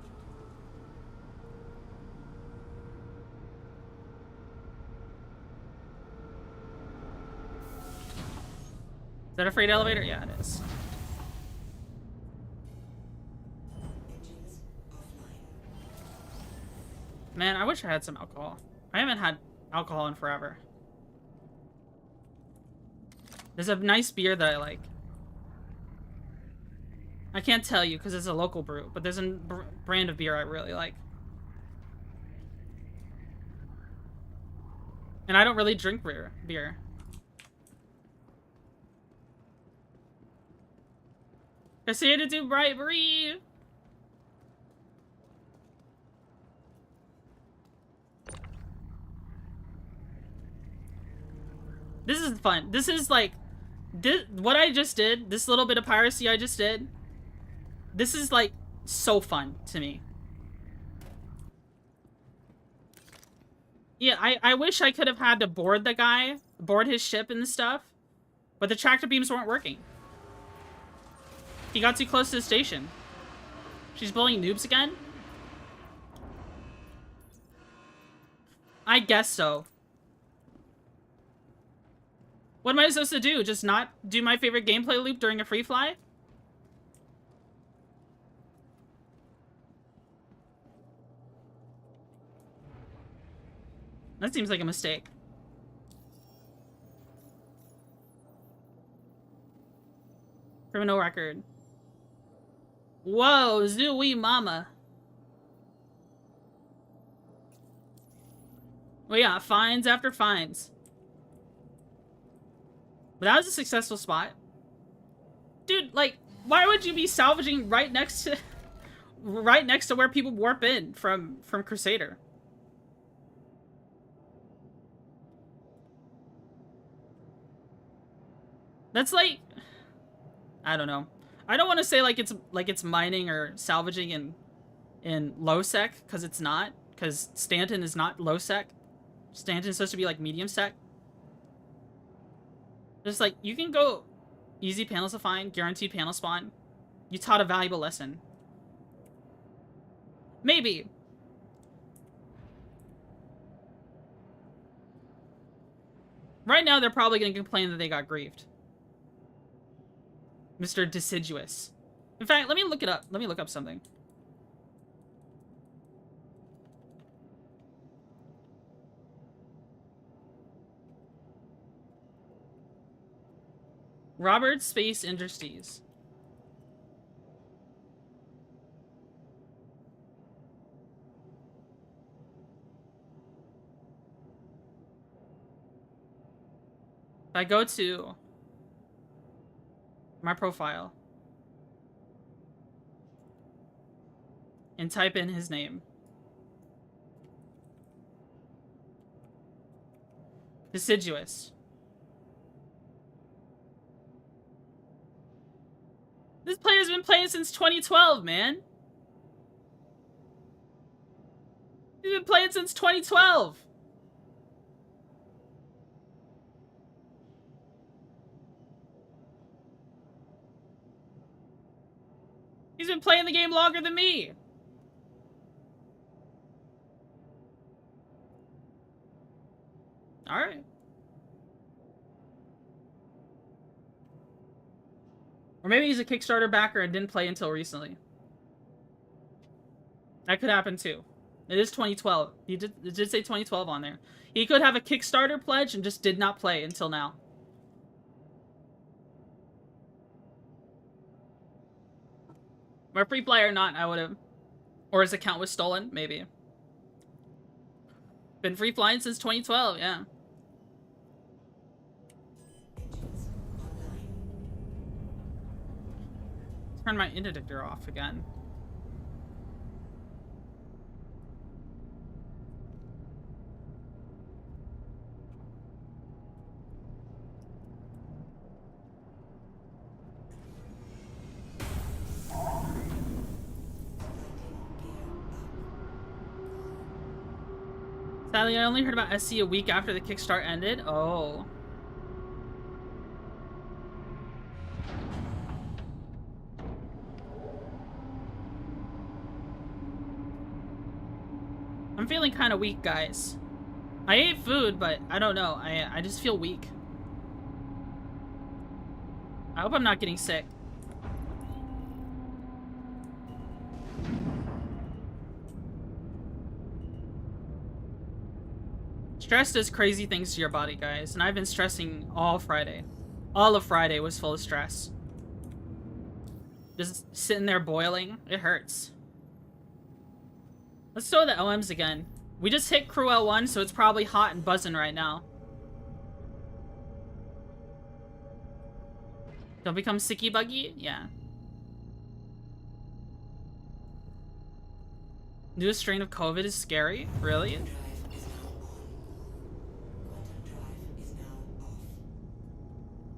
[SPEAKER 4] that a freight elevator? Yeah, it is. Man, I wish I had some alcohol. I haven't had alcohol in forever. There's a nice beer that I like. I can't tell you because it's a local brew, but there's a brand of beer I really like. And I don't really drink beer. I see you to do bribery. This is fun. This is like, what I just did, this little bit of piracy I just did, this is like so fun to me. Yeah, I wish I could have had to board the guy, board his ship and stuff, but the tractor beams weren't working. He got too close to the station. She's bullying noobs again? I guess so. What am I supposed to do? Just not do my favorite gameplay loop during a free fly? That seems like a mistake. Criminal record. Whoa, Zooey mama. Well, yeah, fines after fines. But that was a successful spot. Dude, like, why would you be salvaging right next to where people warp in from Crusader? That's like, I don't know. I don't want to say like it's mining or salvaging in low sec, because it's not, because Stanton is not low sec. Stanton is supposed to be like medium sec. Just like, you can go easy panels to find, guaranteed panel spawn. You taught a valuable lesson. Maybe. Right now, they're probably going to complain that they got griefed. Mr. Deciduous. In fact, let me look it up. Let me look up something. Robert Space Industries. If I go to my profile and type in his name, Deciduous. This player's been playing since 2012, man. He's been playing since 2012. He's been playing the game longer than me. All right. Or maybe he's a Kickstarter backer and didn't play until recently. That could happen too. It is 2012. It did say 2012 on there. He could have a Kickstarter pledge and just did not play until now. Or free play or not, I would have. Or his account was stolen, maybe. Been free flying since 2012, yeah. Turn my interdictor off again. Sadly, I only heard about SC a week after the Kickstart ended. Oh. I'm feeling kind of weak, guys. I ate food, but I don't know. I just feel weak. I hope I'm not getting sick. Stress does crazy things to your body, guys, and I've been stressing all Friday. All of Friday was full of stress. Just sitting there boiling, it hurts. Let's throw the LMs again. We just hit Crew L1, so it's probably hot and buzzing right now. Don't become sicky buggy? Yeah. Newest strain of COVID is scary? Really?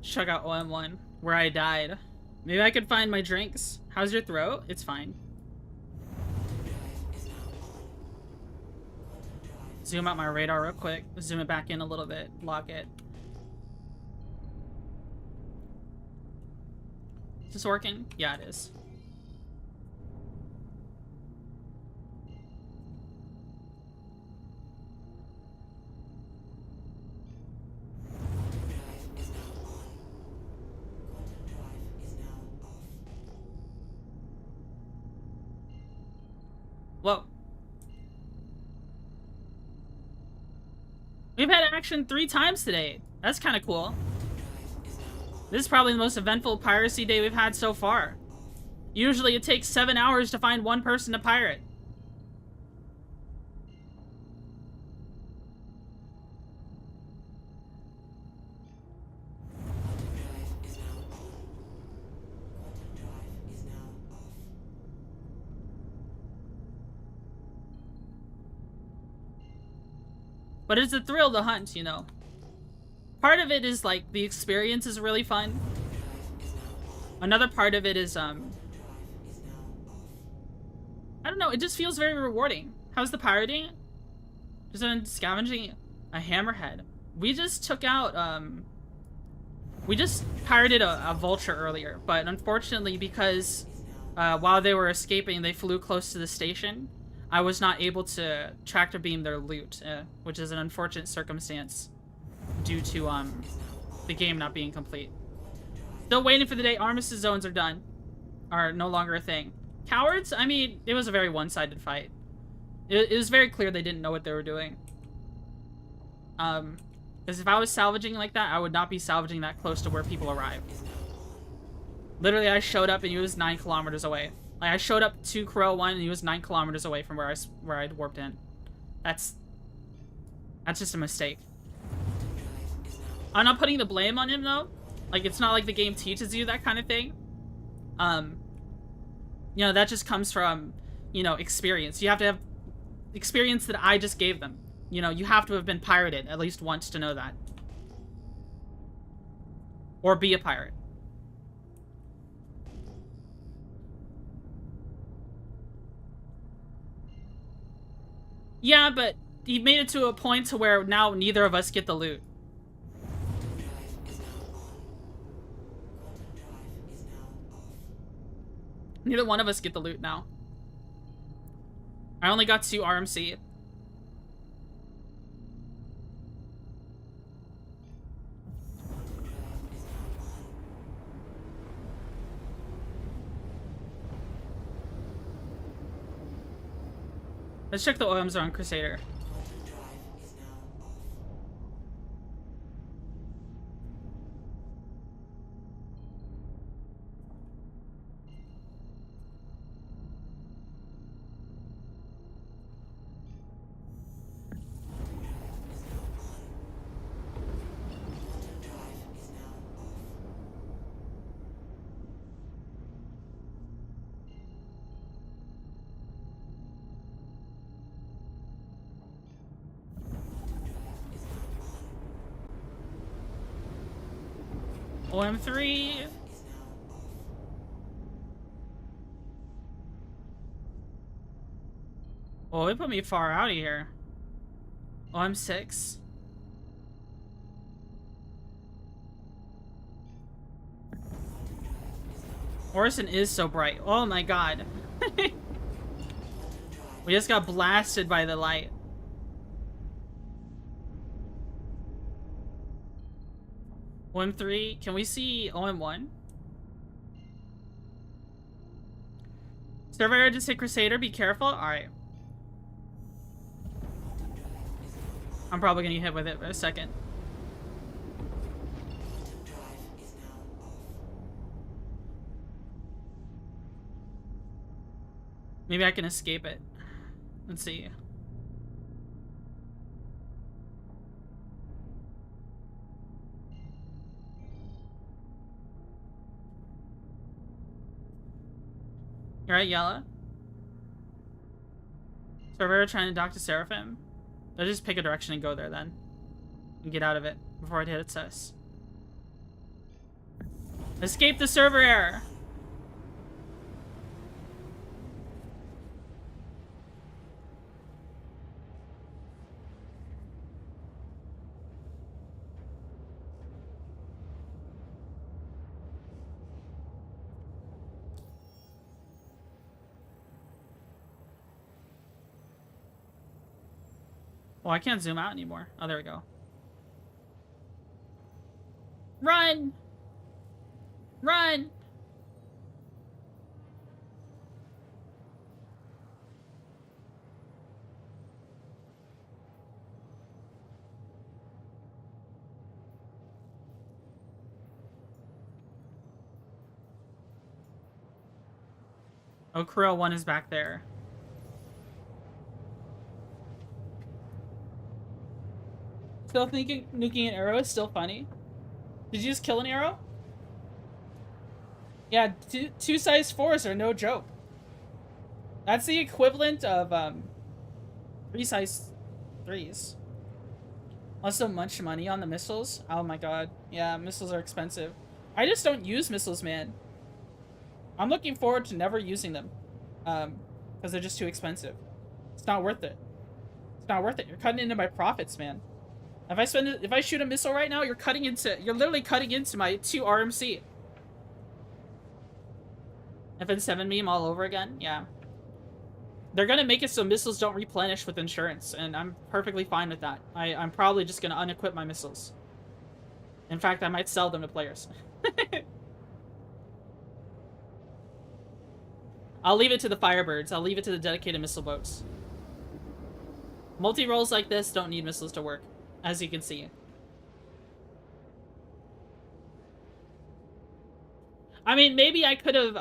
[SPEAKER 4] Check out OM1, where I died. Maybe I could find my drinks. How's your throat? It's fine. Zoom out my radar real quick. Zoom it back in a little bit. Lock it. Is this working? Yeah, it is. Whoa. We've had action 3 times today. That's kind of cool. This is probably the most eventful piracy day we've had so far. Usually it takes 7 hours to find one person to pirate. But it's a thrill to hunt, you know. Part of it is like the experience is really fun. Another part of it is I don't know, it just feels very rewarding. How's the pirating? Just scavenging a hammerhead. We just took out we just pirated a vulture earlier, but unfortunately because while they were escaping they flew close to the station, I was not able to tractor beam their loot, which is an unfortunate circumstance. due to the game not being complete. Still waiting for the day armistice zones are done. Are no longer a thing. Cowards? I mean, it was a very one-sided fight. It was very clear they didn't know what they were doing. Because if I was salvaging like that, I would not be salvaging that close to where people arrived. Literally, I showed up and he was 9 kilometers away. Like, I showed up to Crow 1 and he was 9 kilometers away from where I'd warped in. That's just a mistake. I'm not putting the blame on him, though. Like, it's not like the game teaches you that kind of thing. You know, that just comes from, you know, experience. You have to have experience that I just gave them. You know, you have to have been pirated at least once to know that. Or be a pirate. Yeah, but he made it to a point to where now neither of us get the loot. Neither one of us get the loot now. I only got 2 RMC. Let's check the OMs on Crusader. OM3. Oh, it put me far out of here. OM6. Orison is so bright. Oh my god. We just got blasted by the light. OM3, can we see OM1? Surveyor just hit Crusader, be careful. Alright. I'm probably gonna get hit with it for a second. Maybe I can escape it. Let's see. You're right, Yella. Surveyor trying to dock to Seraphim. Let's just pick a direction and go there then. And get out of it before it hits us. Escape the server error! Oh, I can't zoom out anymore. Oh, there we go. Run! Run! Oh, Krill 1 is back there. Still thinking nuking an arrow is still funny. Did you just kill an arrow? Yeah, two size 4s are no joke. That's the equivalent of 3 size 3s. Also much money on the missiles. Oh my god. Yeah, missiles are expensive. I just don't use missiles, man. I'm looking forward to never using them. Because they're just too expensive. It's not worth it. It's not worth it. You're cutting into my profits, man. If I shoot a missile right now, you're literally cutting into my 2 RMC. FN7 meme all over again? Yeah. They're gonna make it so missiles don't replenish with insurance, and I'm perfectly fine with that. I'm probably just gonna unequip my missiles. In fact, I might sell them to players. I'll leave it to the Firebirds. I'll leave it to the dedicated missile boats. Multi-rolls like this don't need missiles to work, as you can see. I mean, maybe I could have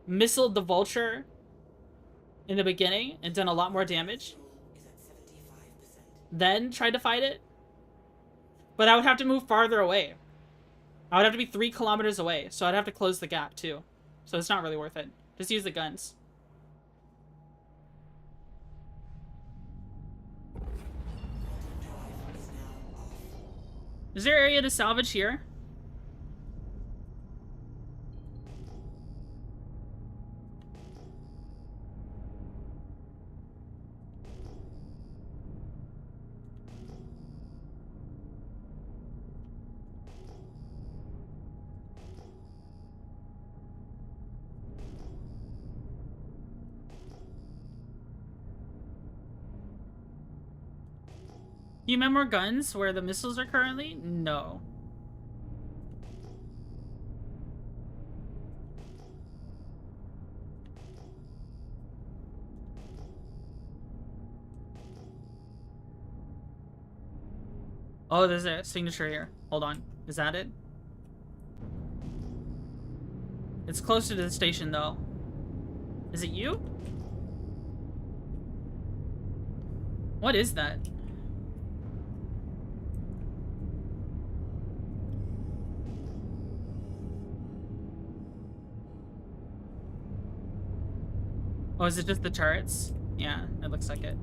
[SPEAKER 4] missiled the Vulture in the beginning and done a lot more damage. Then tried to fight it. But I would have to move farther away. I would have to be 3 kilometers away, so I'd have to close the gap too. So it's not really worth it. Just use the guns. Is there area to salvage here? You meant more guns where the missiles are currently? No. Oh, there's a signature here. Hold on. Is that it? It's closer to the station, though. Is it you? What is that? Oh, is it just the turrets? Yeah, it looks like it.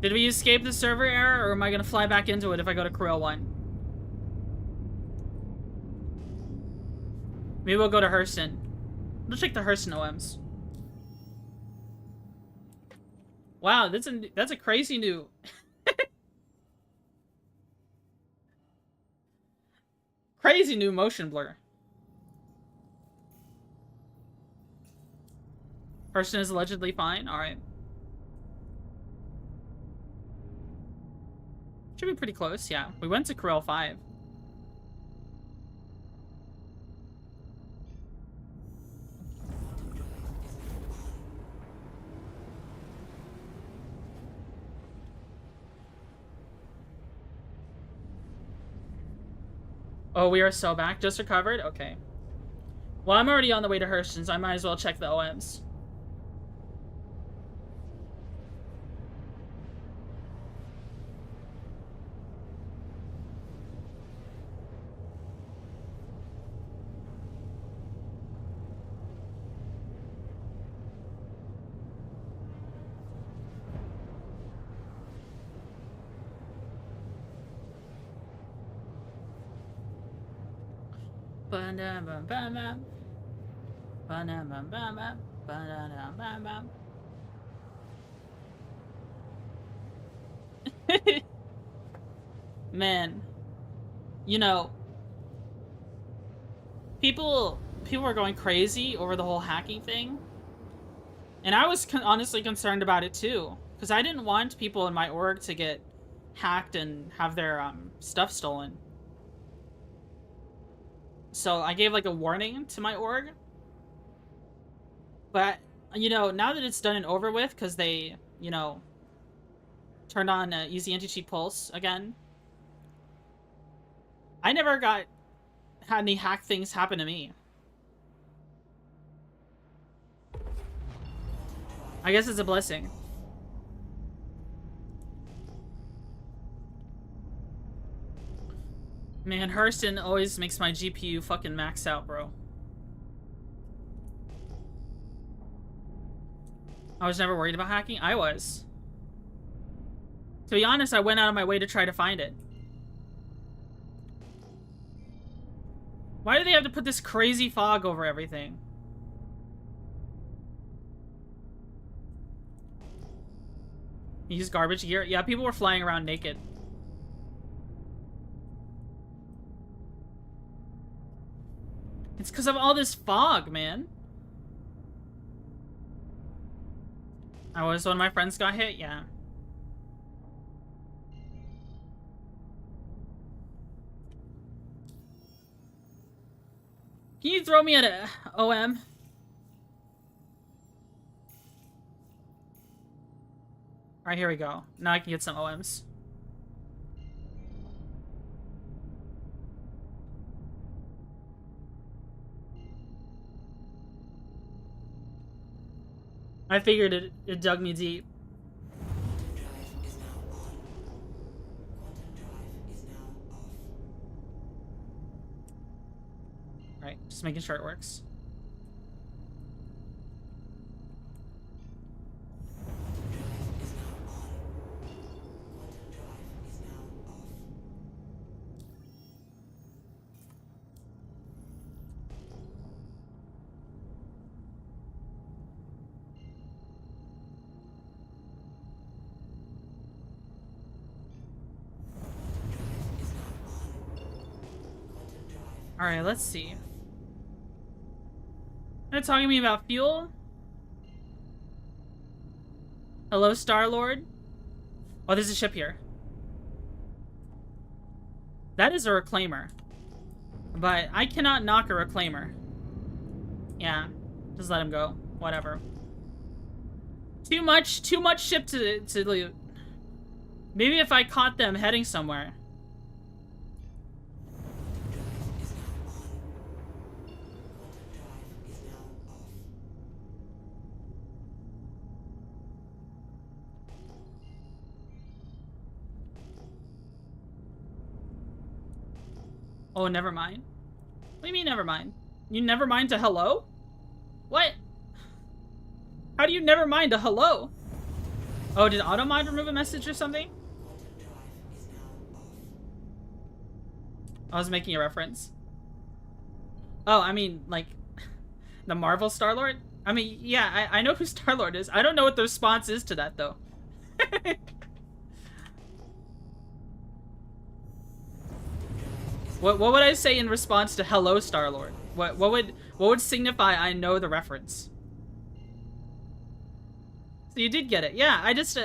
[SPEAKER 4] Did we escape the server error, or am I gonna fly back into it if I go to Crew 1? Maybe we'll go to Hurston. Let's check the Hurston OMs. Wow, that's a crazy new... crazy new motion blur. Hurston is allegedly fine? Alright. Should be pretty close, yeah. We went to Corel 5. Oh, we are so back. Just recovered? Okay. Well, I'm already on the way to Hurston, so I might as well check the OMs. Man, you know, people are going crazy over the whole hacking thing, and I was honestly concerned about it too, because I didn't want people in my org to get hacked and have their stuff stolen. So I gave like a warning to my org. But, you know, now that it's done and over with, because they, you know, turned on Easy Anti-Cheat Pulse again, I never had any hack things happen to me. I guess it's a blessing. Man, Hurston always makes my GPU fucking max out, bro. I was never worried about hacking. I was. To be honest, I went out of my way to try to find it. Why do they have to put this crazy fog over everything? Use garbage gear? Yeah, people were flying around naked. It's because of all this fog, man. I was when my friends got hit, yeah. Can you throw me at a OM? Alright, here we go. Now I can get some OMs. I figured it dug me deep.
[SPEAKER 2] Quantum drive is now on. Quantum drive is now off.
[SPEAKER 4] Alright, just making sure it works.
[SPEAKER 2] Quantum drive is now on. Quantum drive is now off.
[SPEAKER 4] Alright, let's see. They're talking to me about fuel? Hello, Star-Lord? Oh, there's a ship here. That is a reclaimer. But I cannot knock a reclaimer. Yeah, just let him go. Whatever. Too much ship to loot. Maybe if I caught them heading somewhere. Oh, never mind. What do you mean, never mind? You never mind to hello? What? How do you never mind a hello? Oh, did Automod remove a message or something? I was making a reference. Oh, I mean, like, the Marvel Star-Lord? I mean, yeah, I know who Star-Lord is. I don't know what the response is to that, though. What would I say in response to hello, Star-Lord? What would signify I know the reference? So you did get it. Yeah, I just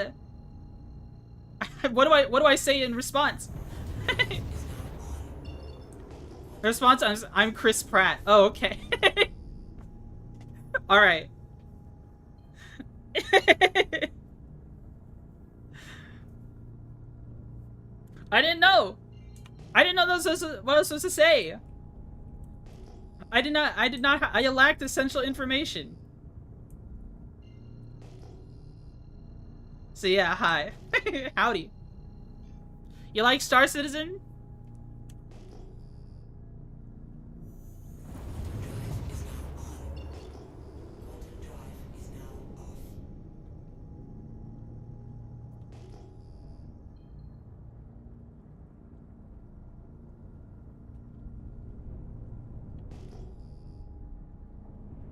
[SPEAKER 4] what do I say in response? The response is I'm Chris Pratt. Oh, okay. All right. I didn't know. I didn't know that was what I was supposed to say. I lacked essential information. So yeah, hi. Howdy. You like Star Citizen?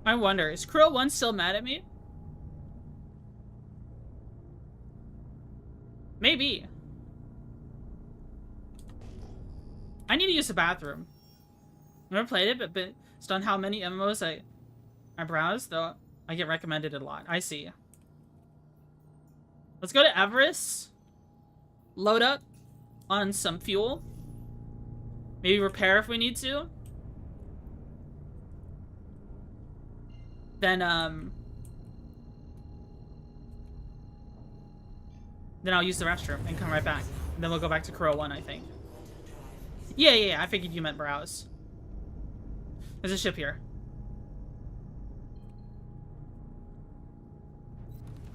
[SPEAKER 4] I wonder, is Krill 1 still mad at me? Maybe. I need to use the bathroom. Never played it, but based on how many MMOs I browse, though, I get recommended it a lot. I see. Let's go to Everest. Load up on some fuel. Maybe repair if we need to. Then I'll use the restroom and come right back. And then we'll go back to Crow 1, I think. Yeah, I figured you meant browse. There's a ship here.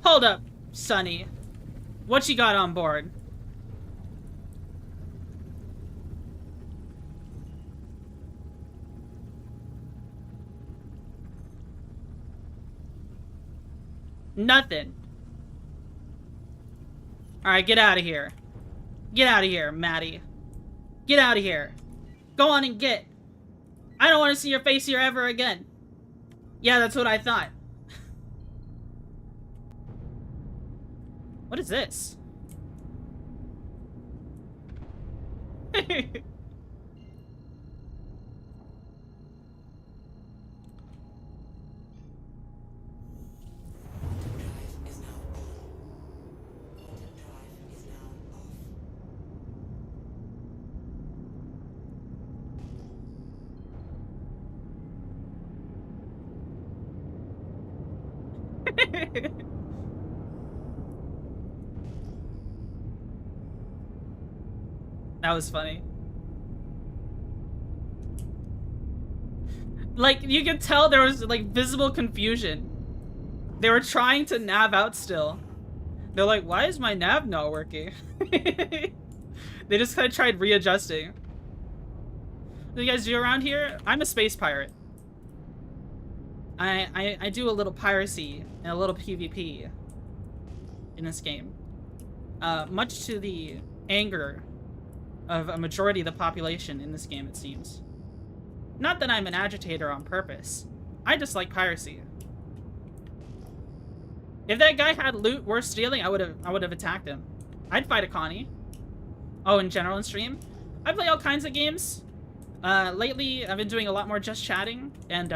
[SPEAKER 4] Hold up, Sonny. What you got on board? Nothing. Alright, get out of here. Get out of here, Maddie. Get out of here. Go on and get. I don't want to see your face here ever again. Yeah, that's what I thought. What is this? That was funny. Like, you could tell there was, like, visible confusion. They were trying to nav out still. They're like, why is my nav not working? They just kind of tried readjusting. What do you guys do around here? I'm a space pirate. I do a little piracy and a little PvP in this game. Much to the anger of a majority of the population in this game, it seems. Not that I'm an agitator on purpose. I just like piracy. If that guy had loot worth stealing, I would have attacked him. I'd fight a Connie. Oh, in general in stream? I play all kinds of games. Lately, I've been doing a lot more just chatting and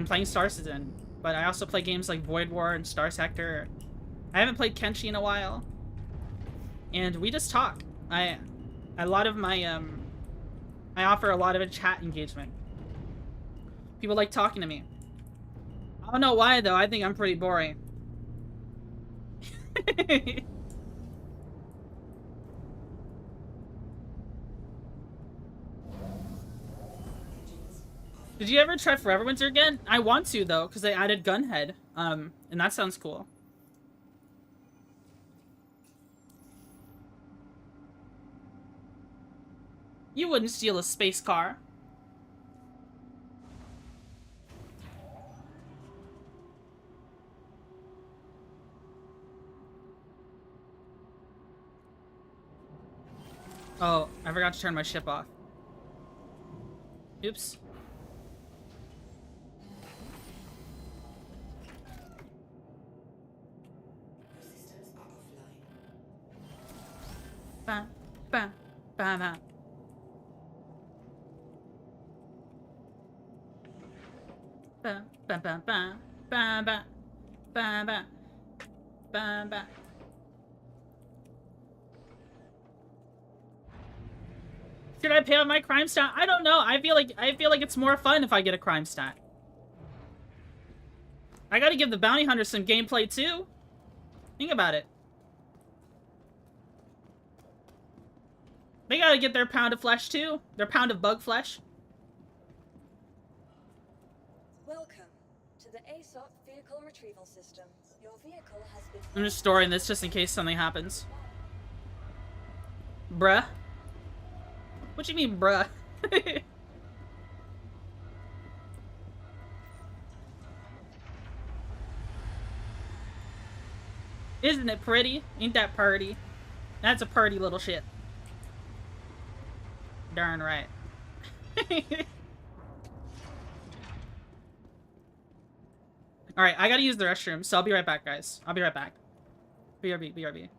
[SPEAKER 4] playing Star Citizen. But I also play games like Void War and Starsector. I haven't played Kenshi in a while. And we just talk. I offer a lot of a chat engagement. People like talking to me. I don't know why, though. I think I'm pretty boring. Did you ever try Forever Winter again? I want to, though, because they added Gunhead. And that sounds cool. You wouldn't steal a space car. Oh, I forgot to turn my ship off. Oops.
[SPEAKER 2] Systems are offline.
[SPEAKER 4] Ba, ba, ba, ba. Ba, ba, ba, ba, ba, ba, ba, ba, ba, ba. Should I pay off my crime stat? I don't know. I feel like it's more fun if I get a crime stat. I gotta give the bounty hunter some gameplay too. Think about it. They gotta get their pound of flesh too. Their pound of bug flesh.
[SPEAKER 3] Welcome to the ASOP vehicle retrieval system. Your vehicle has been...
[SPEAKER 4] I'm just storing this just in case something happens. Bruh. What you mean, bruh? Isn't it pretty? Ain't that purty? That's a purty little shit. Darn right. Alright, I gotta use the restroom, so I'll be right back, guys. I'll be right back. BRB, BRB.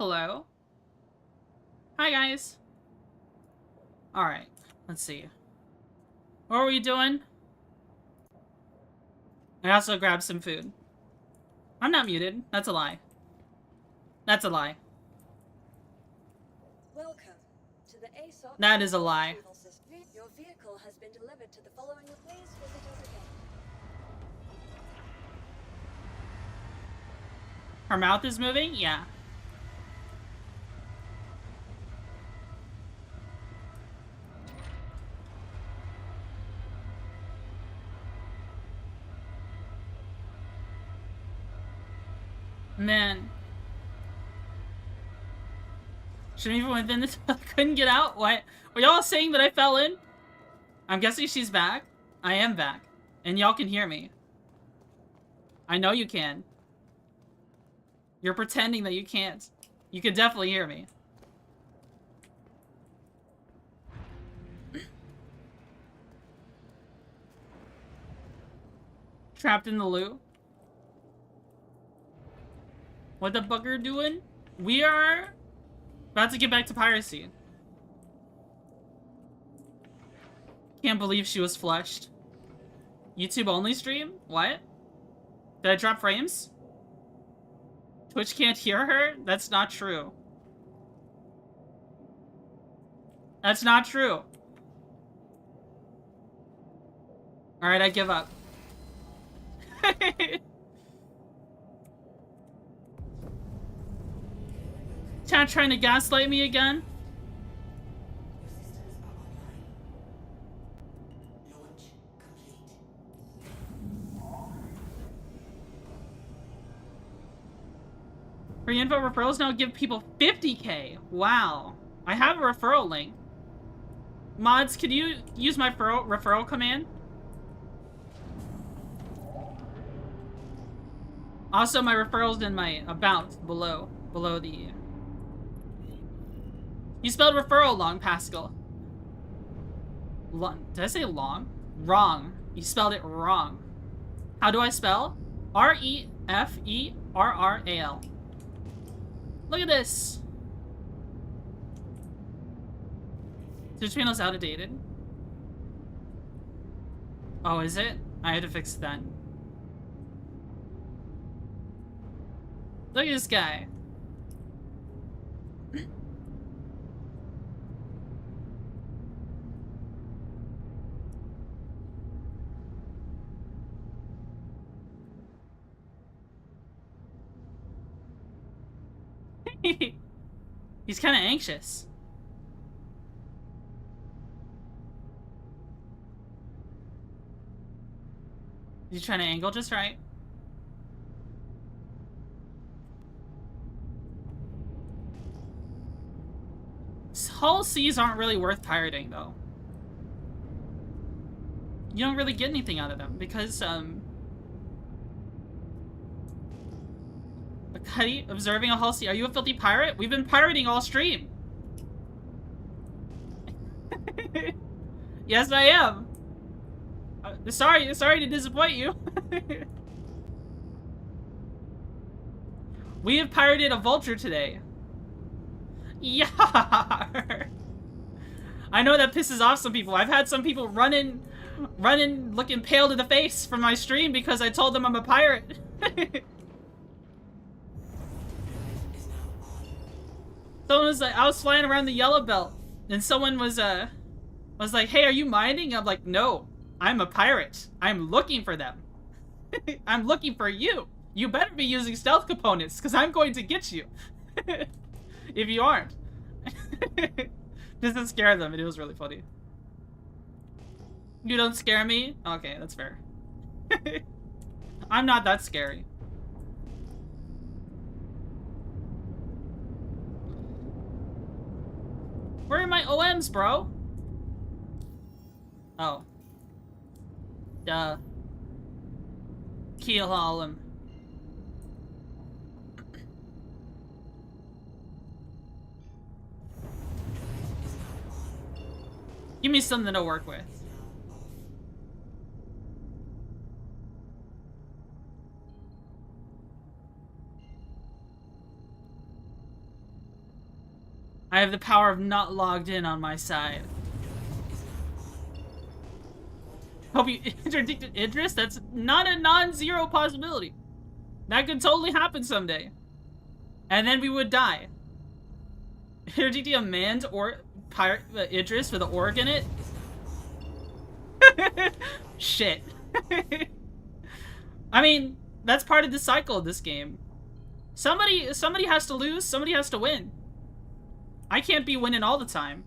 [SPEAKER 4] Hello. Hi, guys. Alright, let's see. What are we doing? I also grabbed some food. I'm not muted. That's a lie. That's a lie.
[SPEAKER 3] Welcome to the ASOP
[SPEAKER 4] That is a lie.
[SPEAKER 3] retrieval system. Your vehicle has been delivered to the following. Please visit us again.
[SPEAKER 4] Her mouth is moving? Yeah. Man. Shouldn't even within this couldn't get out? What? Were y'all saying that I fell in? I'm guessing she's back. I am back. And y'all can hear me. I know you can. You're pretending that you can't. You can definitely hear me. Trapped in the loop. What the bugger doing? We are about to get back to piracy. Can't believe she was flushed. YouTube only stream? What? Did I drop frames? Twitch can't hear her? That's not true. That's not true. Alright, I give up. Chat trying to gaslight me again?
[SPEAKER 2] Your systems are online. Launch complete.
[SPEAKER 4] Free info referrals now give people 50k. Wow. I have a referral link. Mods, could you use my referral command? Also, my referral's in my about below the... You spelled referral long, Pascal. Did I say long? Wrong. You spelled it wrong. How do I spell? R-E-F-E-R-R-A-L. Look at this. Twitch panel's outdated. Oh, is it? I had to fix that. Look at this guy. He's kind of anxious. He's trying to angle just right. Hull C's aren't really worth pirating, though. You don't really get anything out of them, because, Cuddy, observing a Hull C. Are you a filthy pirate? We've been pirating all stream. Yes, I am. Sorry to disappoint you. We have pirated a vulture today. Yeah. I know that pisses off some people. I've had some people running looking pale to the face from my stream because I told them I'm a pirate. Someone was like, I was flying around the yellow belt and someone was like, hey, are you mining? I'm like, no, I'm a pirate. I'm looking for them. I'm looking for you. You better be using stealth components because I'm going to get you. If you aren't. Doesn't scare them. It was really funny. You don't scare me? Okay, that's fair. I'm not that scary. Where are my OMs, bro? Oh. Duh. Kill all them. Give me something to work with. I have the power of not logged in on my side. Hope you interdicted Idris? That's not a non-zero possibility. That could totally happen someday. And then we would die. Interdicting a man's or pirate Idris with an org in it? Shit. I mean, that's part of the cycle of this game. Somebody has to lose, somebody has to win. I can't be winning all the time.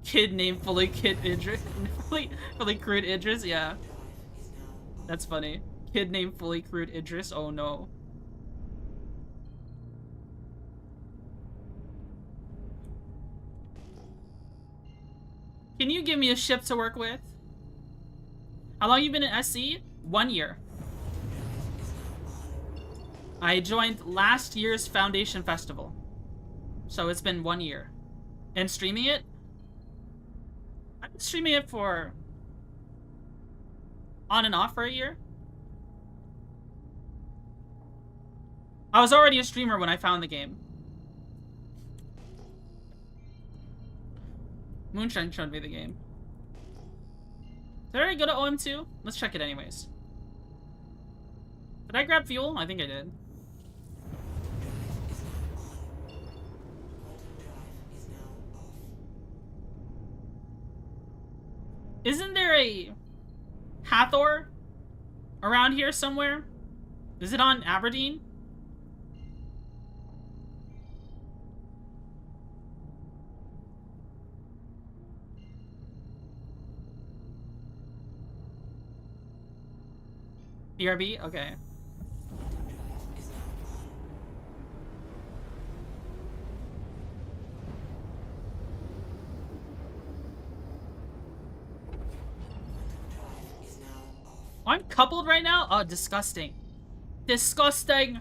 [SPEAKER 4] Kid named fully Kid Idris. fully crude Idris, yeah. That's funny. Kid named fully crude Idris, oh no. Can you give me a ship to work with? How long you been in SC? 1 year. I joined last year's Foundation Festival. So it's been 1 year. And streaming it? I've been streaming it for on and off for a year. I was already a streamer when I found the game. Moonshine showed me the game. Did I already go to OM2? Let's check it anyways. Did I grab fuel? I think I did. Isn't there a Hathor around here somewhere? Is it on Aberdeen? BRB? Okay. Oh, I'm coupled right now? Oh, disgusting. Disgusting.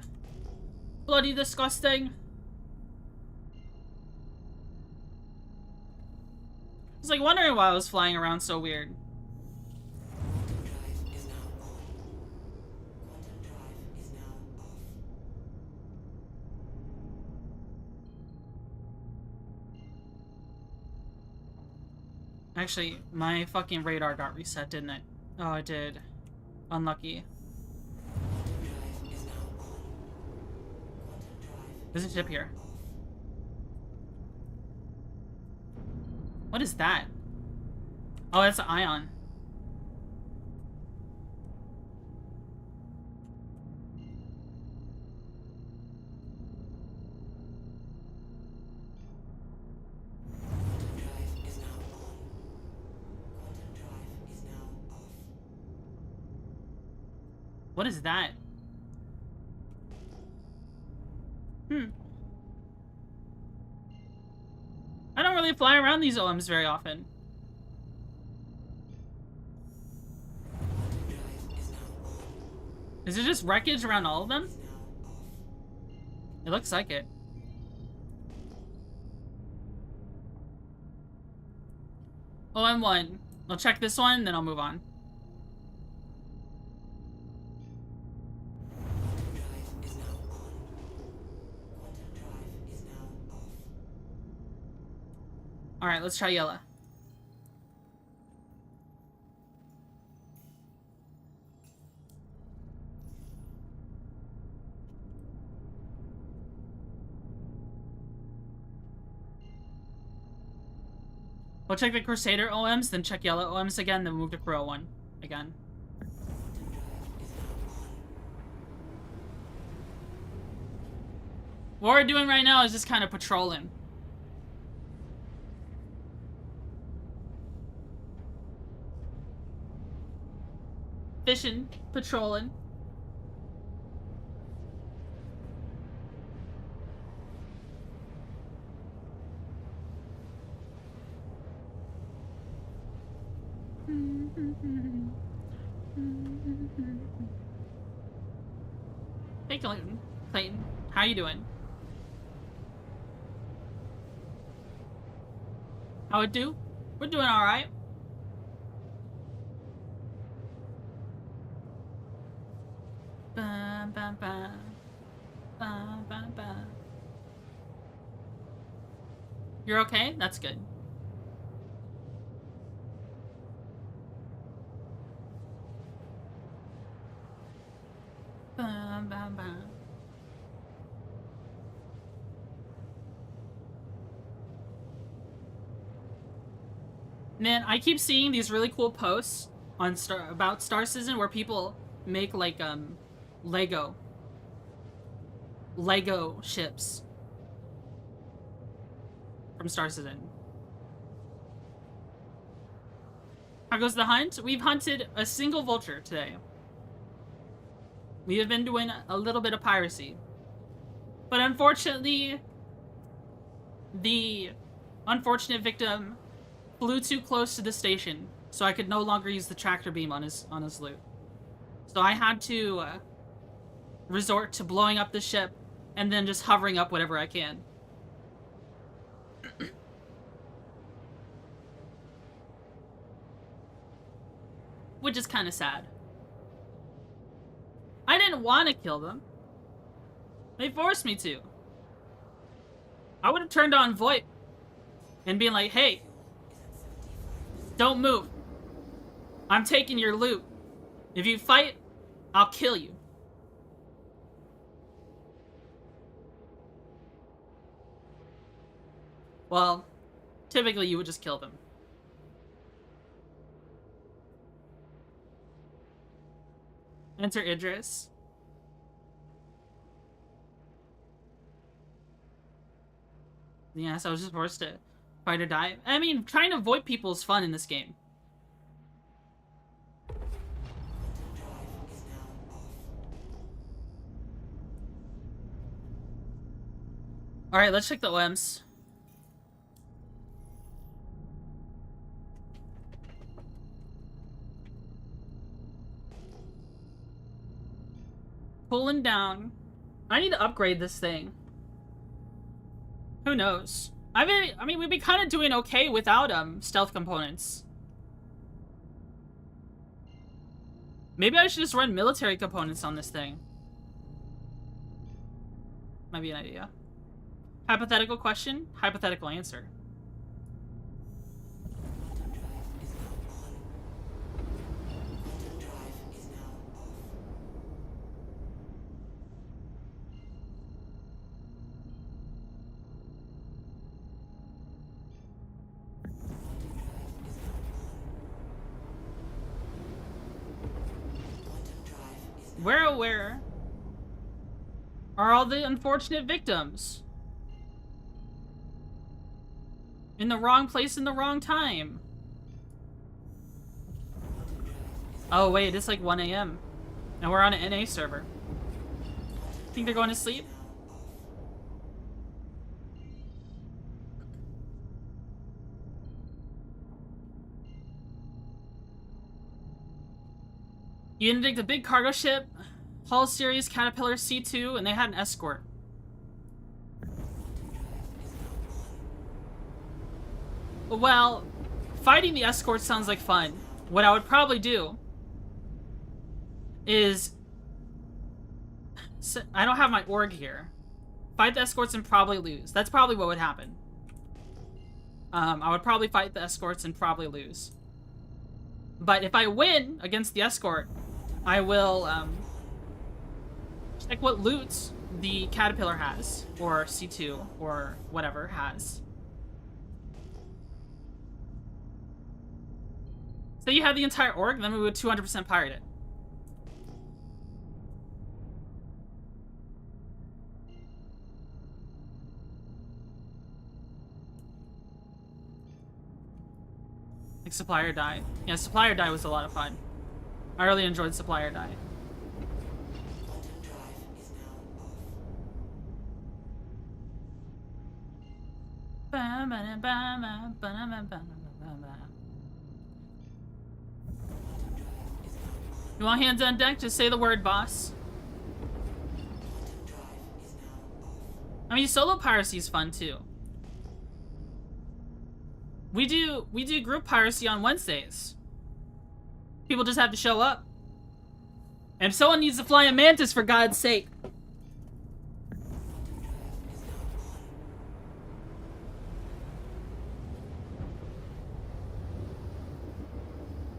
[SPEAKER 4] Bloody disgusting. I was like wondering why I was flying around so weird. Actually, my fucking radar got reset, didn't it? Oh, it did. Unlucky. There's a ship here. What is that? Oh, that's an ion. What is that? I don't really fly around these OMs very often. Is it just wreckage around all of them? It looks like it. OM1. I'll check this one, then I'll move on. Alright, let's try yellow. We'll check the Crusader OMs, then check yellow OMs again, then move to Crow 1 again. What we're doing right now is just kind of patrolling. Fishing, patrolling. Hey, Clayton. Clayton, how you doing? How it do? We're doing all right. Ba, ba, ba. Ba, ba, ba. You're okay? That's good. Ba, ba, ba. Man, I keep seeing these really cool posts on about Star Citizen where people make like Lego ships from Star Citizen. How goes the hunt? We've hunted a single vulture today. We have been doing a little bit of piracy. But unfortunately, the unfortunate victim flew too close to the station, so I could no longer use the tractor beam on his loot. So I had to resort to blowing up the ship and then just hovering up whatever I can. Which is kind of sad. I didn't want to kill them. They forced me to. I would have turned on VoIP and been like, hey, don't move. I'm taking your loot. If you fight, I'll kill you. Well, typically you would just kill them. Enter Idris. Yes, I was just forced to fight or die. I mean, trying to avoid people is fun in this game. Alright, let's check the OMs. Pulling down. I need to upgrade this thing. Who knows? I mean, we've been kind of doing okay without stealth components. Maybe I should just run military components on this thing. Might be an idea. Hypothetical question, hypothetical answer. Where are all the unfortunate victims? In the wrong place in the wrong time. Oh wait, it's like 1 AM. And we're on an NA server. Think they're going to sleep? You interdict a big cargo ship, Hull Series Caterpillar C2, and they had an escort. Well, fighting the escort sounds like fun. What I would probably do is... I don't have my org here. Fight the escorts and probably lose. That's probably what would happen. I would probably fight the escorts and probably lose. But if I win against the escort, I will check what loot the Caterpillar has, or C2, or whatever has. So you have the entire org, then we would 200% pirate it. Like Supplier Die. Yeah, Supplier Die was a lot of fun. I really enjoyed Supplier Die. You want hands on deck? Just say the word, boss. I mean, solo piracy is fun too. We do group piracy on Wednesdays. People just have to show up. And someone needs to fly a mantis for God's sake.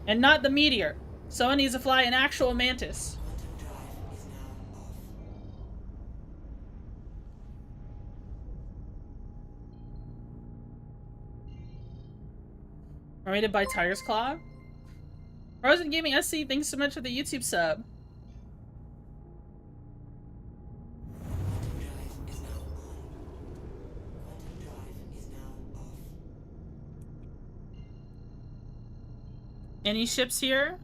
[SPEAKER 4] And not the meteor. Someone needs to fly an actual mantis. Rated by Tiger's Claw. Frozen Gaming SC, thanks so much for the YouTube sub. Any ships here?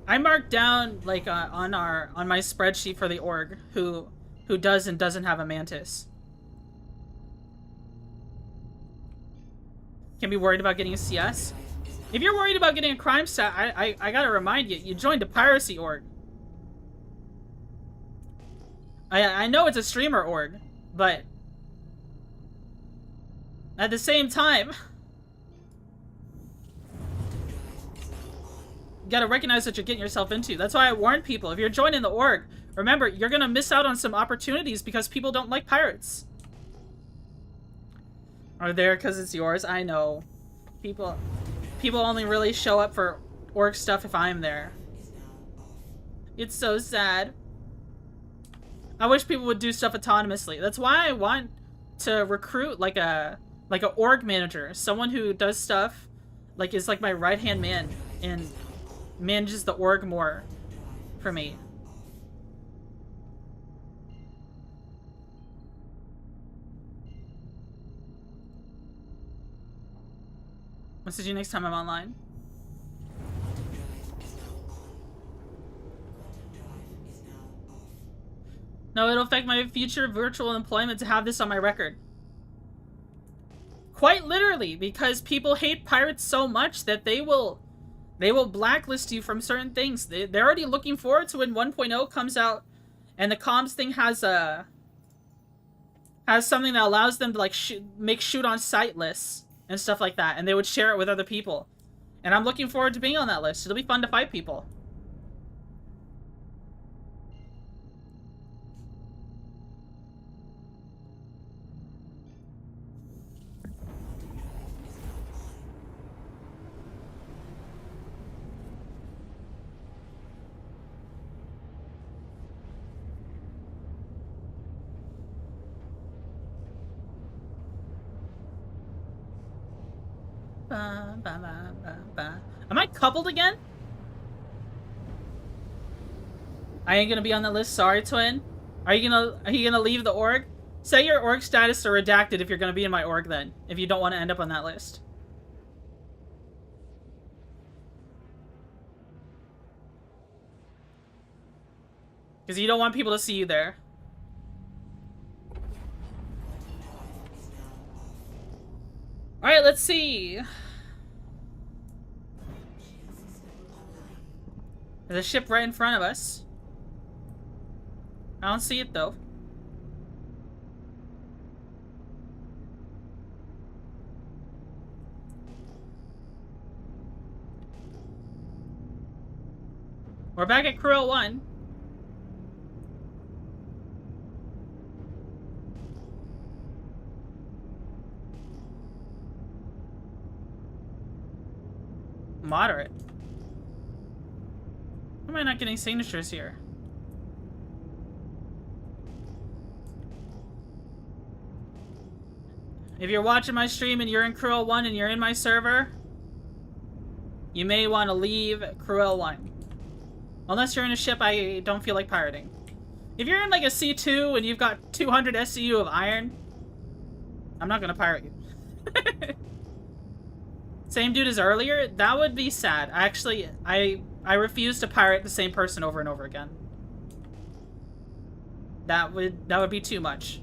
[SPEAKER 4] I marked down like on my spreadsheet for the org who does and doesn't have a mantis. Can be worried about getting a CS. If you're worried about getting a crime stat, I gotta remind you, you joined a piracy org. I know it's a streamer org, but at the same time, you gotta recognize what you're getting yourself into. That's why I warn people, if you're joining the org, remember, you're gonna miss out on some opportunities because people don't like pirates. Are there because it's yours? I know. People only really show up for org stuff if I'm there. It's so sad. I wish people would do stuff autonomously. That's why I want to recruit like a org manager, someone who does stuff like is like my right-hand man and manages the org more for me. Message you next time I'm online. No, it'll affect my future virtual employment to have this on my record. Quite literally, because people hate pirates so much that they will blacklist you from certain things. They're already looking forward to when 1.0 comes out and the comms thing has something that allows them to like make shoot on sight lists and stuff like that, and they would share it with other people. And I'm looking forward to being on that list. It'll be fun to fight people. Am I coupled again? I ain't gonna be on that list. Sorry, twin. Are you gonna leave the org? Set your org status to redacted if you're gonna be in my org then, if you don't want to end up on that list. Because you don't want people to see you there. Alright, let's see. There's a ship right in front of us. I don't see it though. We're back at Crew 1. Moderate. Why am I not getting signatures here? If you're watching my stream and you're in Crew 1 and you're in my server, you may want to leave Crew 1. Unless you're in a ship I don't feel like pirating. If you're in like a C2 and you've got 200 SCU of iron, I'm not gonna pirate you. Same dude as earlier? That would be sad. Actually, I refuse to pirate the same person over and over again. That would be too much.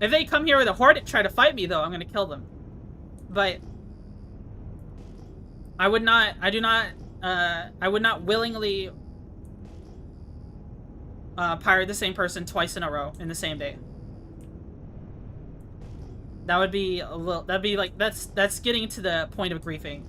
[SPEAKER 4] If they come here with a horde and try to fight me though, I'm gonna kill them. But I would not willingly pirate the same person twice in a row in the same day. That would be a little. That'd be like that's getting to the point of griefing.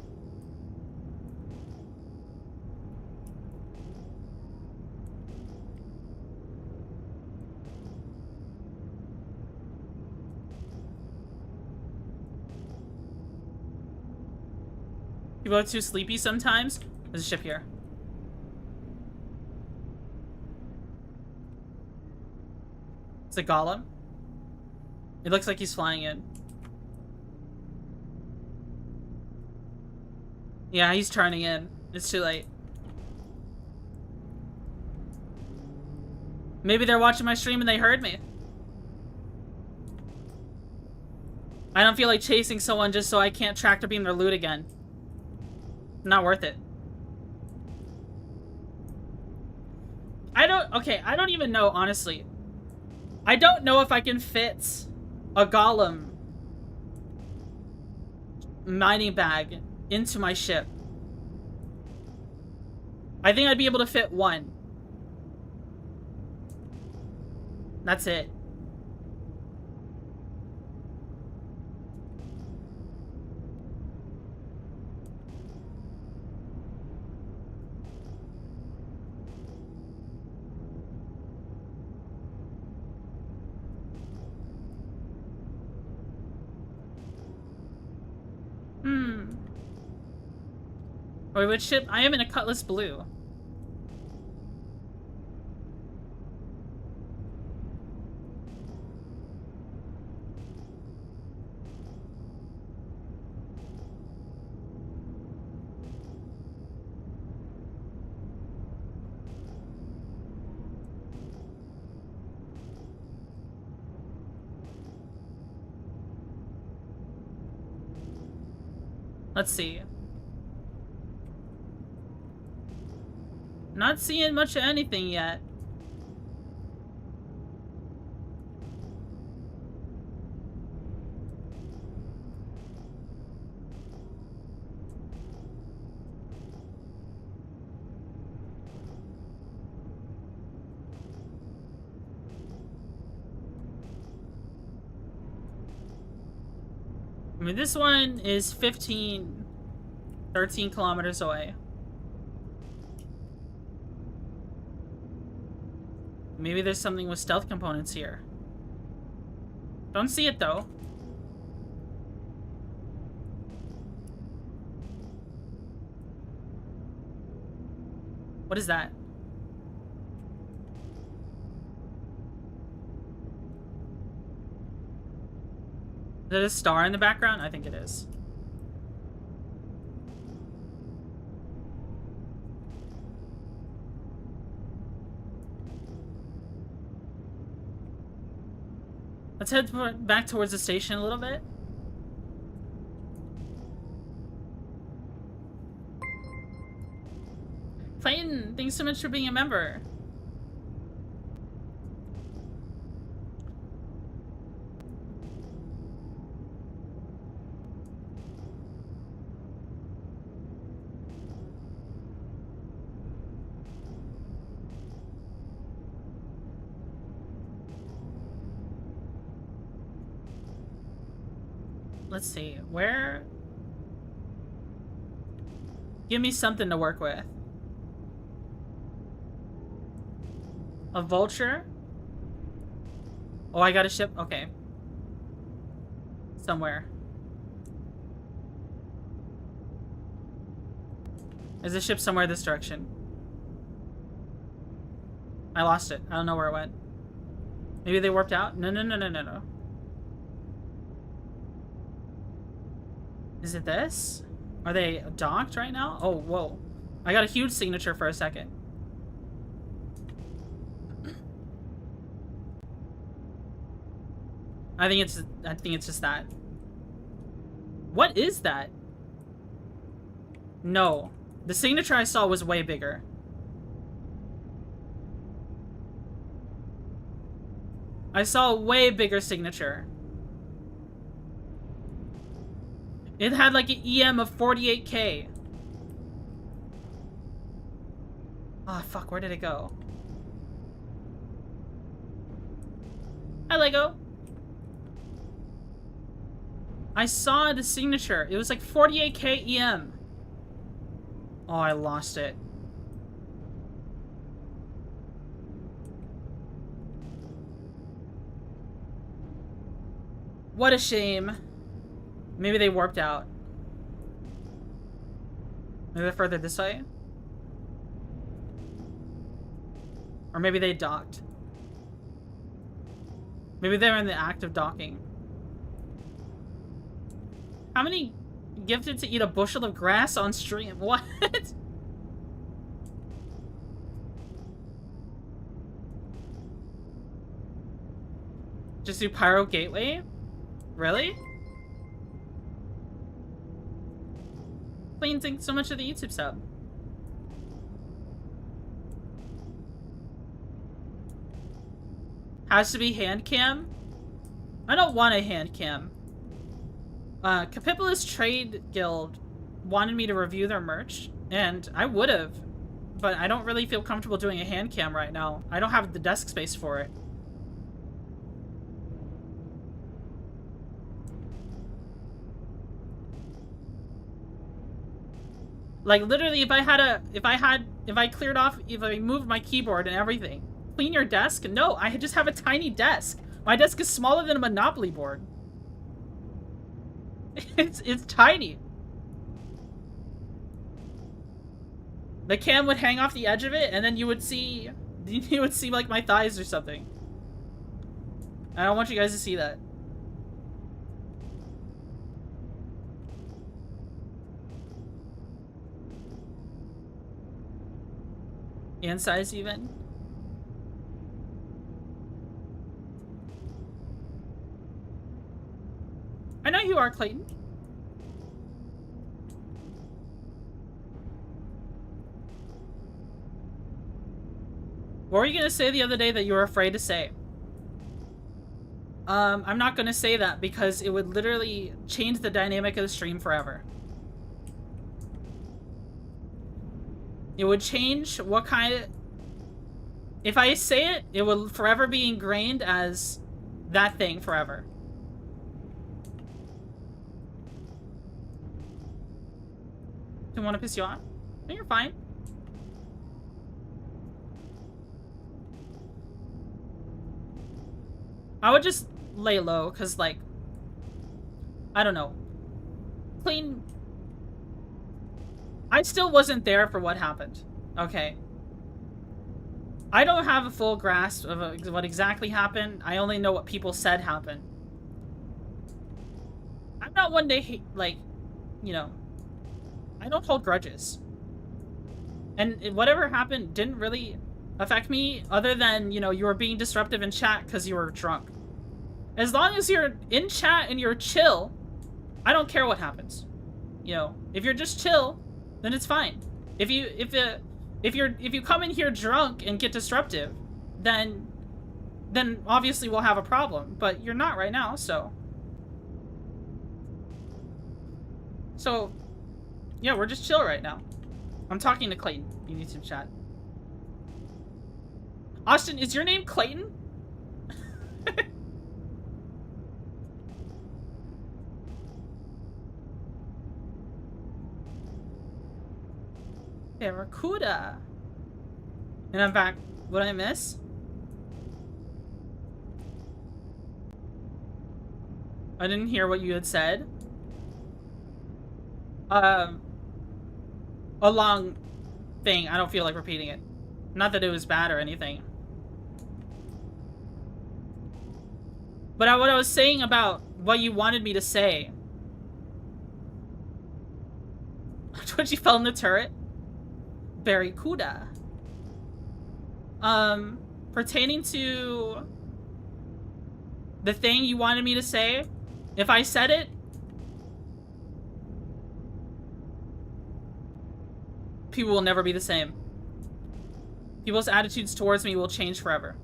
[SPEAKER 4] People are too sleepy sometimes. There's a ship here. It's a golem. It looks like he's flying in. Yeah, he's turning in. It's too late. Maybe they're watching my stream and they heard me. I don't feel like chasing someone just so I can't tractor beam their loot again. Not worth it. I don't even know, honestly. I don't know if I can fit a golem mining bag into my ship. I think I'd be able to fit one. That's it. Wait, which ship? I am in a Cutlass Blue. Let's see. Not seeing much of anything yet. I mean, this one is 13 kilometers away. Maybe there's something with stealth components here. Don't see it, though. What is that? Is that a star in the background? I think it is. Let's head back towards the station a little bit. Clayton, thanks so much for being a member. Let's see, where? Give me something to work with. A vulture? Oh, I got a ship? Okay. Somewhere. There's a ship somewhere this direction. I lost it. I don't know where it went. Maybe they warped out? No. Is it this? Are they docked right now? Oh, whoa. I got a huge signature for a second. I think it's just that. What is that? No. The signature I saw was way bigger. I saw a way bigger signature. It had like an EM of 48k. Ah, oh, fuck, where did it go? Hi, Lego. I saw the signature. It was like 48k EM. Oh, I lost it. What a shame. Maybe they warped out. Maybe they're further this way? Or maybe they docked. Maybe they're in the act of docking. How many gifted to eat a bushel of grass on stream? What? Just do Pyro Gateway? Really? Plain, thanks so much for the YouTube sub. Has to be hand cam? I don't want a hand cam. Capipola's Trade Guild wanted me to review their merch, and I would have, but I don't really feel comfortable doing a hand cam right now. I don't have the desk space for it. Like, literally, if I cleared off, if I moved my keyboard and everything, clean your desk? No, I just have a tiny desk. My desk is smaller than a Monopoly board. It's tiny. The cam would hang off the edge of it, and then you would see like my thighs or something. I don't want you guys to see that. And size even. I know you are, Clayton. What were you gonna say the other day that you were afraid to say? I'm not gonna say that because it would literally change the dynamic of the stream forever. It would change what kind of... If I say it, it will forever be ingrained as that thing forever. Don't want to piss you off? No, you're fine. I would just lay low, because, like, I don't know. Clean. I still wasn't there for what happened. Okay. I don't have a full grasp of what exactly happened. I only know what people said happened. I'm not one day, like, you know, I don't hold grudges. And whatever happened didn't really affect me other than, you know, you were being disruptive in chat because you were drunk. As long as you're in chat and you're chill, I don't care what happens. You know, if you're just chill, then it's fine. If you come in here drunk and get disruptive, then obviously we'll have a problem. But you're not right now, so yeah, we're just chill right now. I'm talking to Clayton in YouTube chat. Austin, is your name Clayton? Barracuda. And I'm back. What'd I miss? I didn't hear what you had said. A long thing. I don't feel like repeating it. Not that it was bad or anything. But what I was saying about what you wanted me to say. Twitchy fell in the turret. Barracuda. Pertaining to the thing you wanted me to say, if I said it, people will never be the same. People's attitudes towards me will change forever.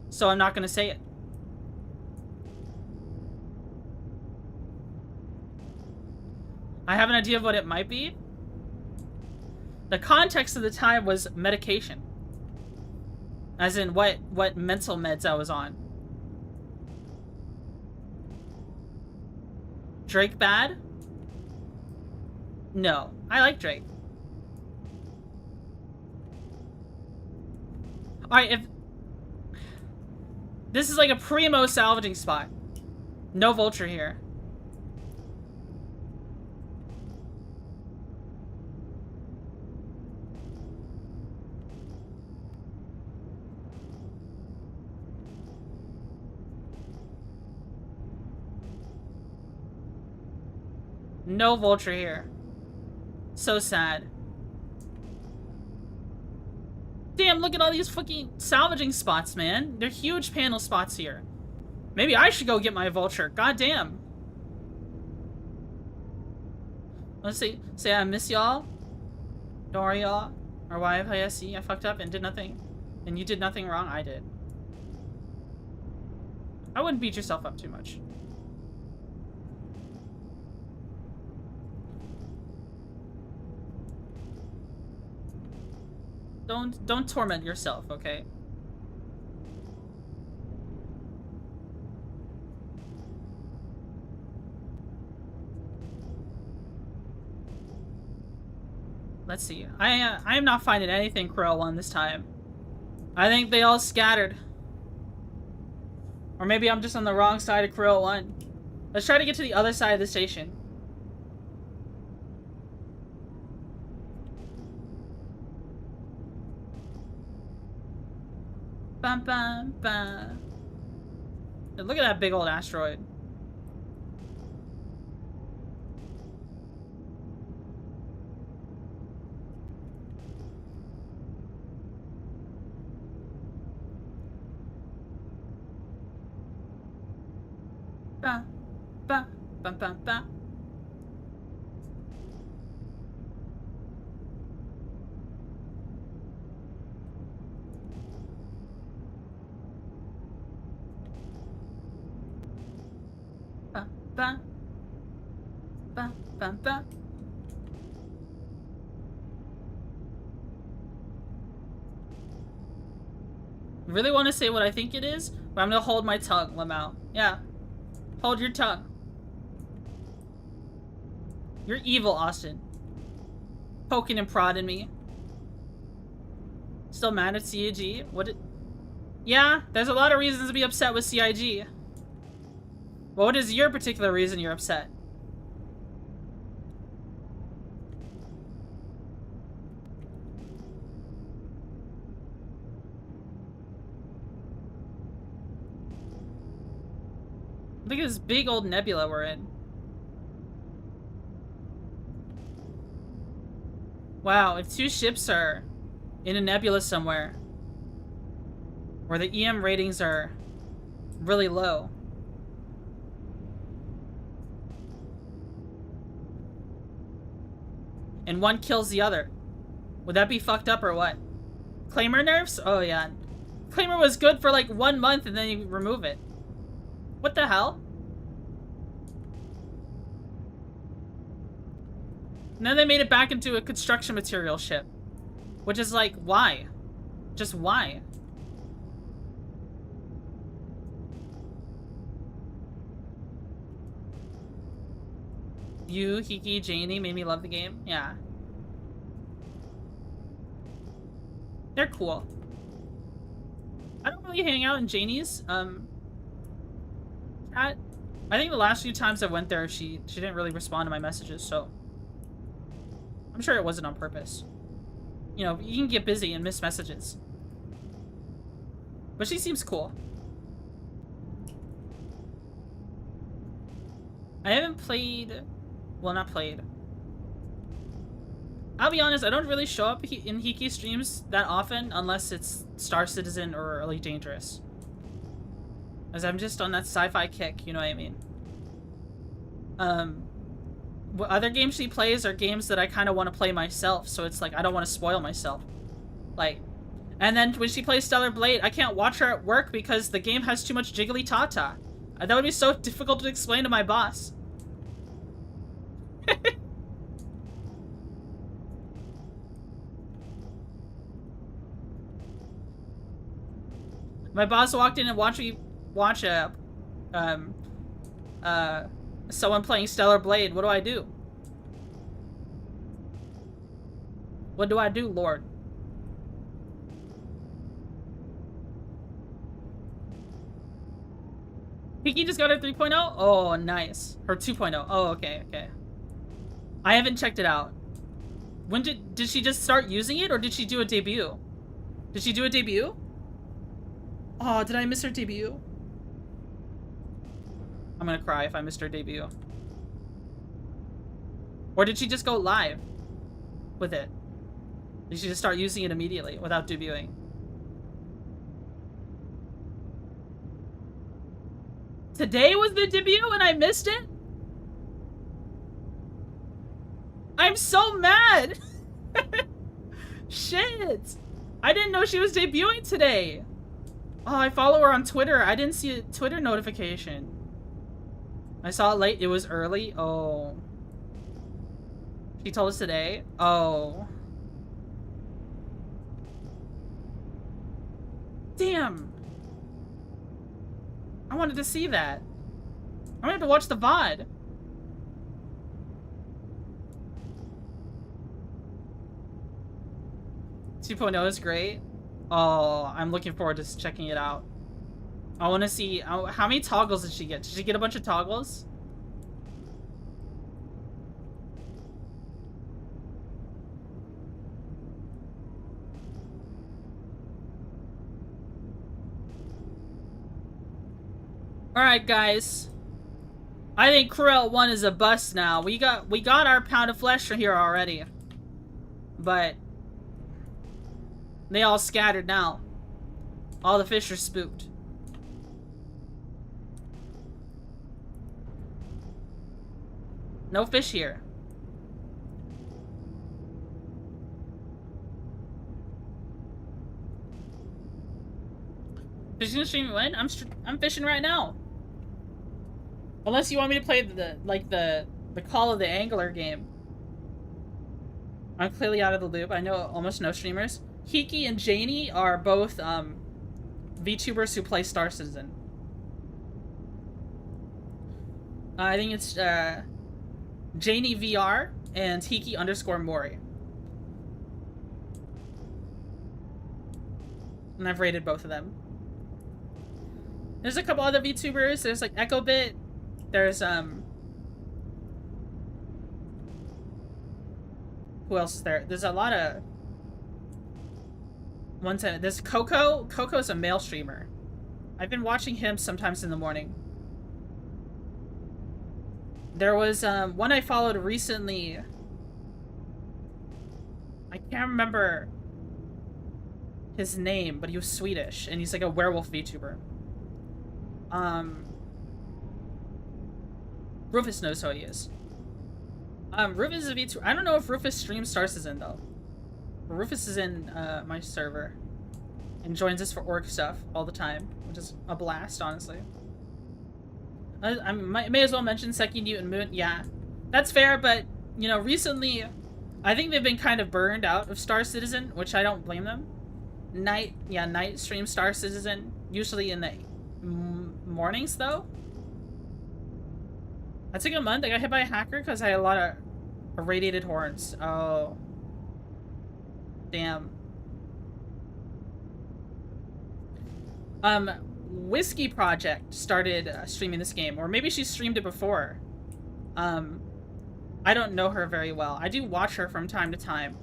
[SPEAKER 4] So I'm not gonna say it. I have an idea of what it might be. The context of the time was medication. As in what mental meds I was on. Drake bad? No. I like Drake. Alright, if... This is like a primo salvaging spot. No vulture here. No vulture here. So sad. Damn, look at all these fucking salvaging spots, man. They're huge panel spots here. Maybe I should go get my vulture. God damn. Let's say I miss y'all. Don't worry, y'all. Or YFISC, I fucked up and did nothing. And you did nothing wrong, I did. I wouldn't beat yourself up too much. Don't torment yourself, okay? Let's see. I am not finding anything Krill 1 this time. I think they all scattered. Or maybe I'm just on the wrong side of Krill 1. Let's try to get to the other side of the station. Bam, bam, bam. Look at that big old asteroid. Ba, ba, ba, ba, ba. Ba, ba, ba, ba. Really want to say what I think it is, but I'm gonna hold my tongue, Lamau. Yeah. Hold your tongue. You're evil, Austin. Poking and prodding me. Still mad at CIG? What did... Yeah, there's a lot of reasons to be upset with CIG. What is your particular reason you're upset? Look at this big old nebula we're in. Wow, if two ships are in a nebula somewhere where the EM ratings are really low, and one kills the other, would that be fucked up or what? Claimer nerfs? Oh yeah. Claimer was good for like 1 month and then you remove it. What the hell? Now they made it back into a construction material ship. Which is like, why? Just why? You, Hiki, Janie made me love the game? Yeah. They're cool. I don't really hang out in Janie's, I think the last few times I went there, she didn't really respond to my messages, so I'm sure it wasn't on purpose. You know, you can get busy and miss messages. But she seems cool. I haven't played... Well, not played. I'll be honest, I don't really show up in Hiki streams that often unless it's Star Citizen or Elite Dangerous. As I'm just on that sci-fi kick, you know what I mean? What other games she plays are games that I kind of want to play myself, so it's like I don't want to spoil myself. Like, and then when she plays Stellar Blade, I can't watch her at work because the game has too much jiggly tata. That would be so difficult to explain to my boss. My boss walked in and watched me watch a Someone playing Stellar Blade. What do I do? What do I do, Lord? Kiki just got her 3.0? Oh, nice. Her 2.0. Oh, okay, okay. I haven't checked it out. When did she just start using it, or did she do a debut? Did she do a debut? Oh, did I miss her debut? I'm gonna cry if I missed her debut. Or did she just go live with it? Did she just start using it immediately without debuting? Today was the debut and I missed it? I'm so mad! Shit! I didn't know she was debuting today! Oh, I follow her on Twitter. I didn't see a Twitter notification. I saw it late. It was early. Oh. She told us today? Oh. Damn! I wanted to see that. I'm gonna have to watch the VOD. .2.0 is great. Oh, I'm looking forward to checking it out. I want to see how many toggles did she get? Did she get a bunch of toggles? All right, guys. I think Cruel 1 is a bust now. We got our pound of flesh from here already. But they all scattered now. All the fish are spooked. No fish here. Fishing stream when? I'm fishing right now. Unless you want me to play the Call of the Angler game. I'm clearly out of the loop. I know almost no streamers. Hiki and Janie are both VTubers who play Star Citizen. I think it's Janie VR and Hiki _ Mori. And I've rated both of them. There's a couple other VTubers. There's like EchoBit. There's who else is there? There's a lot of ones. There's Coco. Coco's a male streamer. I've been watching him sometimes in the morning. There was one I followed recently. I can't remember his name, but he was Swedish, and he's like a werewolf VTuber. Rufus knows who he is. Rufus is a VTuber. I don't know if Rufus streams Star Citizen though. Rufus is in my server and joins us for orc stuff all the time, which is a blast, honestly. I may as well mention Seki Newton Moon. Yeah, that's fair, but you know, recently I think they've been kind of burned out of Star Citizen, which I don't blame them. Night stream Star Citizen, usually in the mornings though. I took a month. I got hit by a hacker because I had a lot of irradiated horns. Oh, damn. Whiskey Project started streaming this game, or maybe she streamed it before. I don't know her very well. I do watch her from time to time,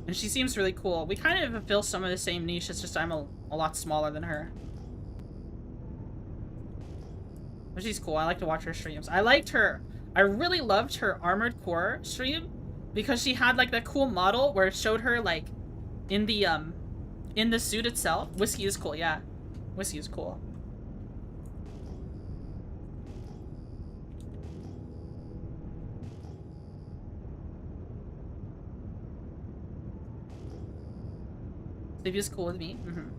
[SPEAKER 4] and she seems really cool. We kind of fulfill some of the same niche. It's just I'm a lot smaller than her, but she's cool. I like to watch her streams. I really loved her Armored Core stream because she had like that cool model where it showed her like in the suit itself. Whiskey is cool, yeah. Whiskey is cool. Sleepy is cool with me. Mm-hmm.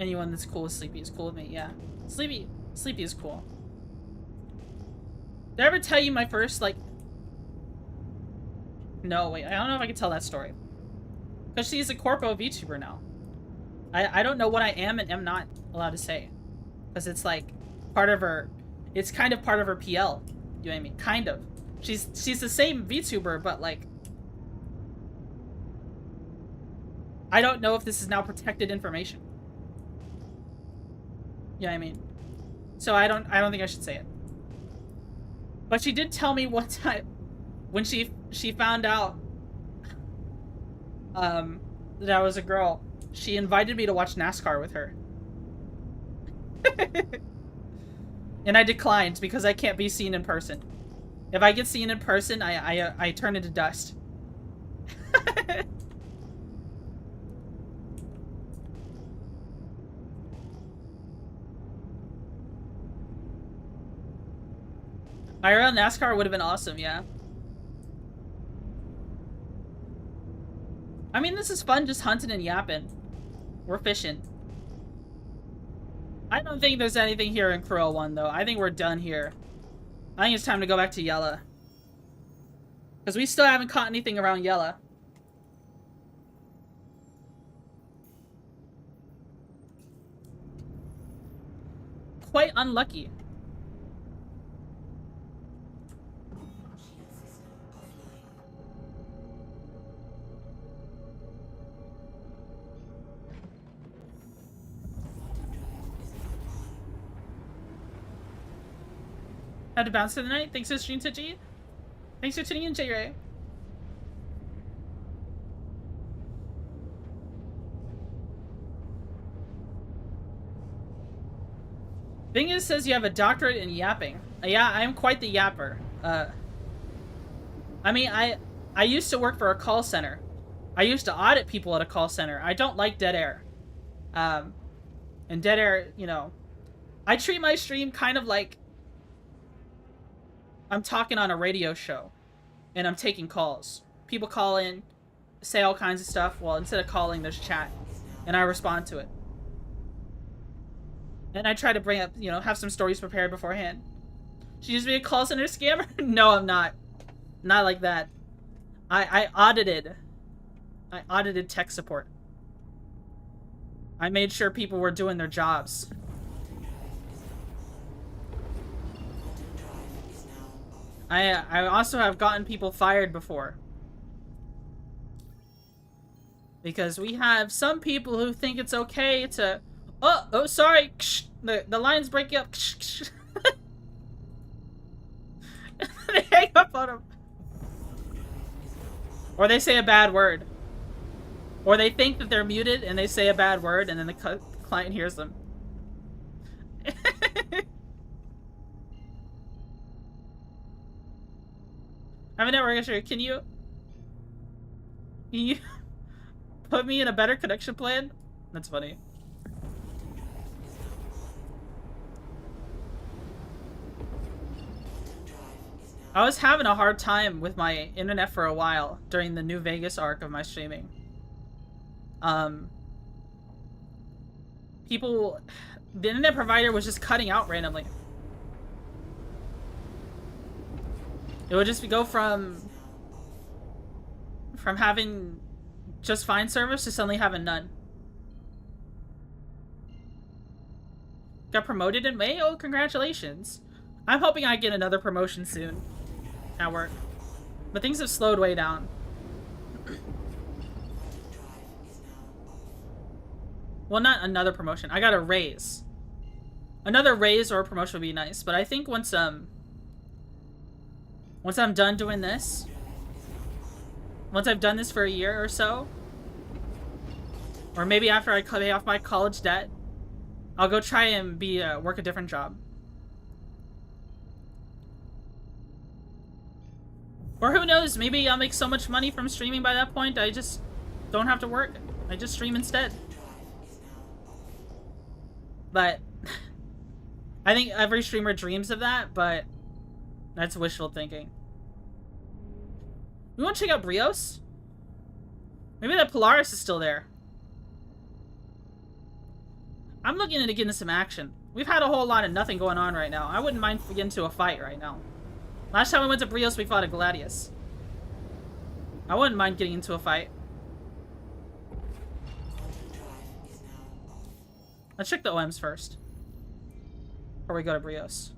[SPEAKER 4] Anyone that's cool with Sleepy is cool with me, yeah. Sleepy is cool. Did I ever tell you my first, like... No, wait, I don't know if I can tell that story. Because she's a corpo VTuber now. I don't know what I am and am not allowed to say. Because it's like part of her... It's kind of part of her PL. You know what I mean? Kind of. She's the same VTuber, but like... I don't know if this is now protected information. You know what I mean? So I don't think I should say it. But she did tell me one time when she found out that I was a girl, she invited me to watch NASCAR with her. And I declined because I can't be seen in person. If I get seen in person, I turn into dust. IRL NASCAR would have been awesome, yeah. I mean, this is fun just hunting and yapping. We're fishing. I don't think there's anything here in Crow 1, though. I think we're done here. I think it's time to go back to Yella. Because we still haven't caught anything around Yella. Quite unlucky. Had to bounce for the night. Thanks for the stream, Twitchy. Thanks for tuning in, J-Ray. Thing is, says you have a doctorate in yapping. Yeah, I am quite the yapper. I mean, I used to work for a call center. I used to audit people at a call center. I don't like dead air. And dead air, you know, I treat my stream kind of like I'm talking on a radio show, and I'm taking calls. People call in, say all kinds of stuff. Well, instead of calling, there's chat, and I respond to it. And I try to bring up, you know, have some stories prepared beforehand. She used to be a call center scammer? No, I'm not. Not like that. I audited tech support. I made sure people were doing their jobs. I also have gotten people fired before. Because we have some people who think it's okay to... Oh, sorry. The line's breaking up. They hang up on them. Or they say a bad word. Or they think that they're muted and they say a bad word and then the client hears them. I'm a network issue. Can you put me in a better connection plan? That's funny. I was having a hard time with my internet for a while during the New Vegas arc of my streaming. The internet provider was just cutting out randomly. It would just go from having just fine service to suddenly having none. Got promoted in May? Oh, congratulations. I'm hoping I get another promotion soon at work. But things have slowed way down. Well, not another promotion. I got a raise. Another raise or a promotion would be nice, but I think once I'm done doing this, once I've done this for a year or so, or maybe after I pay off my college debt, I'll go try and work a different job. Or who knows, maybe I'll make so much money from streaming by that point, I just don't have to work. I just stream instead. But I think every streamer dreams of that, but that's wishful thinking. We want to check out Brios? Maybe that Polaris is still there. I'm looking into getting some action. We've had a whole lot of nothing going on right now. I wouldn't mind getting into a fight right now. Last time we went to Brios, we fought a Gladius. I wouldn't mind getting into a fight. Let's check the OMs first. Before we go to Brios.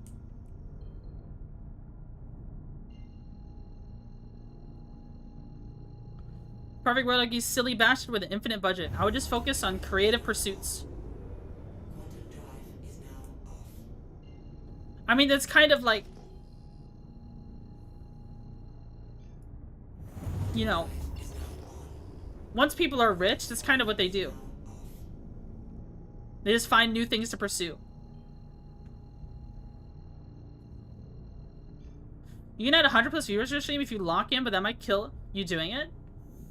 [SPEAKER 4] Perfect world like you silly bastard with an infinite budget. I would just focus on creative pursuits.
[SPEAKER 2] Quantum drive is now off.
[SPEAKER 4] I mean, that's kind of like... You know... Once people are rich, that's kind of what they do. They just find new things to pursue. You can add 100 plus viewers to your stream if you lock in, but that might kill you doing it.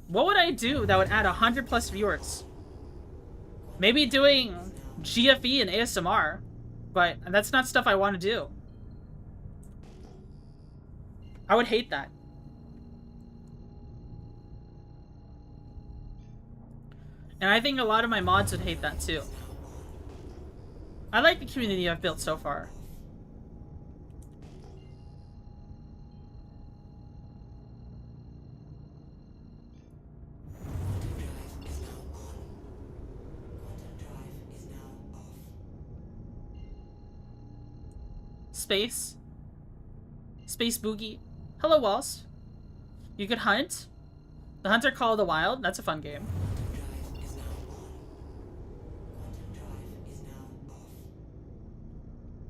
[SPEAKER 4] What would I do that would add 100 plus viewers? Maybe doing GFE and ASMR, but that's not stuff I want to do. I would hate that. And I think a lot of my mods would hate that too. I like the community I've built so far. Space. Space Boogie. Hello, Walls. You could hunt. The Hunter Call of the Wild. That's a fun game.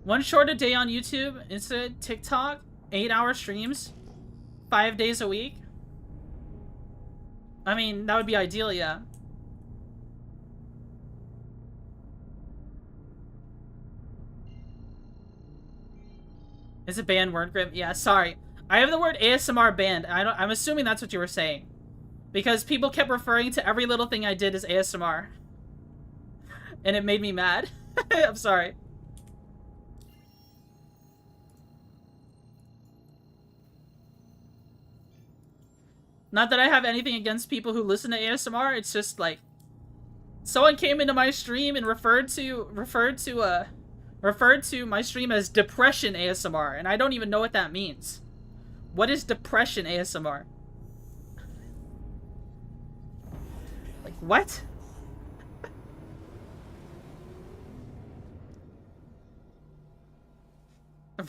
[SPEAKER 4] One short a day on YouTube instead of TikTok. 8-hour streams. 5 days a week. I mean, that would be ideal, yeah. Is it banned word grip? Yeah, sorry. I have the word ASMR banned. I'm assuming that's what you were saying. Because people kept referring to every little thing I did as ASMR. And it made me mad. I'm sorry. Not that I have anything against people who listen to ASMR, it's just like someone came into my stream and referred to my stream as depression ASMR, and I don't even know what that means. What is depression ASMR? Like, what?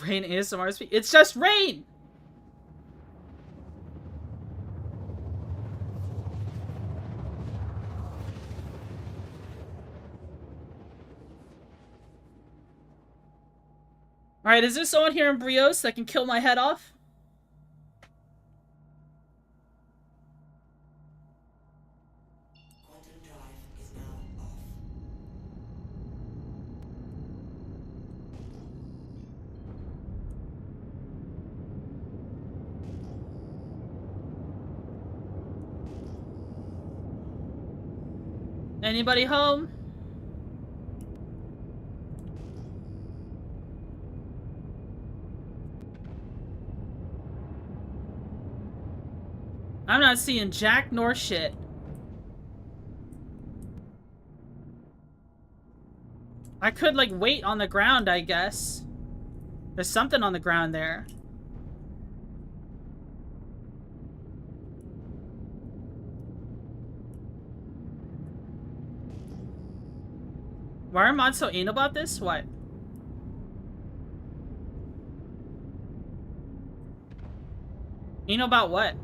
[SPEAKER 4] Rain ASMR? It's just rain! Alright, is there someone here in Brios that can kill my head off?
[SPEAKER 2] Quantum drive is now off.
[SPEAKER 4] Anybody home? I'm not seeing jack nor shit. I could, like, wait on the ground, I guess. There's something on the ground there. Why are mods so anal about this? What? Anal about what?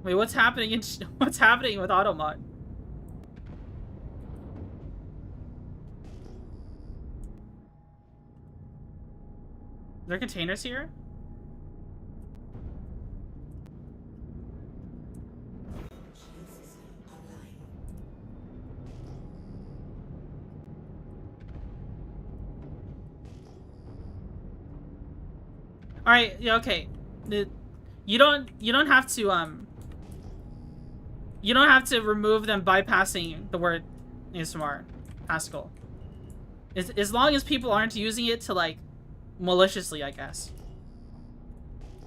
[SPEAKER 4] Wait, what's happening in what's happening with Automod? Are there containers here? All right, yeah, okay. You don't have to you don't have to remove them bypassing the word ASMR. Haskell. As long as people aren't using it to, like, maliciously, I guess.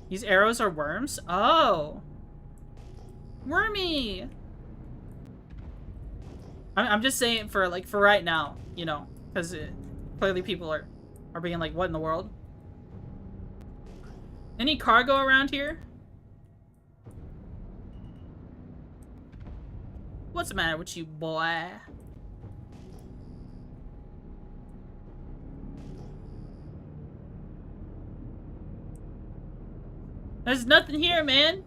[SPEAKER 4] These arrows are worms? Oh. Wormy! I'm just saying for, like, for right now, you know. Because clearly people are being like, what in the world? Any cargo around here? What's the matter with you, boy? There's nothing here, man.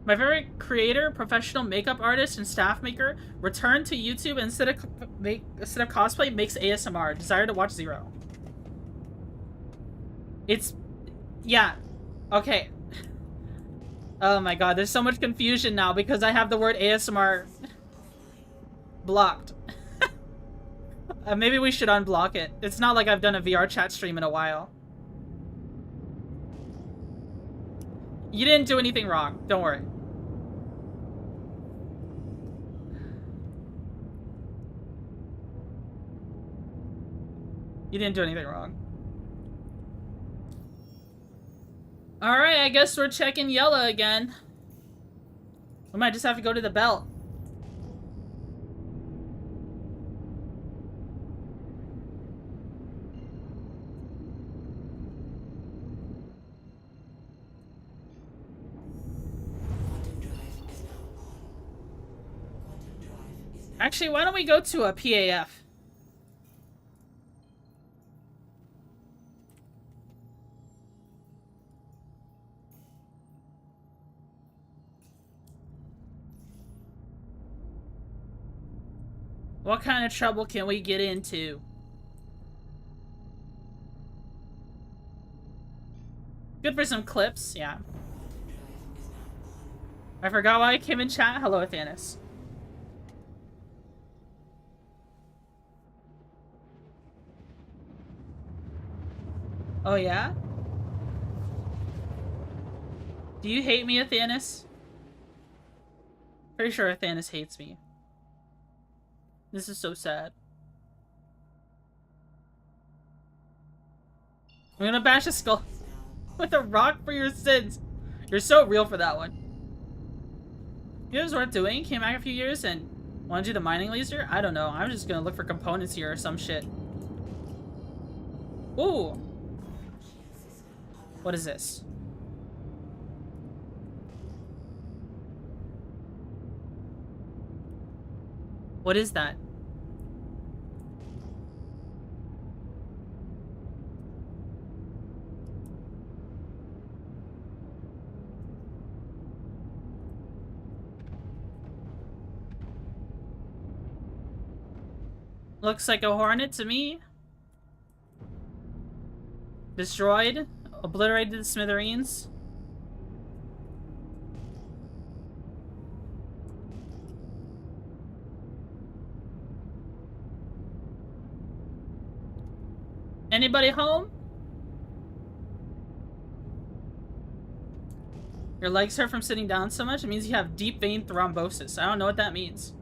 [SPEAKER 4] My favorite creator, professional makeup artist, and staff maker returned to YouTube instead of cosplay makes ASMR. Desire to watch 0. It's... yeah. Okay. Oh my god, there's so much confusion now because I have the word ASMR blocked. Maybe we should unblock it. It's not like I've done a VR chat stream in a while. You didn't do anything wrong. Don't worry. You didn't do anything wrong. Alright, I guess we're checking yellow again. We might just have to go to the belt. Actually, why don't we go to a PAF? What kind of trouble can we get into? Good for some clips, yeah. I forgot why I came in chat. Hello, Thanos. Oh, yeah? Do you hate me, Athanas? Pretty sure Athanas hates me. This is so sad. I'm gonna bash a skull with a rock for your sins. You're so real for that one. You know what it's worth doing? Came back a few years and wanna do the mining laser? I don't know. I'm just gonna look for components here or some shit. Ooh! What is this? What is that? Looks like a hornet to me. Destroyed. Obliterated to smithereens. Anybody home? Your legs hurt from sitting down so much? It means you have deep vein thrombosis. I don't know what that means.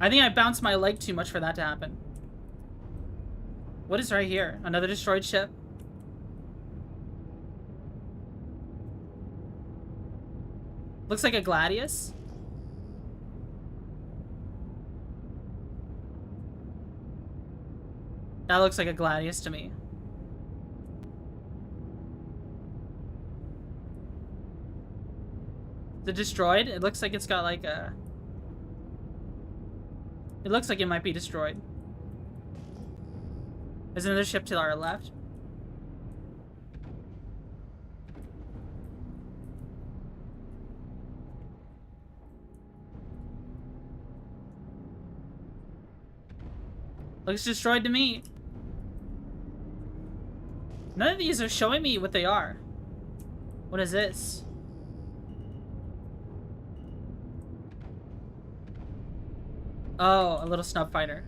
[SPEAKER 4] I think I bounced my leg too much for that to happen. What is right here? Another destroyed ship? Looks like a Gladius. That looks like a Gladius to me. The destroyed? It looks like it's got like a... It looks like it might be destroyed. There's another ship to our left. Looks destroyed to me. None of these are showing me what they are. What is this? Oh, a little snub fighter.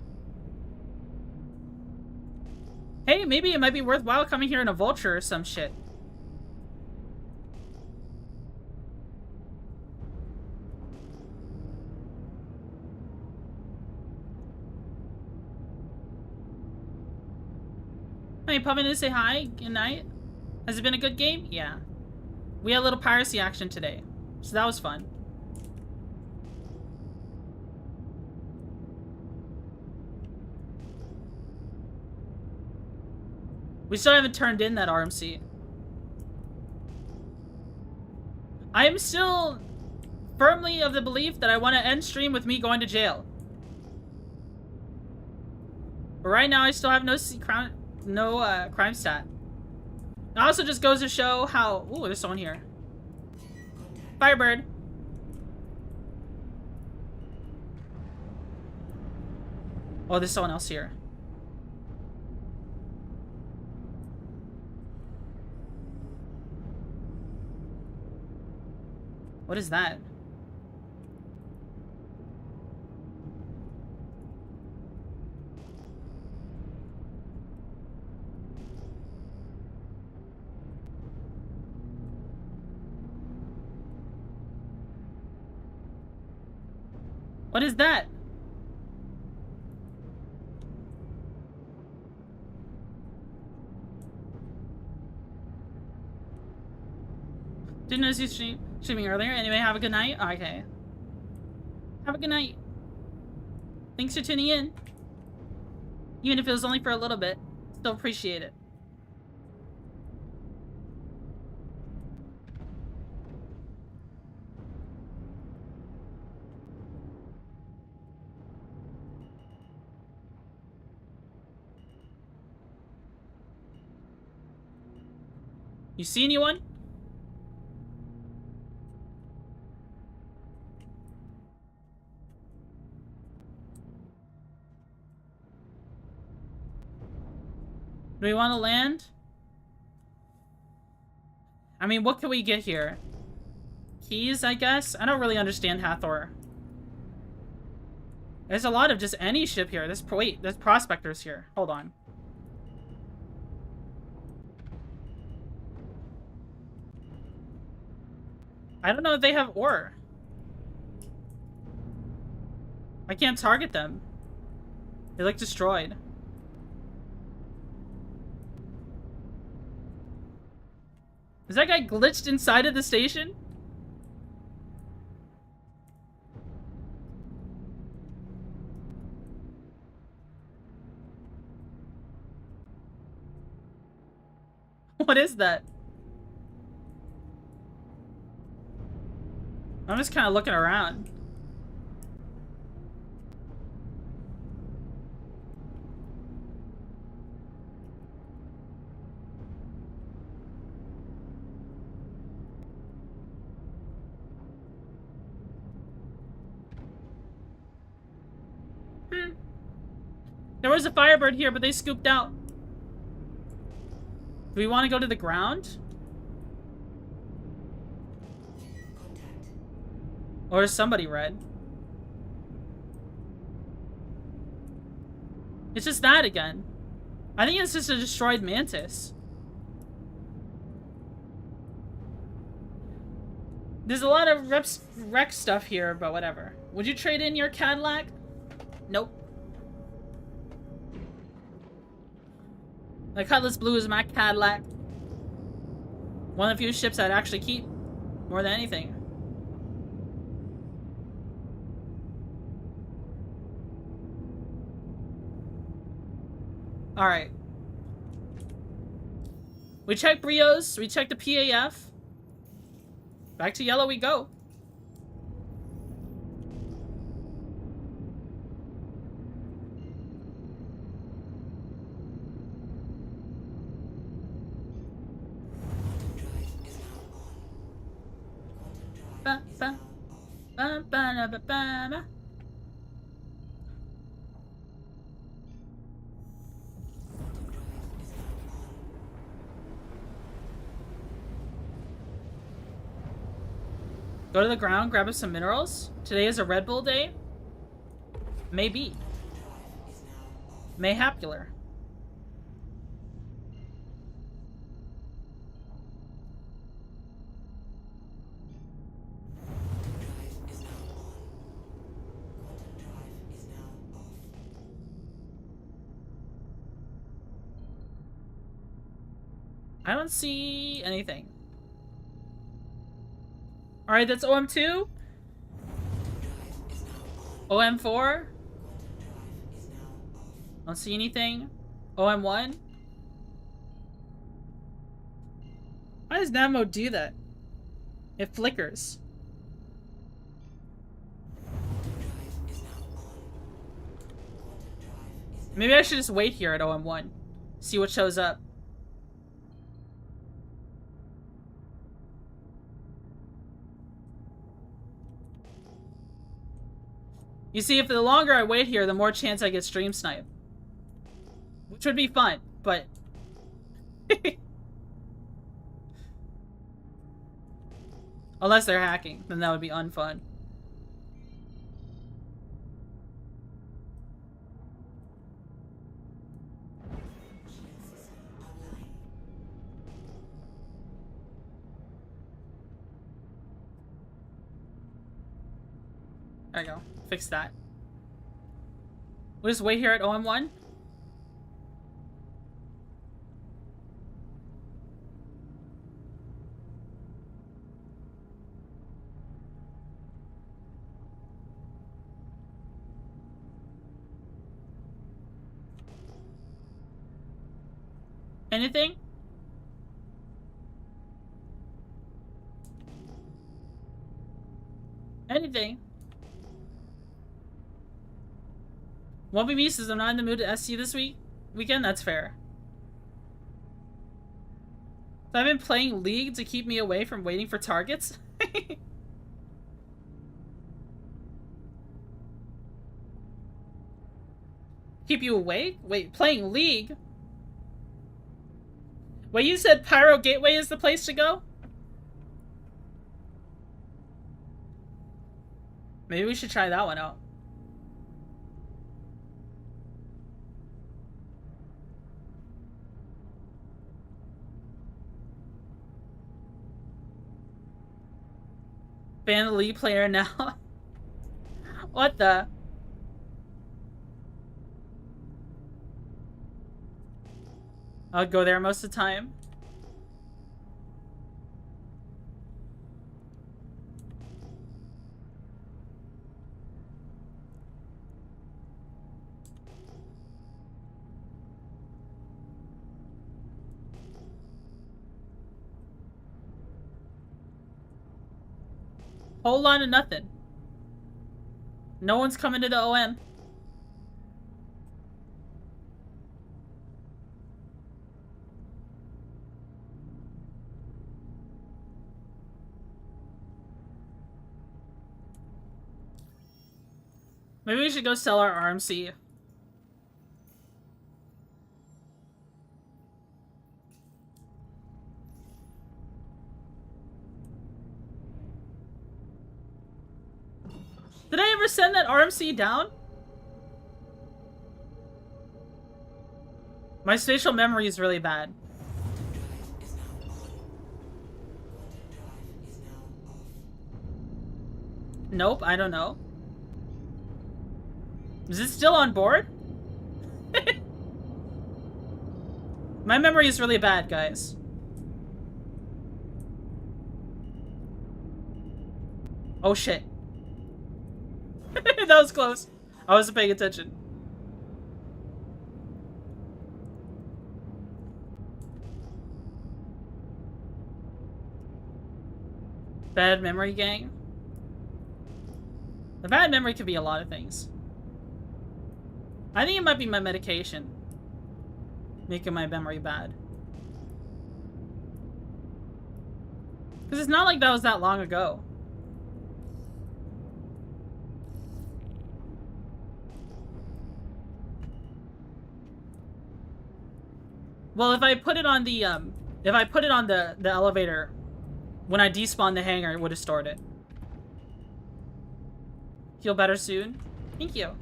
[SPEAKER 4] Hey, maybe it might be worthwhile coming here in a vulture or some shit. Hey, popping in to say hi. Good night. Has it been a good game? Yeah. We had a little piracy action today, so that was fun. We still haven't turned in that RMC. I am still firmly of the belief that I want to end stream with me going to jail. But right now, I still have no crime stat. It also just goes to show how... Ooh, there's someone here. Firebird. Oh, there's someone else here. What is that? What is that? Didn't notice you streaming earlier. Anyway, have a good night. Okay. Have a good night. Thanks for tuning in. Even if it was only for a little bit. Still appreciate it. You see anyone? Do we want to land? I mean, what can we get here? Keys, I guess? I don't really understand Hathor. There's a lot of just any ship here. Wait, there's prospectors here. Hold on. I don't know if they have ore. I can't target them. They look destroyed. Is that guy glitched inside of the station? What is that? I'm just kind of looking around. There was a Firebird here, but they scooped out. Do we want to go to the ground? Or is somebody red? It's just that again. I think it's just a destroyed mantis. There's a lot of wreck stuff here, but whatever. Would you trade in your Cadillac? Nope. The Cutlass Blue is my Cadillac. One of the few ships I'd actually keep. More than anything. Alright. We checked Brios. We checked the PAF. Back to yellow we go. Ba, ba. Ba, ba, da, ba, ba, ba. Go to the ground, grab us some minerals. Today is a Red Bull day. Maybe. Mayhapular. I don't see anything. Alright, that's OM2. OM4. Don't see anything. OM1.
[SPEAKER 1] Why does nav mode do that? It flickers. Maybe I should just wait here at OM1. See what shows up. You see, if the longer I wait here, the more chance I get stream snipe. Which would be fun, but... Unless they're hacking, then that would be unfun. There we go. Fix that. We'll just wait here at OM1. Anything? Anything? Won't be me says I'm not in the mood to SC this weekend? That's fair. So I've been playing League to keep me away from waiting for targets? Keep you awake? Wait, playing League? Wait, you said Pyro Gateway is the place to go? Maybe we should try that one out. Ban the League player now. What the? I'll go there most of the time. Whole lot of nothing. No one's coming to the OM. Maybe we should go sell our RMC. Did I ever send that RMC down? My spatial memory is really bad. Nope, I don't know. Is it still on board? My memory is really bad, guys. Oh shit. That was close. I wasn't paying attention. Bad memory, gang? The bad memory could be a lot of things. I think it might be my medication making my memory bad. Because it's not like that was that long ago. Well, if I put it on the the elevator when I despawn the hangar, it would have stored it. Feel better soon? Thank you.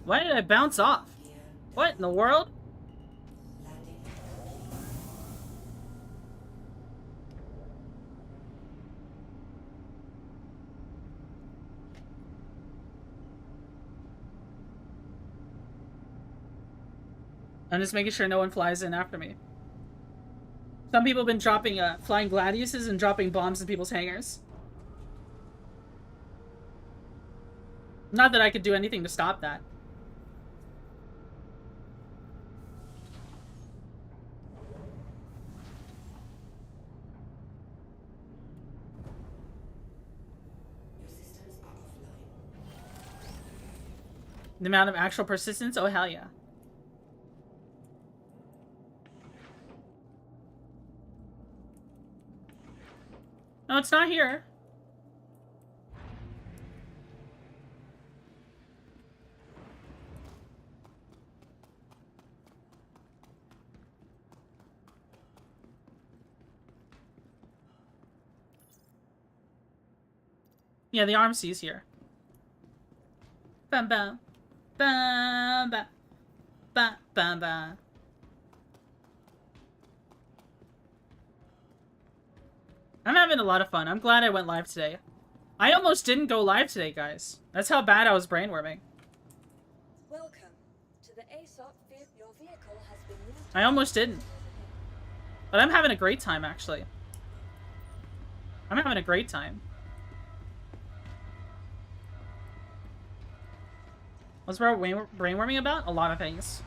[SPEAKER 1] Why did I bounce off? What in the world? I'm just making sure no one flies in after me. Some people have been dropping flying gladiuses and dropping bombs in people's hangars.
[SPEAKER 4] Not that I could do anything to stop that.
[SPEAKER 2] Your systems are offline.
[SPEAKER 4] The amount of actual persistence? Oh, hell yeah. No, it's not here. Yeah, the RMC's here. Bam bam. Bam bam. Bam bam bam. I'm having a lot of fun. I'm glad I went live today. I almost didn't go live today, guys. That's how bad I was brainworming.
[SPEAKER 3] Welcome to the ASOP. Your vehicle has been moved.
[SPEAKER 4] I almost didn't. But I'm having a great time, actually. I'm having a great time. What's brainworming about? A lot of things.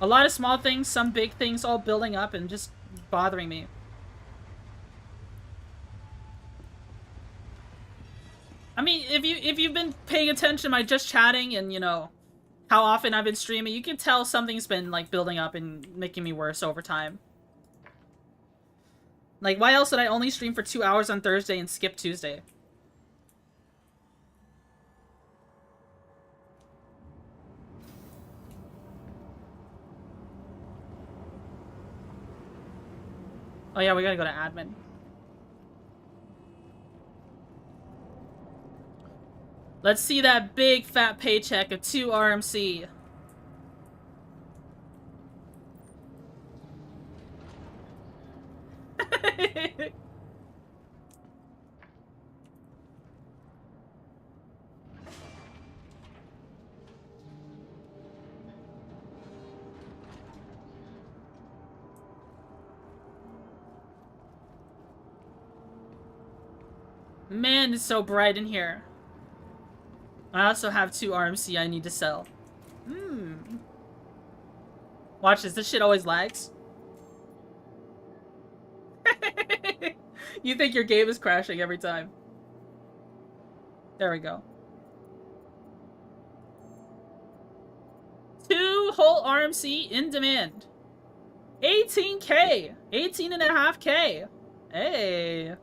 [SPEAKER 4] A lot of small things, some big things, all building up and just bothering me. I mean, if you've been paying attention to my just chatting and, you know, how often I've been streaming, you can tell something's been, like, building up and making me worse over time. Like, why else would I only stream for 2 hours on Thursday and skip Tuesday? Oh yeah, we gotta go to admin. Let's see that big fat paycheck of 2 RMC. Man, it's so bright in here. I also have 2 RMC I need to sell. Watch this shit always lags. You think your game is crashing every time. There we go. 2 whole RMC in demand. 18K! 18.5K! Hey!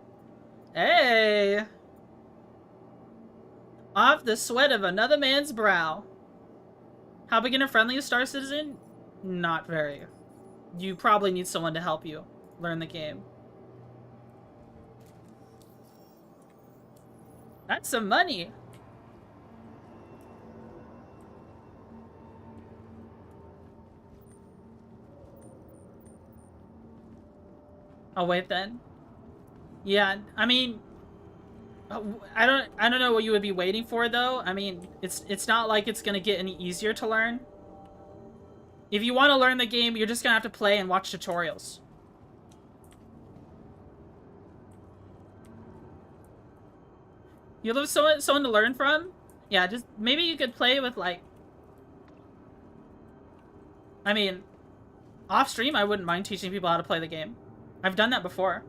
[SPEAKER 4] Hey! Off the sweat of another man's brow. How beginner friendly is Star Citizen? Not very. You probably need someone to help you learn the game. That's some money. Oh wait then. Yeah, I mean, I don't know what you would be waiting for though. I mean, it's not like it's gonna get any easier to learn. If you want to learn the game, you're just gonna have to play and watch tutorials. You love someone to learn from? Yeah, just maybe you could play with like. I mean, off stream, I wouldn't mind teaching people how to play the game. I've done that before.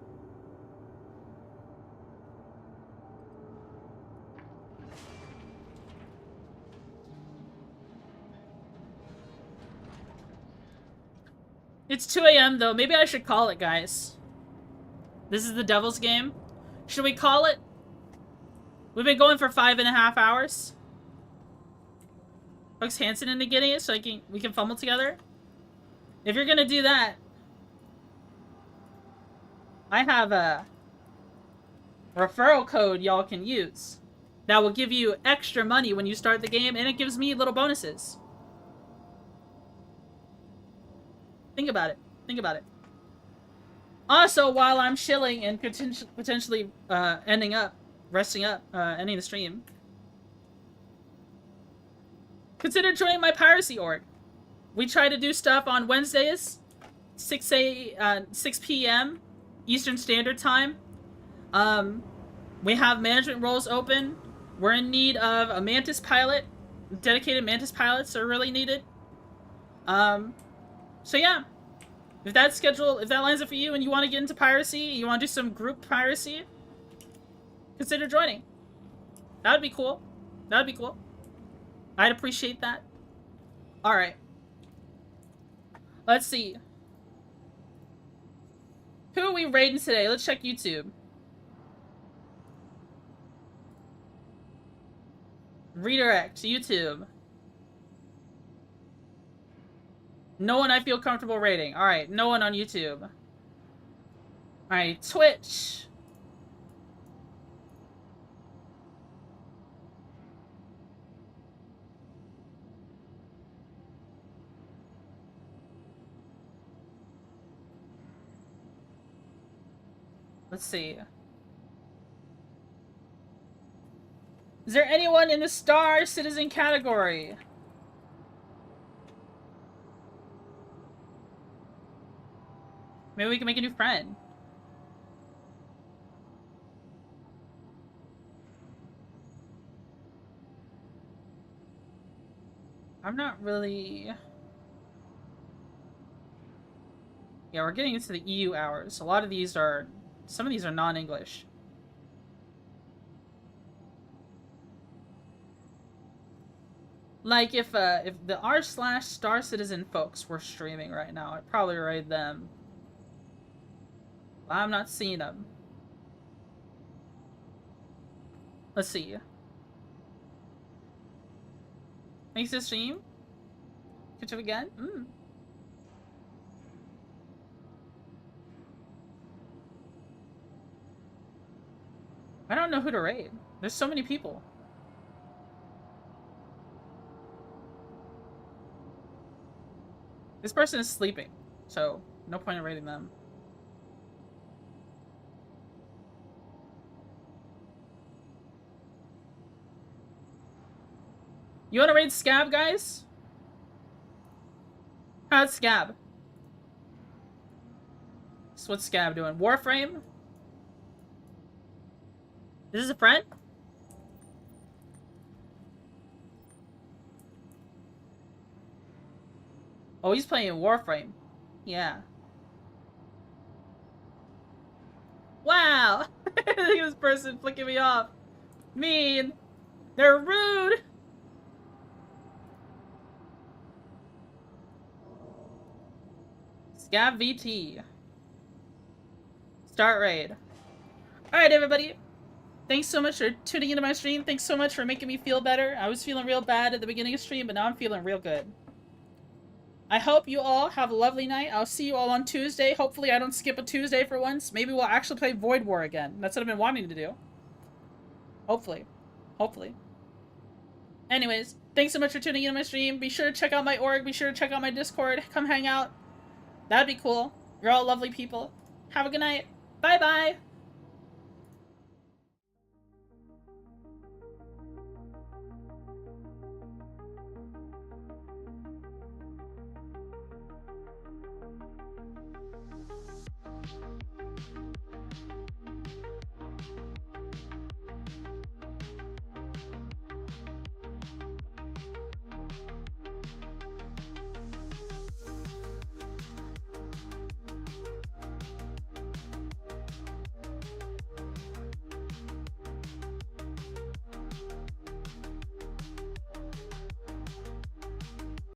[SPEAKER 4] It's 2 AM though. Maybe I should call it, guys. This is the Devil's game. Should we call it? We've been going for 5.5 hours. Hooks Hansen into getting it so we can fumble together. If you're gonna do that, I have a referral code y'all can use that will give you extra money when you start the game, and it gives me little bonuses. Think about it. Think about it. Also, while I'm chilling and potentially ending the stream, consider joining my piracy org. We try to do stuff on Wednesdays, 6 p.m. Eastern Standard Time. We have management roles open. We're in need of a Mantis pilot. Dedicated Mantis pilots are really needed. So yeah. If that lines up for you and you want to get into piracy, you want to do some group piracy, consider joining. That would be cool. That would be cool. I'd appreciate that. Alright. Let's see. Who are we raiding today? Let's check YouTube. Redirect. YouTube. No one I feel comfortable rating. Alright, no one on YouTube. Alright, Twitch. Let's see. Is there anyone in the Star Citizen category? Maybe we can make a new friend. I'm not really... Yeah, we're getting into the EU hours. A lot of these are... Some of these are non-English. Like, if the r/Star Citizen folks were streaming right now, I'd probably raid them. I'm not seeing them. Let's see. Thanks to stream. Catch up again. I don't know who to raid. There's so many people. This person is sleeping, so no point in raiding them. You wanna raid Scab, guys? How's Scab? So what's Scab doing? Warframe? Is this a friend? Oh, he's playing Warframe. Yeah. Wow! Look at this person flicking me off. Mean. They're rude. Scab VT. Start raid. Alright, everybody. Thanks so much for tuning into my stream. Thanks so much for making me feel better. I was feeling real bad at the beginning of stream, but now I'm feeling real good. I hope you all have a lovely night. I'll see you all on Tuesday. Hopefully I don't skip a Tuesday for once. Maybe we'll actually play Void War again. That's what I've been wanting to do. Hopefully. Hopefully. Anyways, thanks so much for tuning into my stream. Be sure to check out my org. Be sure to check out my Discord. Come hang out. That'd be cool. You're all lovely people. Have a good night. Bye-bye.